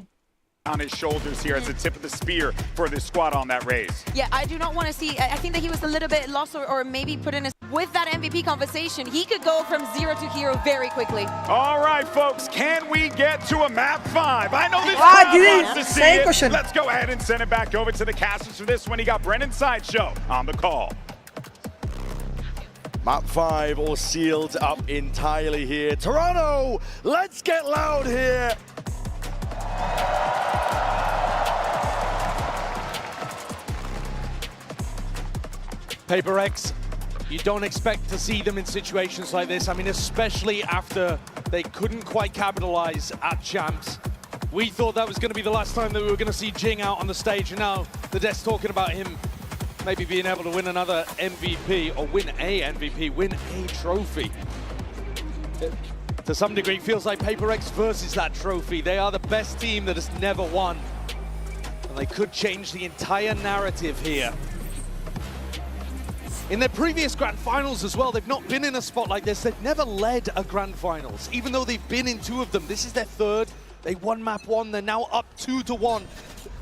S3: on his shoulders here as the tip of the spear for this squad on that raise.
S16: Yeah, I do not want to see. I think that he was a little bit lost or maybe put in his. With that MVP conversation, he could go from 0 to hero very quickly.
S3: All right, folks, can we get to a map 5? I know this crowd wants to see it.
S2: Question.
S3: Let's go ahead and send it back over to the casters for this one. He got Brennan Sideshow on the call.
S6: Map 5 all sealed up entirely here. Toronto, let's get loud here.
S7: Paper X, you don't expect to see them in situations like this. I mean, especially after they couldn't quite capitalize at Champs. We thought that was going to be the last time that we were going to see Jing out on the stage, and now the dev's talking about him maybe being able to win another MVP, or win a MVP, win a trophy. To some degree, it feels like Paper X versus that trophy. They are the best team that has never won. And they could change the entire narrative here. In their previous Grand Finals as well, they've not been in a spot like this. They've never led a Grand Finals, even though they've been in 2 of them. This is their 3rd. They won map 1, they're now up 2-1.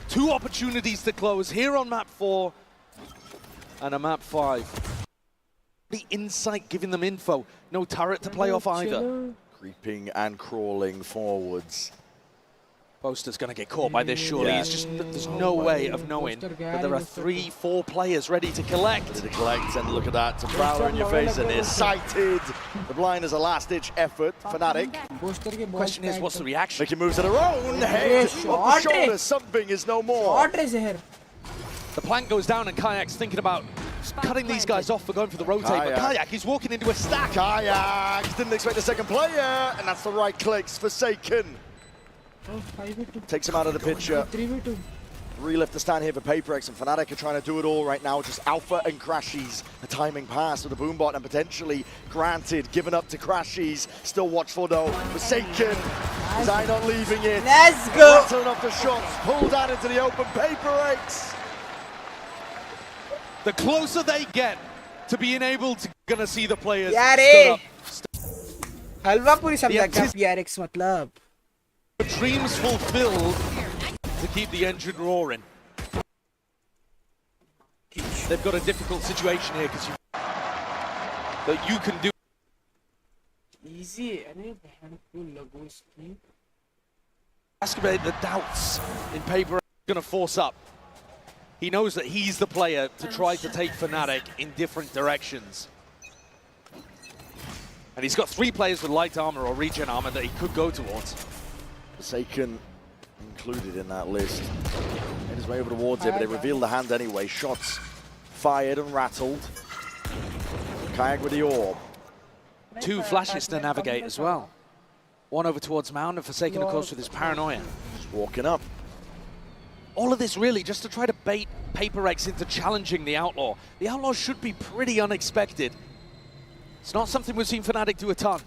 S7: 2 opportunities to close here on map 4 and a map 5. The insight giving them info. No turret to play off either.
S6: Creeping and crawling forwards.
S7: Boaster's going to get caught by this, surely.
S6: Yeah.
S7: It's just, there's no way of knowing that there are 3-4 players ready to collect.
S6: Ready to collect, and look at that. To Prowler in your face, and is sighted. The blind is a last-ditch effort. Fnatic.
S7: Question is, what's the reaction?
S6: Making moves of their own. Head off the shoulder. Something is no more.
S7: The plank goes down, and Kayak's thinking about cutting these guys off for going for the rotate. But Kayak, he's walking into a stack.
S6: Kayak didn't expect the second player, and that's the right clicks. Forsaken. Takes him out of the picture. Relift the stand here for PaperX, and Fnatic are trying to do it all right now. Just Alpha and Crashies. A timing pass with the Boombot, and potentially granted, given up to Crashies. Still watchful though. Forsaken. Zai not leaving it.
S2: Let's go.
S6: Rattling off the shots. Pulled out into the open. PaperX.
S7: The closer they get to being able to gonna see the players
S2: यारे
S7: stood up.
S2: हलवा पूरी समझा क्या PRX मतलब
S7: Dreams fulfilled to keep the engine roaring. They've got a difficult situation here because that you can do.
S2: easy अरे बहन को लगो इसकी
S7: Excavate the doubts in paper going to force up. He knows that he's the player to try to take Fnatic in different directions. And he's got 3 players with light armor or regen armor that he could go towards.
S6: Forsaken included in that list. Made his way over towards it, but they revealed the hand anyway. Shots fired and rattled. Kayak with the orb.
S7: 2 flashes to navigate as well. One over towards Mound and Forsaken, of course, with his paranoia.
S6: Just walking up.
S7: All of this really just to try to bait PaperX into challenging the Outlaw. The Outlaw should be pretty unexpected. It's not something we've seen Fnatic do a ton.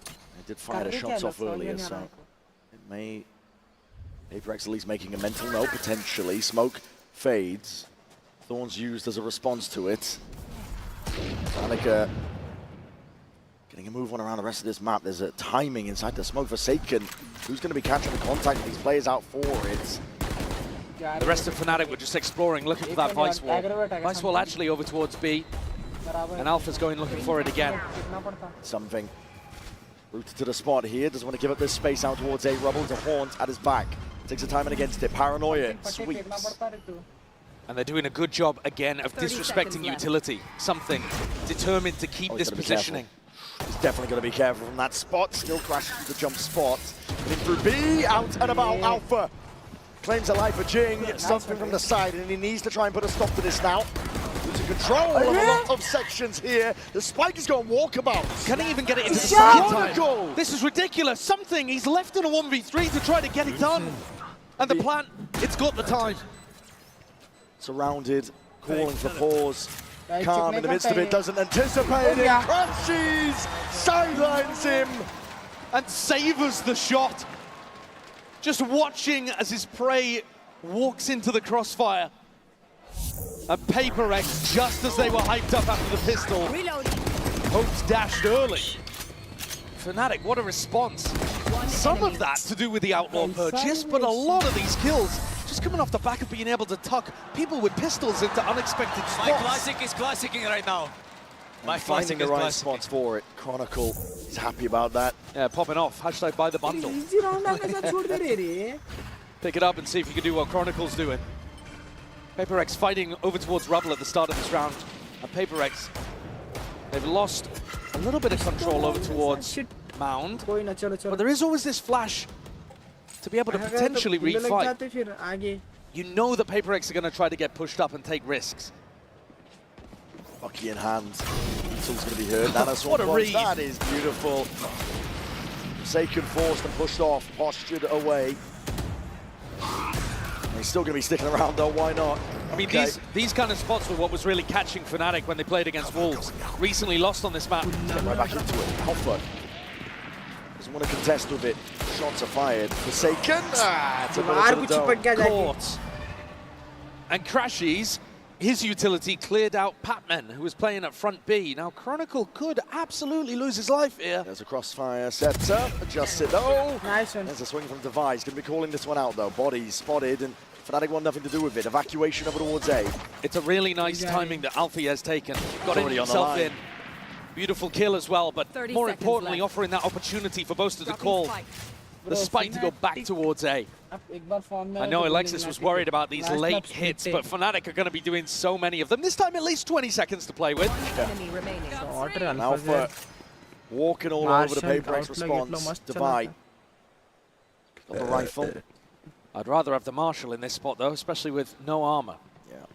S6: They did fire the shots off earlier, so it may... PaperX at least making a mental note, potentially. Smoke fades. Thorns used as a response to it. Fnatic getting a move on around the rest of this map. There's a timing inside the smoke. Forsaken, who's going to be catching the contact with these players out for it?
S7: The rest of Fnatic were just exploring, looking for that Vice Wall. Vice Wall actually over towards B. And Alpha's going looking for it again.
S6: Something. Rooted to the spot here. Doesn't want to give up this space out towards A. Rubble to Haunt at his back. Takes the time and against it. Paranoia sweeps.
S7: And they're doing a good job again of disrespecting utility. Something determined to keep this positioning.
S6: He's definitely going to be careful from that spot. Still crashes through the jump spot. In through B, out and about. Alpha claims a life for Jing. Something from the side, and he needs to try and put a stop to this now. Losing control of a lot of sections here. The spike is going walkabout.
S7: Can he even get it into the second time? This is ridiculous. Something, he's left in a 1v3 to try to get it done. And the plant, it's got the time.
S6: Surrounded, calling for pause. Calm in the midst of it, doesn't anticipate it. Crashes, sidelines him.
S7: And savors the shot. Just watching as his prey walks into the crossfire. And PaperX, just as they were hyped up after the pistol, hopes dashed early. Fnatic, what a response. Some of that to do with the Outlaw purchase, but a lot of these kills just coming off the back of being able to tuck people with pistols into unexpected spots.
S18: My classic is classicing right now. My
S6: finding the right spots for it. Chronicle is happy about that.
S7: Yeah, popping off. Hashtag buy the bundle. Pick it up and see if you can do what Chronicle's doing. PaperX fighting over towards Rubble at the start of this round. And PaperX, they've lost a little bit of control over towards Mound. But there is always this flash to be able to potentially refight. You know that PaperX are going to try to get pushed up and take risks.
S6: Bucky in hand. Beetle's going to be hurt.
S7: What a read.
S6: That is beautiful. Forsaken forced and pushed off, postured away. He's still going to be sticking around though, why not?
S7: I mean, these kind of spots were what was really catching Fnatic when they played against Wolves. Recently lost on this map.
S6: Right back into it. Alpha doesn't want to contest with it. Shots are fired. Forsaken. It's a
S7: caught. And Crashies, his utility cleared out Patman, who was playing at front B. Now, Chronicle could absolutely lose his life here.
S6: There's a crossfire set up, adjusts it though. Nice one. There's a swing from Device. Going to be calling this one out though. Bodies spotted, and Fnatic want nothing to do with it. Evacuation over towards A.
S7: It's a really nice timing that Alfie has taken. Got himself in. Beautiful kill as well, but more importantly, offering that opportunity for Boaster to call the spike to go back towards A. I know Alexis was worried about these late hits, but Fnatic are going to be doing so many of them. This time at least 20 seconds to play with.
S6: Alpha walking all over the PaperX response. Divide. Got the rifle.
S7: I'd rather have the Marshal in this spot though, especially with no armor.
S6: Yeah.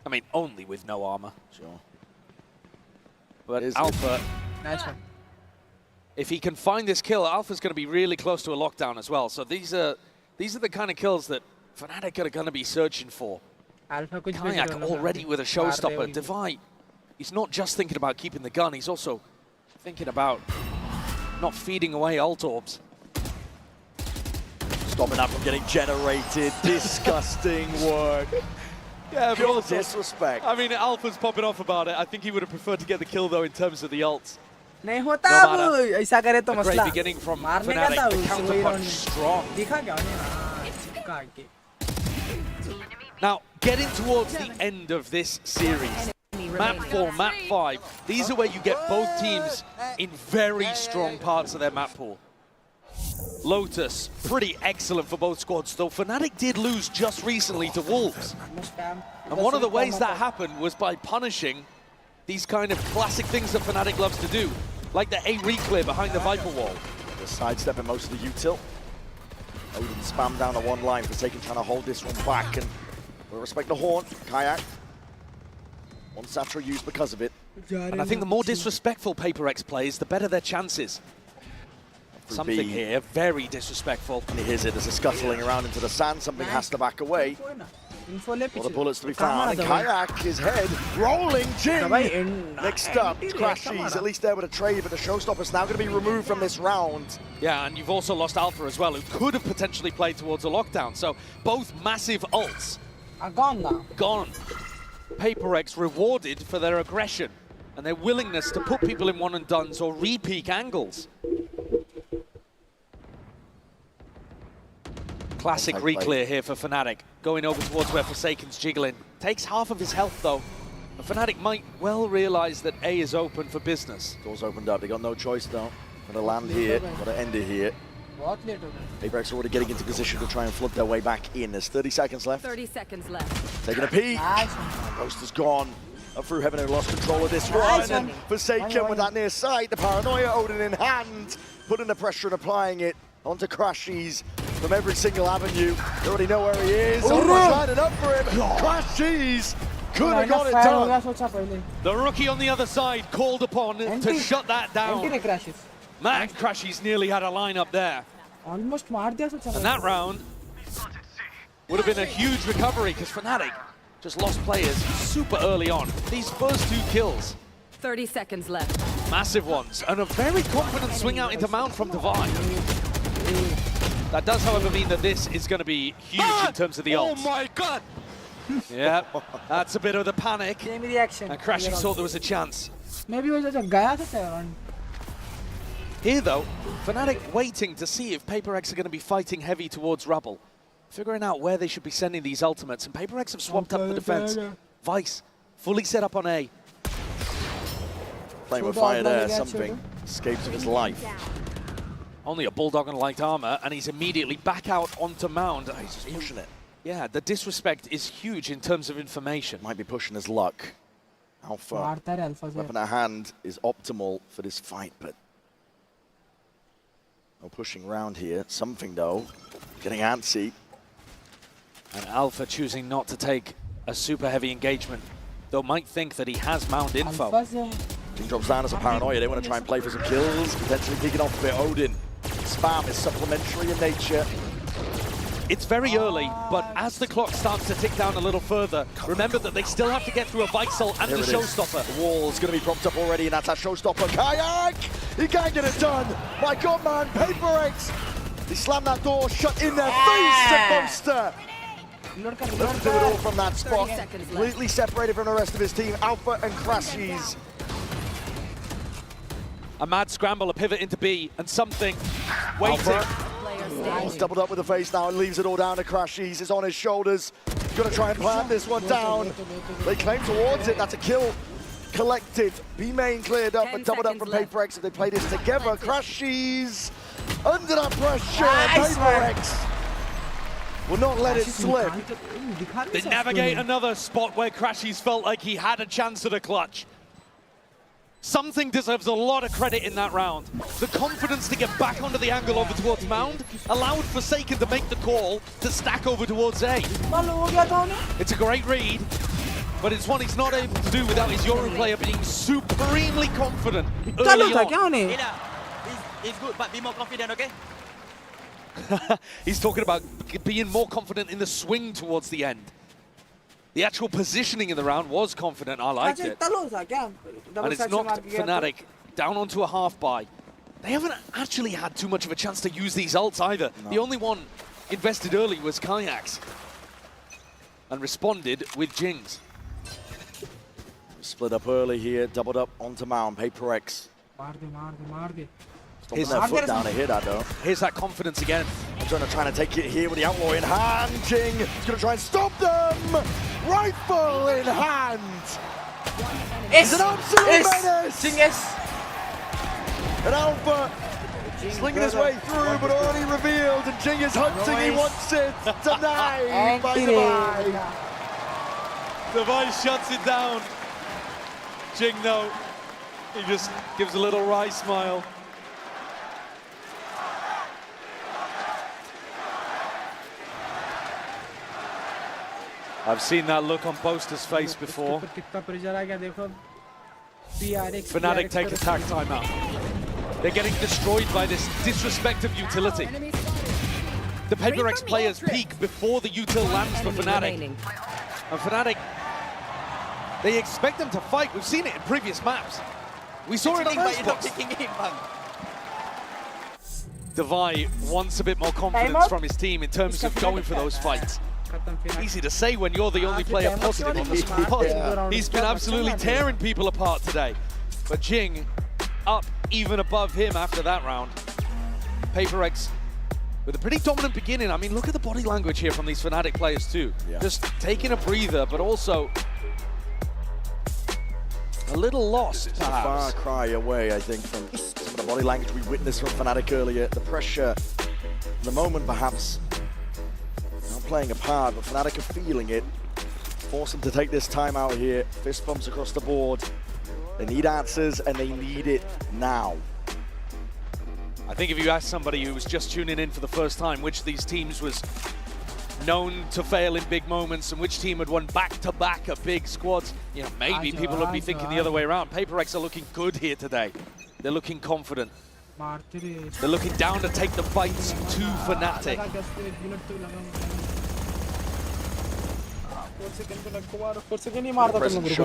S7: I mean, only with no armor.
S6: Sure.
S7: But Alpha, if he can find this kill, Alpha's going to be really close to a lockdown as well. So these are the kind of kills that Fnatic are going to be searching for. Kayak already with a showstopper. Divide, he's not just thinking about keeping the gun, he's also thinking about not feeding away ult orbs.
S6: Stopping that from getting generated. Disgusting work.
S7: Yeah, but
S6: Pure
S7: also,
S6: disrespect.
S7: I mean, Alpha's popping off about it. I think he would have preferred to get the kill, though, in terms of the ults.
S2: नहीं होता अब ऐसा करे तो
S7: A great
S2: मसला
S7: beginning from
S2: मारने का था
S7: Fnatic. The counterpunch strong.
S2: दिखा क्या उन्हें काट के
S7: Now, getting towards the end of this series, map 4, map 5, these are where you get both teams in very strong parts of their map pool. Lotus, pretty excellent for both squads, though Fnatic did lose just recently to Wolves. And one of the ways that happened was by punishing these kind of classic things that Fnatic loves to do, like the A reclear behind the Viper wall.
S6: Just sidestepping most of the util. Odin spam down the one line, Forsaken trying to hold this one back, and we'll respect the horn. Kayak. One Satra used because of it.
S7: And I think the more disrespectful Paper X plays, the better their chances. Something here, very disrespectful.
S6: And here's it, there's a scuttling around into the sand, something has to back away. Well, the bullets to be found, and Kayak, his head rolling, Jin! Next up, Crashies, at least there with a trade, but the showstopper's now going to be removed from this round.
S7: Yeah, and you've also lost Alpha as well, who could have potentially played towards a lockdown. So both massive ults
S2: are gone now.
S7: Gone. Paper X rewarded for their aggression and their willingness to put people in one and dones or re-peak angles. Classic re-clear here for Fnatic, going over towards where Forsaken's jiggling. Takes half of his health though. And Fnatic might well realize that A is open for business.
S6: Doors opened up, they got no choice though. Gotta land here, gotta end it here. Paper X already getting into position to try and flood their way back in. There's 30 seconds left.
S12: 30 seconds left.
S6: Taking a peek. Roaster's gone. Up through heaven and lost control of this one. And Forsaken with that near sight. The paranoia, Odin in hand. Putting the pressure and applying it onto Crashies from every single avenue. You already know where he is. Odin's lining up for him. Crashies could have got it done.
S7: The rookie on the other side called upon to shut that down. Man, Crashies nearly had a lineup there.
S2: Almost मार दिया सोचा.
S7: And that round would have been a huge recovery because Fnatic just lost players super early on. These first two kills.
S12: 30 seconds left.
S7: Massive ones. And a very confident swing out into Mount from Divine. That does, however, mean that this is going to be huge in terms of the ult.
S18: Oh my god!
S7: Yeah, that's a bit of the panic.
S2: Same reaction.
S7: And Crashies thought there was a chance.
S2: Maybe वो जो गया था
S7: Here, though, Fnatic waiting to see if Paper X are going to be fighting heavy towards Rubble. Figuring out where they should be sending these ultimates, and Paper X have swamped up the defense. Vice, fully set up on A.
S6: Playing with fire there, something escapes of his life.
S7: Only a Bulldog and light armor, and he's immediately back out onto Mound.
S6: He's just pushing it.
S7: Yeah, the disrespect is huge in terms of information.
S6: Might be pushing his luck. Alpha, weapon at hand is optimal for this fight, but no pushing around here. Something, though, getting antsy.
S7: And Alpha choosing not to take a super heavy engagement, though might think that he has Mount info.
S6: King drops down as a paranoia. They want to try and play for some kills, potentially kicking off a bit. Odin. Spam is supplementary in nature.
S7: It's very early, but as the clock starts to tick down a little further, remember that they still have to get through a Vixel and the showstopper.
S6: The wall's going to be propped up already, and that's that showstopper. Kayak! He can't get it done. My God, man, Paper X. He slammed that door shut in their face, the monster. Looking to do it all from that spot. Completely separated from the rest of his team. Alpha and Crashies.
S7: A mad scramble, a pivot into B, and something waiting.
S6: He's doubled up with the face now and leaves it all down to Crashies. It's on his shoulders. He's going to try and plant this one down. They claim towards it. That's a kill collected. B main cleared up, but doubled up from Paper X if they play this together. Crashies under that pressure. Paper X will not let it slip.
S7: They navigate another spot where Crashies felt like he had a chance at a clutch. Something deserves a lot of credit in that round. The confidence to get back onto the angle over towards Mound allowed Forsaken to make the call to stack over towards A. It's a great read, but it's one he's not able to do without his Yoru player being supremely confident early on.
S18: It's good, but be more confident, okay?
S7: He's talking about being more confident in the swing towards the end. The actual positioning in the round was confident. I liked it. And it's knocked Fnatic down onto a half buy. They haven't actually had too much of a chance to use these ults either. No. The only one invested early was Kayak's. and responded with Jings.
S6: Split up early here, doubled up onto Mound. Paper X. Stomping their foot down to hit that though.
S7: Here's that confidence again.
S6: Trying to take it here with the outlaw in hand. Jing is going to try and stop them. Rifle in hand. It's an absolute menace.
S2: Jing is.
S6: And Alpha slinging his way through, but already revealed. And Jing is hunting. He wants it. Denied by Divine.
S7: Divine shuts it down. Jing, though, he just gives a little wry smile. I've seen that look on Boaster's face before. Fnatic take attack timeout. They're getting destroyed by this disrespect of utility. The Paper X players peak before the util lands for Fnatic. And Fnatic, they expect them to fight. We've seen it in previous maps. We saw it on Xbox. Divine wants a bit more confidence from his team in terms of going for those fights. Easy to say when you're the only player positive on the squad. He's been absolutely tearing people apart today. But Jing up even above him after that round. Paper X with a pretty dominant beginning. I mean, look at the body language here from these Fnatic players too. Just taking a breather, but also a little lost,
S6: It's a far cry away, I think, from some of the body language we witnessed from Fnatic earlier. The pressure, the moment perhaps not playing a part, but Fnatic are feeling it. Force them to take this time out here. Fist bumps across the board. They need answers, and they need it now.
S7: I think if you ask somebody who was just tuning in for the first time which of these teams was known to fail in big moments and which team had won back-to-back at big squads, you know, maybe people would be thinking the other way around. Paper X are looking good here today. They're looking confident. They're looking down to take the fights to Fnatic.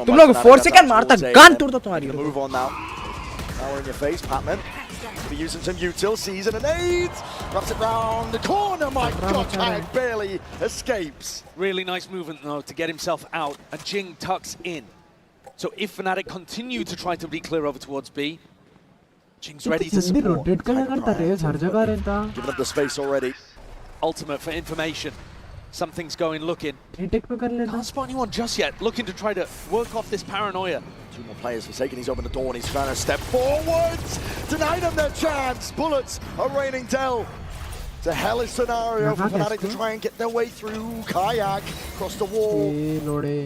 S2: तुम लोग 4 second मारता gun तोड़ता तुम्हारी.
S6: Move on now. Now in your face, Patman. Be using some util, season and aids. Wraps it round the corner. My God, Kayak barely escapes.
S7: Really nice movement though to get himself out, and Jing tucks in. So if Fnatic continue to try to be clear over towards B, Jing's ready to support. Giving
S6: up the space already.
S7: Ultimate for information. Something's going looking. Can't spot anyone just yet. Looking to try to work off this paranoia.
S6: 2 more players forsaken. He's opened the door and he's trying to step forwards. Deny them their chance. Bullets are raining down. It's a hellish scenario for Fnatic to try and get their way through. Kayak across the wall.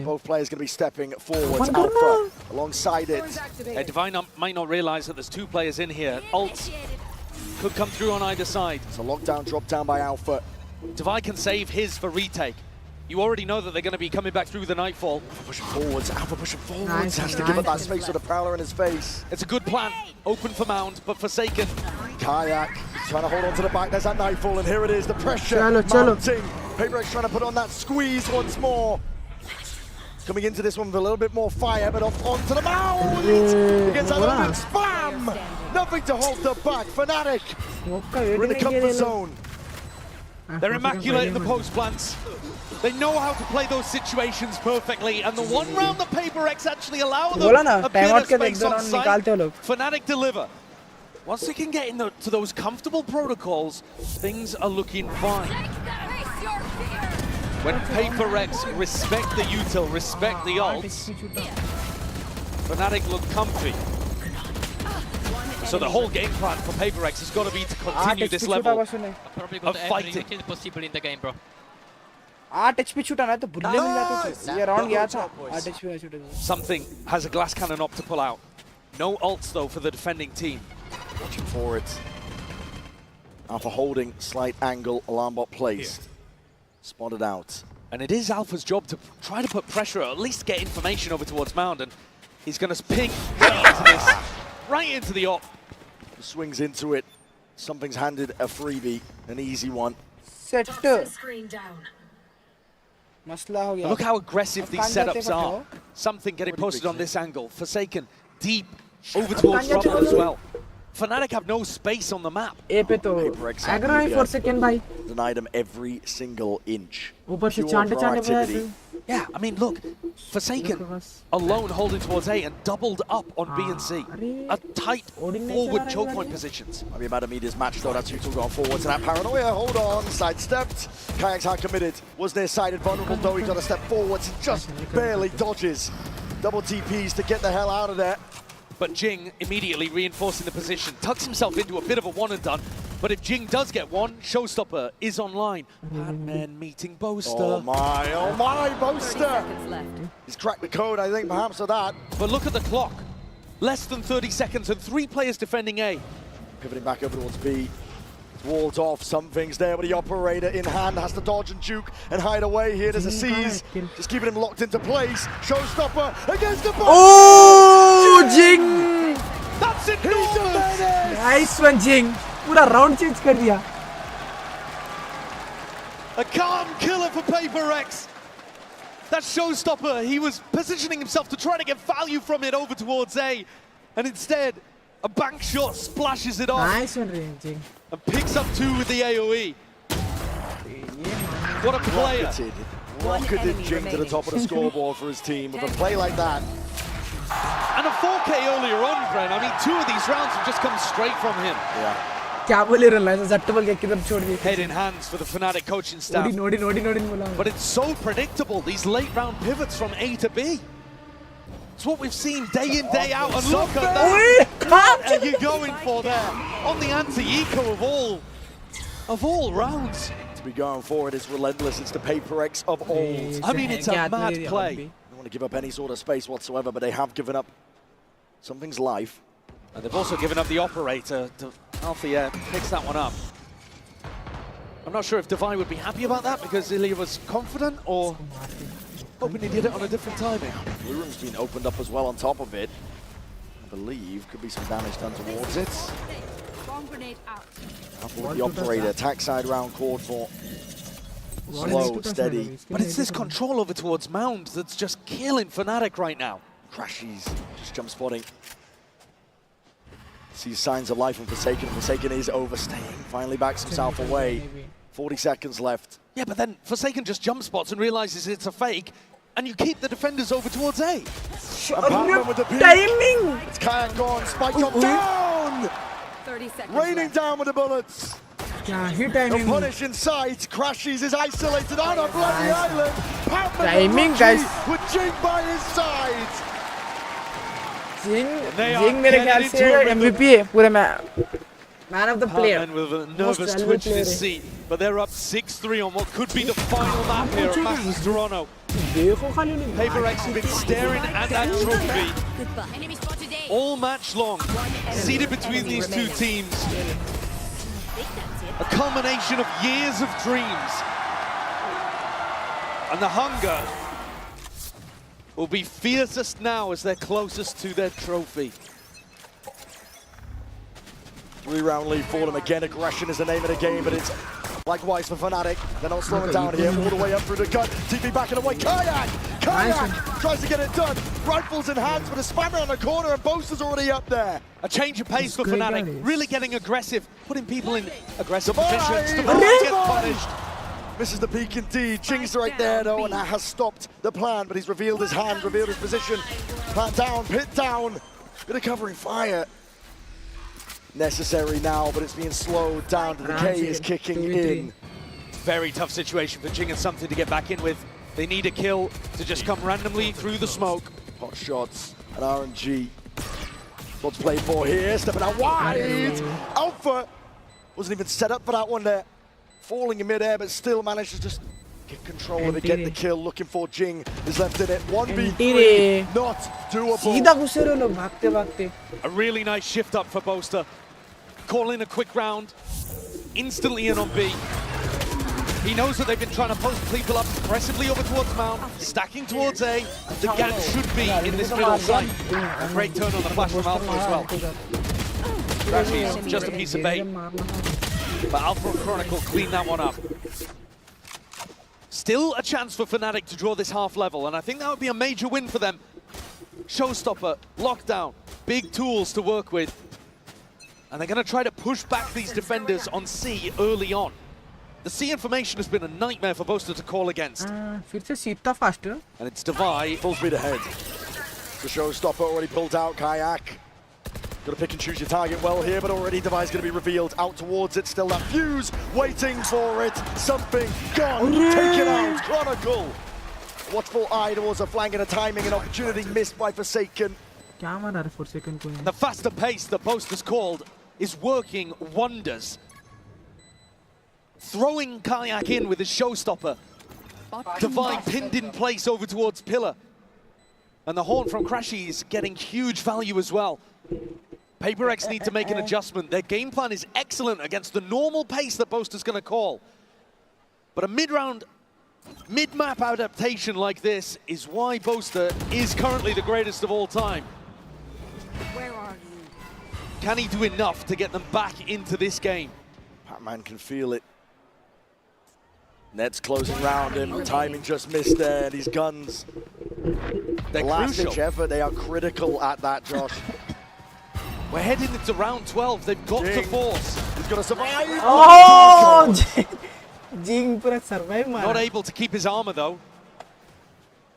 S6: Both players going to be stepping forwards. Alpha alongside it.
S7: Divine might not realize that there's 2 players in here. Ults could come through on either side.
S6: It's a lockdown drop down by Alpha.
S7: Divine can save his for retake. You already know that they're going to be coming back through the Nightfall.
S6: Pushing forwards, Alpha pushing forwards. Has to give up that space with a prowler in his face.
S7: It's a good plan. Open for Mound, but forsaken.
S6: Kayak trying to hold on to the back. There's that Nightfall, and here it is. The pressure mounting. Paper X trying to put on that squeeze once more. Coming into this one with a little bit more fire, but off onto the Mound. Against that open spam. Nothing to hold the back. Fnatic. We're in the comfort zone.
S7: They're immaculate in the post plants. They know how to play those situations perfectly, and the one round the Paper X actually allow them a bit of space on site. Fnatic deliver. Once they can get into those comfortable protocols, things are looking fine. When Paper X respect the util, respect the ults, Fnatic look comfy. So the whole game plan for Paper X has got to be to continue this level of fighting.
S18: Possible in the game, bro.
S2: 8 HP छूटा ना तो बुल्ले मिल जाते थे. ये round गया था 8 HP में छूटे.
S7: Something has a glass cannon up to pull out. No ults though for the defending team.
S6: Watching for it. Alpha holding, slight angle, alarm bot placed. Spotted out.
S7: And it is Alpha's job to try to put pressure, or at least get information over towards Mound, and he's going to ping right into the op.
S6: Swings into it. Something's handed a freebie, an easy one.
S2: Set.
S7: Look how aggressive these setups are. Something getting posted on this angle. Forsaken deep over towards Rumble as well. Fnatic have no space on the map.
S2: Aggro 4 second भाई.
S6: Denied him every single inch.
S2: ऊपर से चांटे चांटे बजाते.
S7: Yeah, I mean, look, Forsaken alone holding towards A and doubled up on B and C. A tight forward choke point positions.
S6: Might be about a meter's match though. That's Yuto going forward to that paranoia. Hold on, sidestepped. Kayak's hard committed. Was near-sided, vulnerable though. He got a step forwards. Just barely dodges. Double TPs to get the hell out of there.
S7: But Jing immediately reinforcing the position. Tucks himself into a bit of a one and done. But if Jing does get one, Showstopper is online. Padman meeting Boaster.
S6: Oh my, Boaster! He's cracked the code, I think, perhaps of that.
S7: But look at the clock. Less than 30 seconds and 3 players defending A.
S6: Pivoting back over towards B. Walled off, something's there, but the operator in hand has to dodge and juke and hide away. Here there's a seize, just keeping him locked into place. Showstopper against the ball.
S2: Oh, Jing!
S7: That's it.
S2: Nice one, Jing. पूरा round change कर दिया.
S7: A calm killer for PaperX. That Showstopper, he was positioning himself to try to get value from it over towards A, and instead, a bank shot splashes it off.
S2: Nice one, Jing.
S7: And picks up 2 with the AoE. What a player.
S6: Rocketed Jing to the top of the scoreboard for his team with a play like that.
S7: And a 4K earlier on, Gren. I mean, 2 of these rounds have just come straight from him.
S6: Yeah.
S7: Head in hands for the Fnatic coaching staff. But it's so predictable, these late round pivots from A to B. It's what we've seen day in, day out, and look at that! What are you going for there? On the anti-eco of all rounds.
S6: To be going forward is relentless, it's the PaperX of old.
S7: I mean, it's a mad play.
S6: They don't want to give up any sort of space whatsoever, but they have given up something's life.
S7: And they've also given up the operator. Alfie picks that one up. I'm not sure if Divine would be happy about that because Ilya was confident, or hoping he did it on a different timing.
S6: Blue room's been opened up as well on top of it. I believe could be some damage done towards it. The operator, attack side round called for. Slow, steady.
S7: But it's this control over towards Mound that's just killing Fnatic right now.
S6: Crashies, just jump spotting. Sees signs of life from Forsaken. Forsaken is overstaying. Finally backs himself away. 40 seconds left.
S7: Yeah, but then Forsaken just jump spots and realizes it's a fake, and you keep the defenders over towards A.
S6: And Padman with the peak.
S2: Timing!
S6: It's Kayak gone. Spike up down!
S12: 30 seconds
S6: Raining
S12: left.
S6: down with the bullets. The punish in sight. Crashies is isolated on a bloody island. Padman
S2: Timing, guys.
S6: With Jing by his side.
S2: Jing मेरे ख्याल से MVP है पूरे man of the player.
S7: And with a nervous twitch in his seat, but they're up 6-3 on what could be the final map here at Masters Toronto. PaperX have been staring at that trophy all match long, seated between these two teams. A culmination of years of dreams. And the hunger will be fiercest now as they're closest to their trophy.
S6: 3-round lead for them. Again, aggression is the name of the game, but it's likewise for Fnatic. They're not slowing down here, all the way up through the gun. TP backing away. Kayak tries to get it done. Rifles in hands with a spammer on the corner, and Boaster's already up there.
S7: A change of pace for Fnatic, really getting aggressive, putting people in aggressive positions. Divine gets punished.
S6: Misses the peak indeed. Jing's right there though, and that has stopped the plan, but he's revealed his hand, revealed his position. Plant down, pit down. Bit of covering fire. Necessary now, but it's being slowed down. The K is kicking in.
S7: Very tough situation for Jing and something to get back in with. They need a kill to just come randomly through the smoke.
S6: Hot shots and RNG. What's played for here? Stepping out wide. Alpha wasn't even set up for that one there. Falling in midair, but still managed to just get control of it, get the kill. Looking for Jing is left in it. 1v3, not doable.
S7: A really nice shift up for Boaster. Calling a quick round, instantly in on B. He knows that they've been trying to post people up aggressively over towards Mount, stacking towards A. The gap should be in this middle site. A great turn on the flash from Alpha as well. Actually, just a piece of bait. But Alpha and Chronicle clean that one up. Still a chance for Fnatic to draw this half level, and I think that would be a major win for them. Showstopper, lockdown, big tools to work with. And they're going to try to push back these defenders on C early on. The C information has been a nightmare for Boaster to call against.
S2: फिर से Sita faster.
S7: And it's Divide.
S6: Full speed ahead. The showstopper already pulled out. Kayak. Got to pick and choose your target well here, but already Divide's going to be revealed. Out towards it, still that fuse, waiting for it. Something gone, taken out. Chronicle. Watchful eye towards a flank and a timing, an opportunity missed by Forsaken.
S7: The faster pace that Boaster's called is working wonders. Throwing Kayak in with his showstopper. Divide pinned in place over towards Pillar. And the horn from Crashy is getting huge value as well. PaperX need to make an adjustment. Their game plan is excellent against the normal pace that Boaster's going to call. But a mid-map adaptation like this is why Boaster is currently the greatest of all time.
S12: Where are you?
S7: Can he do enough to get them back into this game?
S6: Pac-Man can feel it. Ned's closing round him. Timing just missed there. These guns,
S7: they're
S6: last-ditch effort. They are critical at that, Josh.
S7: We're heading into round 12. They've got to force.
S6: He's got to survive.
S2: Oh! Jing pura survive, man.
S7: Not able to keep his armor though.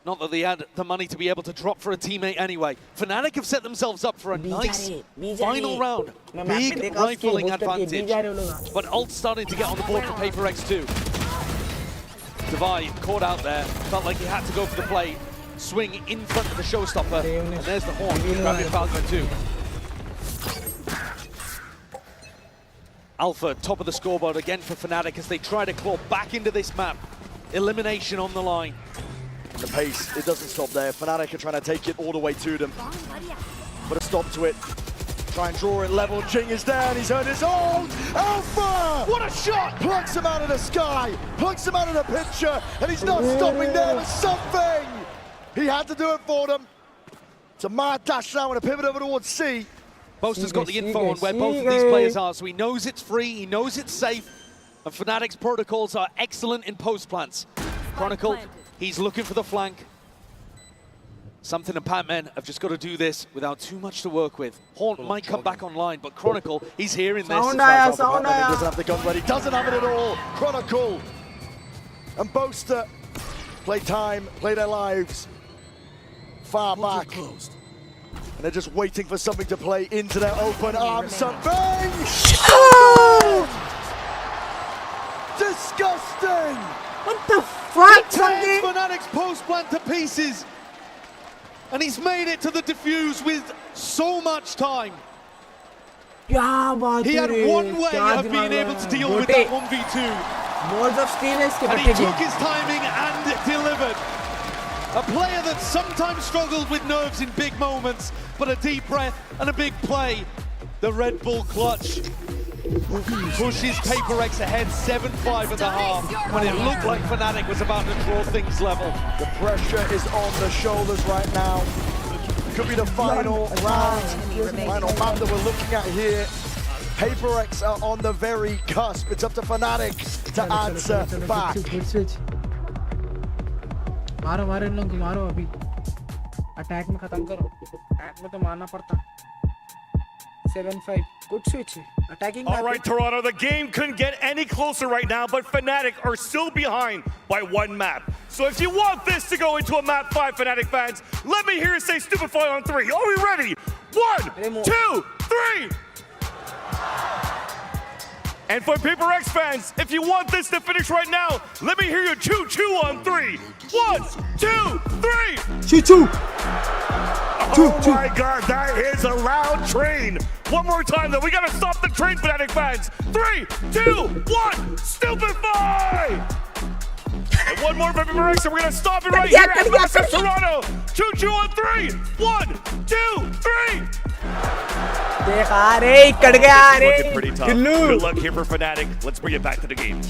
S7: Not that they had the money to be able to drop for a teammate anyway. Fnatic have set themselves up for a nice final round. Big rifling advantage. But ult's starting to get on the board for PaperX too. Divide caught out there. Felt like he had to go for the play. Swing in front of the showstopper. And there's the horn. Grabbing Falcon too. Alpha, top of the scoreboard again for Fnatic as they try to claw back into this map. Elimination on the line.
S6: The pace, it doesn't stop there. Fnatic are trying to take it all the way to them. But a stop to it. Try and draw it level. Jing is down. He's earned his own. Alpha!
S7: What a shot!
S6: Plucks him out of the sky. Plucks him out of the picture. And he's not stopping there with something. He had to do it for them. It's a mad dash now and a pivot over towards C.
S7: Boaster's got the info on where both of these players are, so he knows it's free, he knows it's safe, and Fnatic's protocols are excellent in post plants. Chronicle, he's looking for the flank. Something and Pac-Man have just got to do this without too much to work with. Horn might come back online, but Chronicle, he's hearing this.
S6: He doesn't have the gun ready, doesn't have it at all. Chronicle and Boaster play time, play their lives far back. And they're just waiting for something to play into their open arms. Something! Oh! Disgusting!
S2: What the fuck?
S7: Tears Fnatic's post plant to pieces. And he's made it to the defuse with so much time. He had one way of being able to deal with that 1v2.
S2: Modes of steel is
S7: and he took his timing and delivered. A player that sometimes struggled with nerves in big moments, but a deep breath and a big play. The Red Bull clutch pushes PaperX ahead 7-5 at the half, when it looked like Fnatic was about to draw things level.
S6: The pressure is on the shoulders right now. Could be the final round, final map that we're looking at here. PaperX are on the very cusp. It's up to Fnatic to answer back.
S2: मारो मारो इन लोगों को मारो अभी attack में खत्म करो attack में तो मारना पड़ता 7-5 good switch attacking.
S1: All right, Toronto, the game couldn't get any closer right now, but Fnatic are still behind by one map. So if you want this to go into a map 5, Fnatic fans, let me hear you say stupefy on 3. Are we ready? 1, 2, 3. And for PaperX fans, if you want this to finish right now, let me hear you choo-choo on 3. 1, 2, 3.
S2: Choo-choo.
S1: Oh my God, that is a loud train. One more time though, we gotta stop the train, Fnatic fans. 3, 2, 1, stupefy! And one more for PaperX, and we're gonna stop it right here at Massive Toronto. Choo-choo on 3. 1, 2, 3. Looking pretty tough. Good luck here for Fnatic. Let's bring it back to the game. You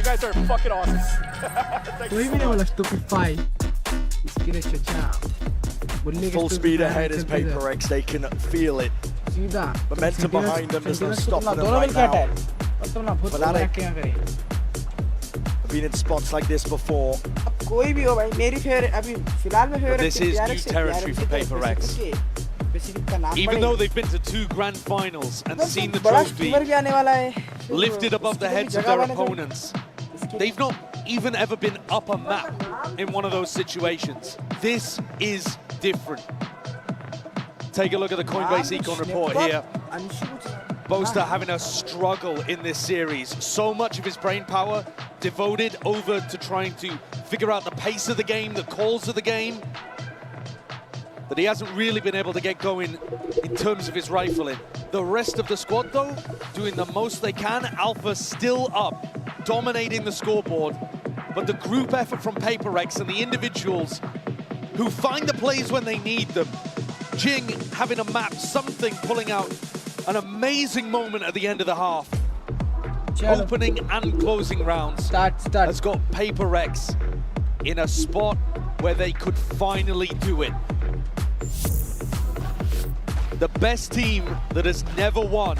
S1: guys are fucking awesome.
S6: Full speed ahead is PaperX. They can feel it. Momentum behind them. There's no stopping them right now. Fnatic have been in spots like this before.
S2: कोई भी हो भाई मेरी favourite अभी फिलहाल में favourite
S7: This is new territory for PaperX. Even though they've been to 2 grand finals and seen the trophy lifted above the heads of their opponents, they've not even ever been up a map in one of those situations. This is different. Take a look at the Coinbase Econ report here. Boaster having a struggle in this series. So much of his brain power devoted over to trying to figure out the pace of the game, the calls of the game, that he hasn't really been able to get going in terms of his rifling. The rest of the squad, though, doing the most they can. Alpha still up, dominating the scoreboard. But the group effort from PaperX and the individuals who find the plays when they need them. Jing having a map, something, pulling out an amazing moment at the end of the half. Opening and closing rounds has got PaperX in a spot where they could finally do it. The best team that has never won.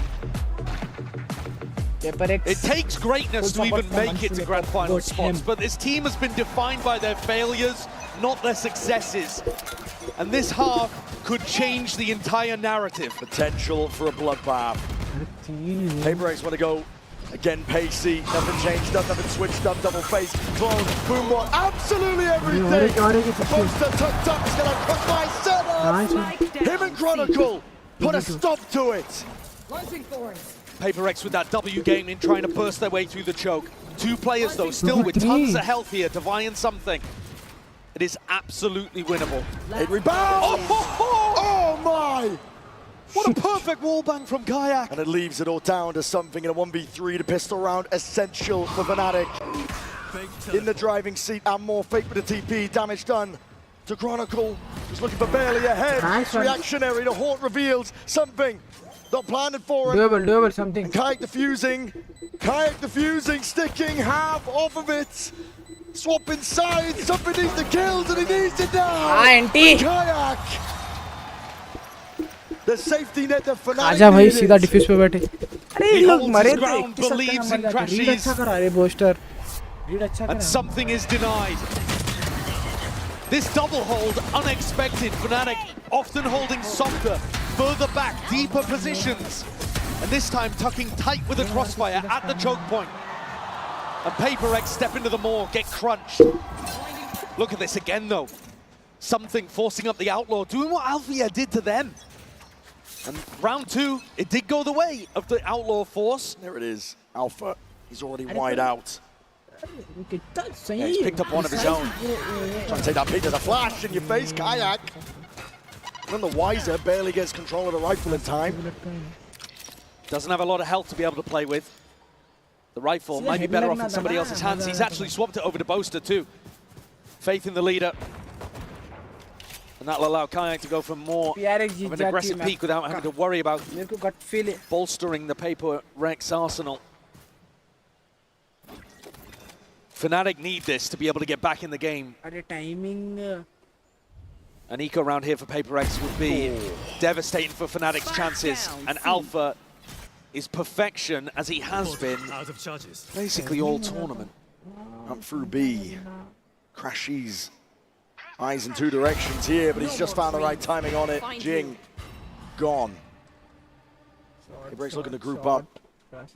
S7: It takes greatness to even make it to grand final spots, but this team has been defined by their failures, not their successes. And this half could change the entire narrative.
S6: Potential for a bloodbath. PaperX want to go again pacey, nothing changed up, nothing switched up, double face, clone, boom ball, absolutely everything! Boaster tucked up, he's gonna cook my setup! Him and Chronicle put a stop to it!
S7: PaperX with that W game in, trying to burst their way through the choke. 2 players though, still with tons of health here, devying something. It is absolutely winnable.
S6: It rebounds! Oh my!
S7: What a perfect wall bang from Kayak!
S6: And it leaves it all down to something in a 1v3. The pistol round essential for Fnatic. In the driving seat and more. Fake with the TP, damage done to Chronicle. He's looking for barely ahead. It's reactionary. The Haunt reveals something. Not planted for it.
S2: Doable something.
S6: Kayak defusing, sticking half off of it. Swapping sides, something needs the kills and he needs it now. Kayak. The safety net that Fnatic
S2: आजा भाई सीधा diffuse पे बैठे
S7: अरे लोग मरे थे believes in crashes.
S2: Read अच्छा करा रे बोस्टर रीड अच्छा
S7: And something is denied. This double hold unexpected. Fnatic often holding softer, further back, deeper positions, and this time tucking tight with a crossfire at the choke point. And PaperX step into the maw, get crunched. Look at this again though. Something forcing up the Outlaw, doing what Althea did to them. And round 2, it did go the way of the Outlaw force.
S6: There it is, Alpha. He's already wide out. Yeah, he's picked up one of his own. Trying to take that peek, there's a flash in your face, Kayak. None the wiser, barely gets control of the rifle in time.
S7: Doesn't have a lot of health to be able to play with. The rifle might be better off in somebody else's hands. He's actually swapped it over to Boaster too. Faith in the leader. And that'll allow Kayak to go for more of an aggressive peak without having to worry about bolstering the PaperX arsenal. Fnatic need this to be able to get back in the game. An eco round here for PaperX would be devastating for Fnatic's chances. And Alpha is perfection, as he has been basically all tournament.
S6: Up through B. Crashies. Eyes in 2 directions here, but he's just found the right timing on it. Jing, gone. PaperX looking to group up. Up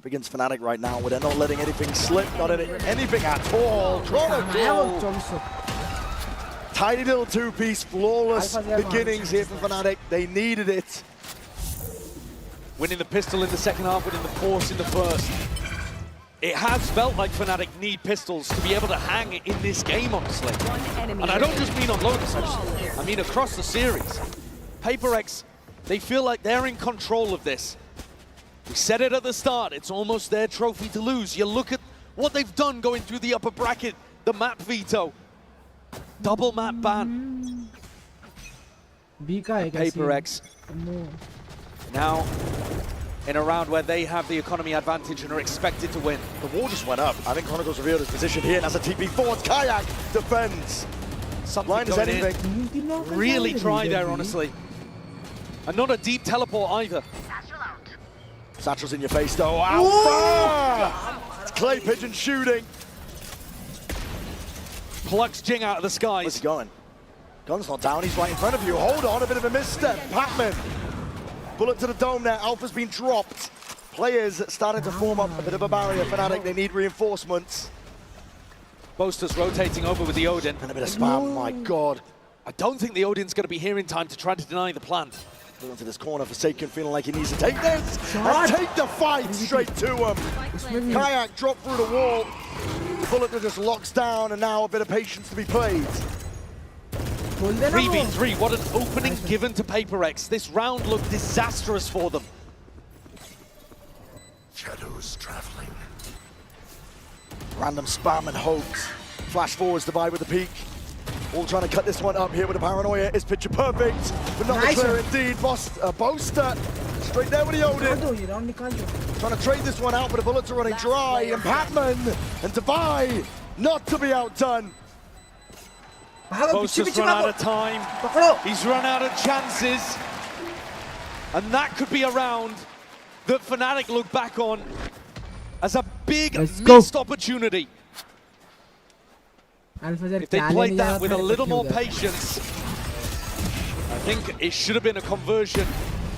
S6: against Fnatic right now, where they're not letting anything slip, not anything at all. Chronicle! Tiny little 2-piece, flawless beginnings here for Fnatic. They needed it.
S7: Winning the pistol in the second half, winning the force in the first. It has felt like Fnatic need pistols to be able to hang in this game, honestly. And I don't just mean on Lotus, I mean across the series. PaperX, they feel like they're in control of this. We said it at the start, it's almost their trophy to lose. You look at what they've done going through the upper bracket, the map veto, double map ban. PaperX now in a round where they have the economy advantage and are expected to win.
S6: The wall just went up. I think Chronicle's revealed his position here, and as a TP forwards, Kayak defends. Blind as anything.
S7: Really try there, honestly. And not a deep teleport either.
S6: Satchel's in your face though. Alpha! It's Clay Pigeon shooting.
S7: Plucks Jing out of the skies.
S6: Where's he going? Gun's not down, he's right in front of you. Hold on, a bit of a misstep. Patman. Bullet to the dome there. Alpha's been dropped. Players starting to form up a bit of a barrier. Fnatic, they need reinforcements.
S7: Boaster's rotating over with the Odin.
S6: And a bit of spam, my God.
S7: I don't think the Odin's going to be here in time to try to deny the plant.
S6: Going into this corner, Forsaken feeling like he needs to take this and take the fight straight to him. Kayak dropped through the wall. Bullet just locks down, and now a bit of patience to be played.
S7: 3v3, what an opening given to PaperX. This round looked disastrous for them.
S6: Shadows traveling. Random spam and hoax. Flash forwards divide with the peak. All trying to cut this one up here with the paranoia. Is picture perfect, but not clear indeed. Boaster straight there with the Odin. Trying to trade this one out, but the bullets are running dry. And Patman and Divide not to be outdone.
S7: Boaster's run out of time. He's run out of chances. And that could be a round that Fnatic look back on as a big missed opportunity. If they played that with a little more patience, I think it should have been a conversion.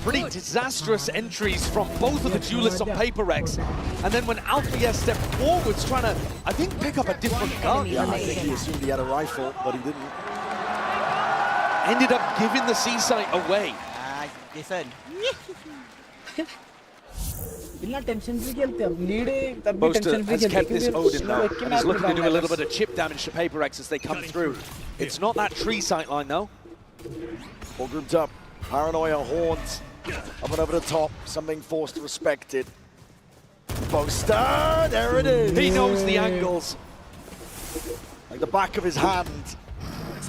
S7: Pretty disastrous entries from both of the duelists on PaperX. And then when Alpha stepped forwards, trying to, I think, pick up a different gun.
S6: Yeah, I think he assumed he had a rifle, but he didn't.
S7: Ended up giving the C-site away.
S18: Listen.
S7: Boaster has kept this Odin now, and he's looking to do a little bit of chip damage to PaperX as they come through. It's not that tree sight line though.
S6: All grouped up. Paranoia, Haunt, up and over the top. Something forced respected. Boaster, there it is.
S7: He knows the angles.
S6: Like the back of his hand.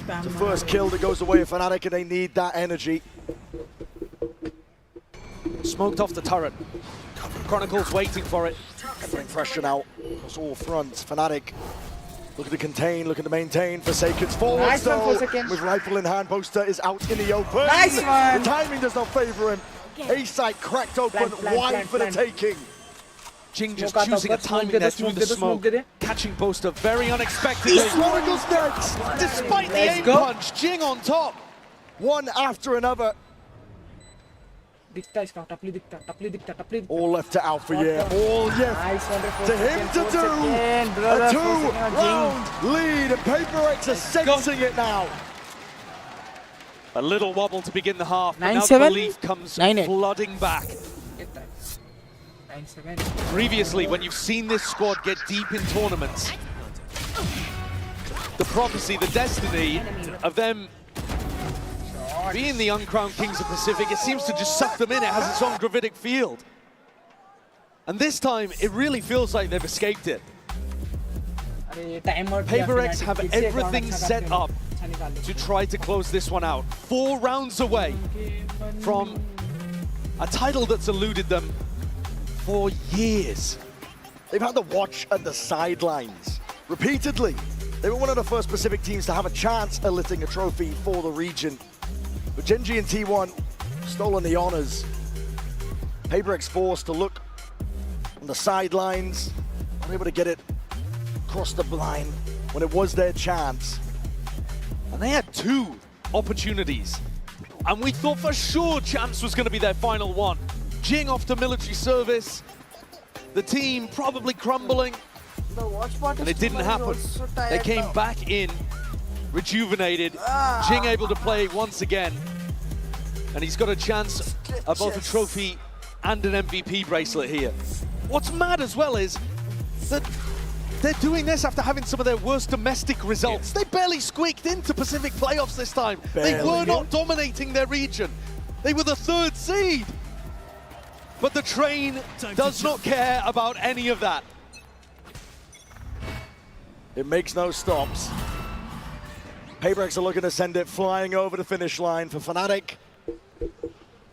S6: The first kill that goes away for Fnatic, and they need that energy.
S7: Smoked off the turret. Chronicle's waiting for it.
S6: Bring pressure now across all fronts. Fnatic looking to contain, looking to maintain. Forsaken's forward though. With rifle in hand, Boaster is out in the open.
S2: Nice one.
S6: The timing does not favor him. A-site cracked open, wide for the taking.
S7: Jing just choosing a timing there through the smoke. Catching Boaster very unexpectedly.
S6: Chronicle's next.
S7: Despite the aim punch, Jing on top.
S6: One after another. All left to Alpha, yeah. All to him to do. A 2-round lead, and PaperX are sensing it now.
S7: A little wobble to begin the half, but now belief comes flooding back. Previously, when you've seen this squad get deep in tournaments, the prophecy, the destiny of them being the uncrowned kings of Pacific, it seems to just suck them in. It has its own gravitic field. And this time, it really feels like they've escaped it. PaperX have everything set up to try to close this one out. 4 rounds away from a title that's eluded them for years.
S6: They've had the watch at the sidelines repeatedly. They were one of the first Pacific teams to have a chance at lifting a trophy for the region. But Gen.G and T1 stolen the honors. PaperX forced to look on the sidelines, unable to get it across the line when it was their chance.
S7: And they had 2 opportunities. And we thought for sure Chance was going to be their final one. Jing off to military service. The team probably crumbling. And it didn't happen. They came back in, rejuvenated. Jing able to play once again. And he's got a chance of both a trophy and an MVP bracelet here. What's mad as well is that they're doing this after having some of their worst domestic results. They barely squeaked into Pacific playoffs this time. They were not dominating their region. They were the 3rd seed. But the train does not care about any of that.
S6: It makes no stops. PaperX are looking to send it flying over the finish line for Fnatic.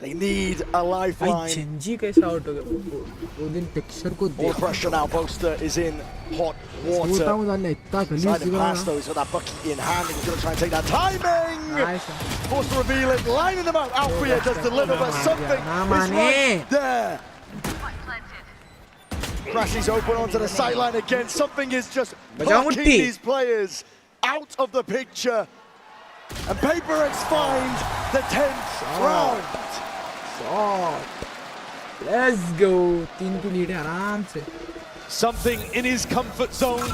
S6: They need a lifeline. All the pressure now. Boaster is in hot water. Sliding past though, he's got that bucket in hand and he's going to try and take that timing. Forced to reveal it, lining them out. Alfia does deliver, but something is right there. Crashes open onto the sideline again. Something is just blocking these players out of the picture. And PaperX find the 10th round.
S2: Let's go. 3 की lead है आराम से.
S7: Something in his comfort zone.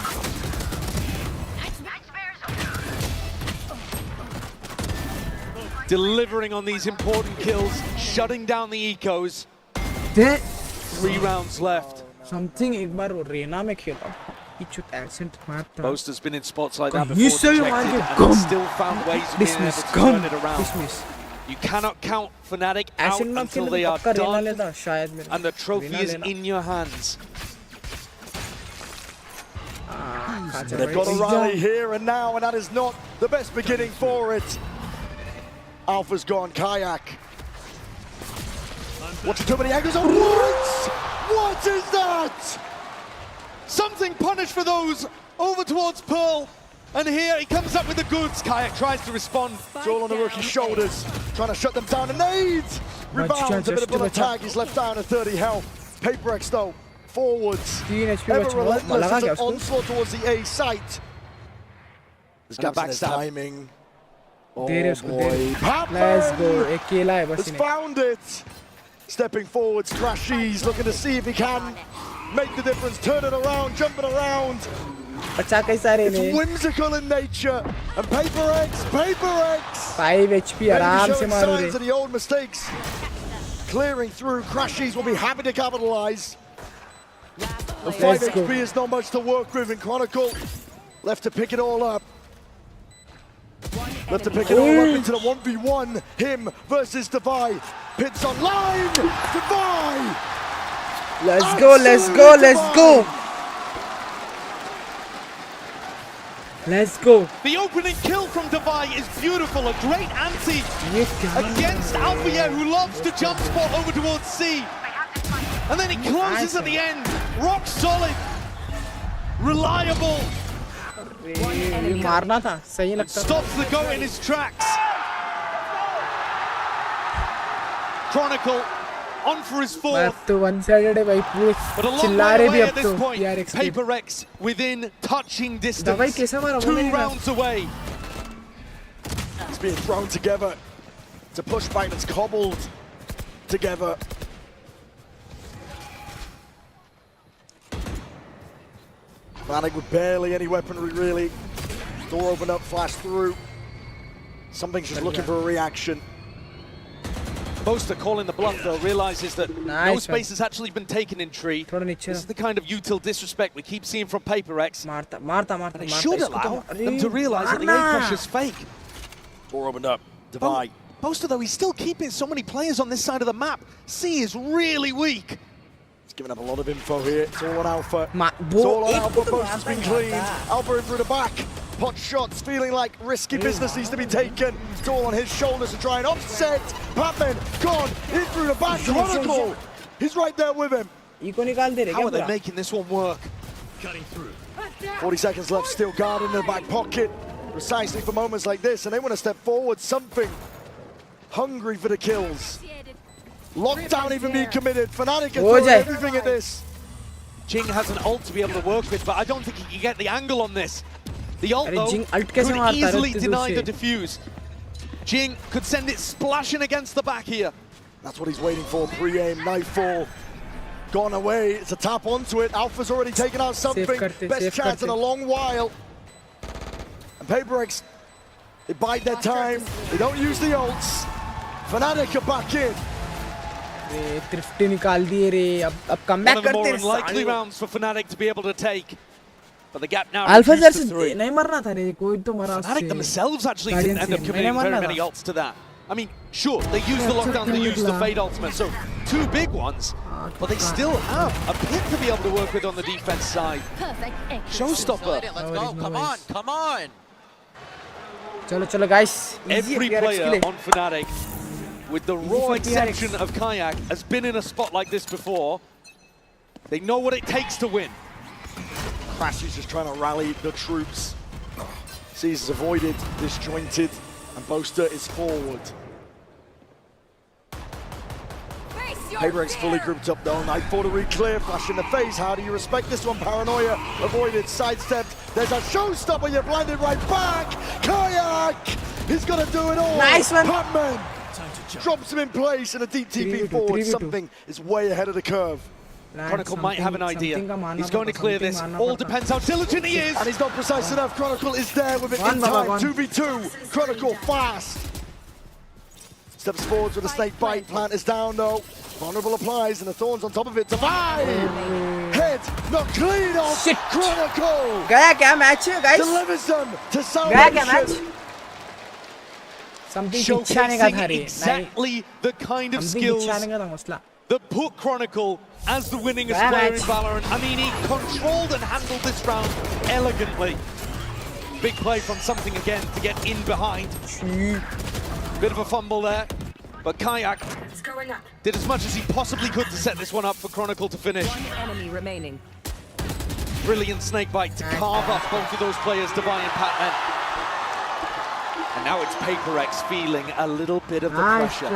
S7: Delivering on these important kills, shutting down the ecos. 3 rounds left.
S2: Something एक बार वो रेना में खेला. Ichut accent मारता.
S7: Boaster's been in spots like that before, dejected, and still found ways of being able to turn it around. You cannot count Fnatic out until they are done, and the trophy is in your hands.
S6: They've got a rally here and now, and that is not the best beginning for it. Alpha's gone, Kayak. Watching too many angles. What is that?
S7: Something punished for those over towards Pearl. And here he comes up with the goods. Kayak tries to respond.
S6: It's all on the rookie's shoulders. Trying to shut them down. A nade! Rebounds, a bit of a tag. He's left down at 30 health. PaperX though, forwards. Ever relentless as an onslaught towards the A site. There's gaps in his timing. Oh boy.
S2: Let's go. Akela hai bas
S6: has found it. Stepping forwards, Crashies looking to see if he can make the difference, turn it around, jump it around. It's whimsical in nature. And PaperX.
S2: 5 HP आराम से मारो रे.
S6: Signs of the old mistakes clearing through. Crashies will be happy to capitalize. The 5 HP is not much to work with in Chronicle. Left to pick it all up. Left to pick it all up into the 1v1. Him versus Divide. Pits online. Divide.
S2: Let's go. Let's go.
S7: The opening kill from Divide is beautiful. A great anti against Alpha, who loves to jump spot over towards C. And then he closes at the end. Rock solid. Reliable.
S2: मारना था, सही लगता.
S7: Stops the goat in his tracks. Chronicle on for his fourth.
S2: तो one-sided है भाई, पूरे चिल्ला रहे भी अब तो.
S7: PaperX within touching distance. 2 rounds away.
S6: It's being thrown together. It's a pushback that's cobbled together. Fnatic with barely any weaponry, really. Door opened up, flashed through. Something's just looking for a reaction.
S7: Boaster calling the bluff, though, realizes that no space has actually been taken in tree. This is the kind of util disrespect we keep seeing from PaperX. And it should allow them to realize that the A pressure is fake.
S6: Door opened up, Divide.
S7: Boaster, though, he's still keeping so many players on this side of the map. C is really weak.
S6: He's giving up a lot of info here. It's all on Alpha. It's all on Alpha. Boaster's been cleaned. Alpha in through the back. Pot shots, feeling like risky business needs to be taken. It's all on his shoulders to try and offset. Patman gone in through the back. Chronicle, he's right there with him.
S7: How are they making this one work?
S15: Cutting through.
S6: 40 seconds left, still guarded in the back pocket. Precisely for moments like this, and they want to step forward. Something hungry for the kills. Lockdown even being committed. Fnatic are throwing everything at this.
S7: Jing has an ult to be able to work with, but I don't think he can get the angle on this. The ult, though, could easily deny the defuse. Jing could send it splashing against the back here.
S6: That's what he's waiting for. Pre-aim, nightfall. Gone away. It's a tap onto it. Alpha's already taken out something. Best chance in a long while. And PaperX, they bide their time. They don't use the ults. Fnatic are back in.
S2: Thrifty निकाल दिए रे. अब comeback करते हैं.
S7: One of the more unlikely rounds for Fnatic to be able to take. But the gap now
S2: Alpha
S7: reduced to 3.
S2: नहीं मरना था रे, कोई तो मरा.
S7: Fnatic themselves actually didn't end up committing very many ults to that. I mean, sure, they used the lockdown, they used the fade ultimate, so 2 big ones, but they still have a pit to be able to work with on the defense side. Showstopper.
S18: Let's go, come on.
S2: चलो guys.
S7: Every player on Fnatic, with the raw exception of Kayak, has been in a spot like this before. They know what it takes to win.
S6: Crash is just trying to rally the troops. Caesar's avoided, disjointed, and Boaster is forward. PaperX fully grouped up though. Knife for to clear, flash in the face. How do you respect this one? Paranoia avoided, sidestepped. There's a showstopper, you're blinded right back. Kayak, he's gonna do it all.
S2: Nice one.
S6: Patman drops him in place and a deep TP forward. Something is way ahead of the curve.
S7: Chronicle might have an idea. He's going to clear this. All depends how diligent he is.
S6: And he's not precise enough. Chronicle is there with it in time. 2v2. Chronicle fast. Steps forwards with a snake bite. Plant is down though. Vulnerable applies and the thorns on top of it. Divide. Head not clean off.
S2: Shit.
S6: Chronicle.
S2: Gaya kya match hai, guys?
S6: Delivers them to
S2: Gaya kya match?
S6: salvation.
S2: Something
S7: Showcasing exactly the kind of skills
S2: that
S7: put Chronicle as the winningest player in Valorant. I mean, he controlled and handled this round elegantly. Big play from something again to get in behind. Bit of a fumble there, but Kayak did as much as he possibly could to set this one up for Chronicle to finish.
S12: One enemy remaining.
S7: Brilliant snakebite to carve off both of those players, Divine and Patman. And now it's PaperX feeling a little bit of the pressure.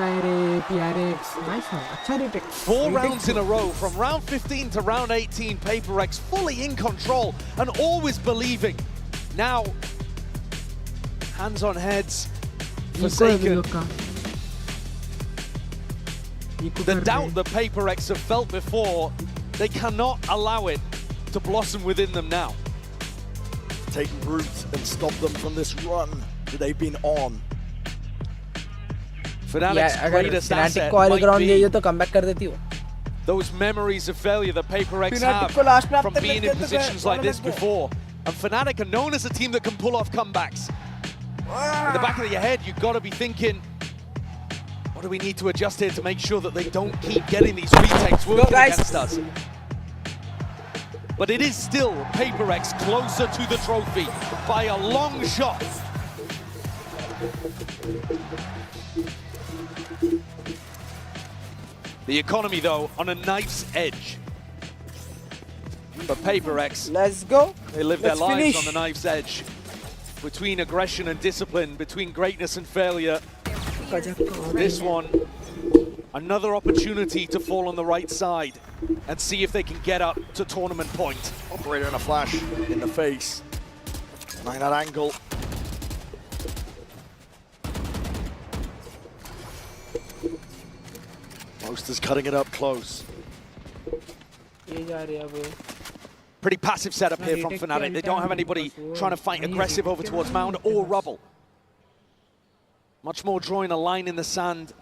S7: 4 rounds in a row, from round 15 to round 18, PaperX fully in control and always believing. Now, hands on heads, Forsaken. The doubt that PaperX have felt before, they cannot allow it to blossom within them now.
S6: Taking root and stop them from this run that they've been on.
S7: Fnatic's greatest asset might be those memories of failure that PaperX have from being in positions like this before. And Fnatic are known as a team that can pull off comebacks. In the back of your head, you've got to be thinking, what do we need to adjust here to make sure that they don't keep getting these retakes working against us? But it is still PaperX closer to the trophy by a long shot. The economy, though, on a knife's edge. But PaperX,
S2: let's go.
S7: They live their lives on the knife's edge. Between aggression and discipline, between greatness and failure. This one, another opportunity to fall on the right side and see if they can get up to tournament point.
S6: Operator in a flash in the face. Nine at angle. Boaster's cutting it up close.
S7: Pretty passive setup here from Fnatic. They don't have anybody trying to fight aggressive over towards Mound or Rubble. Much more drawing a line in the sand,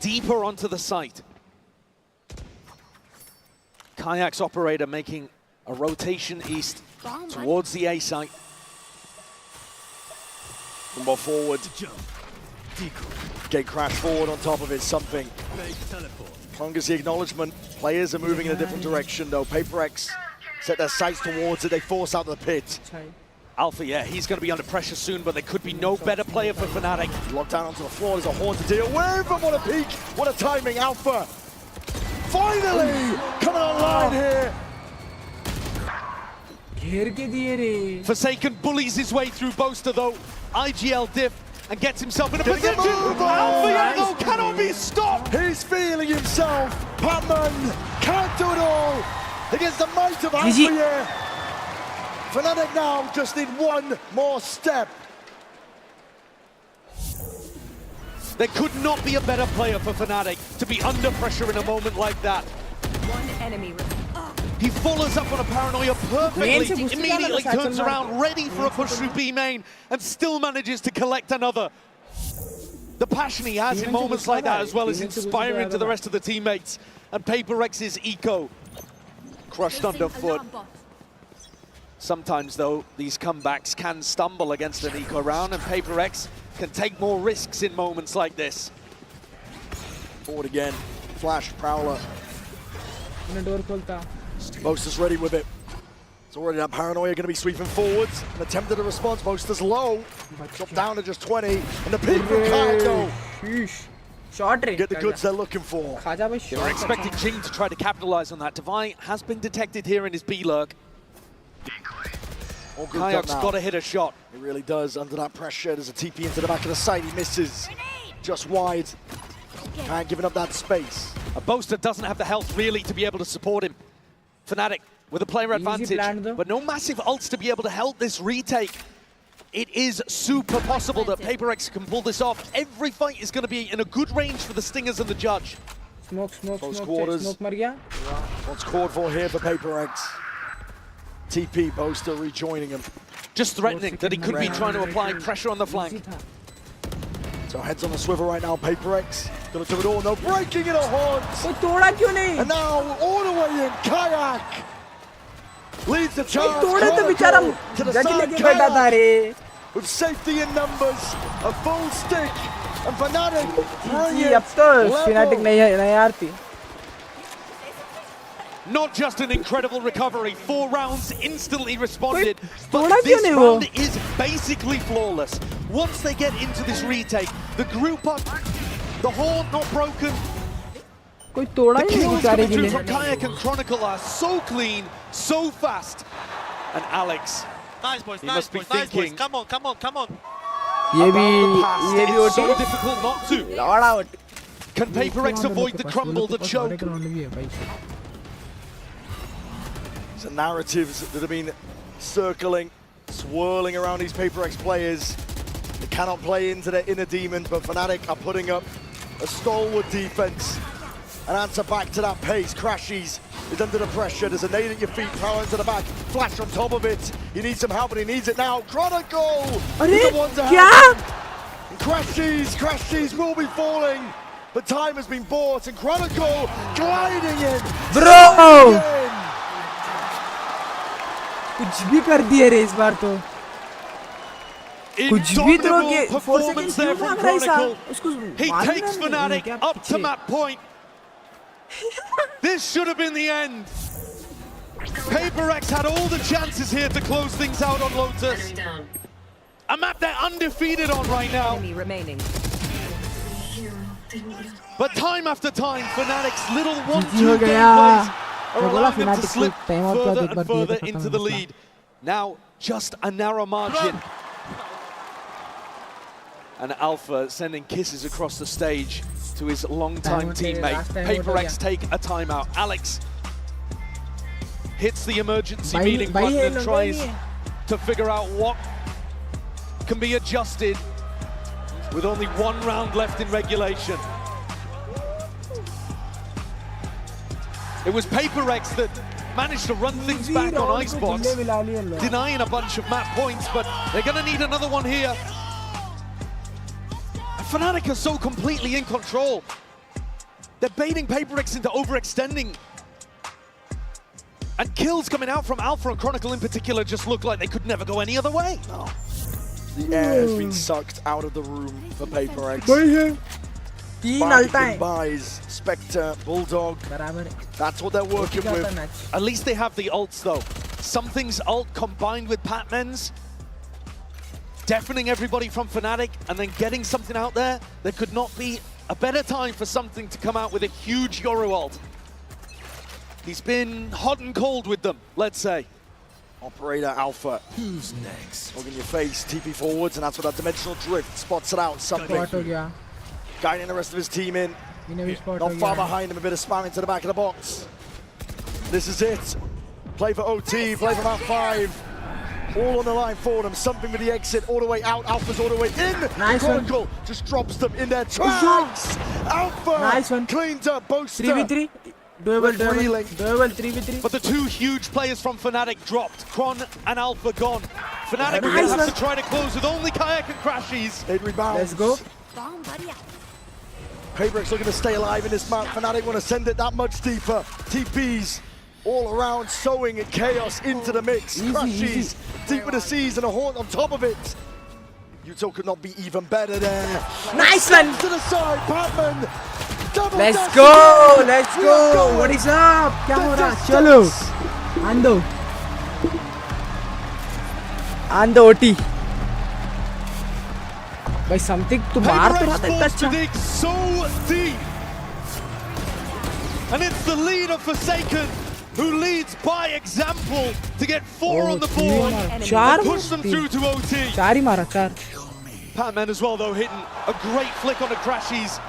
S7: deeper onto the site. Kayak's operator making a rotation east towards the A site. One more forward. Gate crash forward on top of it, something. Long as the acknowledgement, players are moving in a different direction though. PaperX set their sights towards it, they force out the pit. Alpha, yeah, he's going to be under pressure soon, but there could be no better player for Fnatic.
S6: Locked down onto the floor, there's a horn to deal with, and what a peak, what a timing, Alpha. Finally, coming online here.
S7: Forsaken bullies his way through Boaster though, IGL diff, and gets himself in a position. Alpha Yango cannot be stopped.
S6: He's feeling himself. Patman can't do it all against the might of Alpha here. Fnatic now just need one more step.
S7: There could not be a better player for Fnatic to be under pressure in a moment like that.
S12: One enemy.
S7: He follows up on a Paranoia perfectly, immediately turns around, ready for a push through B main, and still manages to collect another. The passion he has in moments like that as well is inspiring to the rest of the teammates. And PaperX's eco crushed underfoot. Sometimes, though, these comebacks can stumble against an eco round, and PaperX can take more risks in moments like this.
S6: Forward again. Flash, Prowler. Boaster's ready with it. It's already that Paranoia going to be sweeping forwards. An attempt at a response. Boaster's low. Dropped down to just 20. And the peak from Kaito.
S2: Short range.
S6: Get the goods they're looking for.
S7: They were expecting Jing to try to capitalize on that. Divine has been detected here in his B-lurk. Kayak's got to hit a shot.
S6: He really does. Under that pressure, there's a TP into the back of the site. He misses. Just wide. Kayak giving up that space.
S7: A Boaster doesn't have the health really to be able to support him. Fnatic with a player advantage, but no massive ults to be able to help this retake. It is super possible that PaperX can pull this off. Every fight is going to be in a good range for the Stingers and the Judge.
S2: Smoke,
S6: Close quarters.
S2: smoke mar gaya.
S6: What's called for here for PaperX? TP Boaster rejoining him.
S7: Just threatening that he could be trying to apply pressure on the flank.
S6: So heads on the swivel right now, PaperX. Gonna do it all, no breaking in a horn. And now all the way in, Kayak. Leads the charge. To the side, Kayak. With safety in numbers, a full stick. And Fnatic bring it.
S2: Fnatic nahi aarti.
S7: Not just an incredible recovery, 4 rounds instantly responded, but this round is basically flawless. Once they get into this retake, the group up, the horn not broken, the kills coming through from Kayak and Chronicle are so clean, so fast. And Alex,
S22: Nice boys,
S7: he
S22: nice
S7: must be
S22: boys, nice
S7: thinking,
S22: boys. Come on, come on, come on.
S7: it's so difficult not to. Can PaperX avoid the crumble, the choke?
S6: The narratives that have been circling, swirling around these PaperX players. They cannot play into their inner demons, but Fnatic are putting up a stalwart defense. An answer back to that pace. Crashies is under the pressure. There's a nade at your feet, power into the back, flash on top of it. He needs some help, but he needs it now. Chronicle is the one to help him. Crashies will be falling, but time has been bought, and Chronicle gliding in.
S2: Bro! कुछ भी कर दिए रे इस बार तो कुछ भी throw के 4 seconds क्यों भाग रहा है साहब उसको
S7: He takes Fnatic up to map point. This should have been the end. PaperX had all the chances here to close things out on Lotus. A map they're undefeated on right now. But time after time, Fnatic's little 1-2 gameplays are allowing them to slip further and further into the lead. Now, just a narrow margin. And Alpha sending kisses across the stage to his longtime teammate. PaperX take a timeout. Alex hits the emergency meeting button and tries to figure out what can be adjusted with only 1 round left in regulation. It was PaperX that managed to run things back on Icebox, denying a bunch of map points, but they're going to need another one here. Fnatic are so completely in control. They're baiting PaperX into overextending. And kills coming out from Alpha and Chronicle in particular just look like they could never go any other way.
S6: Oh. The air has been sucked out of the room for PaperX. Buys, Spectre, Bulldog. That's what they're working with.
S7: At least they have the ults though. Something's ult combined with Patman's, deafening everybody from Fnatic and then getting something out there. There could not be a better time for something to come out with a huge Yoru ult. He's been hot and cold with them, let's say.
S6: Operator Alpha.
S15: Who's next?
S6: Hug in your face, TP forwards, and that's what that dimensional drift spots it out. Something. Guiding the rest of his team in. Not far behind him, a bit of spam into the back of the box. This is it. Play for OT, play for map 5. All on the line for them. Something with the exit all the way out. Alpha's all the way in.
S2: Nice
S6: Chronicle just drops them in their tracks. Alpha cleans up Boaster.
S2: 3v3. Doable 3v3.
S7: But the 2 huge players from Fnatic dropped. Chron and Alpha gone. Fnatic will have to try to close with only Kayak and Crashies.
S6: They'd rebound.
S2: Let's go.
S6: PaperX looking to stay alive in this map. Fnatic want to send it that much deeper. TPs all around, sowing chaos into the mix. Crashies deep with the seas and a haunt on top of it. Yuto could not be even better there.
S2: Nice one!
S6: To the side, Patman.
S2: Let's go! Let's go! What is up? क्या हो रहा? चलो. Ando OT. By something to मार तो रहा था इतना अच्छा.
S7: Dig so deep. And it's the leader Forsaken who leads by example to get 4 on the board and push them through to OT.
S2: 4 ही मारा 4.
S7: Patman as well though hitting a great flick on the Crashies.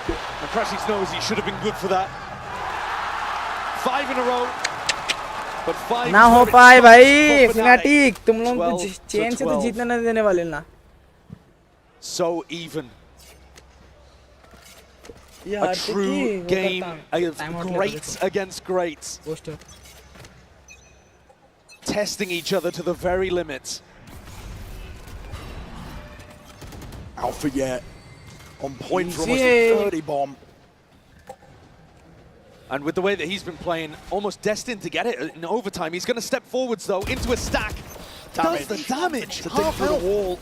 S7: And Crashies knows he should have been good for that. 5 in a row. But 5
S2: ना हो पाए भाई Fnatic, तुम लोग को chain से तो जीतने नहीं देने वाले ना.
S7: So even. A true game of greats against greats. Testing each other to the very limits.
S6: Alpha yet on point for almost a 30 bomb.
S7: And with the way that he's been playing, almost destined to get it in overtime. He's going to step forwards though, into a stack. Does the damage.
S6: To dig through the wall.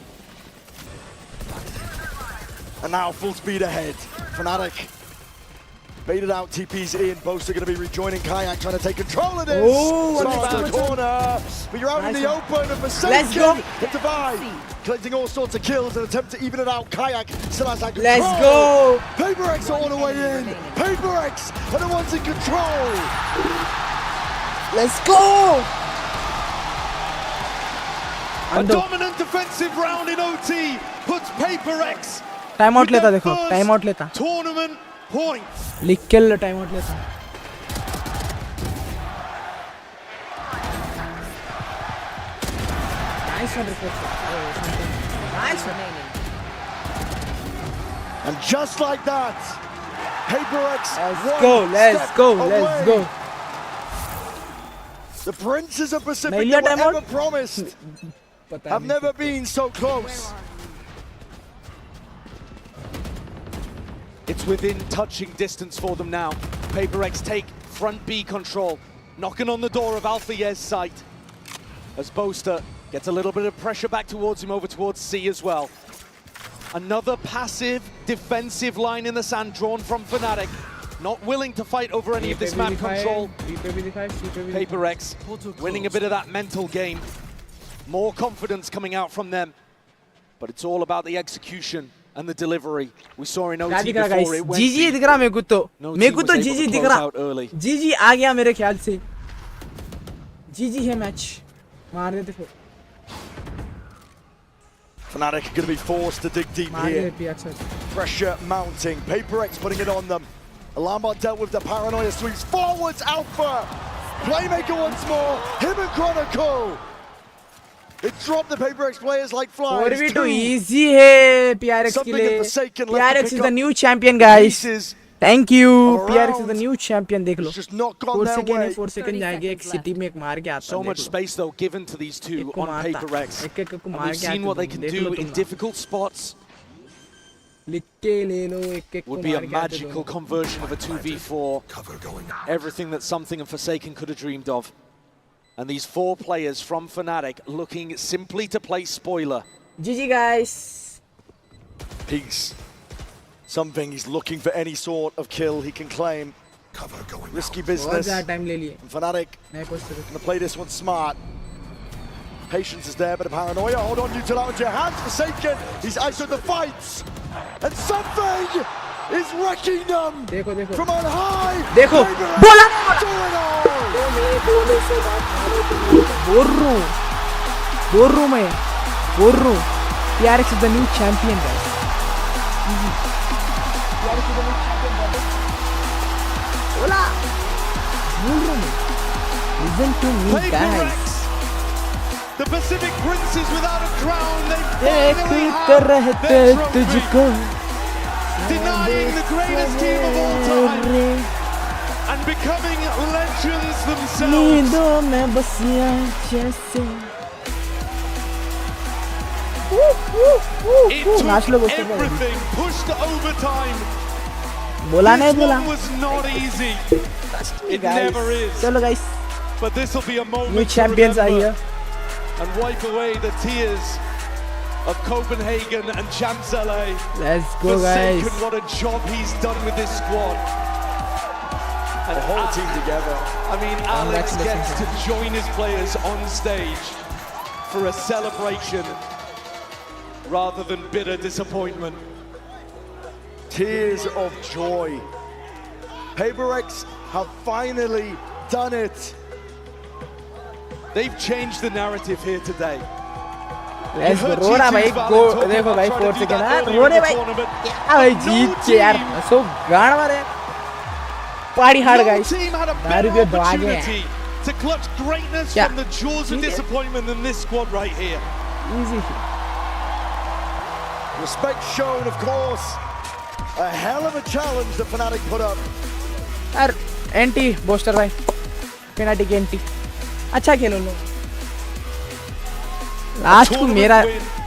S6: And now full speed ahead. Fnatic baited out, TP's in. Both are going to be rejoining Kayak, trying to take control of this.
S2: Oh,
S6: the corner. But you're out in the open and Forsaken and Divide. Collecting all sorts of kills and attempt to even it out. Kayak still has that control.
S2: Let's go.
S6: PaperX all the way in. PaperX are the ones in control.
S2: Let's go.
S7: A dominant defensive round in OT puts PaperX.
S2: Time out लेता देखो. Time out लेता.
S7: Tournament points.
S2: लिख के लो time out लेता. Nice one, nice one.
S6: And just like that, PaperX.
S2: Let's go.
S6: The Princes of Pacific that were ever promised have never been so close.
S7: It's within touching distance for them now. PaperX take front B control, knocking on the door of Alpha Yez's site. As Boaster gets a little bit of pressure back towards him, over towards C as well. Another passive defensive line in the sand drawn from Fnatic. Not willing to fight over any of this map control. PaperX winning a bit of that mental game. More confidence coming out from them. But it's all about the execution and the delivery. We saw in OT before it went
S2: GG दिख रहा मेरे को तो. मेरे को तो GG दिख रहा. GG आ गया मेरे ख्याल से. GG है मैच. मार देते फिर.
S6: Fnatic are going to be forced to dig deep here. Pressure mounting. PaperX putting it on them. Alarmbot dealt with the paranoia, sweeps forwards. Alpha. Playmaker once more. Him and Chronicle. It dropped the PaperX players like flies.
S2: 4v2 easy है PRX के लिए. PRX is the new champion, guys. Thank you. PRX is the new champion. देख लो. 4 second जाएंगे एक city में एक मार के आता.
S7: So much space though given to these two on PaperX. And we've seen what they can do in difficult spots. Would be a magical conversion of a 2v4. Everything that Something and Forsaken could have dreamed of. And these 4 players from Fnatic looking simply to play spoiler.
S2: GG guys.
S6: Peace. Something he's looking for any sort of kill he can claim. Risky business. Fnatic gonna play this one smart. Patience is there, but a paranoia. Hold on, you till out into your hands. Forsaken. He's isoed the fights. And Something is wrecking them from on high.
S2: देखो बोला बोल रहा हूँ PRX is the new champion, guys. PRX is the new champion, guys. बोला बोल रहा हूँ. Listen to me, guys.
S7: The Pacific Princes without a crown.
S2: देख रहते तुझको.
S7: Denying the greatest team of all time and becoming legends themselves.
S2: नींदों में बसिया जैसे.
S7: It took everything, pushed to overtime.
S2: बोला नहीं बोला.
S7: This one was not easy. It never is.
S2: चलो guys.
S7: But this will be a moment
S2: New champions
S7: to
S2: are
S7: remember
S2: here.
S7: and wipe away the tears of Copenhagen and Champs LA.
S2: Let's go, guys.
S7: What a job he's done with this squad. And
S6: the whole team together.
S7: I mean, Alex gets to join his players on stage for a celebration rather than bitter disappointment.
S6: Tears of joy. PaperX have finally done it.
S7: They've changed the narrative here today.
S2: Let's go रो रहा भाई गो देखो भाई 4 second हां रो रहे भाई क्या भाई जीत के यार सो गाड़ मारे पार्टी हार्ड गाइस दारू पे दबा गए
S7: to clutch greatness from the jaws of disappointment in this squad right here.
S2: Easy.
S6: Respect shown, of course. A hell of a challenge the Fnatic put up.
S2: यार एंटी बूस्टर भाई Fnatic anti अच्छा खेलो लो last को मेरा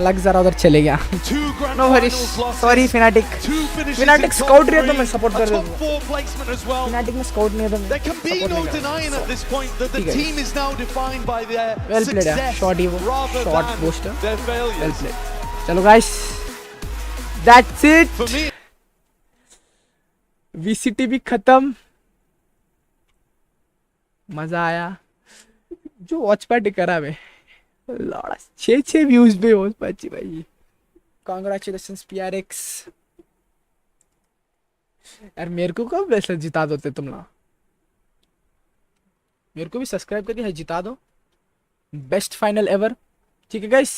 S2: लग जरा उधर चले गया no worries sorry Fnatic scout रहे तो मैं सपोर्ट कर रहा हूं Fnatic में स्काउट नहीं है तो
S7: there can be no denying at this point that the team is now defined by their
S2: well played
S7: success
S2: shot ही वो
S7: rather
S2: shot
S7: than
S2: booster
S7: their failures.
S2: well played चलो guys that's it
S7: for me
S2: VCT भी खत्म मजा आया जो watch party करा मैं लौड़ा 6 views पे वॉच पार्टी भाई कांग्रेचुलेशंस PRX यार मेरे को कब वैसे जिता दोते तुम लोग मेरे को भी सब्सक्राइब करके जिता दो बेस्ट फाइनल एवर ठीक है guys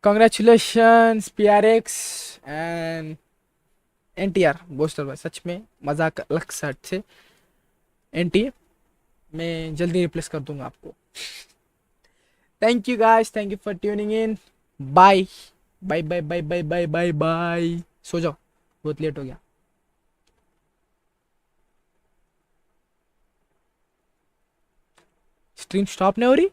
S2: congratulations PRX and NTR booster भाई सच में मजाक अलग सेट से NT मैं जल्दी रिप्लेस कर दूंगा आपको thank you guys thank you for tuning in bye bye bye bye bye bye bye bye सो जाओ बहुत लेट हो गया स्ट्रीम स्टॉप नहीं हो रही